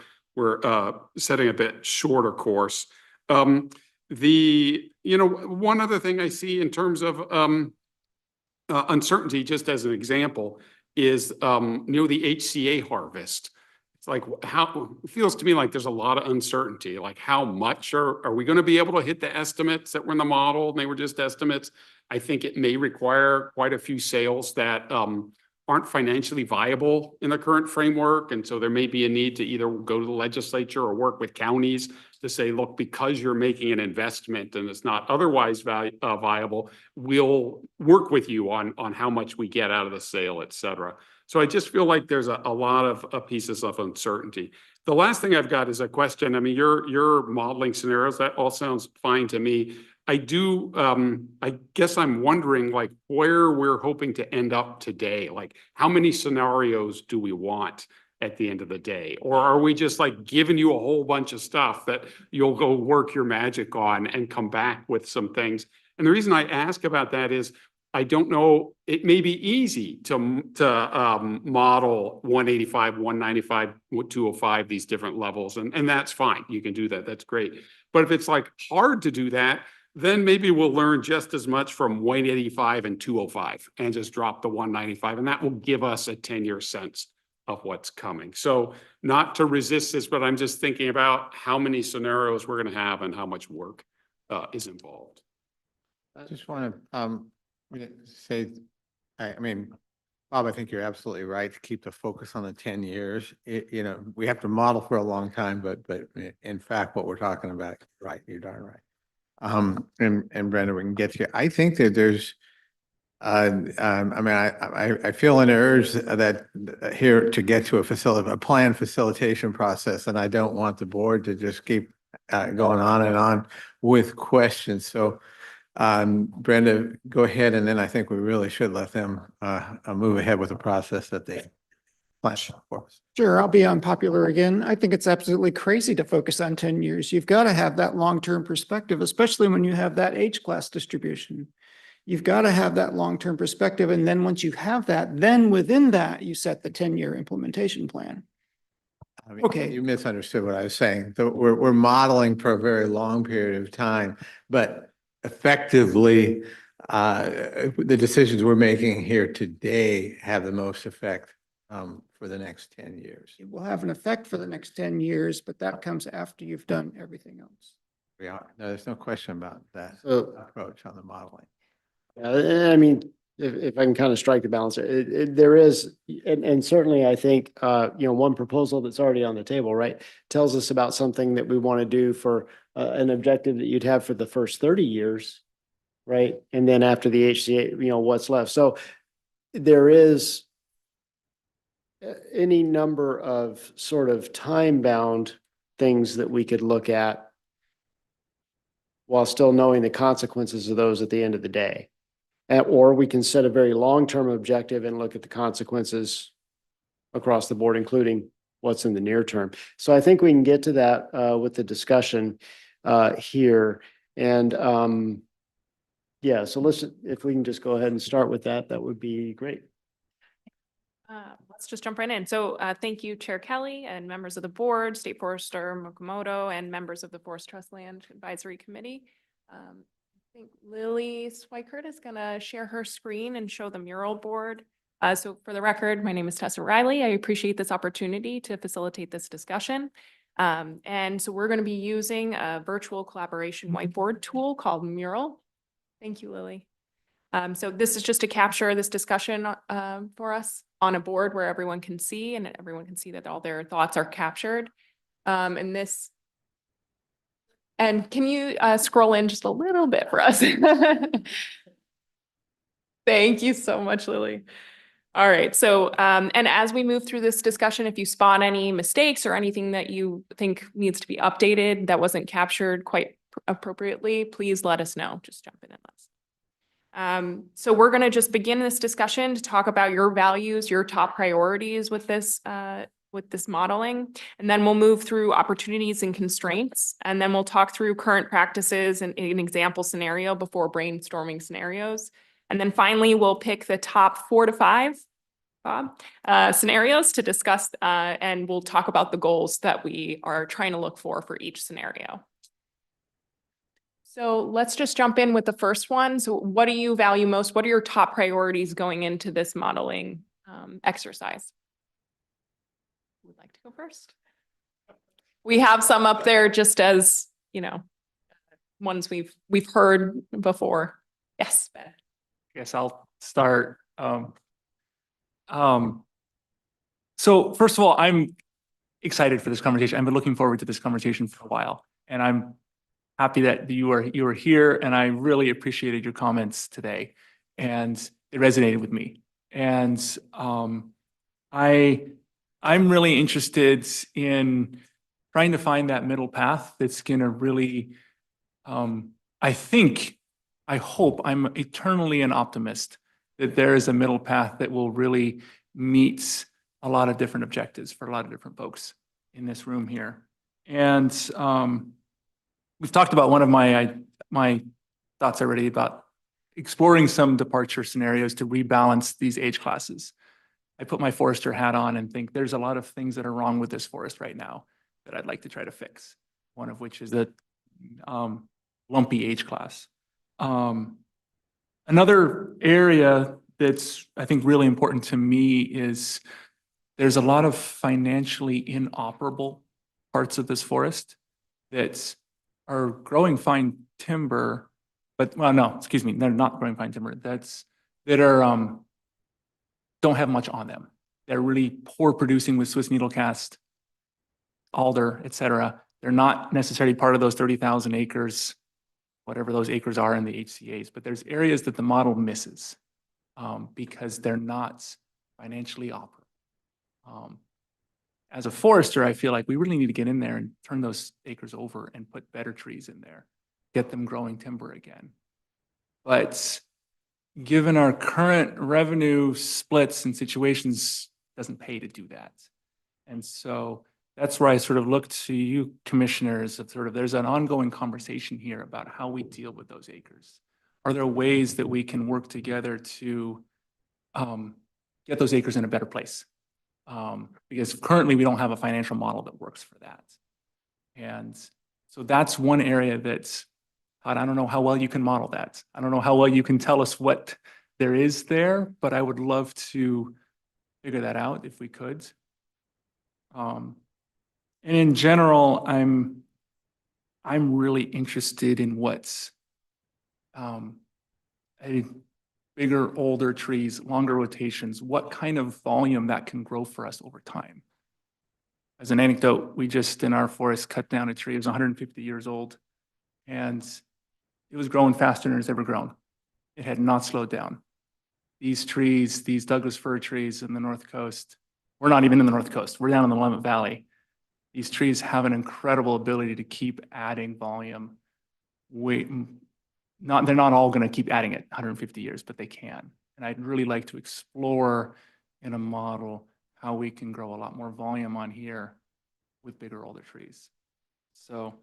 setting a bit shorter course. One other thing I see in terms of uncertainty, just as an example, is the HCA harvest. It's like it feels to me like there's a lot of uncertainty. Like how much are we going to be able to hit the estimates that were in the model? And they were just estimates. I think it may require quite a few sales that aren't financially viable in the current framework. And so there may be a need to either go to the legislature or work with counties to say, look, because you're making an investment and it's not otherwise viable, we'll work with you on how much we get out of the sale, et cetera. So I just feel like there's a lot of pieces of uncertainty. The last thing I've got is a question. I mean, your modeling scenarios, that all sounds fine to me. I guess I'm wondering like where we're hoping to end up today. Like how many scenarios do we want at the end of the day? Or are we just like giving you a whole bunch of stuff that you'll go work your magic on and come back with some things? And the reason I ask about that is I don't know, it may be easy to model 185, 195, 205, these different levels. And that's fine. You can do that. That's great. But if it's like hard to do that, then maybe we'll learn just as much from 185 and 205 and just drop the 195. And that will give us a 10-year sense of what's coming. So not to resist this, but I'm just thinking about how many scenarios we're going to have and how much work is involved. I just want to say, I mean, Bob, I think you're absolutely right to keep the focus on the 10 years. We have to model for a long time, but in fact, what we're talking about, right, you're darn right. And Brenda, we can get to you. I think that there's, I mean, I feel an urge that here to get to a planned facilitation process, and I don't want the board to just keep going on and on with questions. So Brenda, go ahead, and then I think we really should let them move ahead with the process that they plan for us. Sure, I'll be unpopular again. I think it's absolutely crazy to focus on 10 years. You've got to have that long-term perspective, especially when you have that age class distribution. You've got to have that long-term perspective. And then once you have that, then within that, you set the 10-year implementation plan. I mean, Okay. You misunderstood what I was saying. We're modeling for a very long period of time, but effectively, the decisions we're making here today have the most effect for the next 10 years. It will have an effect for the next 10 years, but that comes after you've done everything else. We are. No, there's no question about that approach on the modeling. I mean, if I can kind of strike the balance, there is, and certainly I think, one proposal that's already on the table, right, tells us about something that we want to do for an objective that you'd have for the first 30 years, right? And then after the HCA, what's left. So there is any number of sort of time-bound things that we could look at while still knowing the consequences of those at the end of the day. Or we can set a very long-term objective and look at the consequences across the board, including what's in the near term. So I think we can get to that with the discussion here. And yeah, so if we can just go ahead and start with that, that would be great. Let's just jump right in. So thank you, Chair Kelly and members of the board, State Forester Mukomoto, and members of the Forest Trust Land Advisory Committee. I think Lily Swikert is going to share her screen and show the mural board. So for the record, my name is Tessa Riley. I appreciate this opportunity to facilitate this discussion. And so we're going to be using a virtual collaboration whiteboard tool called Mural. Thank you, Lily. So this is just to capture this discussion for us on a board where everyone can see and everyone can see that all their thoughts are captured. And can you scroll in just a little bit for us? Thank you so much, Lily. All right. So, and as we move through this discussion, if you spot any mistakes or anything that you think needs to be updated that wasn't captured quite appropriately, please let us know. Just jump in and let us. So we're going to just begin this discussion to talk about your values, your top priorities with this modeling, and then we'll move through opportunities and constraints, and then we'll talk through current practices and an example scenario before brainstorming scenarios. And then finally, we'll pick the top 4 to 5 scenarios to discuss, and we'll talk about the goals that we are trying to look for each scenario. So let's just jump in with the first one. So what do you value most? What are your top priorities going into this modeling exercise? Who would like to go first? We have some up there just as, ones we've heard before. Yes, Ben. Guess I'll start. So first of all, I'm excited for this conversation. I've been looking forward to this conversation for a while, and I'm happy that you are here, and I really appreciated your comments today, and it resonated with me. And I'm really interested in trying to find that middle path that's going to really, I hope, I'm eternally an optimist that there is a middle path that will really meet a lot of different objectives for a lot of different folks in this room here. And we've talked about one of my thoughts already about exploring some departure scenarios to rebalance these age classes. I put my forester hat on and think there's a lot of things that are wrong with this forest right now that I'd like to try to fix. One of which is the lumpy age class. Another area that's, I think, really important to me is there's a lot of financially inoperable parts of this forest that are growing fine timber, but, well, no, excuse me, they're not growing fine timber. Don't have much on them. They're really poor producing with Swiss needle cast, alder, et cetera. They're not necessarily part of those 30,000 acres, whatever those acres are in the HCAs, but there's areas that the model misses because they're not financially operable. As a forester, I feel like we really need to get in there and turn those acres over and put better trees in there, get them growing timber again. But given our current revenue splits and situations, it doesn't pay to do that. And so that's where I sort of look to you, commissioners, of sort of there's an ongoing conversation here about how we deal with those acres. Are there ways that we can work together to get those acres in a better place? Because currently we don't have a financial model that works for that. And so that's one area that's, I don't know how well you can model that. I don't know how well you can tell us what there is there, but I would love to figure that out if we could. And in general, I'm really interested in what's bigger, older trees, longer rotations, what kind of volume that can grow for us over time. As an anecdote, we just in our forest cut down a tree. It was 150 years old, and it was growing faster than it's ever grown. It had not slowed down. These trees, these Douglas fir trees in the North Coast, we're not even in the North Coast, we're down in the Willamette Valley. These trees have an incredible ability to keep adding volume they're not all going to keep adding it 150 years, but they can. And I'd really like to explore in a model how we can grow a lot more volume on here with bigger, older trees. So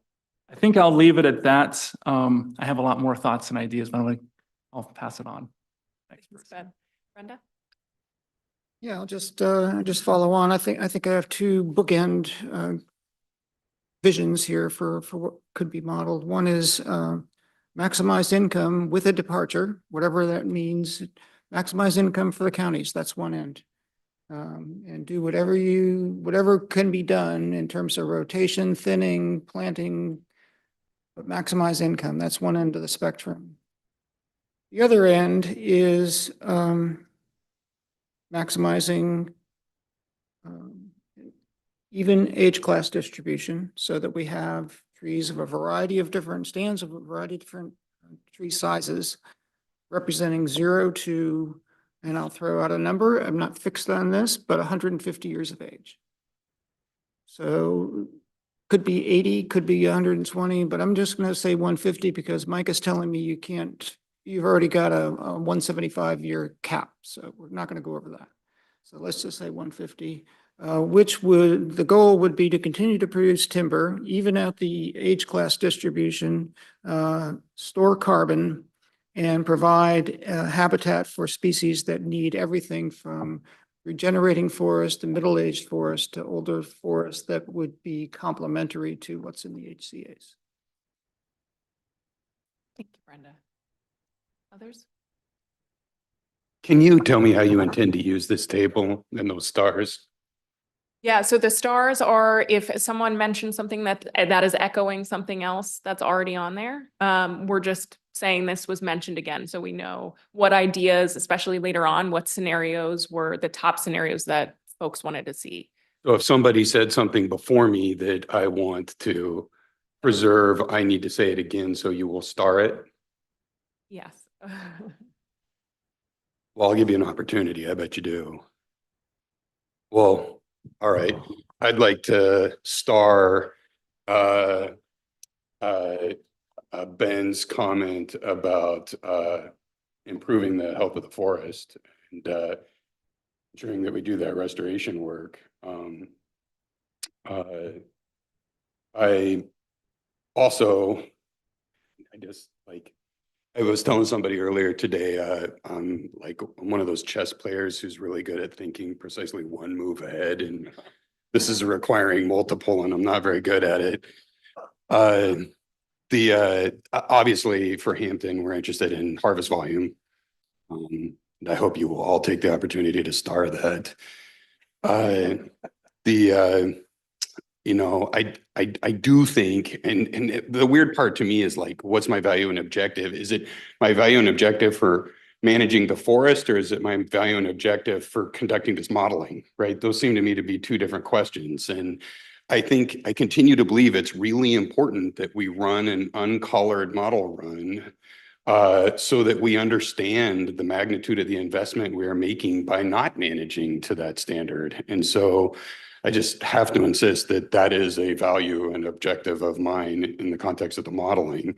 I think I'll leave it at that. I have a lot more thoughts and ideas, but I'll pass it on. Thanks, Ben. Brenda? Yeah, I'll just follow on. I think I have two bookend visions here for what could be modeled. One is maximize income with a departure, whatever that means. Maximize income for the counties. That's one end. And do whatever can be done in terms of rotation, thinning, planting, but maximize income. That's one end of the spectrum. The other end is maximizing even age class distribution so that we have trees of a variety of different stands of a variety of different tree sizes representing 0 to, and I'll throw out a number, I'm not fixed on this, but 150 years of age. So could be 80, could be 120, but I'm just going to say 150 because Mike is telling me you've already got a 175-year cap. So we're not going to go over that. So let's just say 150, the goal would be to continue to produce timber, even at the age class distribution, store carbon, and provide habitat for species that need everything from regenerating forest to middle-aged forest to older forest that would be complementary to what's in the HCAs. Thank you, Brenda. Others? Can you tell me how you intend to use this table and those stars? Yeah, so the stars are if someone mentions something that is echoing something else that's already on there. We're just saying this was mentioned again, so we know what ideas, especially later on, what scenarios were the top scenarios that folks wanted to see. So if somebody said something before me that I want to preserve, I need to say it again, so you will star it? Yes. Well, I'll give you an opportunity. I bet you do. Well, all right. I'd like to star Ben's comment about improving the health of the forest and ensuring that we do that restoration work. I also, I was telling somebody earlier today, I'm like one of those chess players who's really good at thinking precisely one move ahead, and this is requiring multiple, and I'm not very good at it. Obviously for Hampton, we're interested in harvest volume. And I hope you will all take the opportunity to star that. You know, I do think, and the weird part to me is like, what's my value and objective? Is it my value and objective for managing the forest, or is it my value and objective for conducting this modeling, right? Those seem to me to be two different questions. And I think I continue to believe it's really important that we run an uncolored model run so that we understand the magnitude of the investment we are making by not managing to that standard. And so I just have to insist that that is a value and objective of mine in the context of the modeling.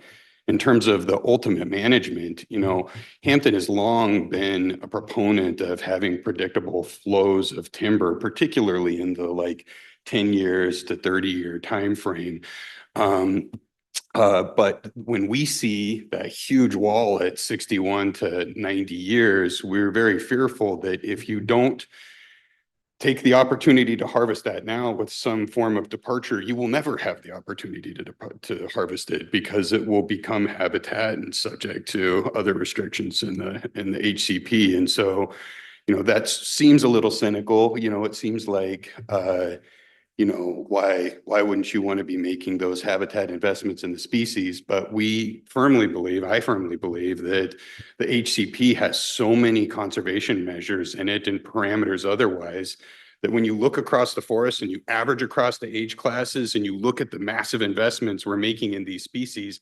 In terms of the ultimate management, you know, Hampton has long been a proponent of having predictable flows of timber, particularly in the like 10 years to 30-year time frame. But when we see that huge wall at 61 to 90 years, we're very fearful that if you don't take the opportunity to harvest that now with some form of departure, you will never have the opportunity to harvest it because it will become habitat and subject to other restrictions in the HCP. And so, you know, that seems a little cynical. You know, it seems like, you know, why wouldn't you want to be making those habitat investments in the species? But we firmly believe, I firmly believe that the HCP has so many conservation measures in it and parameters otherwise that when you look across the forest and you average across the age classes and you look at the massive investments we're making in these species,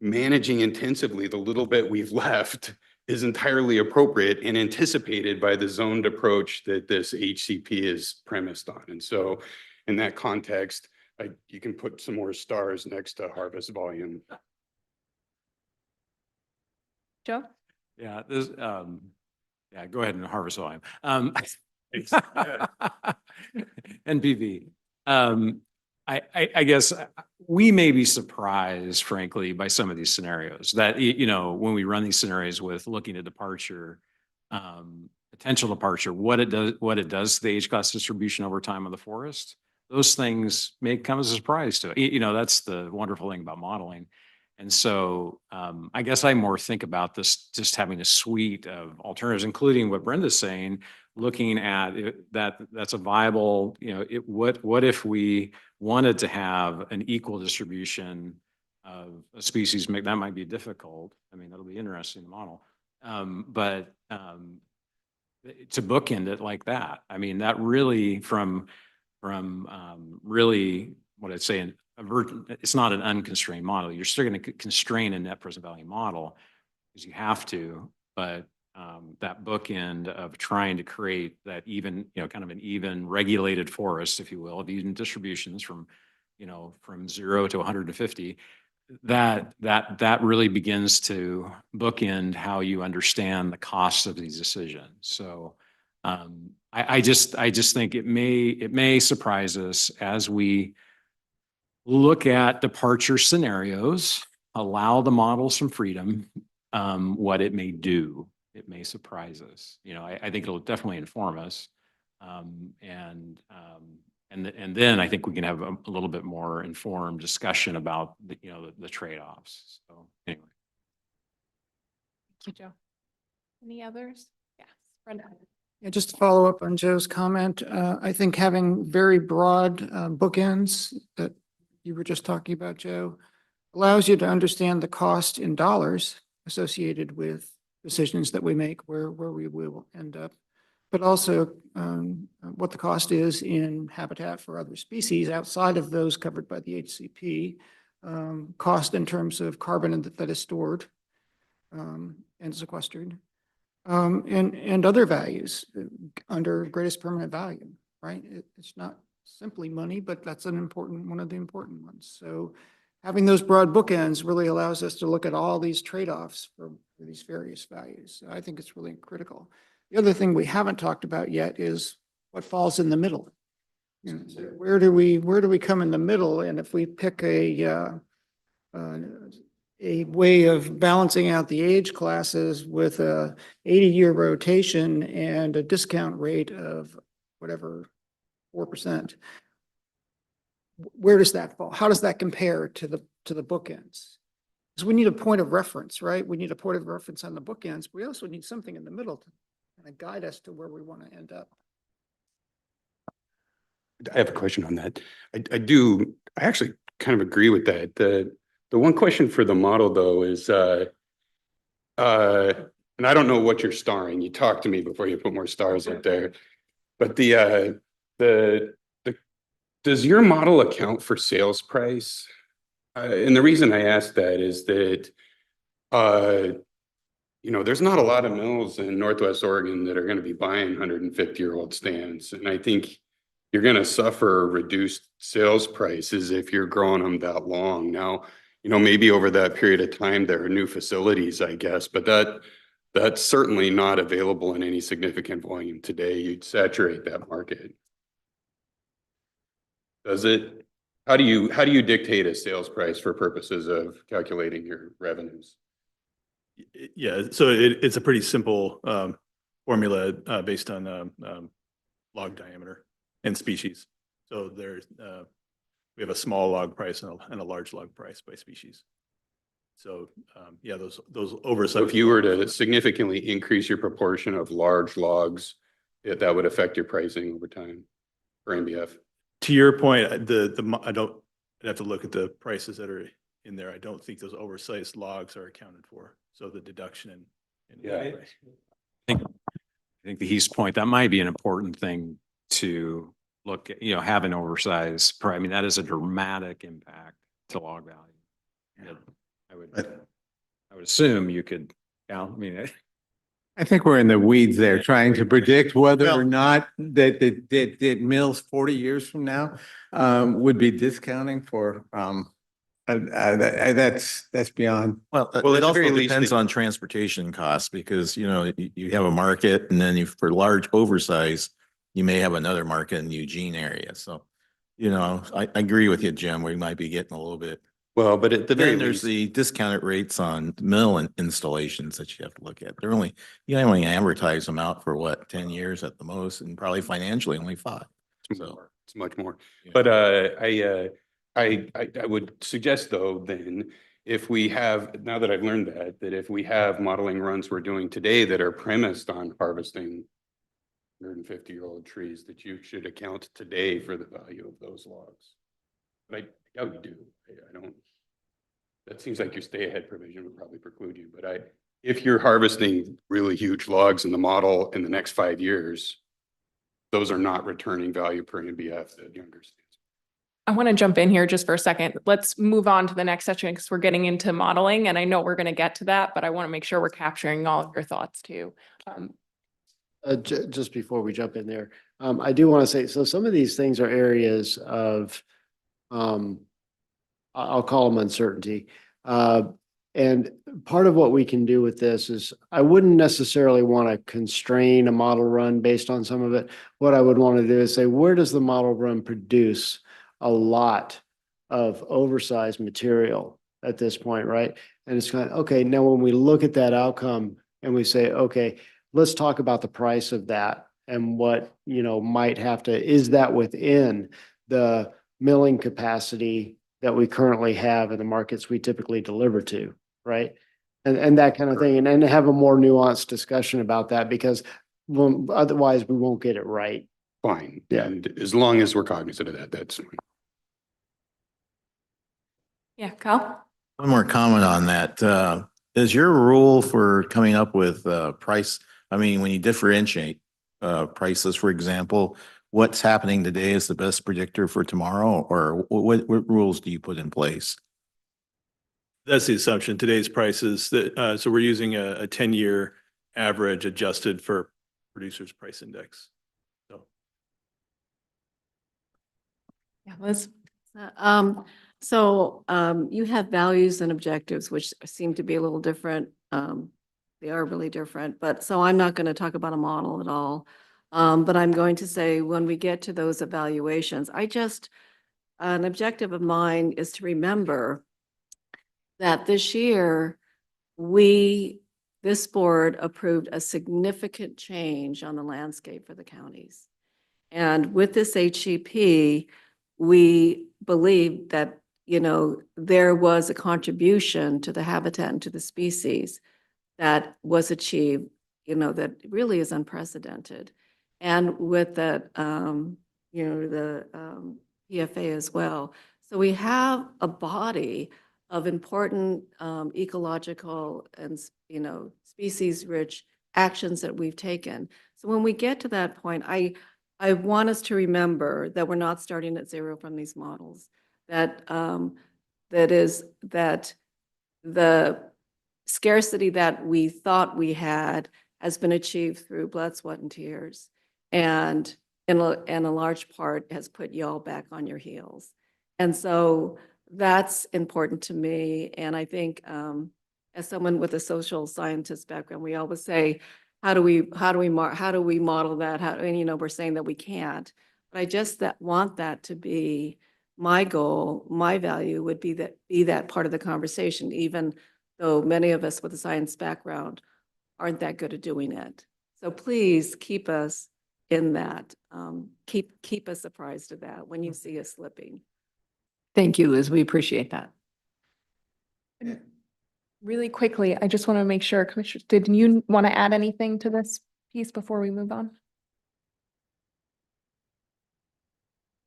managing intensively the little bit we've left is entirely appropriate and anticipated by the zoned approach that this HCP is premised on. And so in that context, you can put some more stars next to harvest volume. Joe? Yeah, this, yeah, go ahead and harvest volume. NPV. I guess we may be surprised, frankly, by some of these scenarios that, you know, when we run these scenarios with looking at departure, potential departure, what it does to the age class distribution over time of the forest, those things may come as a surprise to it. You know, that's the wonderful thing about modeling. And so I guess I more think about this just having a suite of alternatives, including what Brenda's saying, looking at that's a viable, you know, what if we wanted to have an equal distribution of a species, that might be difficult. I mean, that'll be interesting to model. But to bookend it like that, I mean, that really from really what I'd say, it's not an unconstrained model. You're still going to constrain a net present value model because you have to, but that bookend of trying to create that even, you know, kind of an even regulated forest, if you will, of even distributions from, you know, from 0 to 150, that really begins to bookend how you understand the cost of these decisions. So I just think it may surprise us as we look at departure scenarios, allow the models some freedom, what it may do. It may surprise us. You know, I think it'll definitely inform us. And then I think we can have a little bit more informed discussion about the, you know, the trade-offs. So anyway. Thank you, Joe. Any others? Yes, Brenda. Yeah, just to follow up on Joe's comment, I think having very broad bookends that you were just talking about, Joe, allows you to understand the cost in dollars associated with decisions that we make, where we will end up, but also what the cost is in habitat for other species outside of those covered by the HCP, cost in terms of carbon that is stored and sequestered, and other values under greatest permanent value, right? It's not simply money, but that's one of the important ones. So having those broad bookends really allows us to look at all these trade-offs for these various values. So I think it's really critical. The other thing we haven't talked about yet is what falls in the middle. You know, so where do we come in the middle? And if we pick a way of balancing out the age classes with a 80-year rotation and a discount rate of whatever, 4%, where does that fall? How does that compare to the bookends? Because we need a point of reference, right? We need a point of reference on the bookends. We also need something in the middle to kind of guide us to where we want to end up. I have a question on that. I actually kind of agree with that. The one question for the model though is, and I don't know what you're starring. You talk to me before you put more stars up there. But does your model account for sales price? And the reason I ask that is that, you know, there's not a lot of mills in Northwest Oregon that are going to be buying 150-year-old stands. And I think you're going to suffer reduced sales prices if you're growing them that long. Now, you know, maybe over that period of time, there are new facilities, I guess, but that's certainly not available in any significant volume today. You'd saturate that market. Does it? How do you dictate a sales price for purposes of calculating your revenues? Yeah, so it's a pretty simple formula based on log diameter and species. So there's we have a small log price and a large log price by species. So yeah, those oversized. So if you were to significantly increase your proportion of large logs, that would affect your pricing over time for NBF. To your point, I'd have to look at the prices that are in there. I don't think those oversized logs are accounted for. So the deduction in yeah. I think the East point, that might be an important thing to look at, you know, have an oversized I mean, that is a dramatic impact to log value. Yeah. I would assume you could, yeah, I mean, I think we're in the weeds there, trying to predict whether or not that mills 40 years from now would be discounting for That's beyond. Well, Well, at it the very also least, depends they- on transportation costs because, you have a market and then for large oversize, you may have another market in the Eugene area. So, I agree with you, Jim. We might be getting a little bit. Well, but at the very Then there's least, the discounted rates on mill installations that you have to look at. You only advertise them out for what, 10 years at the most, and probably financially only 5. So it's much more. Yeah. But I would suggest though, then, if we have, now that I've learned that if we have modeling runs we're doing today that are premised on harvesting 150-year-old trees, that you should account today for the value of those logs. But I doubt you do. I don't. That seems like your stay-ahead provision would probably preclude you. But if you're harvesting really huge logs in the model in the next 5 years, those are not returning value per MBF that younger stands. I want to jump in here just for a second. Let's move on to the next section because we're getting into modeling and I know we're going to get to that, but I want to make sure we're capturing all of your thoughts too. Just before we jump in there, I do want to say, so some of these things are areas of, I'll call them uncertainty. And part of what we can do with this is I wouldn't necessarily want to constrain a model run based on some of it. What I would want to do is say, where does the model run produce a lot of oversized material at this point, right? And it's kind of, okay, now when we look at that outcome and we say, okay, let's talk about the price of that and what, might have to, is that within the milling capacity that we currently have in the markets we typically deliver to, right? And that kind of thing, and have a more nuanced discussion about that because otherwise we won't get it right. Fine. Yeah. And as long as we're cognizant of that, that's fine. Yeah, Kyle? one more comment on that. Is your rule for coming up with price, when you differentiate prices, for example, what's happening today is the best predictor for tomorrow, or what rules do you put in place? That's the assumption. Today's prices that, so we're using a 10-year average adjusted for producer's price index. So. Yeah, Liz? You have values and objectives, which seem to be a little different. They are really different, but so I'm not going to talk about a model at all. But I'm going to say when we get to those evaluations, an objective of mine is to remember that this year, this board approved a significant change on the landscape for the counties. And with this HCP, we believe that, there was a contribution to the habitat and to the species that was achieved, that really is unprecedented. And with that, the PFA as well. So we have a body of important ecological and, species-rich actions that we've taken. So when we get to that point, I want us to remember that we're not starting at zero from these models, that the scarcity that we thought we had has been achieved through blood, sweat, and tears. And in a large part has put y'all back on your heels. And so that's important to me. And I think as someone with a social scientist background, we always say, how do we model that? And we're saying that we can't. But I just want that to be my goal. My value would be that part of the conversation, even though many of us with a science background aren't that good at doing it. So please keep us in that. Keep us apprised of that when you see us slipping. Thank you, Liz. We appreciate that. Really quickly, I just want to make sure, Commissioner, did you want to add anything to this piece before we move on?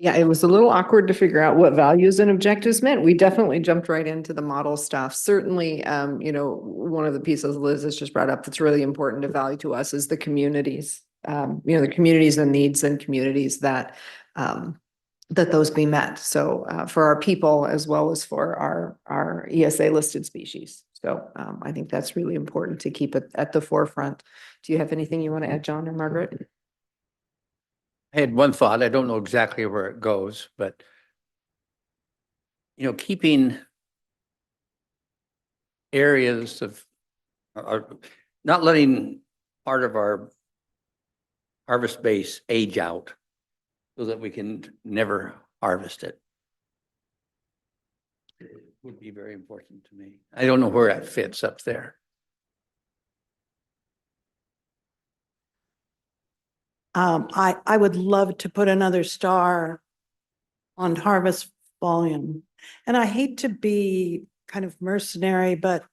Yeah, it was a little awkward to figure out what values and objectives meant. We definitely jumped right into the model stuff. Certainly, one of the pieces Liz has just brought up that's really important to value to us is the communities. The communities and needs and communities that those be met. So for our people as well as for our ESA listed species. So I think that's really important to keep it at the forefront. Do you have anything you want to add, John or Margaret? I had one thought. I don't know exactly where it goes, but keeping areas of, not letting part of our harvest base age out so that we can never harvest it. Would be very important to me. I don't know where that fits up there. I would love to put another star on harvest volume. And I hate to be kind of mercenary, but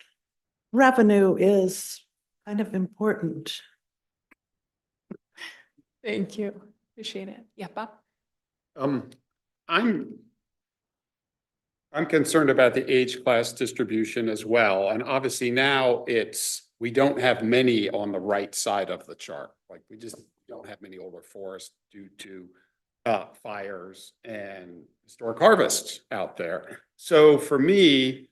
revenue is kind of important. Thank you. Appreciate it. Yeah, Bob? I'm concerned about the age class distribution as well. And obviously now we don't have many on the right side of the chart. Like we just don't have many older forests due to fires and historic harvests out there. So for me,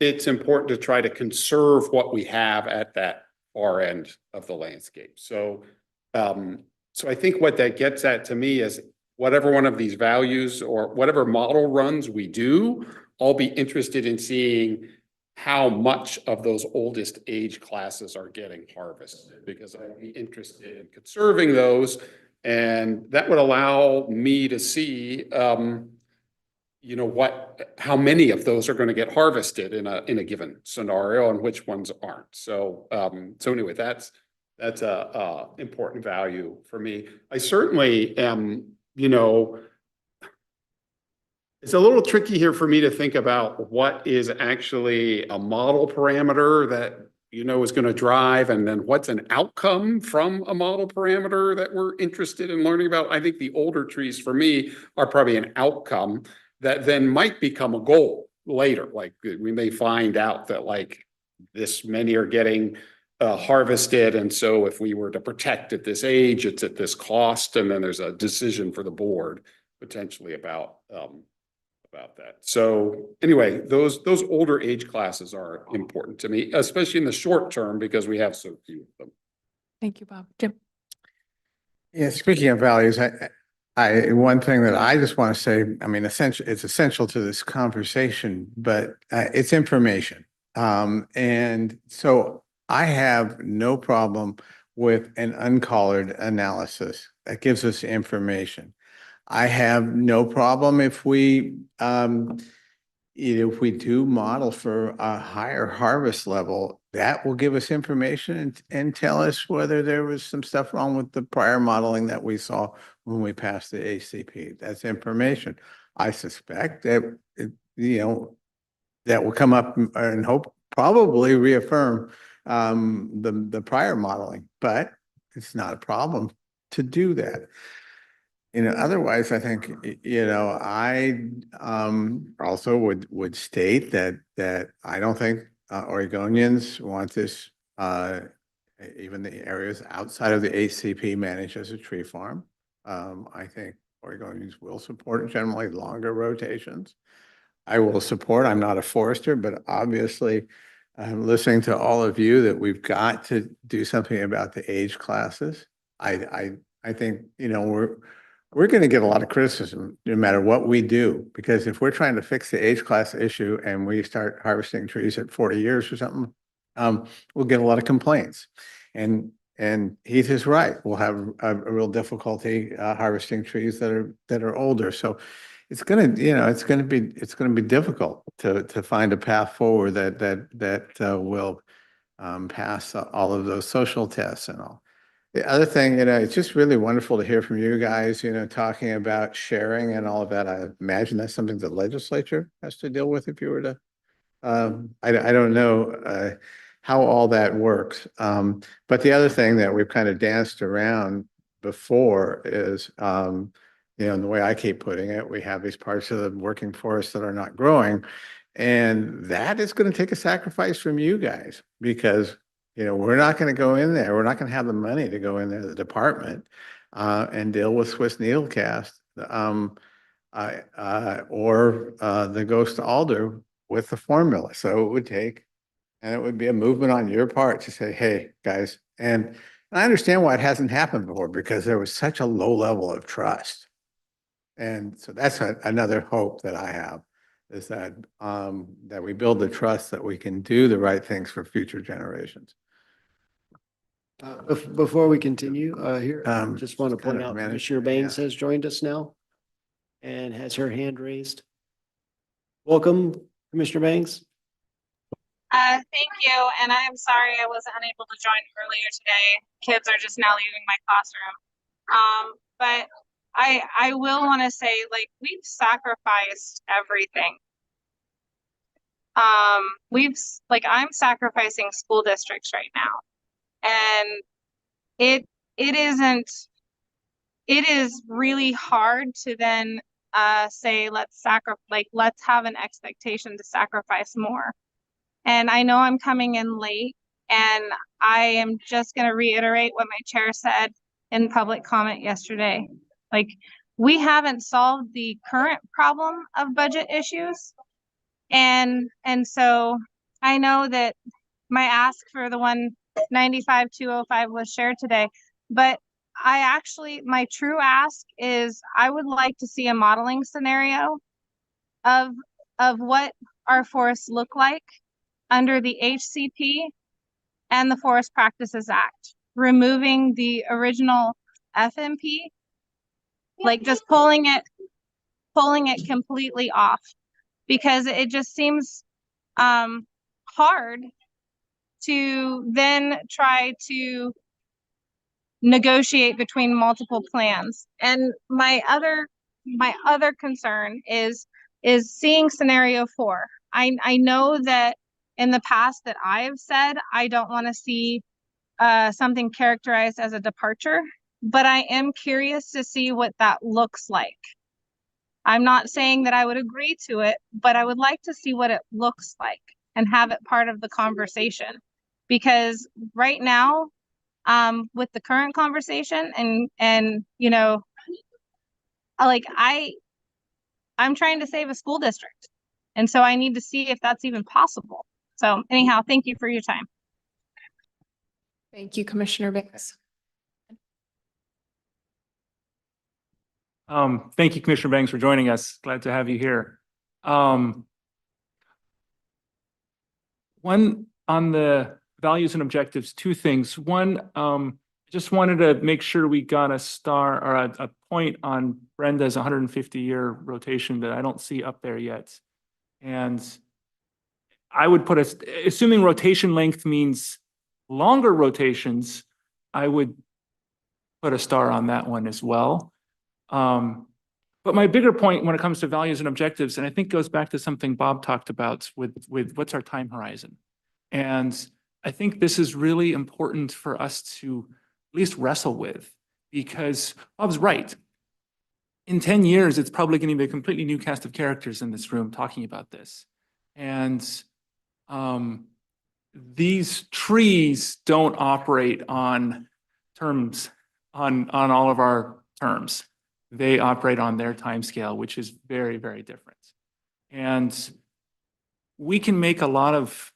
it's important to try to conserve what we have at that far end of the landscape. So, so I think what that gets at to me is whatever one of these values or whatever model runs we do, I'll be interested in seeing how much of those oldest age classes are getting harvested, because I'd be interested in conserving those. And that would allow me to see, you know, how many of those are going to get harvested in a given scenario and which ones aren't. So, so anyway, that's a important value for me. I certainly am, you know, it's a little tricky here for me to think about what is actually a model parameter that, you know, is going to drive, and then what's an outcome from a model parameter that we're interested in learning about. I think the older trees for me are probably an outcome that then might become a goal later. Like we may find out that like this many are getting harvested. And so if we were to protect at this age, it's at this cost. And then there's a decision for the board potentially about that. So anyway, those older age classes are important to me, especially in the short term, because we have so few of them. Thank you, Bob. Jim? Yeah, speaking of values, one thing that I just want to say, I mean, it's essential to this conversation, but it's information. And so I have no problem with an uncolored analysis that gives us information. I have no problem if we do model for a higher harvest level, that will give us information and tell us whether there was some stuff wrong with the prior modeling that we saw when we passed the ACP. That's information. I suspect that, that will come up and probably reaffirm the prior modeling, but it's not a problem to do that. Otherwise, I think, I also would state that I don't think Oregonians want this, even the areas outside of the ACP managed as a tree farm. I think Oregonians will support generally longer rotations. I will support, I'm not a forester, but obviously I'm listening to all of you that we've got to do something about the age classes. I think, we're going to get a lot of criticism no matter what we do, because if we're trying to fix the age class issue and we start harvesting trees at 40 years or something, we'll get a lot of complaints. And Heath is right. We'll have a real difficulty harvesting trees that are older. So it's going to be difficult to find a path forward that will pass all of those social tests and all. The other thing, it's just really wonderful to hear from you guys, talking about sharing and all of that. I imagine that's something the legislature has to deal with if you were to, I don't know how all that works. But the other thing that we've kind of danced around before is, and the way I keep putting it, we have these parts of the working forest that are not growing. And that is going to take a sacrifice from you guys, because we're not going to go in there. We're not going to have the money to go in there, the department, and deal with Swiss needlecast or the ghost alder with the formula. So it would take, and it would be a movement on your part to say, hey, guys, and I understand why it hasn't happened before, because there was such a low level of trust. And so that's another hope that I have, is that we build the trust that we can do the right things for future generations. Before we continue, here, just want to just kind point of out manage- Commissioner Banks has joined us now and has her hand raised. Welcome, Commissioner Banks. Thank you, and I am sorry I was unable to join earlier today. Kids are just now leaving my classroom. But I will want to say, like, we've sacrificed everything. I'm sacrificing school districts right now, and it is really hard to then say let's have an expectation to sacrifice more. And I know I'm coming in late, and I am just going to reiterate what my chair said in public comment yesterday. Like, we haven't solved the current problem of budget issues. And so I know that my ask for the 195,205 was shared today, but my true ask is I would like to see a modeling scenario of what our forests look like under the HCP and the Forest Practices Act, removing the original FMP, like just pulling it completely off, because it just seems hard to then try to negotiate between multiple plans. And my other concern is seeing scenario 4. I know that in the past that I've said I don't want to see something characterized as a departure, but I am curious to see what that looks like. I'm not saying that I would agree to it, but I would like to see what it looks like and have it part of the conversation. Because right now, with the current conversation and you know, like I'm trying to save a school district. And so I need to see if that's even possible. So anyhow, thank you for your time. Thank you, Commissioner Banks. Thank you, Commissioner Banks, for joining us. Glad to have you here. One, on the values and objectives, two things. One, just wanted to make sure we got a star or a point on Brenda's 150-year rotation that I don't see up there yet. And I would put assuming rotation length means longer rotations, I would put a star on that one as well. But my bigger point when it comes to values and objectives, and I think goes back to something Bob talked about with what's our time horizon. And I think this is really important for us to at least wrestle with, because Bob's right. In 10 years, it's probably going to be a completely new cast of characters in this room talking about this. And these trees don't operate on terms, on all of our terms. They operate on their time scale, which is very, very different. And we can make a lot of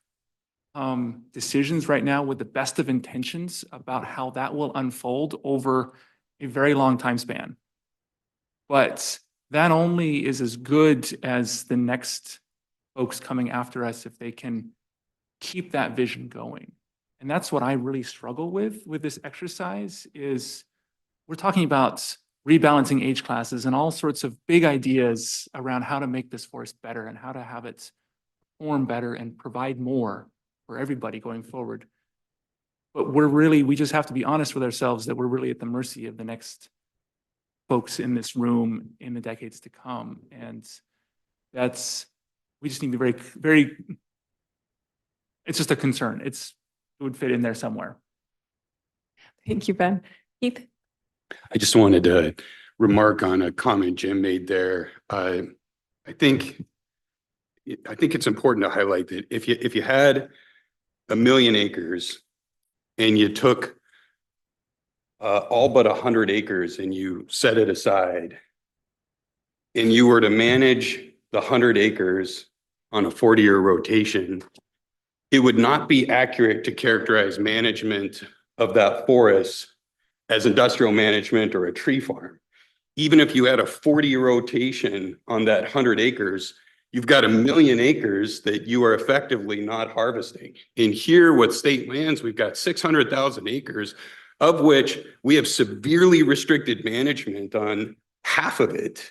decisions right now with the best of intentions about how that will unfold over a very long time span. But that only is as good as the next folks coming after us if they can keep that vision going. And that's what I really struggle with this exercise is we're talking about rebalancing age classes and all sorts of big ideas around how to make this forest better and how to have it perform better and provide more for everybody going forward. But we just have to be honest with ourselves that we're really at the mercy of the next folks in this room in the decades to come. And we just need to very, it's just a concern. It would fit in there somewhere. Thank you, Ben. Keith? I just wanted to remark on a comment Jim made there. I think it's important to highlight that if you had 1 million acres and you took all but 100 acres and you set it aside and you were to manage the 100 acres on a 40-year rotation, it would not be accurate to characterize management of that forest as industrial management or a tree farm. Even if you had a 40-year rotation on that 100 acres, you've got 1 million acres that you are effectively not harvesting. And here with state lands, we've got 600,000 acres, of which we have severely restricted management on half of it.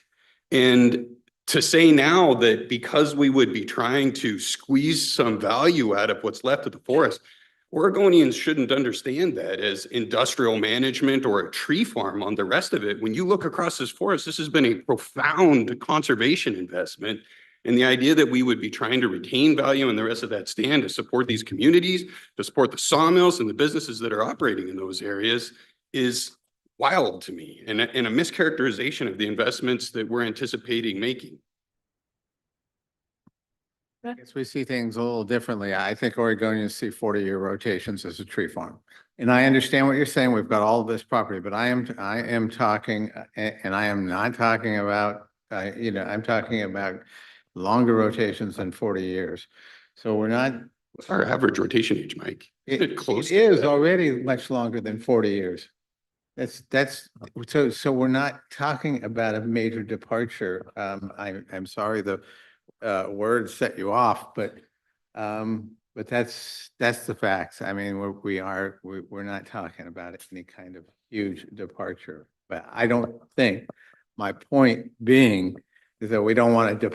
And to say now that because we would be trying to squeeze some value out of what's left of the forest, Oregonians shouldn't understand that as industrial management or a tree farm on the rest of it. When you look across this forest, this has been a profound conservation investment. And the idea that we would be trying to retain value in the rest of that stand to support these communities, to support the sawmills and the businesses that are operating in those areas is wild to me, and a mischaracterization of the investments that we're anticipating making. I guess we see things a little differently. I think Oregonians see 40-year rotations as a tree farm. And I understand what you're saying. We've got all of this property, but I am talking, and I am not talking about, I'm talking about longer rotations than 40 years. So we're not. What's our average rotation age, Mike? It is already much longer than 40 years. So we're not talking about a major departure. I'm sorry the words set you off, but that's the facts. I mean, we're not talking about any kind of huge departure. But I don't think, my point being is that we don't want to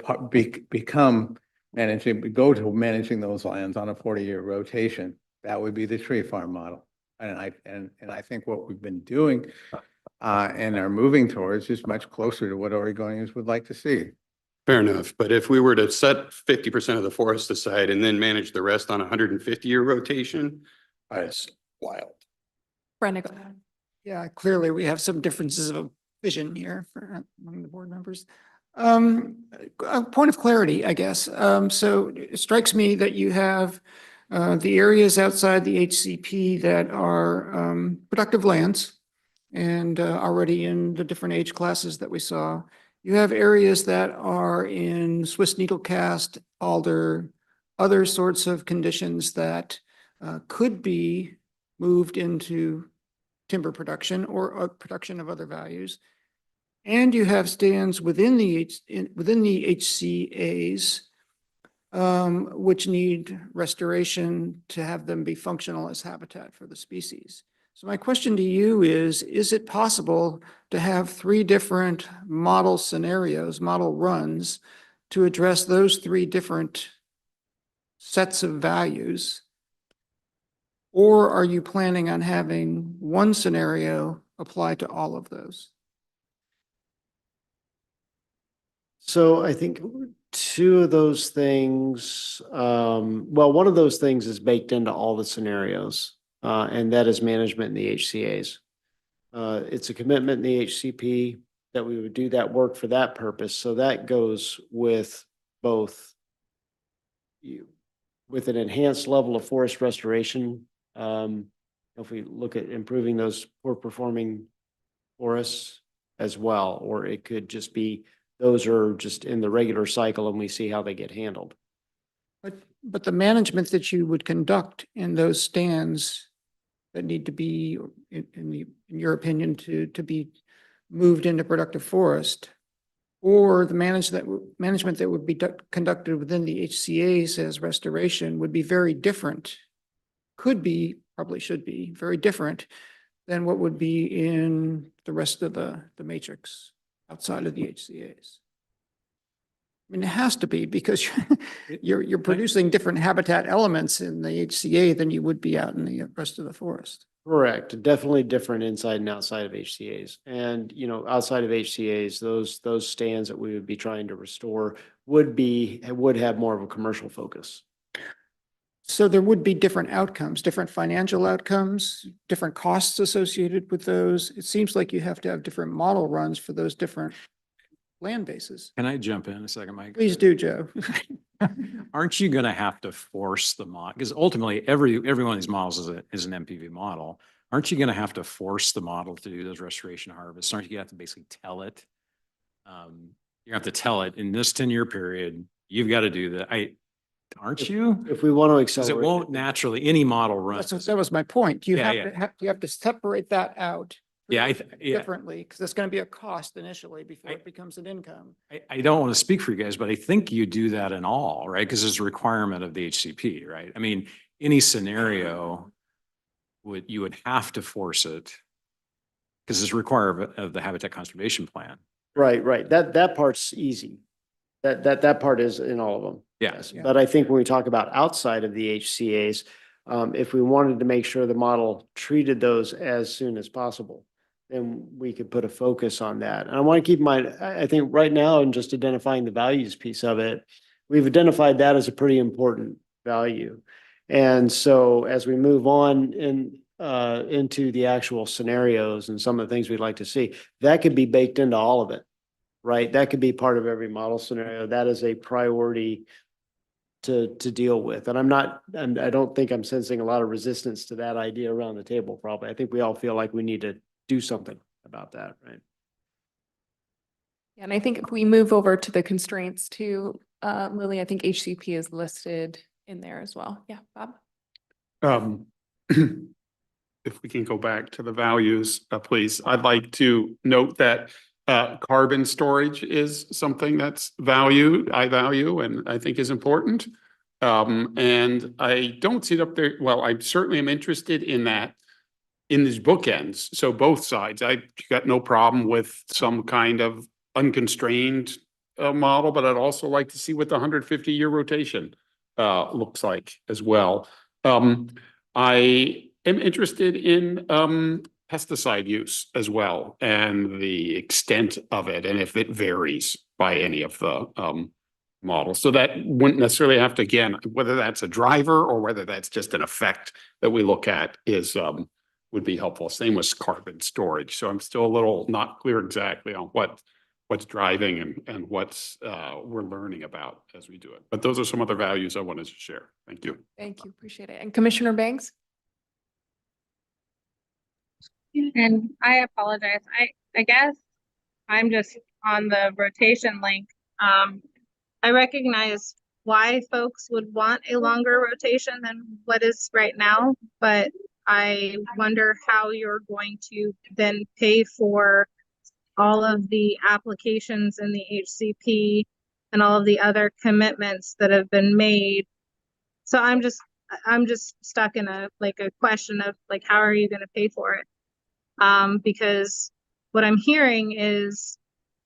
go to managing those lands on a 40-year rotation. That would be the tree farm model. And I think what we've been doing and are moving towards is much closer to what Oregonians would like to see. Fair enough. But if we were to set 50% of the forest aside and then manage the rest on a 150-year rotation, that's wild. Brenda, go ahead. Yeah, clearly we have some differences of vision here for among the board members. A point of clarity, I guess. So it strikes me that you have the areas outside the HCP that are productive lands and already in the different age classes that we saw. You have areas that are in Swiss needlecast, alder, other sorts of conditions that could be moved into timber production or production of other values. And you have stands within the HCAs, which need restoration to have them be functional as habitat for the species. So my question to you is it possible to have 3 different model scenarios, model runs, to address those 3 different sets of values? Or are you planning on having one scenario apply to all of those? So I think 2 of those things, well, one of those things is baked into all the scenarios, and that is management in the HCAs. It's a commitment in the HCP that we would do that work for that purpose. So that goes with both with an enhanced level of forest restoration. If we look at improving those poor performing forests as well, or it could just be those are just in the regular cycle and we see how they get handled. But the management that you would conduct in those stands that need to be, in your opinion, to be moved into productive forest, or the management that would be conducted within the HCAs as restoration would be very different, could be, probably should be, very different than what would be in the rest of the matrix outside of the HCAs. I mean, it has to be, because you're producing different habitat elements in the HCA than you would be out in the rest of the forest. Correct. Definitely different inside and outside of HCAs. And, outside of HCAs, those stands that we would be trying to restore would have more of a commercial focus. So there would be different outcomes, different financial outcomes, different costs associated with those. It seems like you have to have different model runs for those different land bases. Can I jump in a second, Mike? Please do, Joe. Aren't you going to have to force the model? Because ultimately, every one of these models is an MPV model. Aren't you going to have to force the model to do those restoration harvests? Aren't you going to have to basically tell it? You have to tell it in this 10-year period, you've got to do that. Aren't you? If we want to Because accelerate. it won't naturally, any model run. That was my point. You Yeah, have to separate that out Yeah, differently, because it's going to be a cost initially before it becomes an income. I don't want to speak for you guys, but I think you do that in all, right? Because it's a requirement of the HCP, right? I mean, any scenario you would have to force it because it's required of the Habitat Conservation Plan. Right, right. That part's easy. That part is in all of them. Yes. But I think when we talk about outside of the HCA's, if we wanted to make sure the model treated those as soon as possible, then we could put a focus on that. And I want to keep in mind, I think right now, in just identifying the values piece of it, we've identified that as a pretty important value. And so as we move on into the actual scenarios and some of the things we'd like to see, that could be baked into all of it, right? That could be part of every model scenario. That is a priority to deal with. And I don't think I'm sensing a lot of resistance to that idea around the table, probably. I think we all feel like we need to do something about that, right? Yeah, and I think if we move over to the constraints too, Lily, I think HCP is listed in there as well. Yeah, Bob? If we can go back to the values, please. I'd like to note that carbon storage is something that's I value and I think is important. And I don't see it up there. Well, I certainly am interested in that in these bookends. So both sides, I got no problem with some kind of unconstrained model, but I'd also like to see what the 150-year rotation looks like as well. I am interested in pesticide use as well and the extent of it and if it varies by any of the models. So that wouldn't necessarily have to, again, whether that's a driver or whether that's just an effect that we look at is would be helpful. Same with carbon storage. So I'm still a little not clear exactly on what's driving and what's we're learning about as we do it. But those are some other values I wanted to share. Thank you. Thank you. Appreciate it. And Commissioner Banks? And I apologize. I guess I'm just on the rotation link. I recognize why folks would want a longer rotation than what is right now, but I wonder how you're going to then pay for all of the applications in the HCP and all of the other commitments that have been made. So I'm just stuck in a question of how are you going to pay for it? Because what I'm hearing is,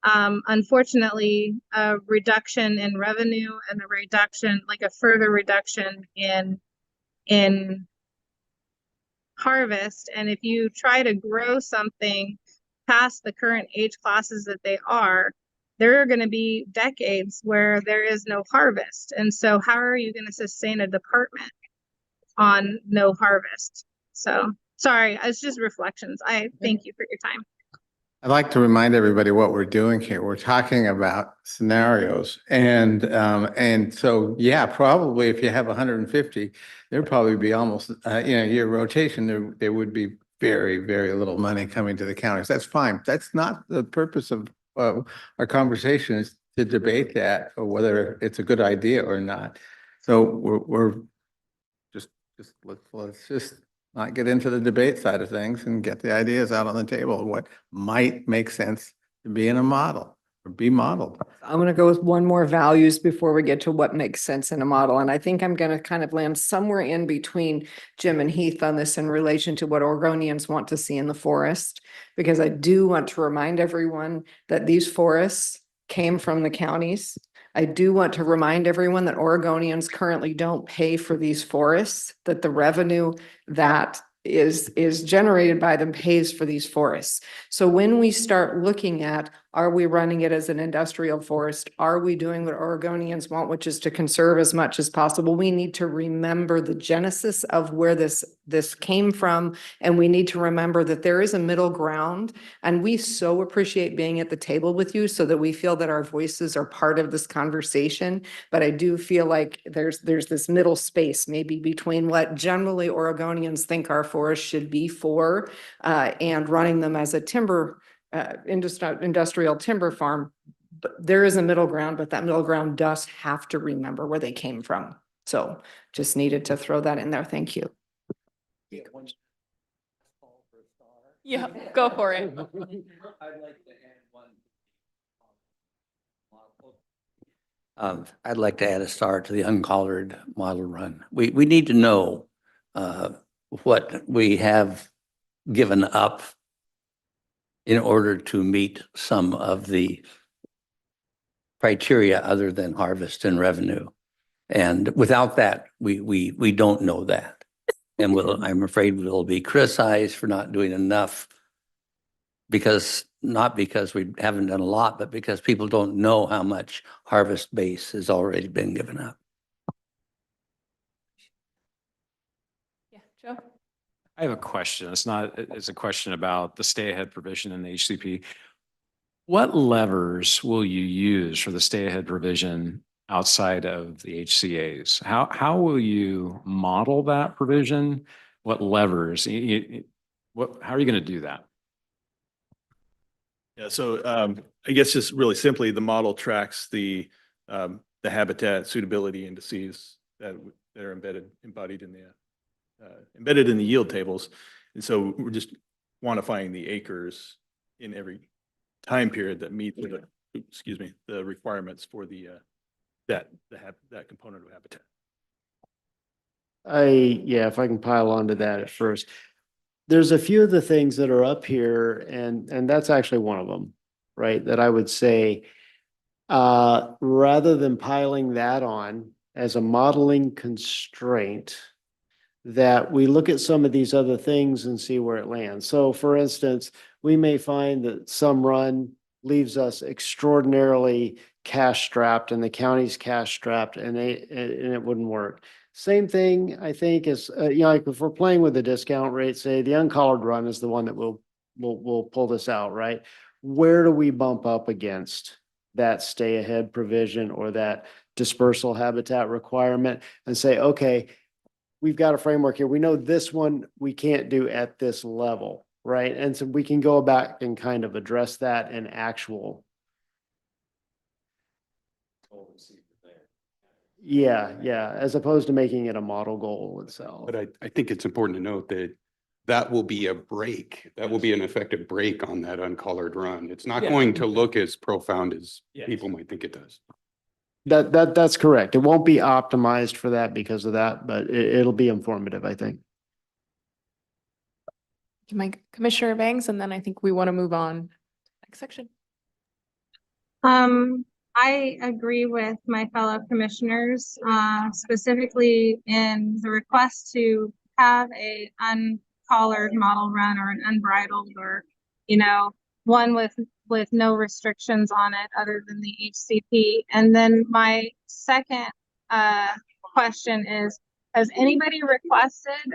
unfortunately, a reduction in revenue and a further reduction in harvest. And if you try to grow something past the current age classes that they are, there are going to be decades where there is no harvest. And so how are you going to sustain a department on no harvest? So sorry, it's just reflections. I thank you for your time. I'd like to remind everybody what we're doing here. We're talking about scenarios and so, yeah, probably if you have 150, there'd probably be almost, your rotation, there would be very, very little money coming to the counties. That's fine. That's not the purpose of our conversation, is to debate that or whether it's a good idea or not. So we're let's just not get into the debate side of things and get the ideas out on the table of what might make sense to be in a model or be modeled. I'm going to go with one more values before we get to what makes sense in a model. And I think I'm going to kind of land somewhere in between Jim and Heath on this in relation to what Oregonians want to see in the forest, because I do want to remind everyone that these forests came from the counties. I do want to remind everyone that Oregonians currently don't pay for these forests, that the revenue that is generated by them pays for these forests. So when we start looking at, are we running it as an industrial forest? Are we doing what Oregonians want, which is to conserve as much as possible? We need to remember the genesis of where this came from. And we need to remember that there is a middle ground. And we so appreciate being at the table with you so that we feel that our voices are part of this conversation. But I do feel like there's this middle space maybe between what generally Oregonians think our forests should be for and running them as a timber industrial timber farm. But there is a middle ground, but that middle ground does have to remember where they came from. So just needed to throw that in there. Thank you. Yeah, go for it. I'd like to add a star to the uncollared model run. We need to know what we have given up in order to meet some of the criteria other than harvest and revenue. And without that, we don't know that. And I'm afraid we'll be criticized for not doing enough not because we haven't done a lot, but because people don't know how much harvest base has already been given up. Yeah, Joe? I have a question. It's a question about the stay-ahead provision in the HCP. What levers will you use for the stay-ahead provision outside of the HCAs? How will you model that provision? What levers? How are you going to do that? Yeah, so I guess just really simply, the model tracks the habitat suitability indices that are embodied in the yield tables. And so we're just quantifying the acres in every time period that meet the requirements for that component of habitat. If I can pile onto that at first. There's a few of the things that are up here, and that's actually one of them, right? That I would say, rather than piling that on as a modeling constraint, that we look at some of these other things and see where it lands. So for instance, we may find that some run leaves us extraordinarily cash strapped and the county's cash strapped and it wouldn't work. Same thing, I think, is, like if we're playing with the discount rate, say the uncollared run is the one that will pull this out, right? Where do we bump up against that stay ahead provision or that dispersal habitat requirement and say, okay, we've got a framework here. We know this one we can't do at this level, right? And so we can go back and kind of address that in actual. Yeah, as opposed to making it a model goal itself. But I think it's important to note that that will be a break. That will be an effective break on that uncollared run. It's not going to look as profound as people might think it does. That's correct. It won't be optimized for that because of that, but it'll be informative, I think. Commissioner Banks, and then I think we want to move on. Next section. I agree with my fellow commissioners, specifically in the request to have a uncollared model run or an unbridled or, one with no restrictions on it other than the HCP. And then my second question is, has anybody requested,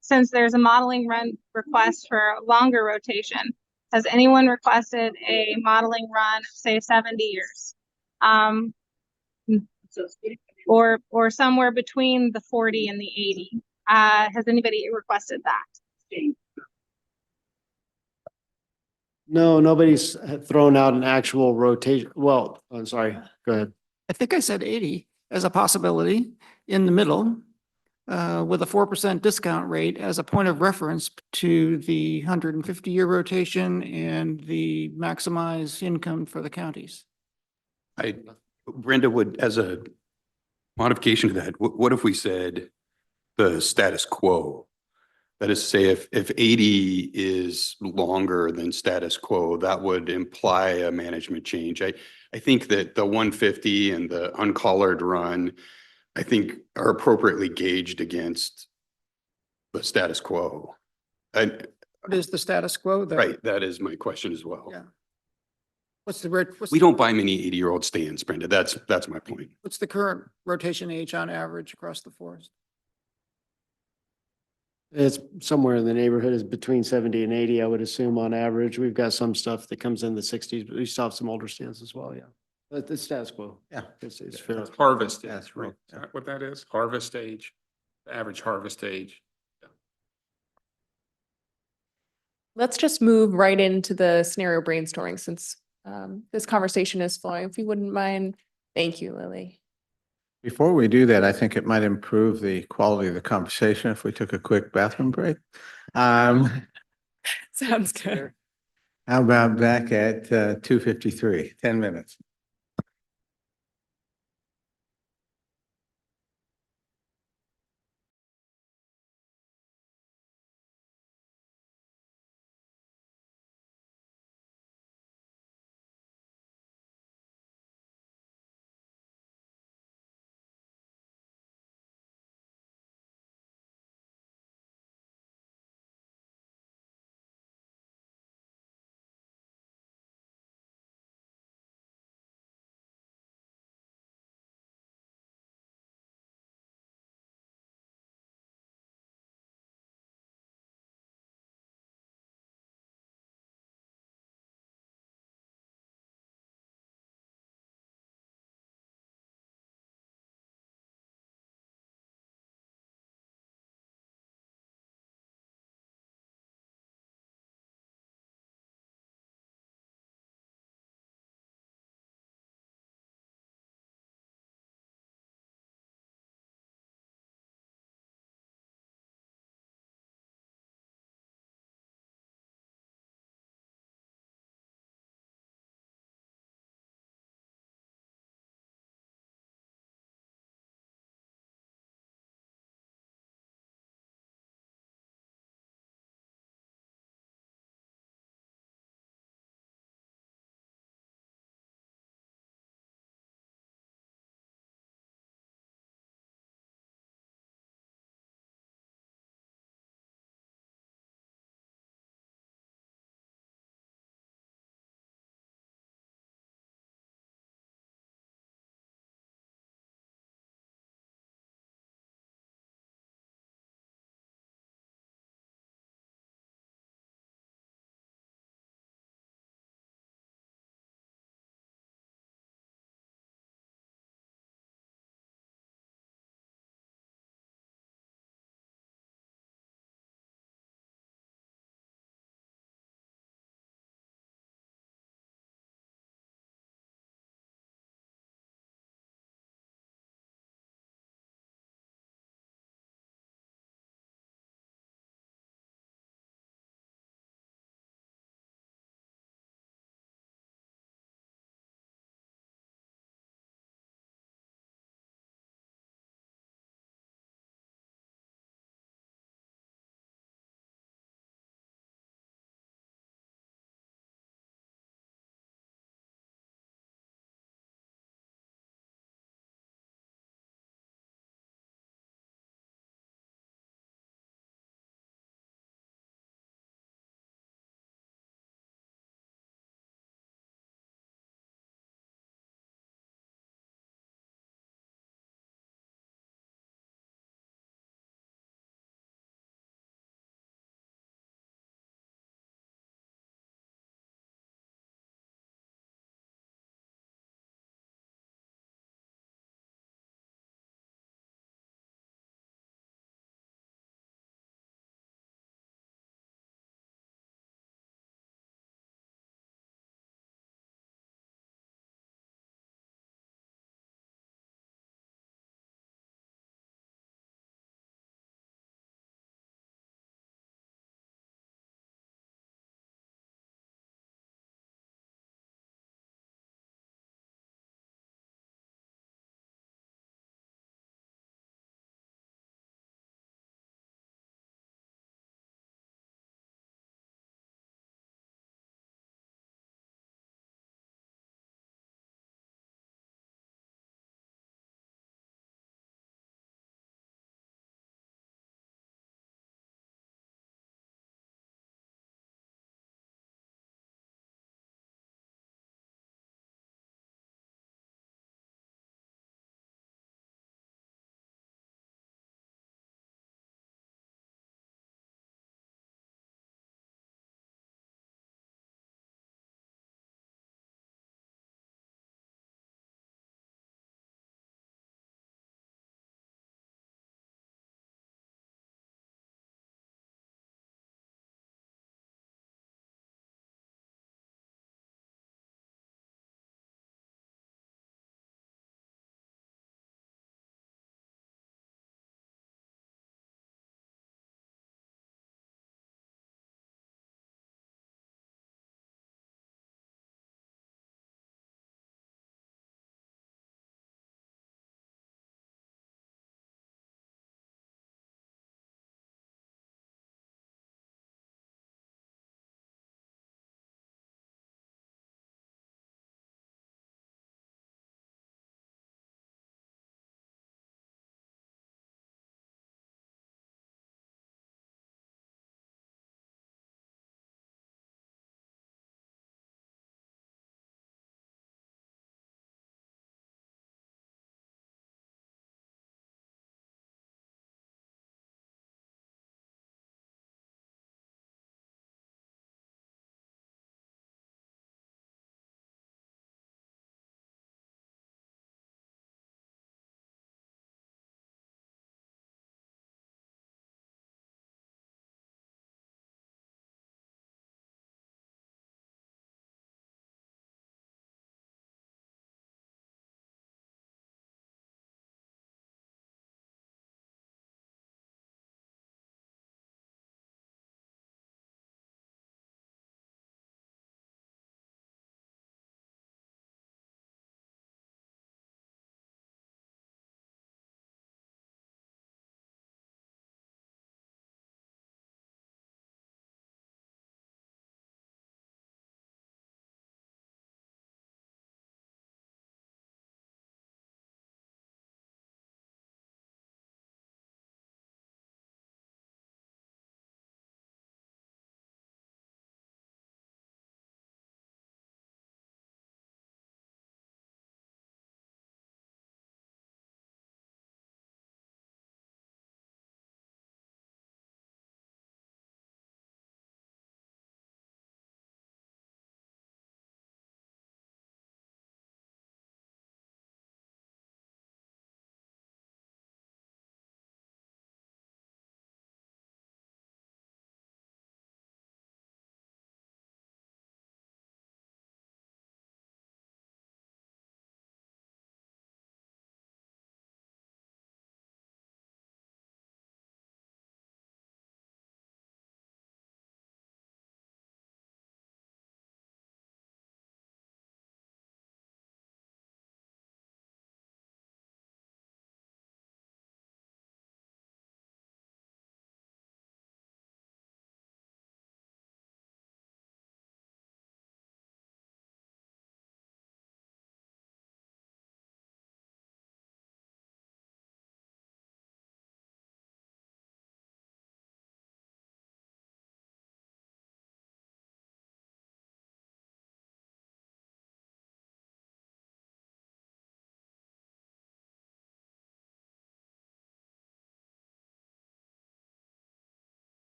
since there's a modeling run request for longer rotation, has anyone requested a modeling run of say 70 years? Or somewhere between the 40 and the 80. Has anybody requested that? No, nobody's thrown out an actual rotation. Well, I'm sorry, go ahead. I think I said 80 as a possibility in the middle, with a 4% discount rate as a point of reference to the 150-year rotation and the maximized income for the counties. Brenda, as a modification to that, what if we said the status quo? That is to say, if 80 is longer than status quo, that would imply a management change. I think that the 150 and the uncollared run, I think, are appropriately gauged against the status quo. What is the status quo? Right, that is my question as well. Yeah. We don't buy many 80-year-old stands, Brenda. That's my point. What's the current rotation age on average across the forest? It's somewhere in the neighborhood is between 70 and 80, I would assume on average. We've got some stuff that comes in the 60s, but we still have some older stands as well, yeah. But the status quo. Yeah. It's fair. Harvest. That's right. Is that what that is? Harvest age, the average harvest age. Let's just move right into the scenario brainstorming since this conversation is flowing. If you wouldn't mind. Thank you, Lily. Before we do that, I think it might improve the quality of the conversation if we took a quick bathroom break. Sounds good. How about back at 2:53, 10 minutes?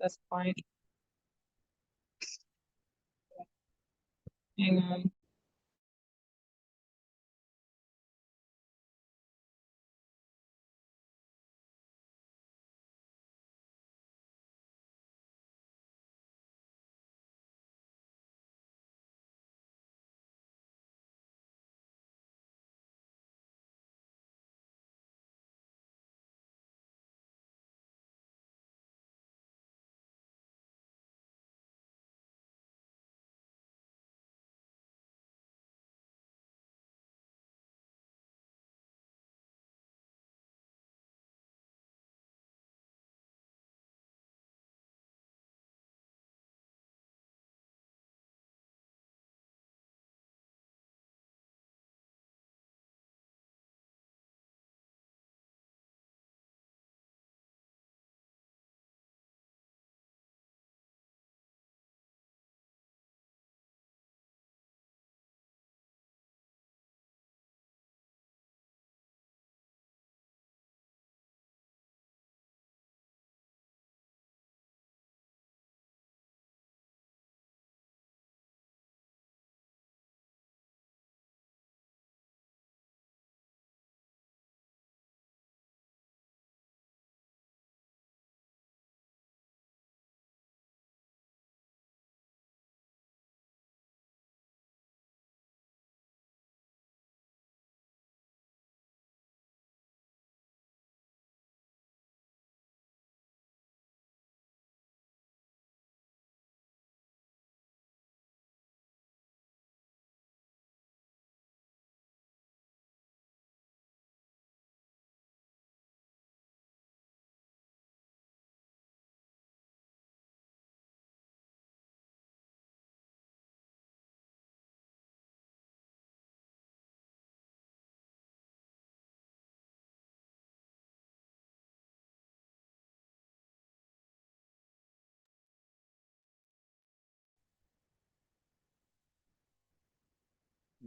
this point. Hang on.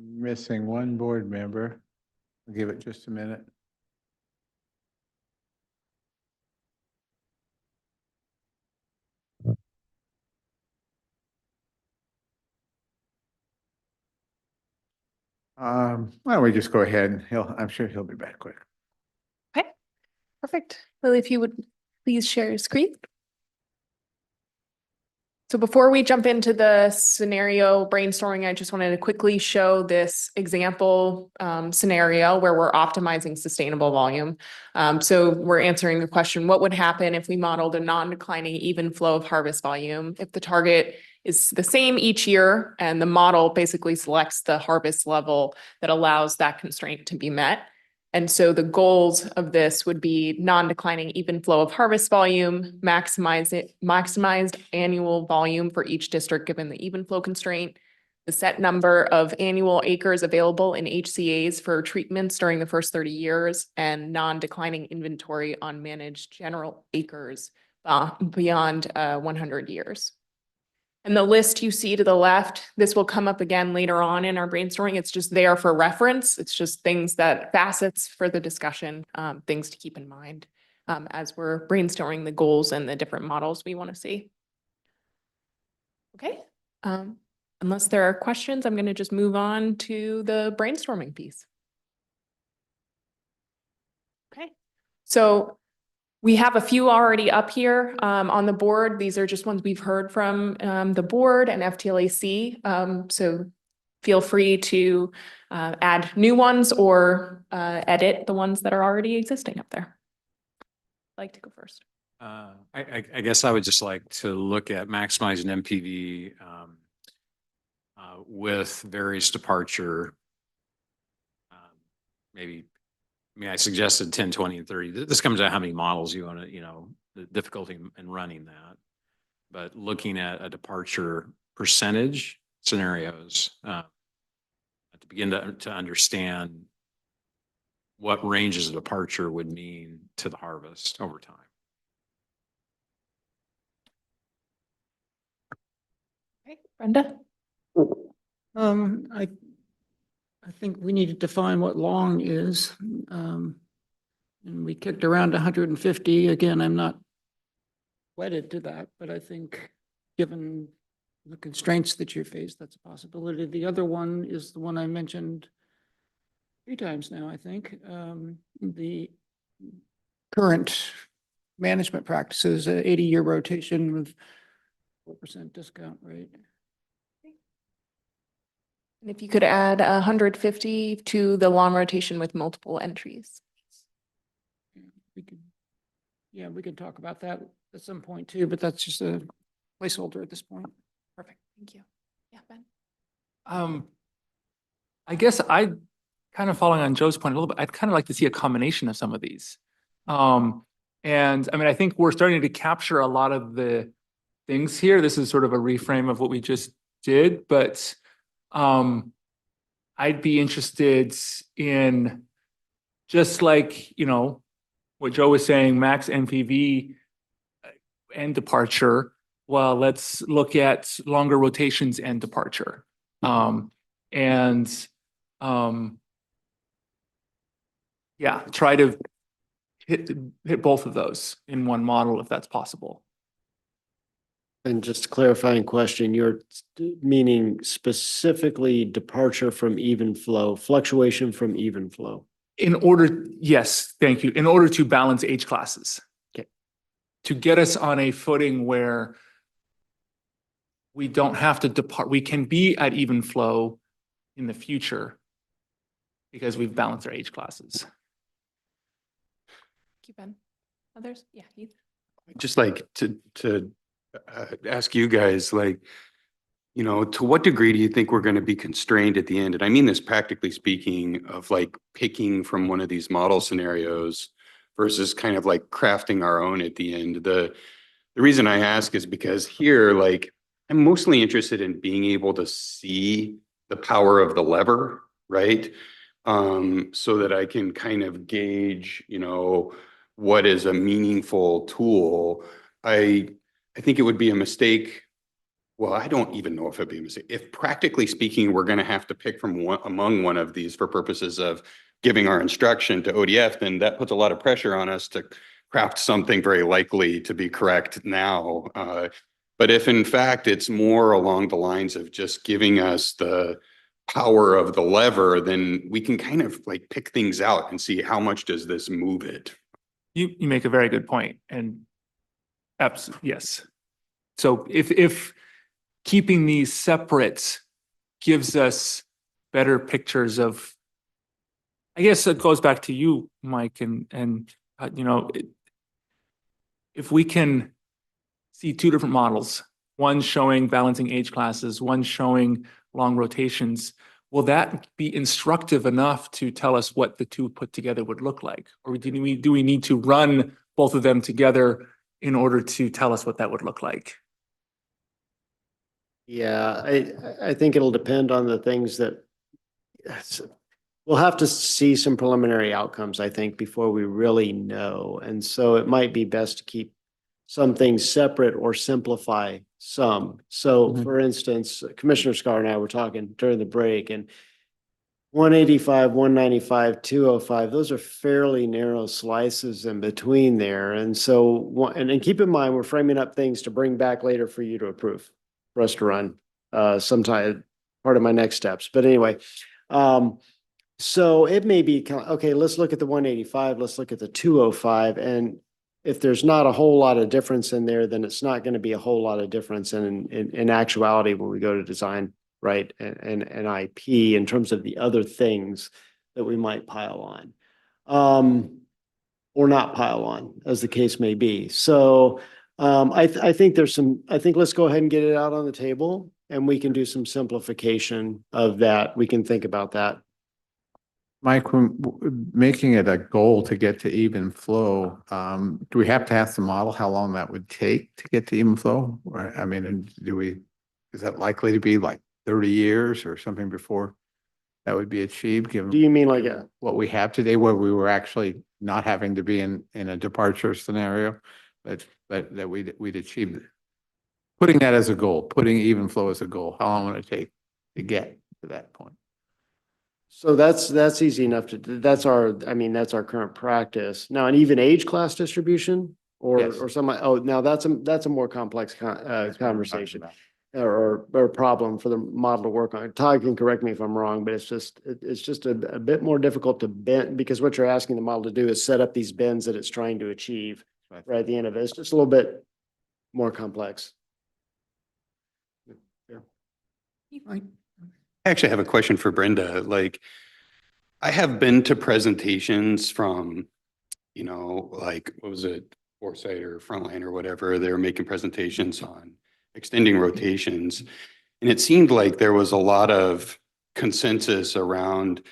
Missing one board member. I'll give it just a minute. Why don't we just go ahead? I'm sure he'll be back quick. Okay, perfect. Lily, if you would please share your screen. So before we jump into the scenario brainstorming, I just wanted to quickly show this example scenario where we're optimizing sustainable volume. So we're answering the question, what would happen if we modeled a non-declining even flow of harvest volume if the target is the same each year and the model basically selects the harvest level that allows that constraint to be met? And so the goals of this would be non-declining even flow of harvest volume, maximized annual volume for each district given the even flow constraint, the set number of annual acres available in HCAs for treatments during the first 30 years, and non-declining inventory on managed general acres beyond 100 years. And the list you see to the left, this will come up again later on in our brainstorming. It's just there for reference. It's just facets for the discussion, things to keep in mind as we're brainstorming the goals and the different models we want to see. Okay, unless there are questions, I'm going to just move on to the brainstorming piece. Okay, so we have a few already up here on the board. These are just ones we've heard from the board and FTLAC. So feel free to add new ones or edit the ones that are already existing up there. I'd like to go first. I guess I would just like to look at maximizing MPV with various departure. Maybe, I mean, I suggested 10, 20, and 30. This comes out how many models you want to, the difficulty in running that. But looking at a departure percentage scenarios to begin to understand what ranges of departure would mean to the harvest over time. Okay, Brenda? I think we need to define what long is. And we kicked around 150. Again, I'm not wedded to that, but I think given the constraints that you face, that's a possibility. The other one is the one I mentioned 3 times now, I think. The current management practices, 80-year rotation with 4% discount rate. And if you could add 150 to the long rotation with multiple entries. We can talk about that at some point too, but that's just a placeholder at this point. Perfect. Thank you. Yeah, Ben. I guess I kind of following on Joe's point a little bit, I'd kind of like to see a combination of some of these. And I mean, I think we're starting to capture a lot of the things here. This is sort of a reframe of what we just did, but I'd be interested in just like, you know, what Joe was saying, max NPV and departure. Well, let's look at longer rotations and departure. Yeah, try to hit both of those in one model if that's possible. And just clarifying question, you're meaning specifically departure from even flow, fluctuation from even flow? In order, yes, thank you. In order to balance age classes. Okay. To get us on a footing where we don't have to depart, we can be at even flow in the future because we've balanced our age classes. Thank you, Ben. Others? Yeah, Heath. Just like to ask you guys, like, you know, to what degree do you think we're going to be constrained at the end? And I mean this practically speaking of like picking from one of these model scenarios versus kind of like crafting our own at the end. The reason I ask is because here, like, I'm mostly interested in being able to see the power of the lever, right? So that I can kind of gauge, you know, what is a meaningful tool. I think it would be a mistake. Well, I don't even know if it'd be a mistake. If practically speaking, we're going to have to pick from among one of these for purposes of giving our instruction to ODF, then that puts a lot of pressure on us to craft something very likely to be correct now. But if in fact it's more along the lines of just giving us the power of the lever, then we can kind of like pick things out and see how much does this move it. You make a very good point, and absolutely, yes. So if keeping these separate gives us better pictures of, I guess it goes back to you, Mike, and you know, if we can see 2 different models, one showing balancing age classes, one showing long rotations, will that be instructive enough to tell us what the 2 put together would look like? Or do we need to run both of them together in order to tell us what that would look like? Yeah, I think it'll depend on the things that we'll have to see some preliminary outcomes, I think, before we really know. And so it might be best to keep some things separate or simplify some. So for instance, Commissioner Scar and I were talking during the break, and 185, 195, 205, those are fairly narrow slices in between there. And so, and keep in mind, we're framing up things to bring back later for you to approve, for us to run sometime, part of my next steps. But anyway, so it may be kind of, okay, let's look at the 185, let's look at the 205. And if there's not a whole lot of difference in there, then it's not going to be a whole lot of difference in actuality when we go to design, right? And IP in terms of the other things that we might pile on, or not pile on, as the case may be. So I think let's go ahead and get it out on the table, and we can do some simplification of that. We can think about that. Mike, when making it a goal to get to even flow, do we have to ask the model how long that would take to get to even flow? Or, I mean, is that likely to be like 30 years or something before that would be achieved? Given Do you mean like what we have today, where we were actually not having to be in a departure scenario, but that we'd achieved it? Putting that as a goal, putting even flow as a goal, how long would it take to get to that point? So that's easy enough to, that's our current practice. Now, an even age class distribution, Or somebody, oh, now that's a more complex conversation or problem for the model to work on. Todd can correct me if I'm wrong, but it's just a bit more difficult to bend, because what you're asking the model to do is set up these bends that it's trying to achieve right at the end of it. It's just a little bit more complex. I actually have a question for Brenda. Like, I have been to presentations from, you know, like, what was it, Foresight or Frontline or whatever, they were making presentations on extending rotations. And it seemed like there was a lot of consensus around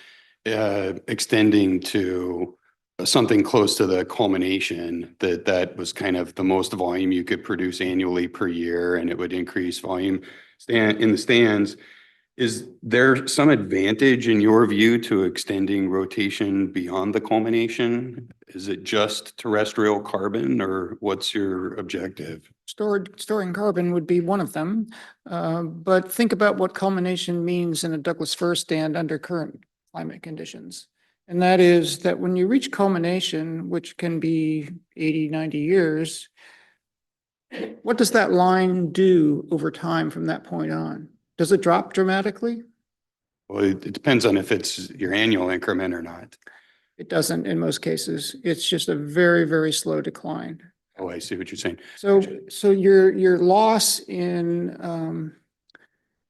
extending to something close to the culmination, that was kind of the most volume you could produce annually per year, and it would increase volume in the stands. Is there some advantage in your view to extending rotation beyond the culmination? Is it just terrestrial carbon, or what's your objective? Storing carbon would be one of them. But think about what culmination means in a Douglas fir stand under current climate conditions. And that is that when you reach culmination, which can be 80, 90 years, what does that line do over time from that point on? Does it drop dramatically? Well, it depends on if it's your annual increment or not. It doesn't in most cases. It's just a very, very slow decline. Oh, I see what you're saying. So your loss in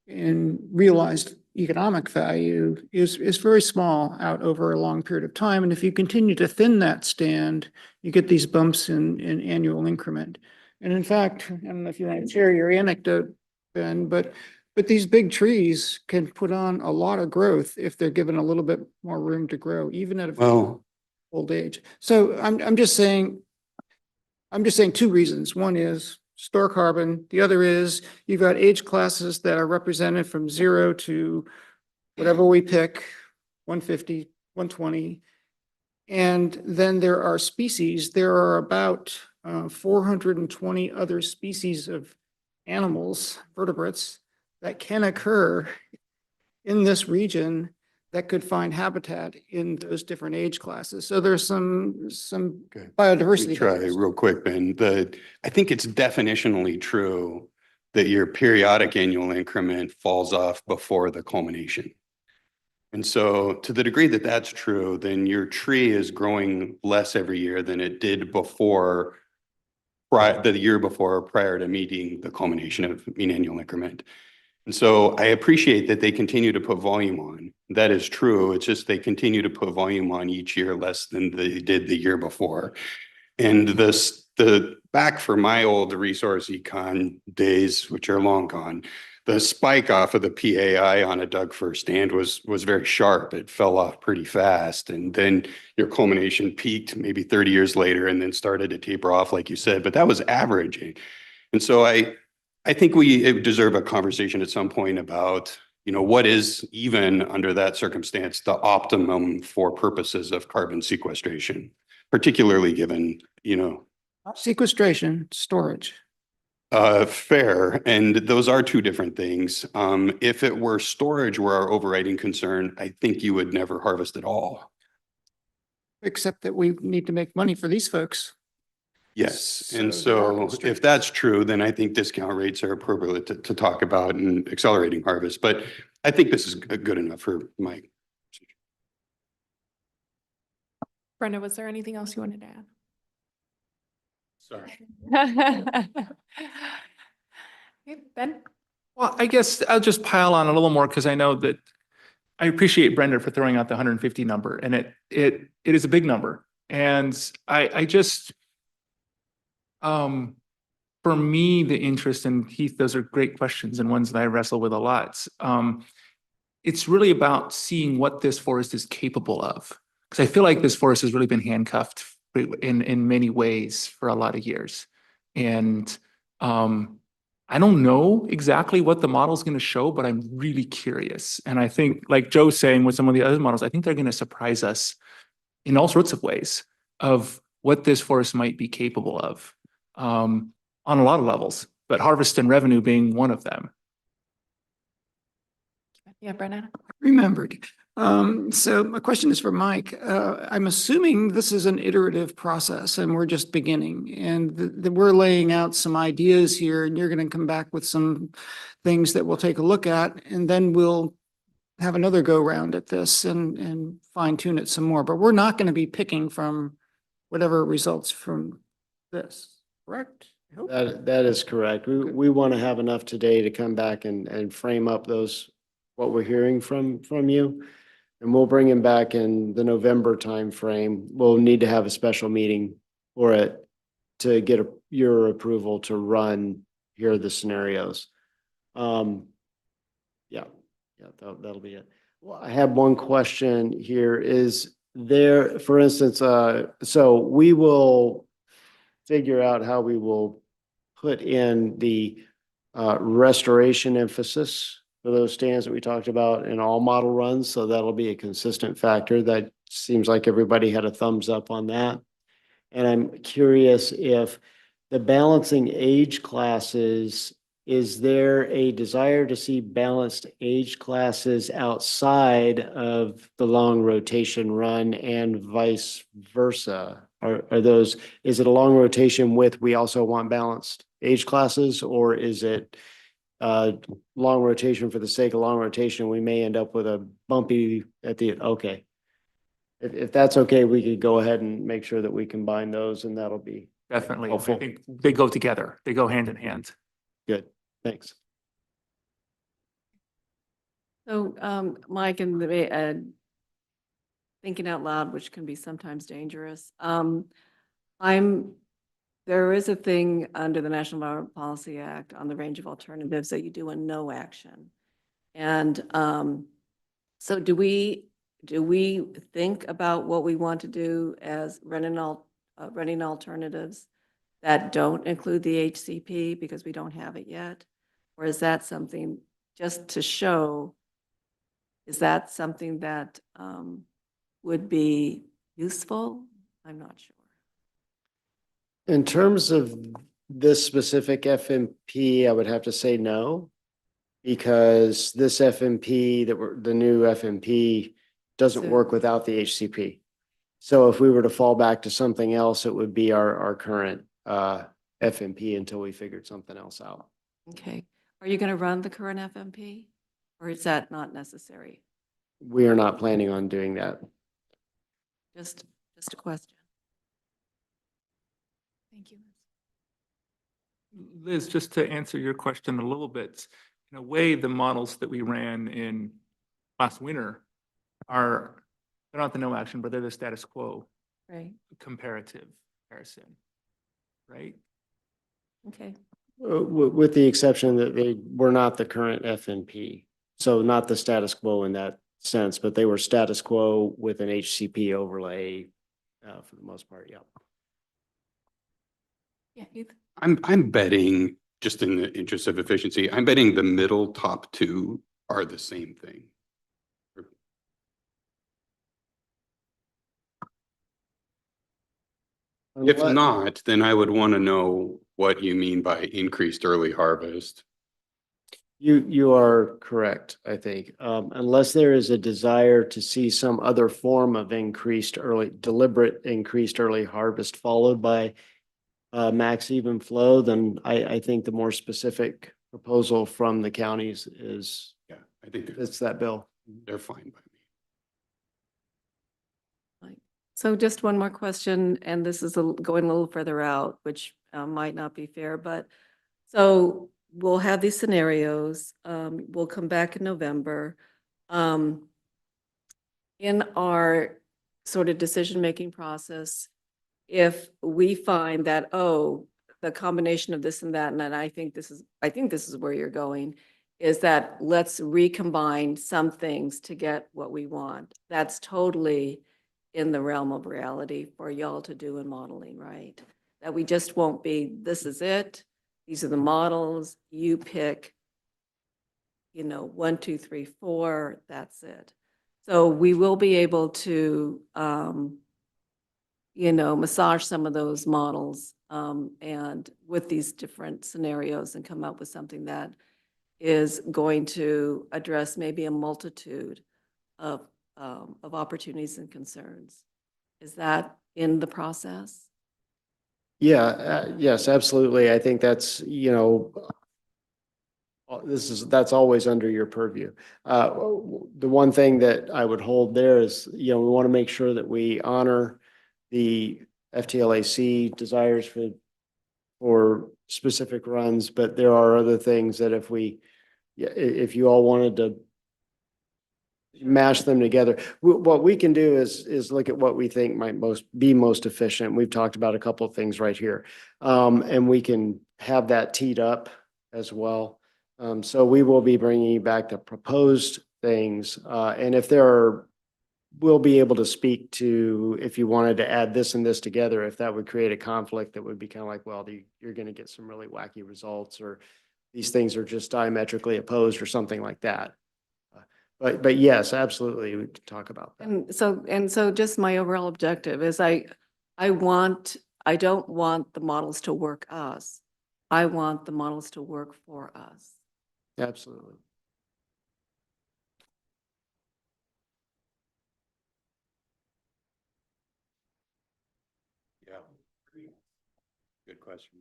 realized economic value is very small out over a long period of time. And if you continue to thin that stand, you get these bumps in annual increment. And in fact, I don't know if you want to share your anecdote, Ben, but these big trees can put on a lot of growth if they're given a little bit more room to grow, even at old age. So I'm just saying two reasons. One is store carbon. The other is you've got age classes that are represented from 0 to whatever we pick, 150, 120. And then there are species. There are about 420 other species of animals, vertebrates, that can occur in this region that could find habitat in those different age classes. So there's some biodiversity. Let me try real quick, Ben. I think it's definitionally true that your periodic annual increment falls off before the culmination. And so to the degree that that's true, then your tree is growing less every year than it did before, the year before, prior to meeting the culmination of mean annual increment. And so I appreciate that they continue to put volume on. That is true. It's just they continue to put volume on each year less than they did the year before. And the back for my old resource econ days, which are long gone, the spike off of the PAI on a Doug fir stand was very sharp. It fell off pretty fast. And then your culmination peaked maybe 30 years later and then started to taper off, like you said, but that was averaging. And so I think we deserve a conversation at some point about, you know, what is, even under that circumstance, the optimum for purposes of carbon sequestration, particularly given, you know. Sequestration, storage. Fair. And those are two different things. If it were storage were our overriding concern, I think you would never harvest at all. Except that we need to make money for these folks. Yes. And so if that's true, then I think discount rates are appropriate to talk about and accelerating harvest. But I think this is good enough for Mike. Brenda, was there anything else you wanted to add? Sorry. Okay, Ben? Well, I guess I'll just pile on a little more because I know that I appreciate Brenda for throwing out the 150 number, and it is a big number. And I just, for me, the interest, and Heath, those are great questions and ones that I wrestle with a lot. It's really about seeing what this forest is capable of. Because I feel like this forest has really been handcuffed in many ways for a lot of years. And I don't know exactly what the model is going to show, but I'm really curious. And I think, like Joe's saying with some of the other models, I think they're going to surprise us in all sorts of ways of what this forest might be capable of on a lot of levels, but harvest and revenue being one of them. Yeah, Brenna? Remembered. So my question is for Mike. I'm assuming this is an iterative process and we're just beginning and we're laying out some ideas here and you're going to come back with some things that we'll take a look at and then we'll have another go round at this and fine tune it some more. But we're not going to be picking from whatever results from this, correct? I hope. That is correct. We want to have enough today to come back and frame up what we're hearing from you. And we'll bring him back in the November timeframe. We'll need to have a special meeting for it to get your approval to run, here are the scenarios. Yeah, that'll be it. Well, I have one question here. Is there, for instance, so we will figure out how we will put in the restoration emphasis for those stands that we talked about in all model runs. So that'll be a consistent factor. That seems like everybody had a thumbs up on that. And I'm curious if the balancing age classes, is there a desire to see balanced age classes outside of the long rotation run and vice versa? Are those, is it a long rotation with, we also want balanced age classes, or is it long rotation for the sake of long rotation? We may end up with a bumpy at the, okay. If that's okay, we could go ahead and make sure that we combine those and that'll be Definitely. I helpful. think they go together. They go hand in hand. Good. Thanks. So, Mike, and thinking out loud, which can be sometimes dangerous. There is a thing under the National Environmental Policy Act on the range of alternatives that you do a no action. And so do we think about what we want to do as running alternatives that don't include the HCP because we don't have it yet? Or is that something just to show, is that something that would be useful? I'm not sure. In terms of this specific FMP, I would have to say no, because this FMP the new FMP doesn't work without the HCP. So if we were to fall back to something else, it would be our current FMP until we figured something else out. Okay. Are you going to run the current FMP or is that not necessary? We are not planning on doing that. Just a question. Thank you. Liz, just to answer your question a little bit, in a way, the models that we ran in last winter they're not the no action, but they're the status quo Right. comparative comparison, right? Okay. With the exception that they were not the current FNP. So not the status quo in that sense, but they were status quo with an HCP overlay for the most part. Yeah. Yeah. Heath? I'm betting, just in the interest of efficiency, I'm betting the middle top two are the same thing. If not, then I would want to know what you mean by increased early harvest. You are correct, I think. Unless there is a desire to see some other form of deliberate increased early harvest followed by max even flow, then I think the more specific proposal from the counties is, yeah, I think it's that bill. They're fine by me. So just one more question, and this is going a little further out, which might not be fair, but so we'll have these scenarios. We'll come back in November. In our sort of decision-making process, if we find that, oh, the combination of this and that, and then I think this is where you're going, is that let's recombine some things to get what we want. That's totally in the realm of reality for y'all to do in modeling, right? That we just won't be, this is it, these are the models, you pick, 1, 2, 3, 4, that's it. So we will be able to, massage some of those models and with these different scenarios and come up with something that is going to address maybe a multitude of opportunities and concerns. Is that in the process? Yeah, yes, absolutely. I think that's, that's always under your purview. The one thing that I would hold there is, we want to make sure that we honor the FTLAC desires for specific runs, but there are other things that if you all wanted to mash them together, what we can do is look at what we think might be most efficient. We've talked about a couple of things right here. And we can have that teed up as well. So we will be bringing you back the proposed things. And if we'll be able to speak to, if you wanted to add this and this together, if that would create a conflict that would be kind of like, well, you're going to get some really wacky results, or these things are just diametrically opposed or something like that. But yes, absolutely, we could talk about that. And so just my overall objective is I don't want the models to work us. I want the models to work for us. Absolutely. Yeah. Good question.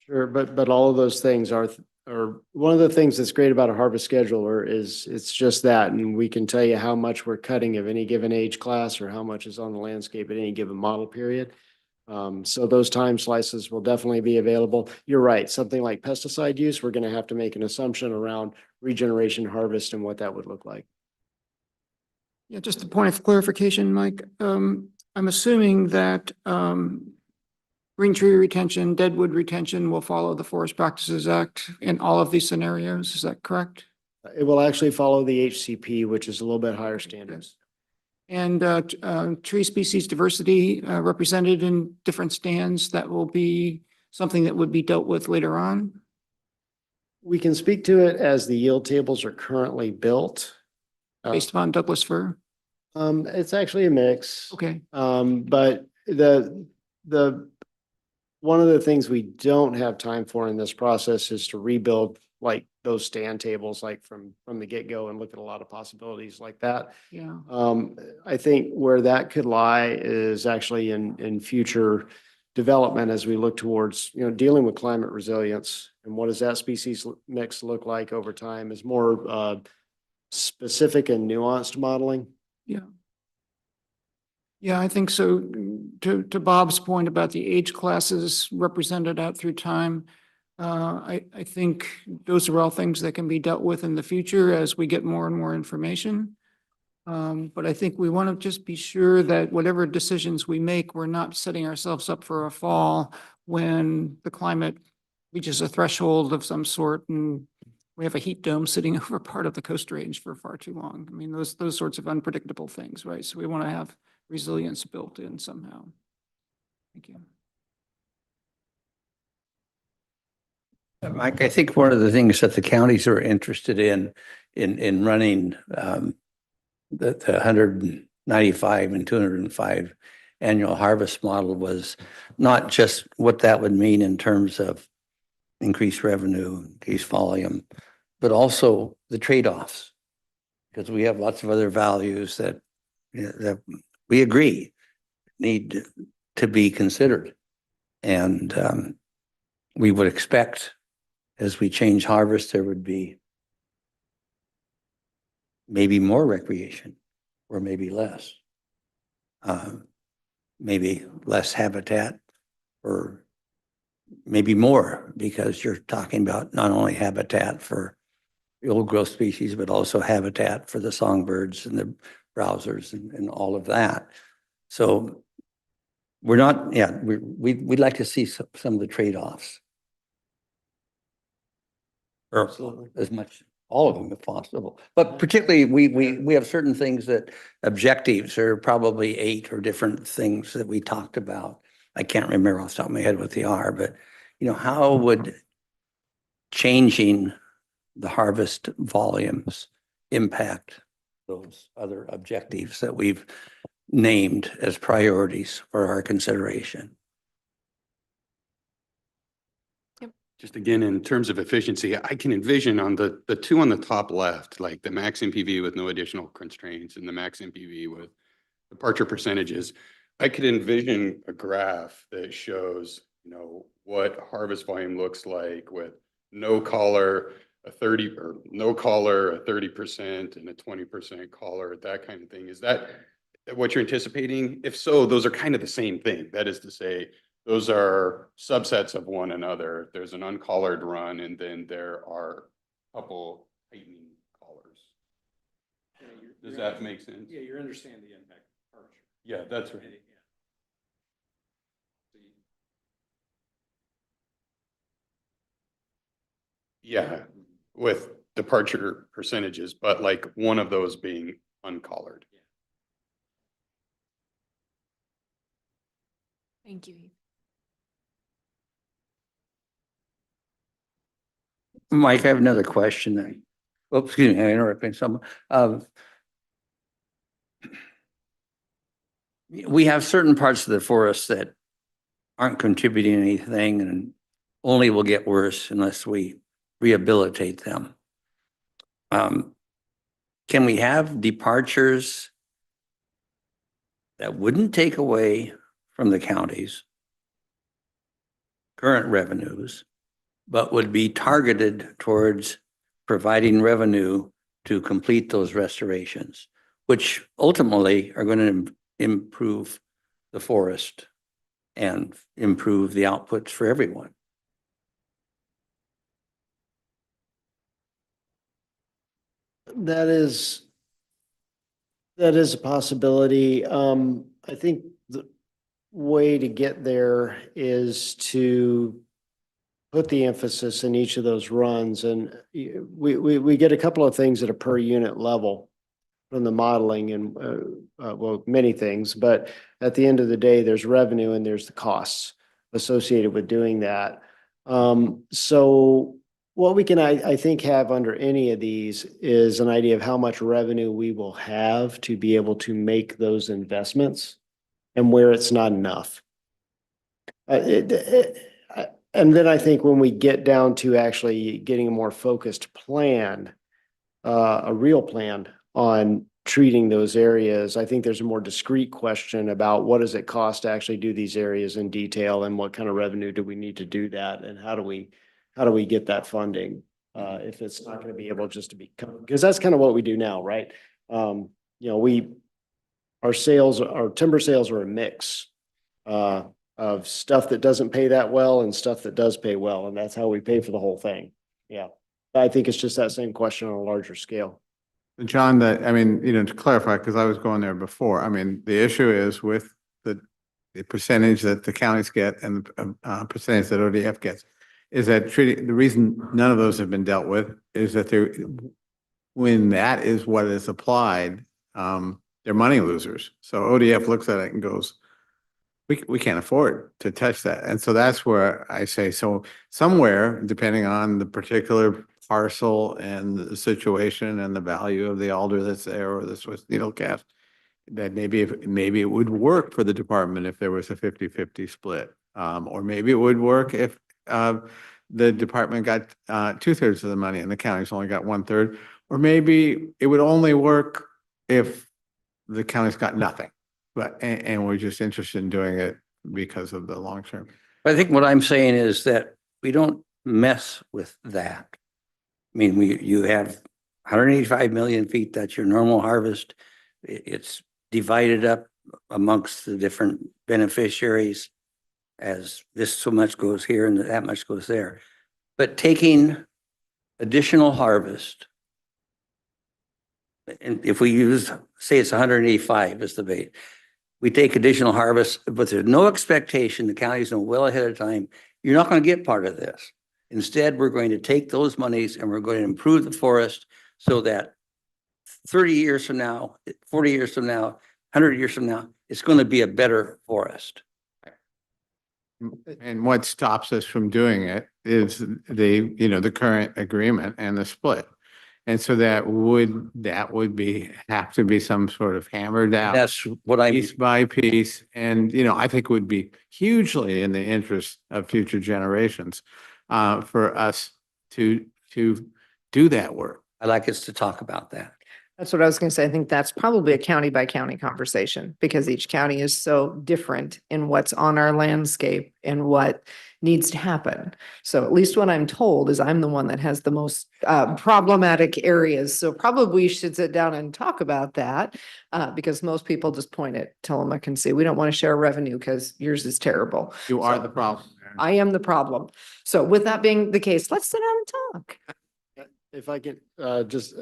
Sure, but all of those things are one of the things that's great about a harvest scheduler is it's just that, and we can tell you how much we're cutting of any given age class or how much is on the landscape at any given model period. So those time slices will definitely be available. You're right, something like pesticide use, we're going to have to make an assumption around regeneration harvest and what that would look like. Yeah, just a point of clarification, Mike. I'm assuming that green tree retention, deadwood retention will follow the Forest Practices Act in all of these scenarios. Is that correct? It will actually follow the HCP, which is a little bit higher standards. And tree species diversity represented in different stands, that will be something that would be dealt with later on? We can speak to it as the yield tables are currently built. Based upon Douglas fir? It's actually a mix. Okay. But one of the things we don't have time for in this process is to rebuild like those stand tables, like from the get-go, and look at a lot of possibilities like that. Yeah. I think where that could lie is actually in future development as we look towards, dealing with climate resilience, and what does that species mix look like over time is more specific and nuanced modeling. Yeah. Yeah, I think so. To Bob's point about the age classes represented out through time, I think those are all things that can be dealt with in the future as we get more and more information. But I think we want to just be sure that whatever decisions we make, we're not setting ourselves up for a fall when the climate reaches a threshold of some sort and we have a heat dome sitting over part of the Coast Range for far too long. I mean, those sorts of unpredictable things, right? So we want to have resilience built in somehow. Thank you. Mike, I think one of the things that the counties are interested in running the 195 and 205 annual harvest model was not just what that would mean in terms of increased revenue, increased volume, but also the trade-offs, because we have lots of other values that we agree need to be considered. And we would expect as we change harvest, there would be maybe more recreation or maybe less. Maybe less habitat or maybe more, because you're talking about not only habitat for the old growth species, but also habitat for the songbirds and the browsers and all of that. So we're not, yeah, we'd like to see some of the trade-offs. Or as much, all of them if possible. But particularly, we have certain things that objectives are probably 8 or different things that we talked about. I can't remember off the top of my head what they are, but you know, how would changing the harvest volumes impact those other objectives that we've named as priorities for our consideration? Just again, in terms of efficiency, I can envision on the two on the top left, like the max MPV with no additional constraints and the max MPV with departure percentages. I could envision a graph that shows, you know, what harvest volume looks like with no collar, a 30 or no collar, a 30% and a 20% collar, that kind of thing. Is that what you're anticipating? If so, those are kind of the same thing. That is to say, those are subsets of one another. There's an uncollared run, and then there are a couple tightening collars. Does that make sense? Yeah, you're understanding the impact. Yeah, that's right. Yeah, with departure percentages, but like one of those being uncollared. Thank you. Mike, I have another question then. Oh, excuse me, I'm interrupting someone. We have certain parts of the forest that aren't contributing anything and only will get worse unless we rehabilitate them. Can we have departures that wouldn't take away from the county's current revenues, but would be targeted towards providing revenue to complete those restorations, which ultimately are going to improve the forest and improve the outputs for everyone? That is a possibility. I think the way to get there is to put the emphasis in each of those runs. And we get a couple of things at a per unit level from the modeling and, well, many things, but at the end of the day, there's revenue and there's the costs associated with doing that. So what we can, I think, have under any of these is an idea of how much revenue we will have to be able to make those investments and where it's not enough. And then I think when we get down to actually getting a more focused plan, a real plan on treating those areas, I think there's a more discrete question about what does it cost to actually do these areas in detail and what kind of revenue do we need to do that and how do we get that funding if it's not going to be able just to be, because that's kind of what we do now, right? You know, our timber sales are a mix of stuff that doesn't pay that well and stuff that does pay well, and that's how we pay for the whole thing. Yeah, I think it's just that same question on a larger scale. John, I mean, you know, to clarify, because I was going there before, I mean, the issue is with the percentage that the counties get and the percentage that ODF gets, is that the reason none of those have been dealt with is that when that is what is applied, they're money losers. So ODF looks at it and goes, we can't afford to touch that. And so that's where I say, so somewhere, depending on the particular parcel and the situation and the value of the alder that's there or the Swiss needle calf, that maybe it would work for the department if there was a 50-50 split. Or maybe it would work if the department got 2/3 of the money and the county's only got 1/3. Or maybe it would only work if the county's got nothing. And we're just interested in doing it because of the long term. I think what I'm saying is that we don't mess with that. I mean, you have 185 million feet, that's your normal harvest. It's divided up amongst the different beneficiaries as this so much goes here and that much goes there. But taking additional harvest, and if we say it's 185 as the bait, we take additional harvest, but there's no expectation, the county's know well ahead of time, you're not going to get part of this. Instead, we're going to take those monies and we're going to improve the forest so that 30 years from now, 40 years from now, 100 years from now, it's going to be a better forest. And what stops us from doing it is the current agreement and the split. And so that would have to be some sort of hammered out. That's what I mean. Piece by piece. And, I think would be hugely in the interest of future generations for us to do that work. I'd like us to talk about that. That's what I was going to say. I think that's probably a county by county conversation because each county is so different in what's on our landscape and what needs to happen. So at least what I'm told is I'm the one that has the most problematic areas. So probably we should sit down and talk about that because most people just point at Tillamook and say, we don't want to share revenue because yours is terrible. You are the problem. I am the problem. So with that being the case, let's sit down and talk. If I can just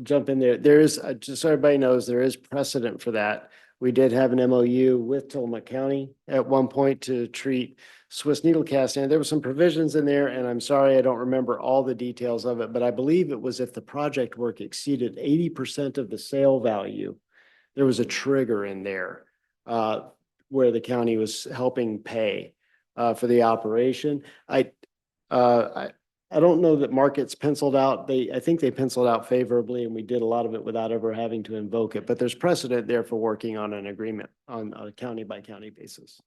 jump in there, there is, just so everybody knows, there is precedent for that. We did have an MOU with Tillamook County at one point to treat Swiss needle casting. There were some provisions in there, and I'm sorry, I don't remember all the details of it, but I believe it was if the project work exceeded 80% of the sale value, there was a trigger in there where the county was helping pay for the operation. I don't know that markets penciled out. I think they penciled out favorably, and we did a lot of it without ever having to invoke it. But there's precedent there for working on an agreement on a county by county basis.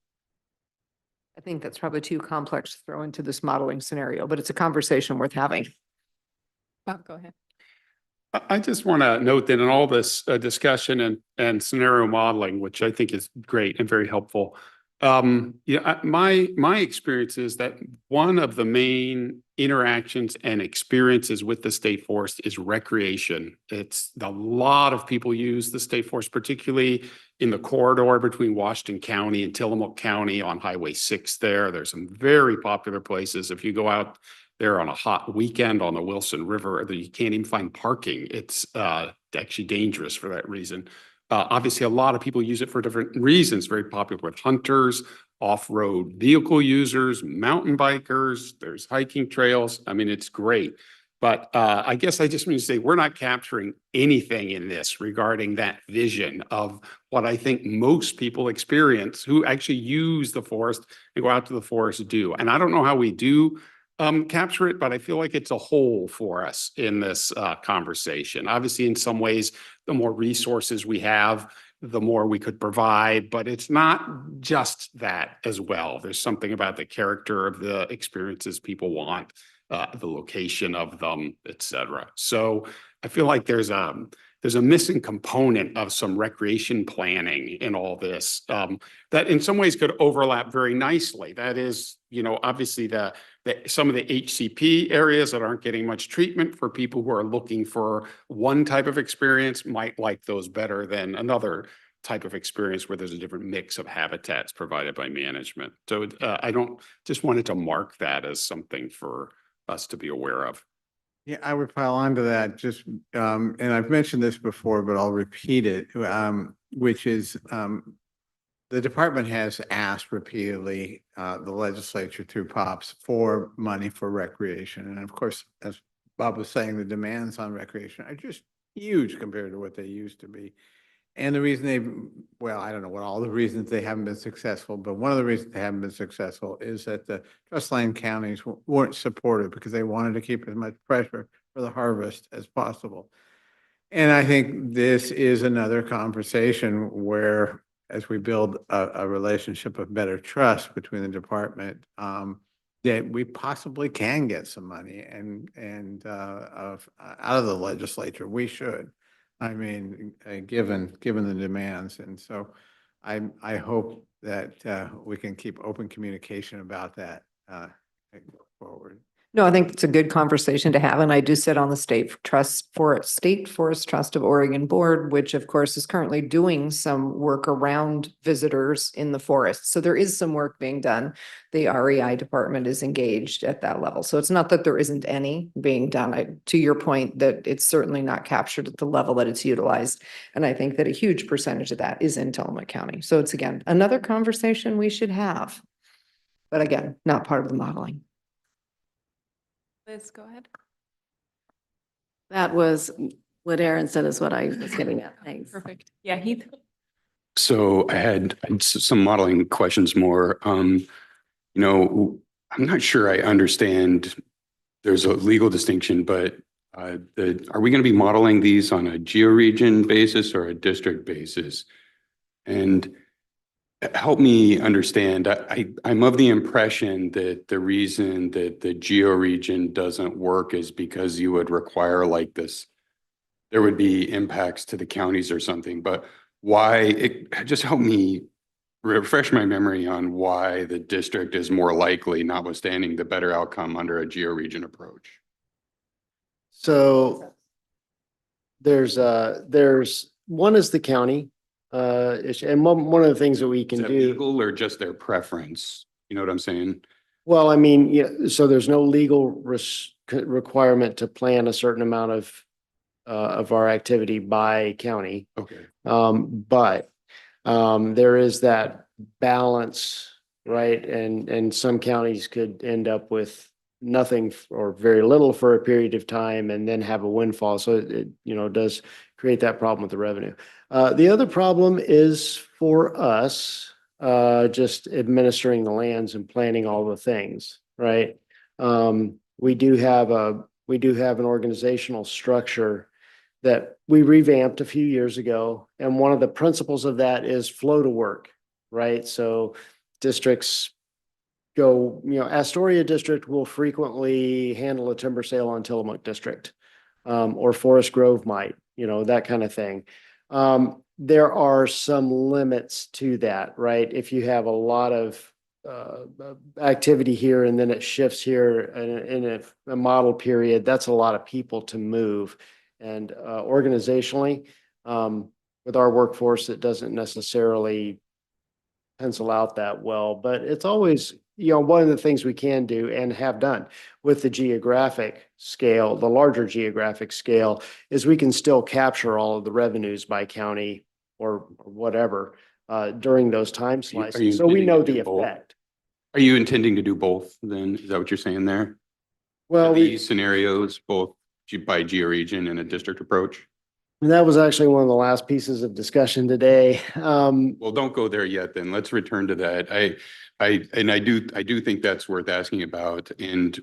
I think that's probably too complex to throw into this modeling scenario, but it's a conversation worth having. Bob, go ahead. I just want to note that in all this discussion and scenario modeling, which I think is great and very helpful, my experience is that one of the main interactions and experiences with the state forest is recreation. It's a lot of people use the state forest, particularly in the corridor between Washington County and Tillamook County on Highway 6 there. There's some very popular places. If you go out there on a hot weekend on the Wilson River, you can't even find parking. It's actually dangerous for that reason. Obviously, a lot of people use it for different reasons. Very popular with hunters, off-road vehicle users, mountain bikers. There's hiking trails. I mean, it's great. But I guess I just mean to say we're not capturing anything in this regarding that vision of what I think most people experience who actually use the forest and go out to the forest do. And I don't know how we do capture it, but I feel like it's a whole for us in this conversation. Obviously, in some ways, the more resources we have, the more we could provide, but it's not just that as well. There's something about the character of the experiences people want, the location of them, et cetera. So I feel like there's a missing component of some recreation planning in all this that in some ways could overlap very nicely. That is, obviously some of the HCP areas that aren't getting much treatment for people who are looking for one type of experience might like those better than another type of experience where there's a different mix of habitats provided by management. So just wanted to mark that as something for us to be aware of. Yeah, I would pile on to that and I've mentioned this before, but I'll repeat it, which is the department has asked repeatedly the legislature through POPs for money for recreation. And of course, as Bob was saying, the demands on recreation are just huge compared to what they used to be. And the reason I don't know what all the reasons they haven't been successful, but one of the reasons they haven't been successful is that the trustland counties weren't supportive because they wanted to keep as much pressure for the harvest as possible. And I think this is another conversation where, as we build a relationship of better trust between the department, that we possibly can get some money and out of the legislature. We should. I mean, given the demands. And so I hope that we can keep open communication about that going forward. No, I think it's a good conversation to have, and I do sit on the State Forest Trust of Oregon Board, which of course is currently doing some work around visitors in the forest. So there is some work being done. The REI department is engaged at that level. So it's not that there isn't any being done. To your point, that it's certainly not captured at the level that it's utilized. And I think that a huge percentage of that is in Tillamook County. So it's again, another conversation we should have. But again, not part of the modeling. Liz, go ahead. That was what Aaron said is what I was getting at. Thanks. Perfect. Yeah, Heath. So I had some modeling questions more. You know, I'm not sure I understand. There's a legal distinction, but are we going to be modeling these on a georegion basis or a district basis? And help me understand. I'm of the impression that the reason that the georegion doesn't work is because you would require like this, there would be impacts to the counties or something, but why, just help me refresh my memory on why the district is more likely, notwithstanding the better outcome under a georegion approach. So there's one is the county, issue, and one of the things that we Is can that do. legal or just their preference? You know what I'm saying? Well, I mean, yeah, so there's no legal requirement to plan a certain amount of our activity by county. Okay. But there is that balance, right? And some counties could end up with nothing or very little for a period of time and then have a windfall. So it does create that problem with the revenue. The other problem is for us, just administering the lands and planning all the things, right? We do have an organizational structure that we revamped a few years ago. And one of the principles of that is flow to work, right? So districts go, Astoria District will frequently handle a timber sale on Tillamook District, or Forest Grove might, that kind of thing. There are some limits to that, right? If you have a lot of activity here and then it shifts here in a model period, that's a lot of people to move. And organizationally, with our workforce, it doesn't necessarily pencil out that well, but it's always, one of the things we can do and have done with the geographic scale, the larger geographic scale, is we can still capture all of the revenues by county or whatever during those time slices. So we know the effect. Are you intending to do both then? Is that what you're saying there? Well, These scenarios, both by georegion and a district approach? and that was actually one of the last pieces of discussion today. Well, don't go there yet then. Let's return to that. I do think that's worth asking about. And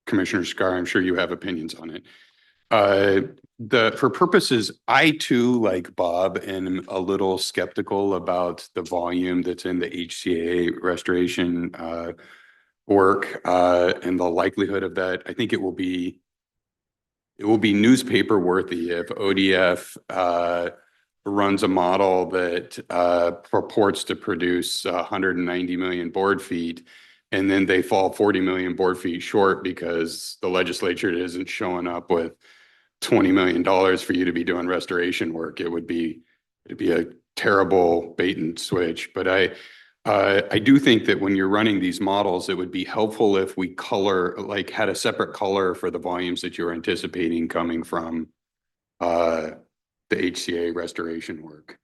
Commissioner Scar, I'm sure you have opinions on it. For purposes, I too, like Bob, am a little skeptical about the volume that's in the HCA restoration work and the likelihood of that. I think it will be newspaper worthy if ODF runs a model that purports to produce 190 million board feet, and then they fall 40 million board feet short because the legislature isn't showing up with $20 million for you to be doing restoration work. It'd be a terrible bait and switch. But I do think that when you're running these models, it would be helpful if we had a separate color for the volumes that you're anticipating coming from the HCA restoration work.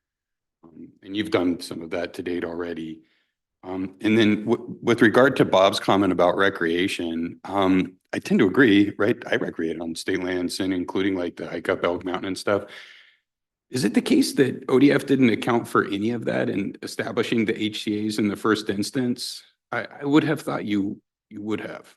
And you've done some of that to date already. And then with regard to Bob's comment about recreation, I tend to agree, right? I recreated on state lands and including like the hike up Elk Mountain and stuff. Is it the case that ODF didn't account for any of that in establishing the HCAs in the first instance? I would have thought you would have.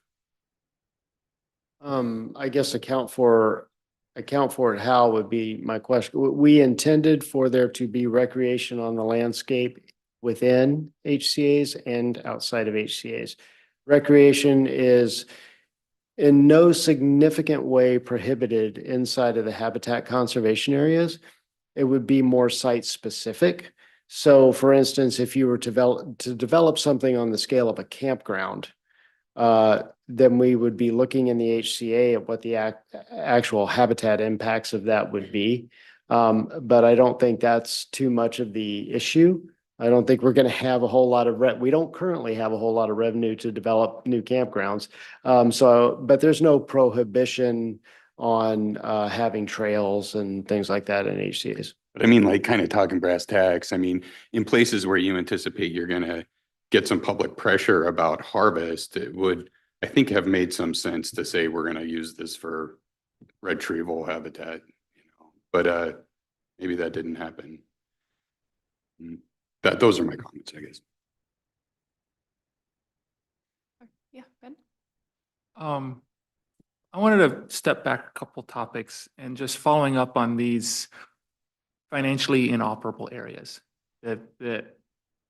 I guess account for it how would be my question. We intended for there to be recreation on the landscape within HCAs and outside of HCAs. Recreation is in no significant way prohibited inside of the habitat conservation areas. It would be more site specific. So for instance, if you were to develop something on the scale of a campground, then we would be looking in the HCA at what the actual habitat impacts of that would be. But I don't think that's too much of the issue. I don't think we're going to have a whole lot of we don't currently have a whole lot of revenue to develop new campgrounds. But there's no prohibition on having trails and things like that in HCA's. But I mean, like kind of talking brass tacks, I mean, in places where you anticipate you're gonna get some public pressure about harvest, it would, I think, have made some sense to say we're gonna use this for retrieval habitat, but maybe that didn't happen. Those are my comments, I guess. Yeah, Ben? I wanted to step back a couple topics and just following up on these financially inoperable areas that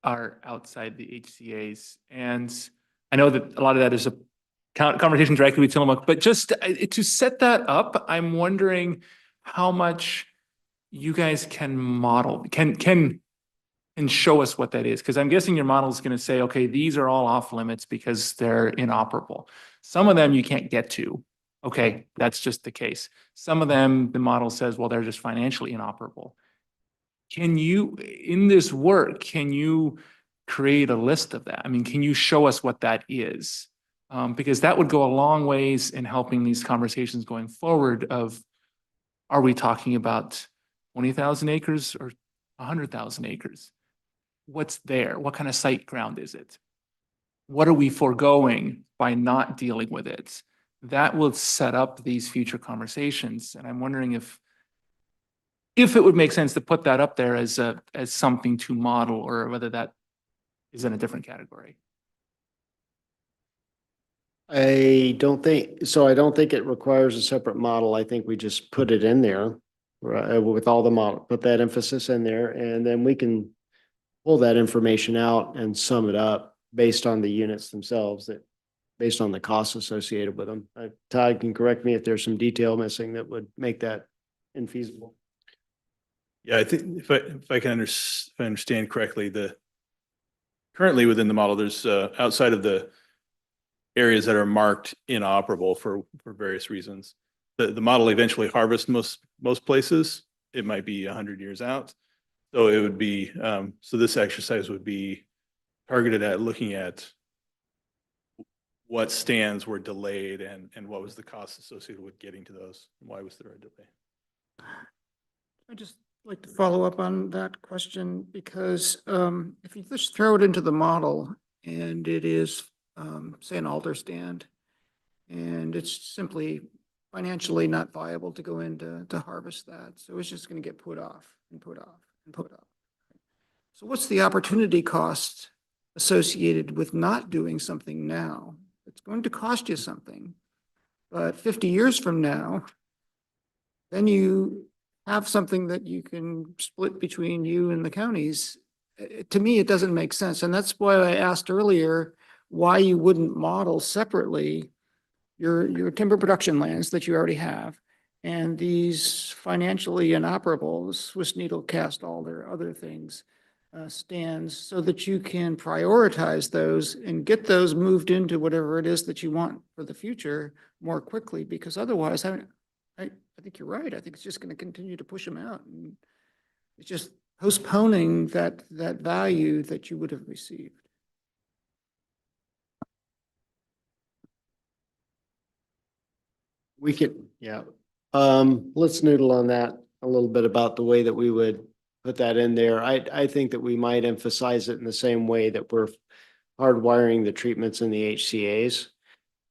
are outside the HCA's. And I know that a lot of that is a conversation directly with Tillamook, but just to set that up, I'm wondering how much you guys can model, can show us what that is. Because I'm guessing your model is going to say, okay, these are all off limits because they're inoperable. Some of them you can't get to. Okay, that's just the case. Some of them, the model says, well, they're just financially inoperable. Can you, in this work, can you create a list of that? I mean, can you show us what that is? Because that would go a long ways in helping these conversations going forward of, are we talking about 20,000 acres or 100,000 acres? What's there? What kind of site ground is it? What are we foregoing by not dealing with it? That will set up these future conversations. And I'm wondering if it would make sense to put that up there as something to model, or whether that is in a different category. I don't think it requires a separate model. I think we just put it in there, right, with all the model, put that emphasis in there, and then we can pull that information out and sum it up based on the units themselves, based on the costs associated with them. Todd can correct me if there's some detail missing that would make that infeasible. Yeah, I think if I can understand correctly, currently within the model, there's outside of the areas that are marked inoperable for various reasons. The model eventually harvests most places. It might be 100 years out. So it would be, so this exercise would be targeted at looking at what stands were delayed and what was the cost associated with getting to those, and why was there a delay? I just like to follow up on that question, because if you just throw it into the model and it is, say, an alder stand, and it's simply financially not viable to go in to harvest that, so it's just going to get put off and put off and put off. So what's the opportunity cost associated with not doing something now? It's going to cost you something, but 50 years from now, then you have something that you can split between you and the counties. To me, it doesn't make sense. And that's why I asked earlier why you wouldn't model separately your timber production lands that you already have, and these financially inoperable, the Swiss needle cast alder, other things, stands, so that you can prioritize those and get those moved into whatever it is that you want for the future more quickly, because otherwise, I think you're right. I think it's just going to continue to push them out, and it's just postponing that value that you would have received. We could, yeah. Let's noodle on that a little bit about the way that we would put that in there. I think that we might emphasize it in the same way that we're hardwiring the treatments in the HCA's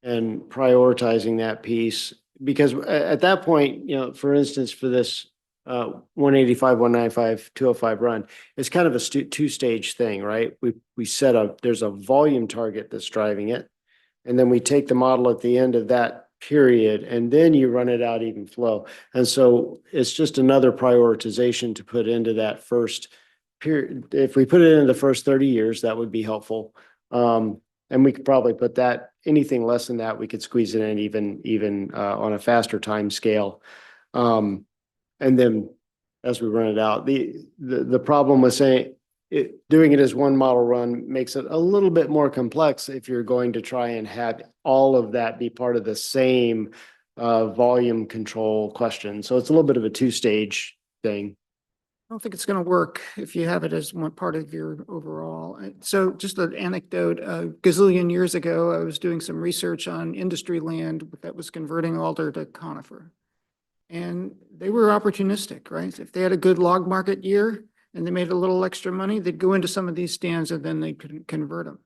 and prioritizing that piece. Because at that point, for instance, for this 185, 195, 205 run, it's kind of a two-stage thing, right? We set there's a volume target that's driving it. And then we take the model at the end of that period, and then you run it out even flow. And so it's just another prioritization to put into that first period. If we put it in the first 30 years, that would be helpful. And we could probably put that, anything less than that, we could squeeze it in even on a faster time scale. And then as we run it out, the problem with saying, doing it as one model run makes it a little bit more complex if you're going to try and have all of that be part of the same volume control question. So it's a little bit of a two-stage thing. I don't think it's going to work if you have it as one part of your overall. So just an anecdote, a gazillion years ago, I was doing some research on industry land that was converting alder to conifer. And they were opportunistic, right? If they had a good log market year and they made a little extra money, they'd go into some of these stands and then they could convert them.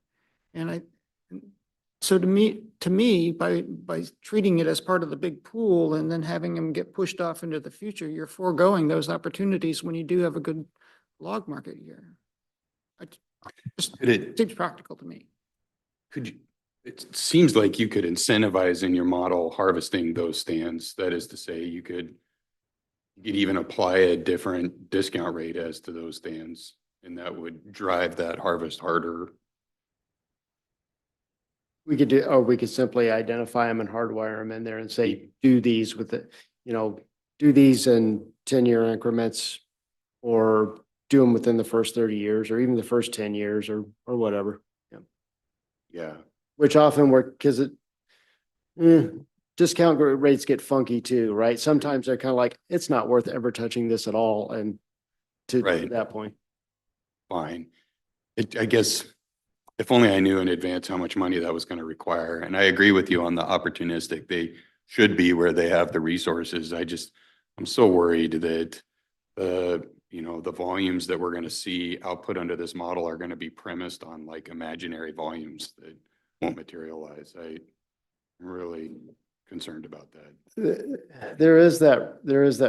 And so to me, by treating it as part of the big pool and then having them get pushed off into the future, you're foregoing those opportunities when you do have a good log market year. It seems practical to me. It seems like you could incentivize in your model harvesting those stands. That is to say, you could even apply a different discount rate as to those stands, and that would drive that harvest harder. We could do, or we could simply identify them and hardwire them in there and say, do these with it, do these in 10-year increments, or do them within the first 30 years, or even the first 10 years, or whatever. Yeah. Which often work because discount rates get funky too, right? Sometimes they're kind of like, it's not worth ever touching this at all. And to that point. Fine. I guess if only I knew in advance how much money that was going to require. And I agree with you on the opportunistic. They should be where they have the resources. I'm so worried that the volumes that we're going to see output under this model are going to be premised on like imaginary volumes that won't materialize. I'm really concerned about that. There is that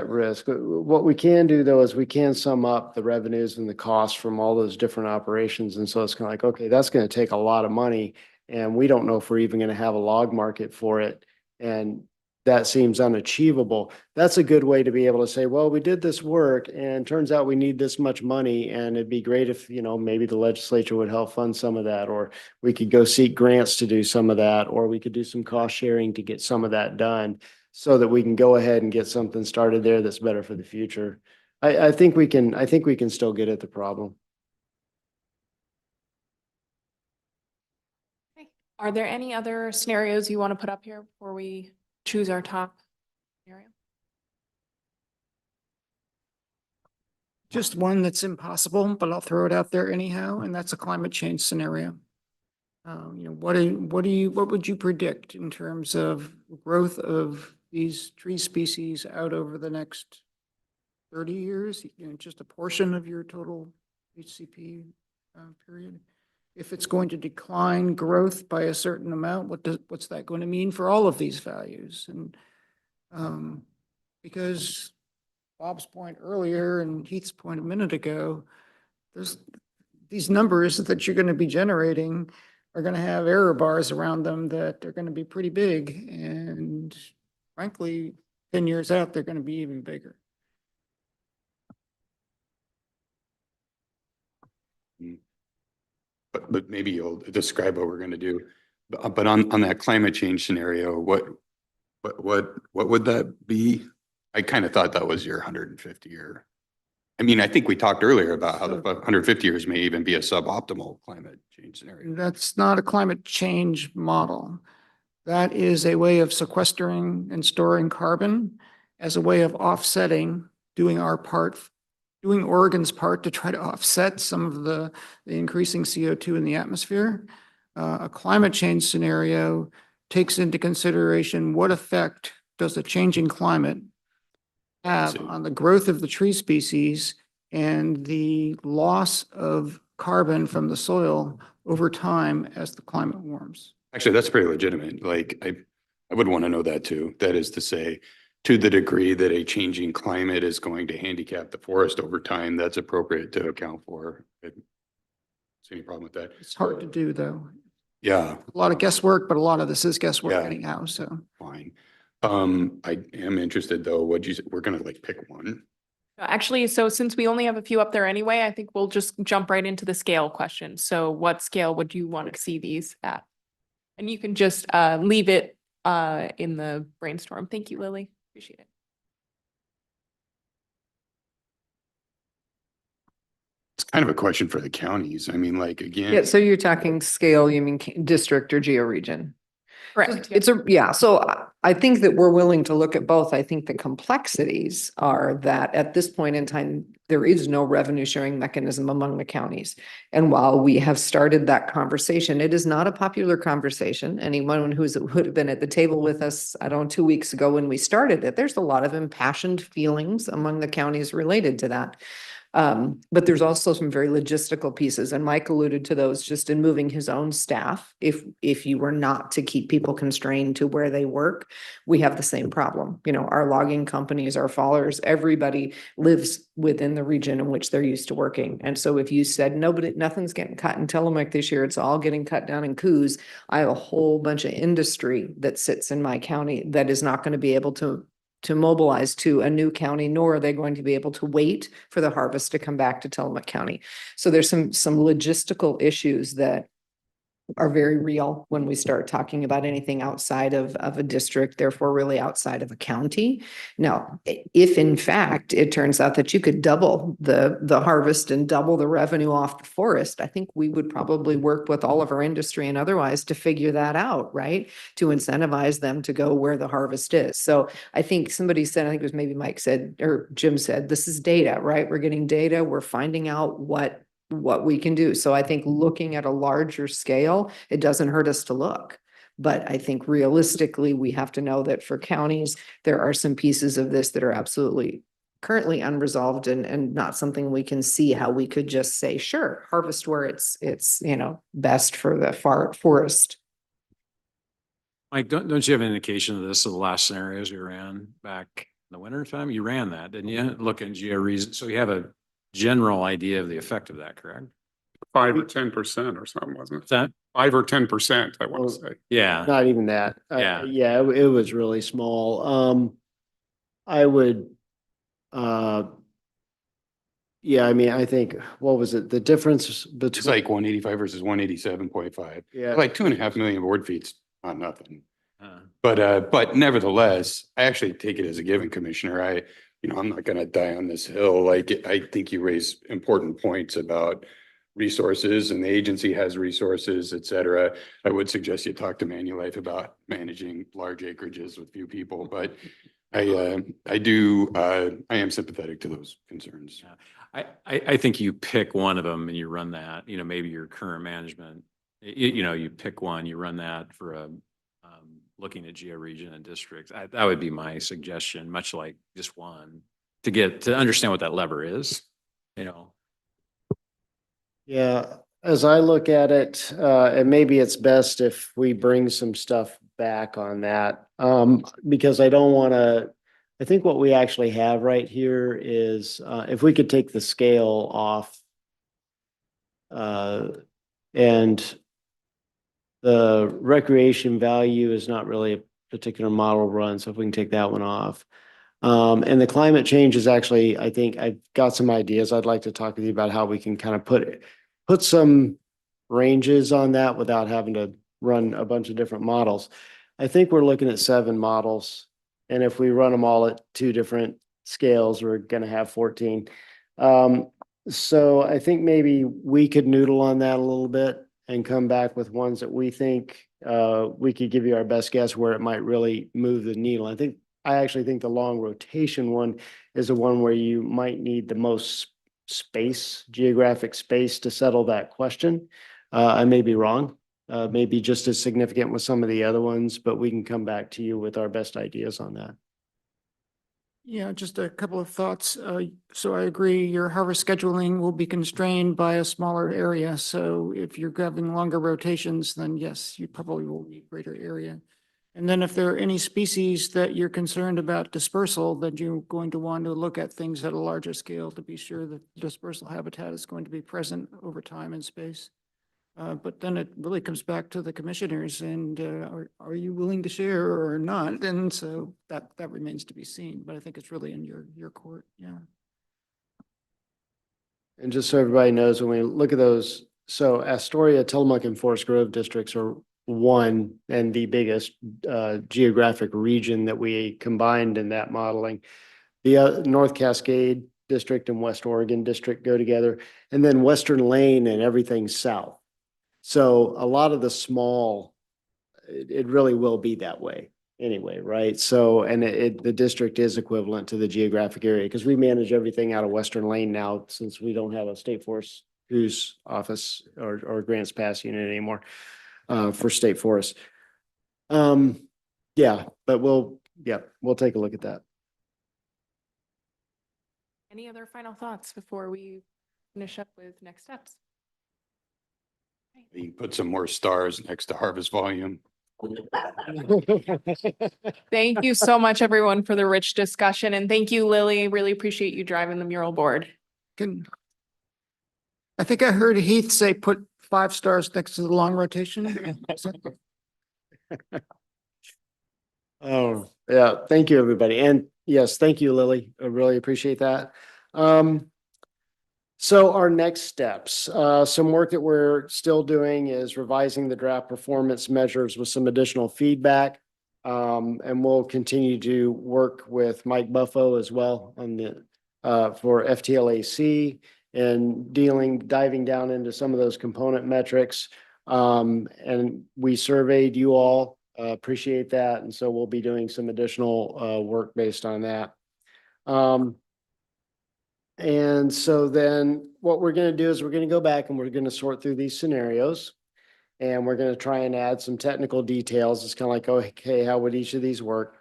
risk. What we can do though is we can sum up the revenues and the costs from all those different operations. And so it's kind of like, okay, that's going to take a lot of money and we don't know if we're even going to have a log market for it. And that seems unachievable. That's a good way to be able to say, well, we did this work and turns out we need this much money. And it'd be great if, maybe the legislature would help fund some of that, or we could go seek grants to do some of that, or we could do some cost sharing to get some of that done so that we can go ahead and get something started there that's better for the future. I think we can still get at the problem. Okay. Are there any other scenarios you want to put up here before we choose our top scenario? Just one that's impossible, but I'll throw it out there anyhow, and that's a climate change scenario. What would you predict in terms of growth of these tree species out over the next 30 years? Just a portion of your total HCP period. If it's going to decline growth by a certain amount, what's that going to mean for all of these values? And because Bob's point earlier and Heath's point a minute ago, there's these numbers that you're going to be generating are going to have error bars around them that are going to be pretty big. And frankly, 10 years out, they're going to be even bigger. But maybe you'll describe what we're going to do. But on that climate change scenario, what would that be? I kind of thought that was your 150 year. I mean, I think we talked earlier about how the 150 years may even be a suboptimal climate change scenario. That's not a climate change model. That is a way of sequestering and storing carbon as a way of offsetting, doing our part, doing Oregon's part to try to offset some of the increasing CO2 in the atmosphere. A climate change scenario takes into consideration what effect does a changing climate have on the growth of the tree species and the loss of carbon from the soil over time as the climate warms. Actually, that's pretty legitimate. Like I would want to know that too. That is to say, to the degree that a changing climate is going to handicap the forest over time, that's appropriate to account for. See any problem with that? It's hard to do though. Yeah. A lot of guesswork, but a lot of this is guesswork anyhow, so. Fine. I am interested though, we're gonna like pick one. Actually, so since we only have a few up there anyway, I think we'll just jump right into the scale question. So what scale would you want to see these at? And you can just leave it in the brainstorm. Thank you, Lily. Appreciate it. It's kind of a question for the counties. I mean, like, again. Yeah, so you're talking scale, you mean district or georegion? Correct. It's yeah, so I think that we're willing to look at both. I think the complexities are that at this point in time, there is no revenue sharing mechanism among the counties. And while we have started that conversation, it is not a popular conversation. Anyone would have been at the table with us, I don't know, 2 weeks ago when we started it, there's a lot of impassioned feelings among the counties related to that. But there's also some very logistical pieces, and Mike alluded to those just in moving his own staff. If you were not to keep people constrained to where they work, we have the same problem. You know, our logging companies, our fallers, everybody lives within the region in which they're used to working. And so if you said nothing's getting cut in Tillamook this year, it's all getting cut down in Coos, I have a whole bunch of industry that sits in my county that is not going to be able to mobilize to a new county, nor are they going to be able to wait for the harvest to come back to Tillamook County. So there's some logistical issues that are very real when we start talking about anything outside of a district, therefore really outside of a county. Now, if in fact it turns out that you could double the harvest and double the revenue off the forest, I think we would probably work with all of our industry and otherwise to figure that out, right? To incentivize them to go where the harvest is. So I think somebody said, I think it was maybe Mike said, or Jim said, this is data, right? We're getting data, we're finding out what we can do. So I think looking at a larger scale, it doesn't hurt us to look. But I think realistically, we have to know that for counties, there are some pieces of this that are absolutely currently unresolved and not something we can see how we could just say, sure, harvest where it's you know, best for the forest. Mike, don't you have an indication of this of the last scenarios you ran back in the winter time? You ran that, didn't you? Look at GeoReason. So you have a general idea of the effect of that, correct? 5 or 10% or something, wasn't it? That 5 or 10%, I want to say. yeah. Not even that. Yeah. Yeah, it was really small. I would, yeah, I mean, I think, what was it? The difference between. It's like 185 versus 187.5. Yeah. Like 2.5 million board feet's not nothing. But nevertheless, I actually take it as a given, Commissioner. I'm not gonna die on this hill. Like, I think you raise important points about resources, and the agency has resources, et cetera. I would suggest you talk to Manulife about managing large acreages with few people, but I am sympathetic to those concerns. I think you pick one of them and you run that, maybe your current management, you pick one, you run that for looking at georegion and districts. That would be my suggestion, much like just one, to understand what that lever is, Yeah, as I look at it, and maybe it's best if we bring some stuff back on that. Because I don't want to, I think what we actually have right here is, if we could take the scale off, and the recreation value is not really a particular model run, so if we can take that one off. And the climate change is actually, I think I've got some ideas. I'd like to talk with you about how we can kind of put some ranges on that without having to run a bunch of different models. I think we're looking at 7 models. And if we run them all at 2 different scales, we're going to have 14. So I think maybe we could noodle on that a little bit and come back with ones that we think we could give you our best guess where it might really move the needle. I actually think the long rotation one is the one where you might need the most geographic space to settle that question. I may be wrong, maybe just as significant with some of the other ones, but we can come back to you with our best ideas on that. Yeah, just a couple of thoughts. So I agree, your harvest scheduling will be constrained by a smaller area. So if you're having longer rotations, then yes, you probably will need greater area. And then if there are any species that you're concerned about dispersal, then you're going to want to look at things at a larger scale to be sure that dispersal habitat is going to be present over time and space. But then it really comes back to the commissioners and are you willing to share or not? And so that remains to be seen, but I think it's really in your court. Yeah. And just so everybody knows, when we look at those, so Astoria, Tillamook, and Forest Grove districts are one and the biggest geographic region that we combined in that modeling. The North Cascade District and West Oregon District go together, and then Western Lane and everything south. So a lot of the small, it really will be that way anyway, right? So, and the district is equivalent to the geographic area because we manage everything out of Western Lane now since we don't have a state forest whose office or grants pass unit anymore for state forest. Yeah, but we'll take a look at that. Any other final thoughts before we finish up with next steps? You can put some more stars next to harvest volume. Thank you so much, everyone, for the rich discussion. And thank you, Lily. Really appreciate you driving the mural board. I think I heard Heath say put 5 stars next to the long rotation. Oh, yeah. Thank you, everybody. And yes, thank you, Lily. I really appreciate that. So our next steps, some work that we're still doing is revising the draft performance measures with some additional feedback. And we'll continue to work with Mike Buffo as well on the, for FTLAC and diving down into some of those component metrics. And we surveyed you all, appreciate that. And so we'll be doing some additional, work based on that. And so then what we're going to do is we're going to go back and we're going to sort through these scenarios. And we're going to try and add some technical details. It's kind of like, okay, how would each of these work?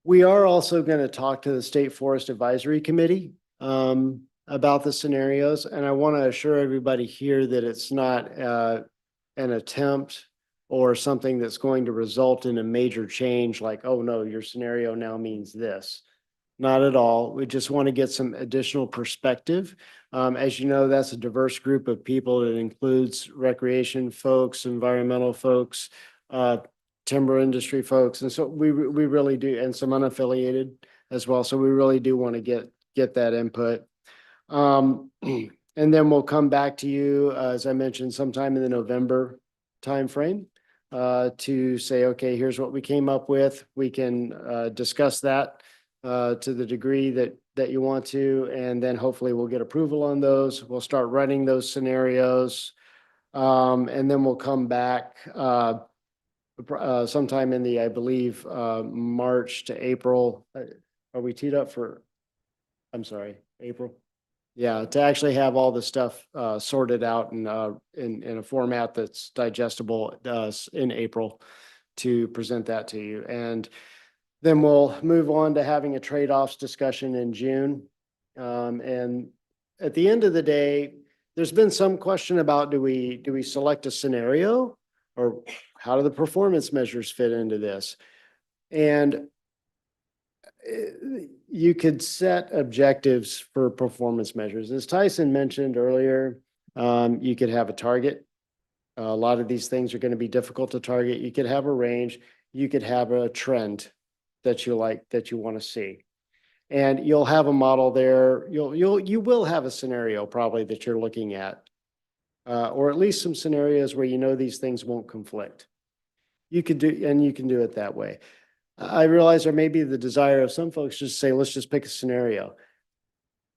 We are also going to talk to the State Forest Advisory Committee about the scenarios. And I want to assure everybody here that it's not an attempt or something that's going to result in a major change like, oh no, your scenario now means this. Not at all. We just want to get some additional perspective. As you know, that's a diverse group of people. It includes recreation folks, environmental folks, timber industry folks. And so we really do, and some unaffiliated as well. So we really do want to get that input. And then we'll come back to you, as I mentioned, sometime in the November timeframe to say, okay, here's what we came up with. We can discuss that to the degree that you want to, and then hopefully we'll get approval on those. We'll start running those scenarios. And then we'll come back sometime in the, I believe, March to April. Are we teed up for, I'm sorry, April? Yeah, to actually have all the stuff sorted out and in a format that's digestible in April to present that to you. And then we'll move on to having a trade-offs discussion in June. And at the end of the day, there's been some question about do we select a scenario or how do the performance measures fit into this? And you could set objectives for performance measures. As Tyson mentioned earlier, you could have a target. A lot of these things are going to be difficult to target. You could have a range. You could have a trend that you like, that you want to see. And you'll have a model there. You will have a scenario probably that you're looking at, or at least some scenarios where you know these things won't conflict. You can do it that way. I realize there may be the desire of some folks just say, let's just pick a scenario.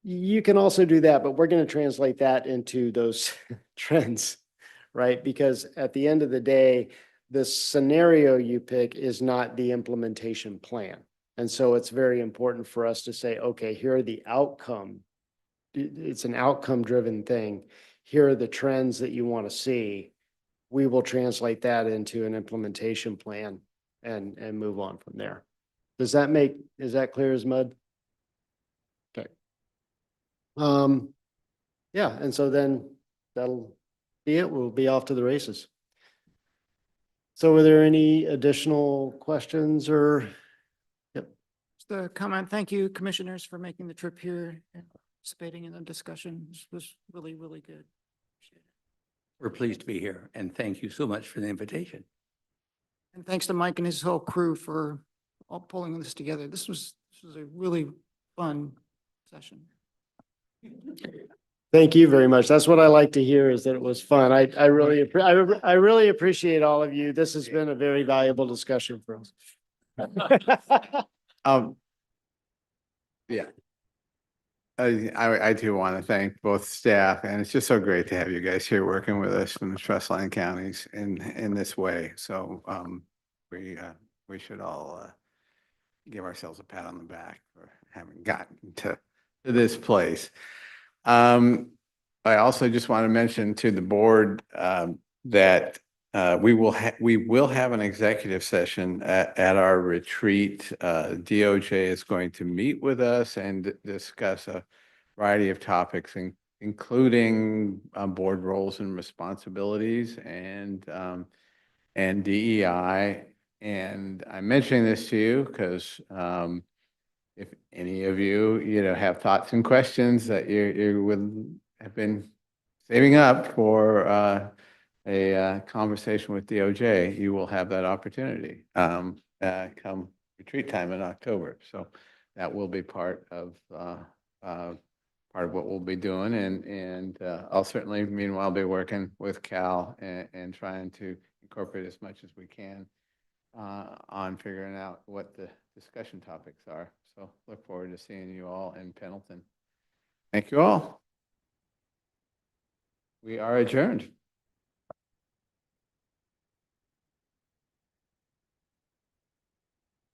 You can also do that, but we're going to translate that into those trends, right? Because at the end of the day, the scenario you pick is not the implementation plan. And so it's very important for us to say, okay, here are the outcome. It's an outcome driven thing. Here are the trends that you want to see. We will translate that into an implementation plan and move on from there. Is that clear as mud? Okay. Yeah, and so then that'll be it. We'll be off to the races. So were there any additional questions or? Yep. Just a comment. Thank you, commissioners, for making the trip here and participating in the discussion. This was really, really good. Appreciate it. We're pleased to be here and thank you so much for the invitation. And thanks to Mike and his whole crew for all pulling this together. This was a really fun session. Thank you very much. That's what I like to hear, is that it was fun. I really appreciate all of you. This has been a very valuable discussion for us. Yeah. I do want to thank both staff, and it's just so great to have you guys here working with us from the Trustland counties in this way. So we should all give ourselves a pat on the back for having gotten to this place. I also just want to mention to the board that we will have an executive session at our retreat. DOJ is going to meet with us and discuss a variety of topics, including board roles and responsibilities and DEI. And I'm mentioning this to you because if any of you, have thoughts and questions that you would have been saving up for a conversation with DOJ, you will have that opportunity come retreat time in October. So that will be part of what we'll be doing, and I'll certainly meanwhile be working with Cal and trying to incorporate as much as we can on figuring out what the discussion topics are. So look forward to seeing you all in Pendleton. Thank you all. We are adjourned.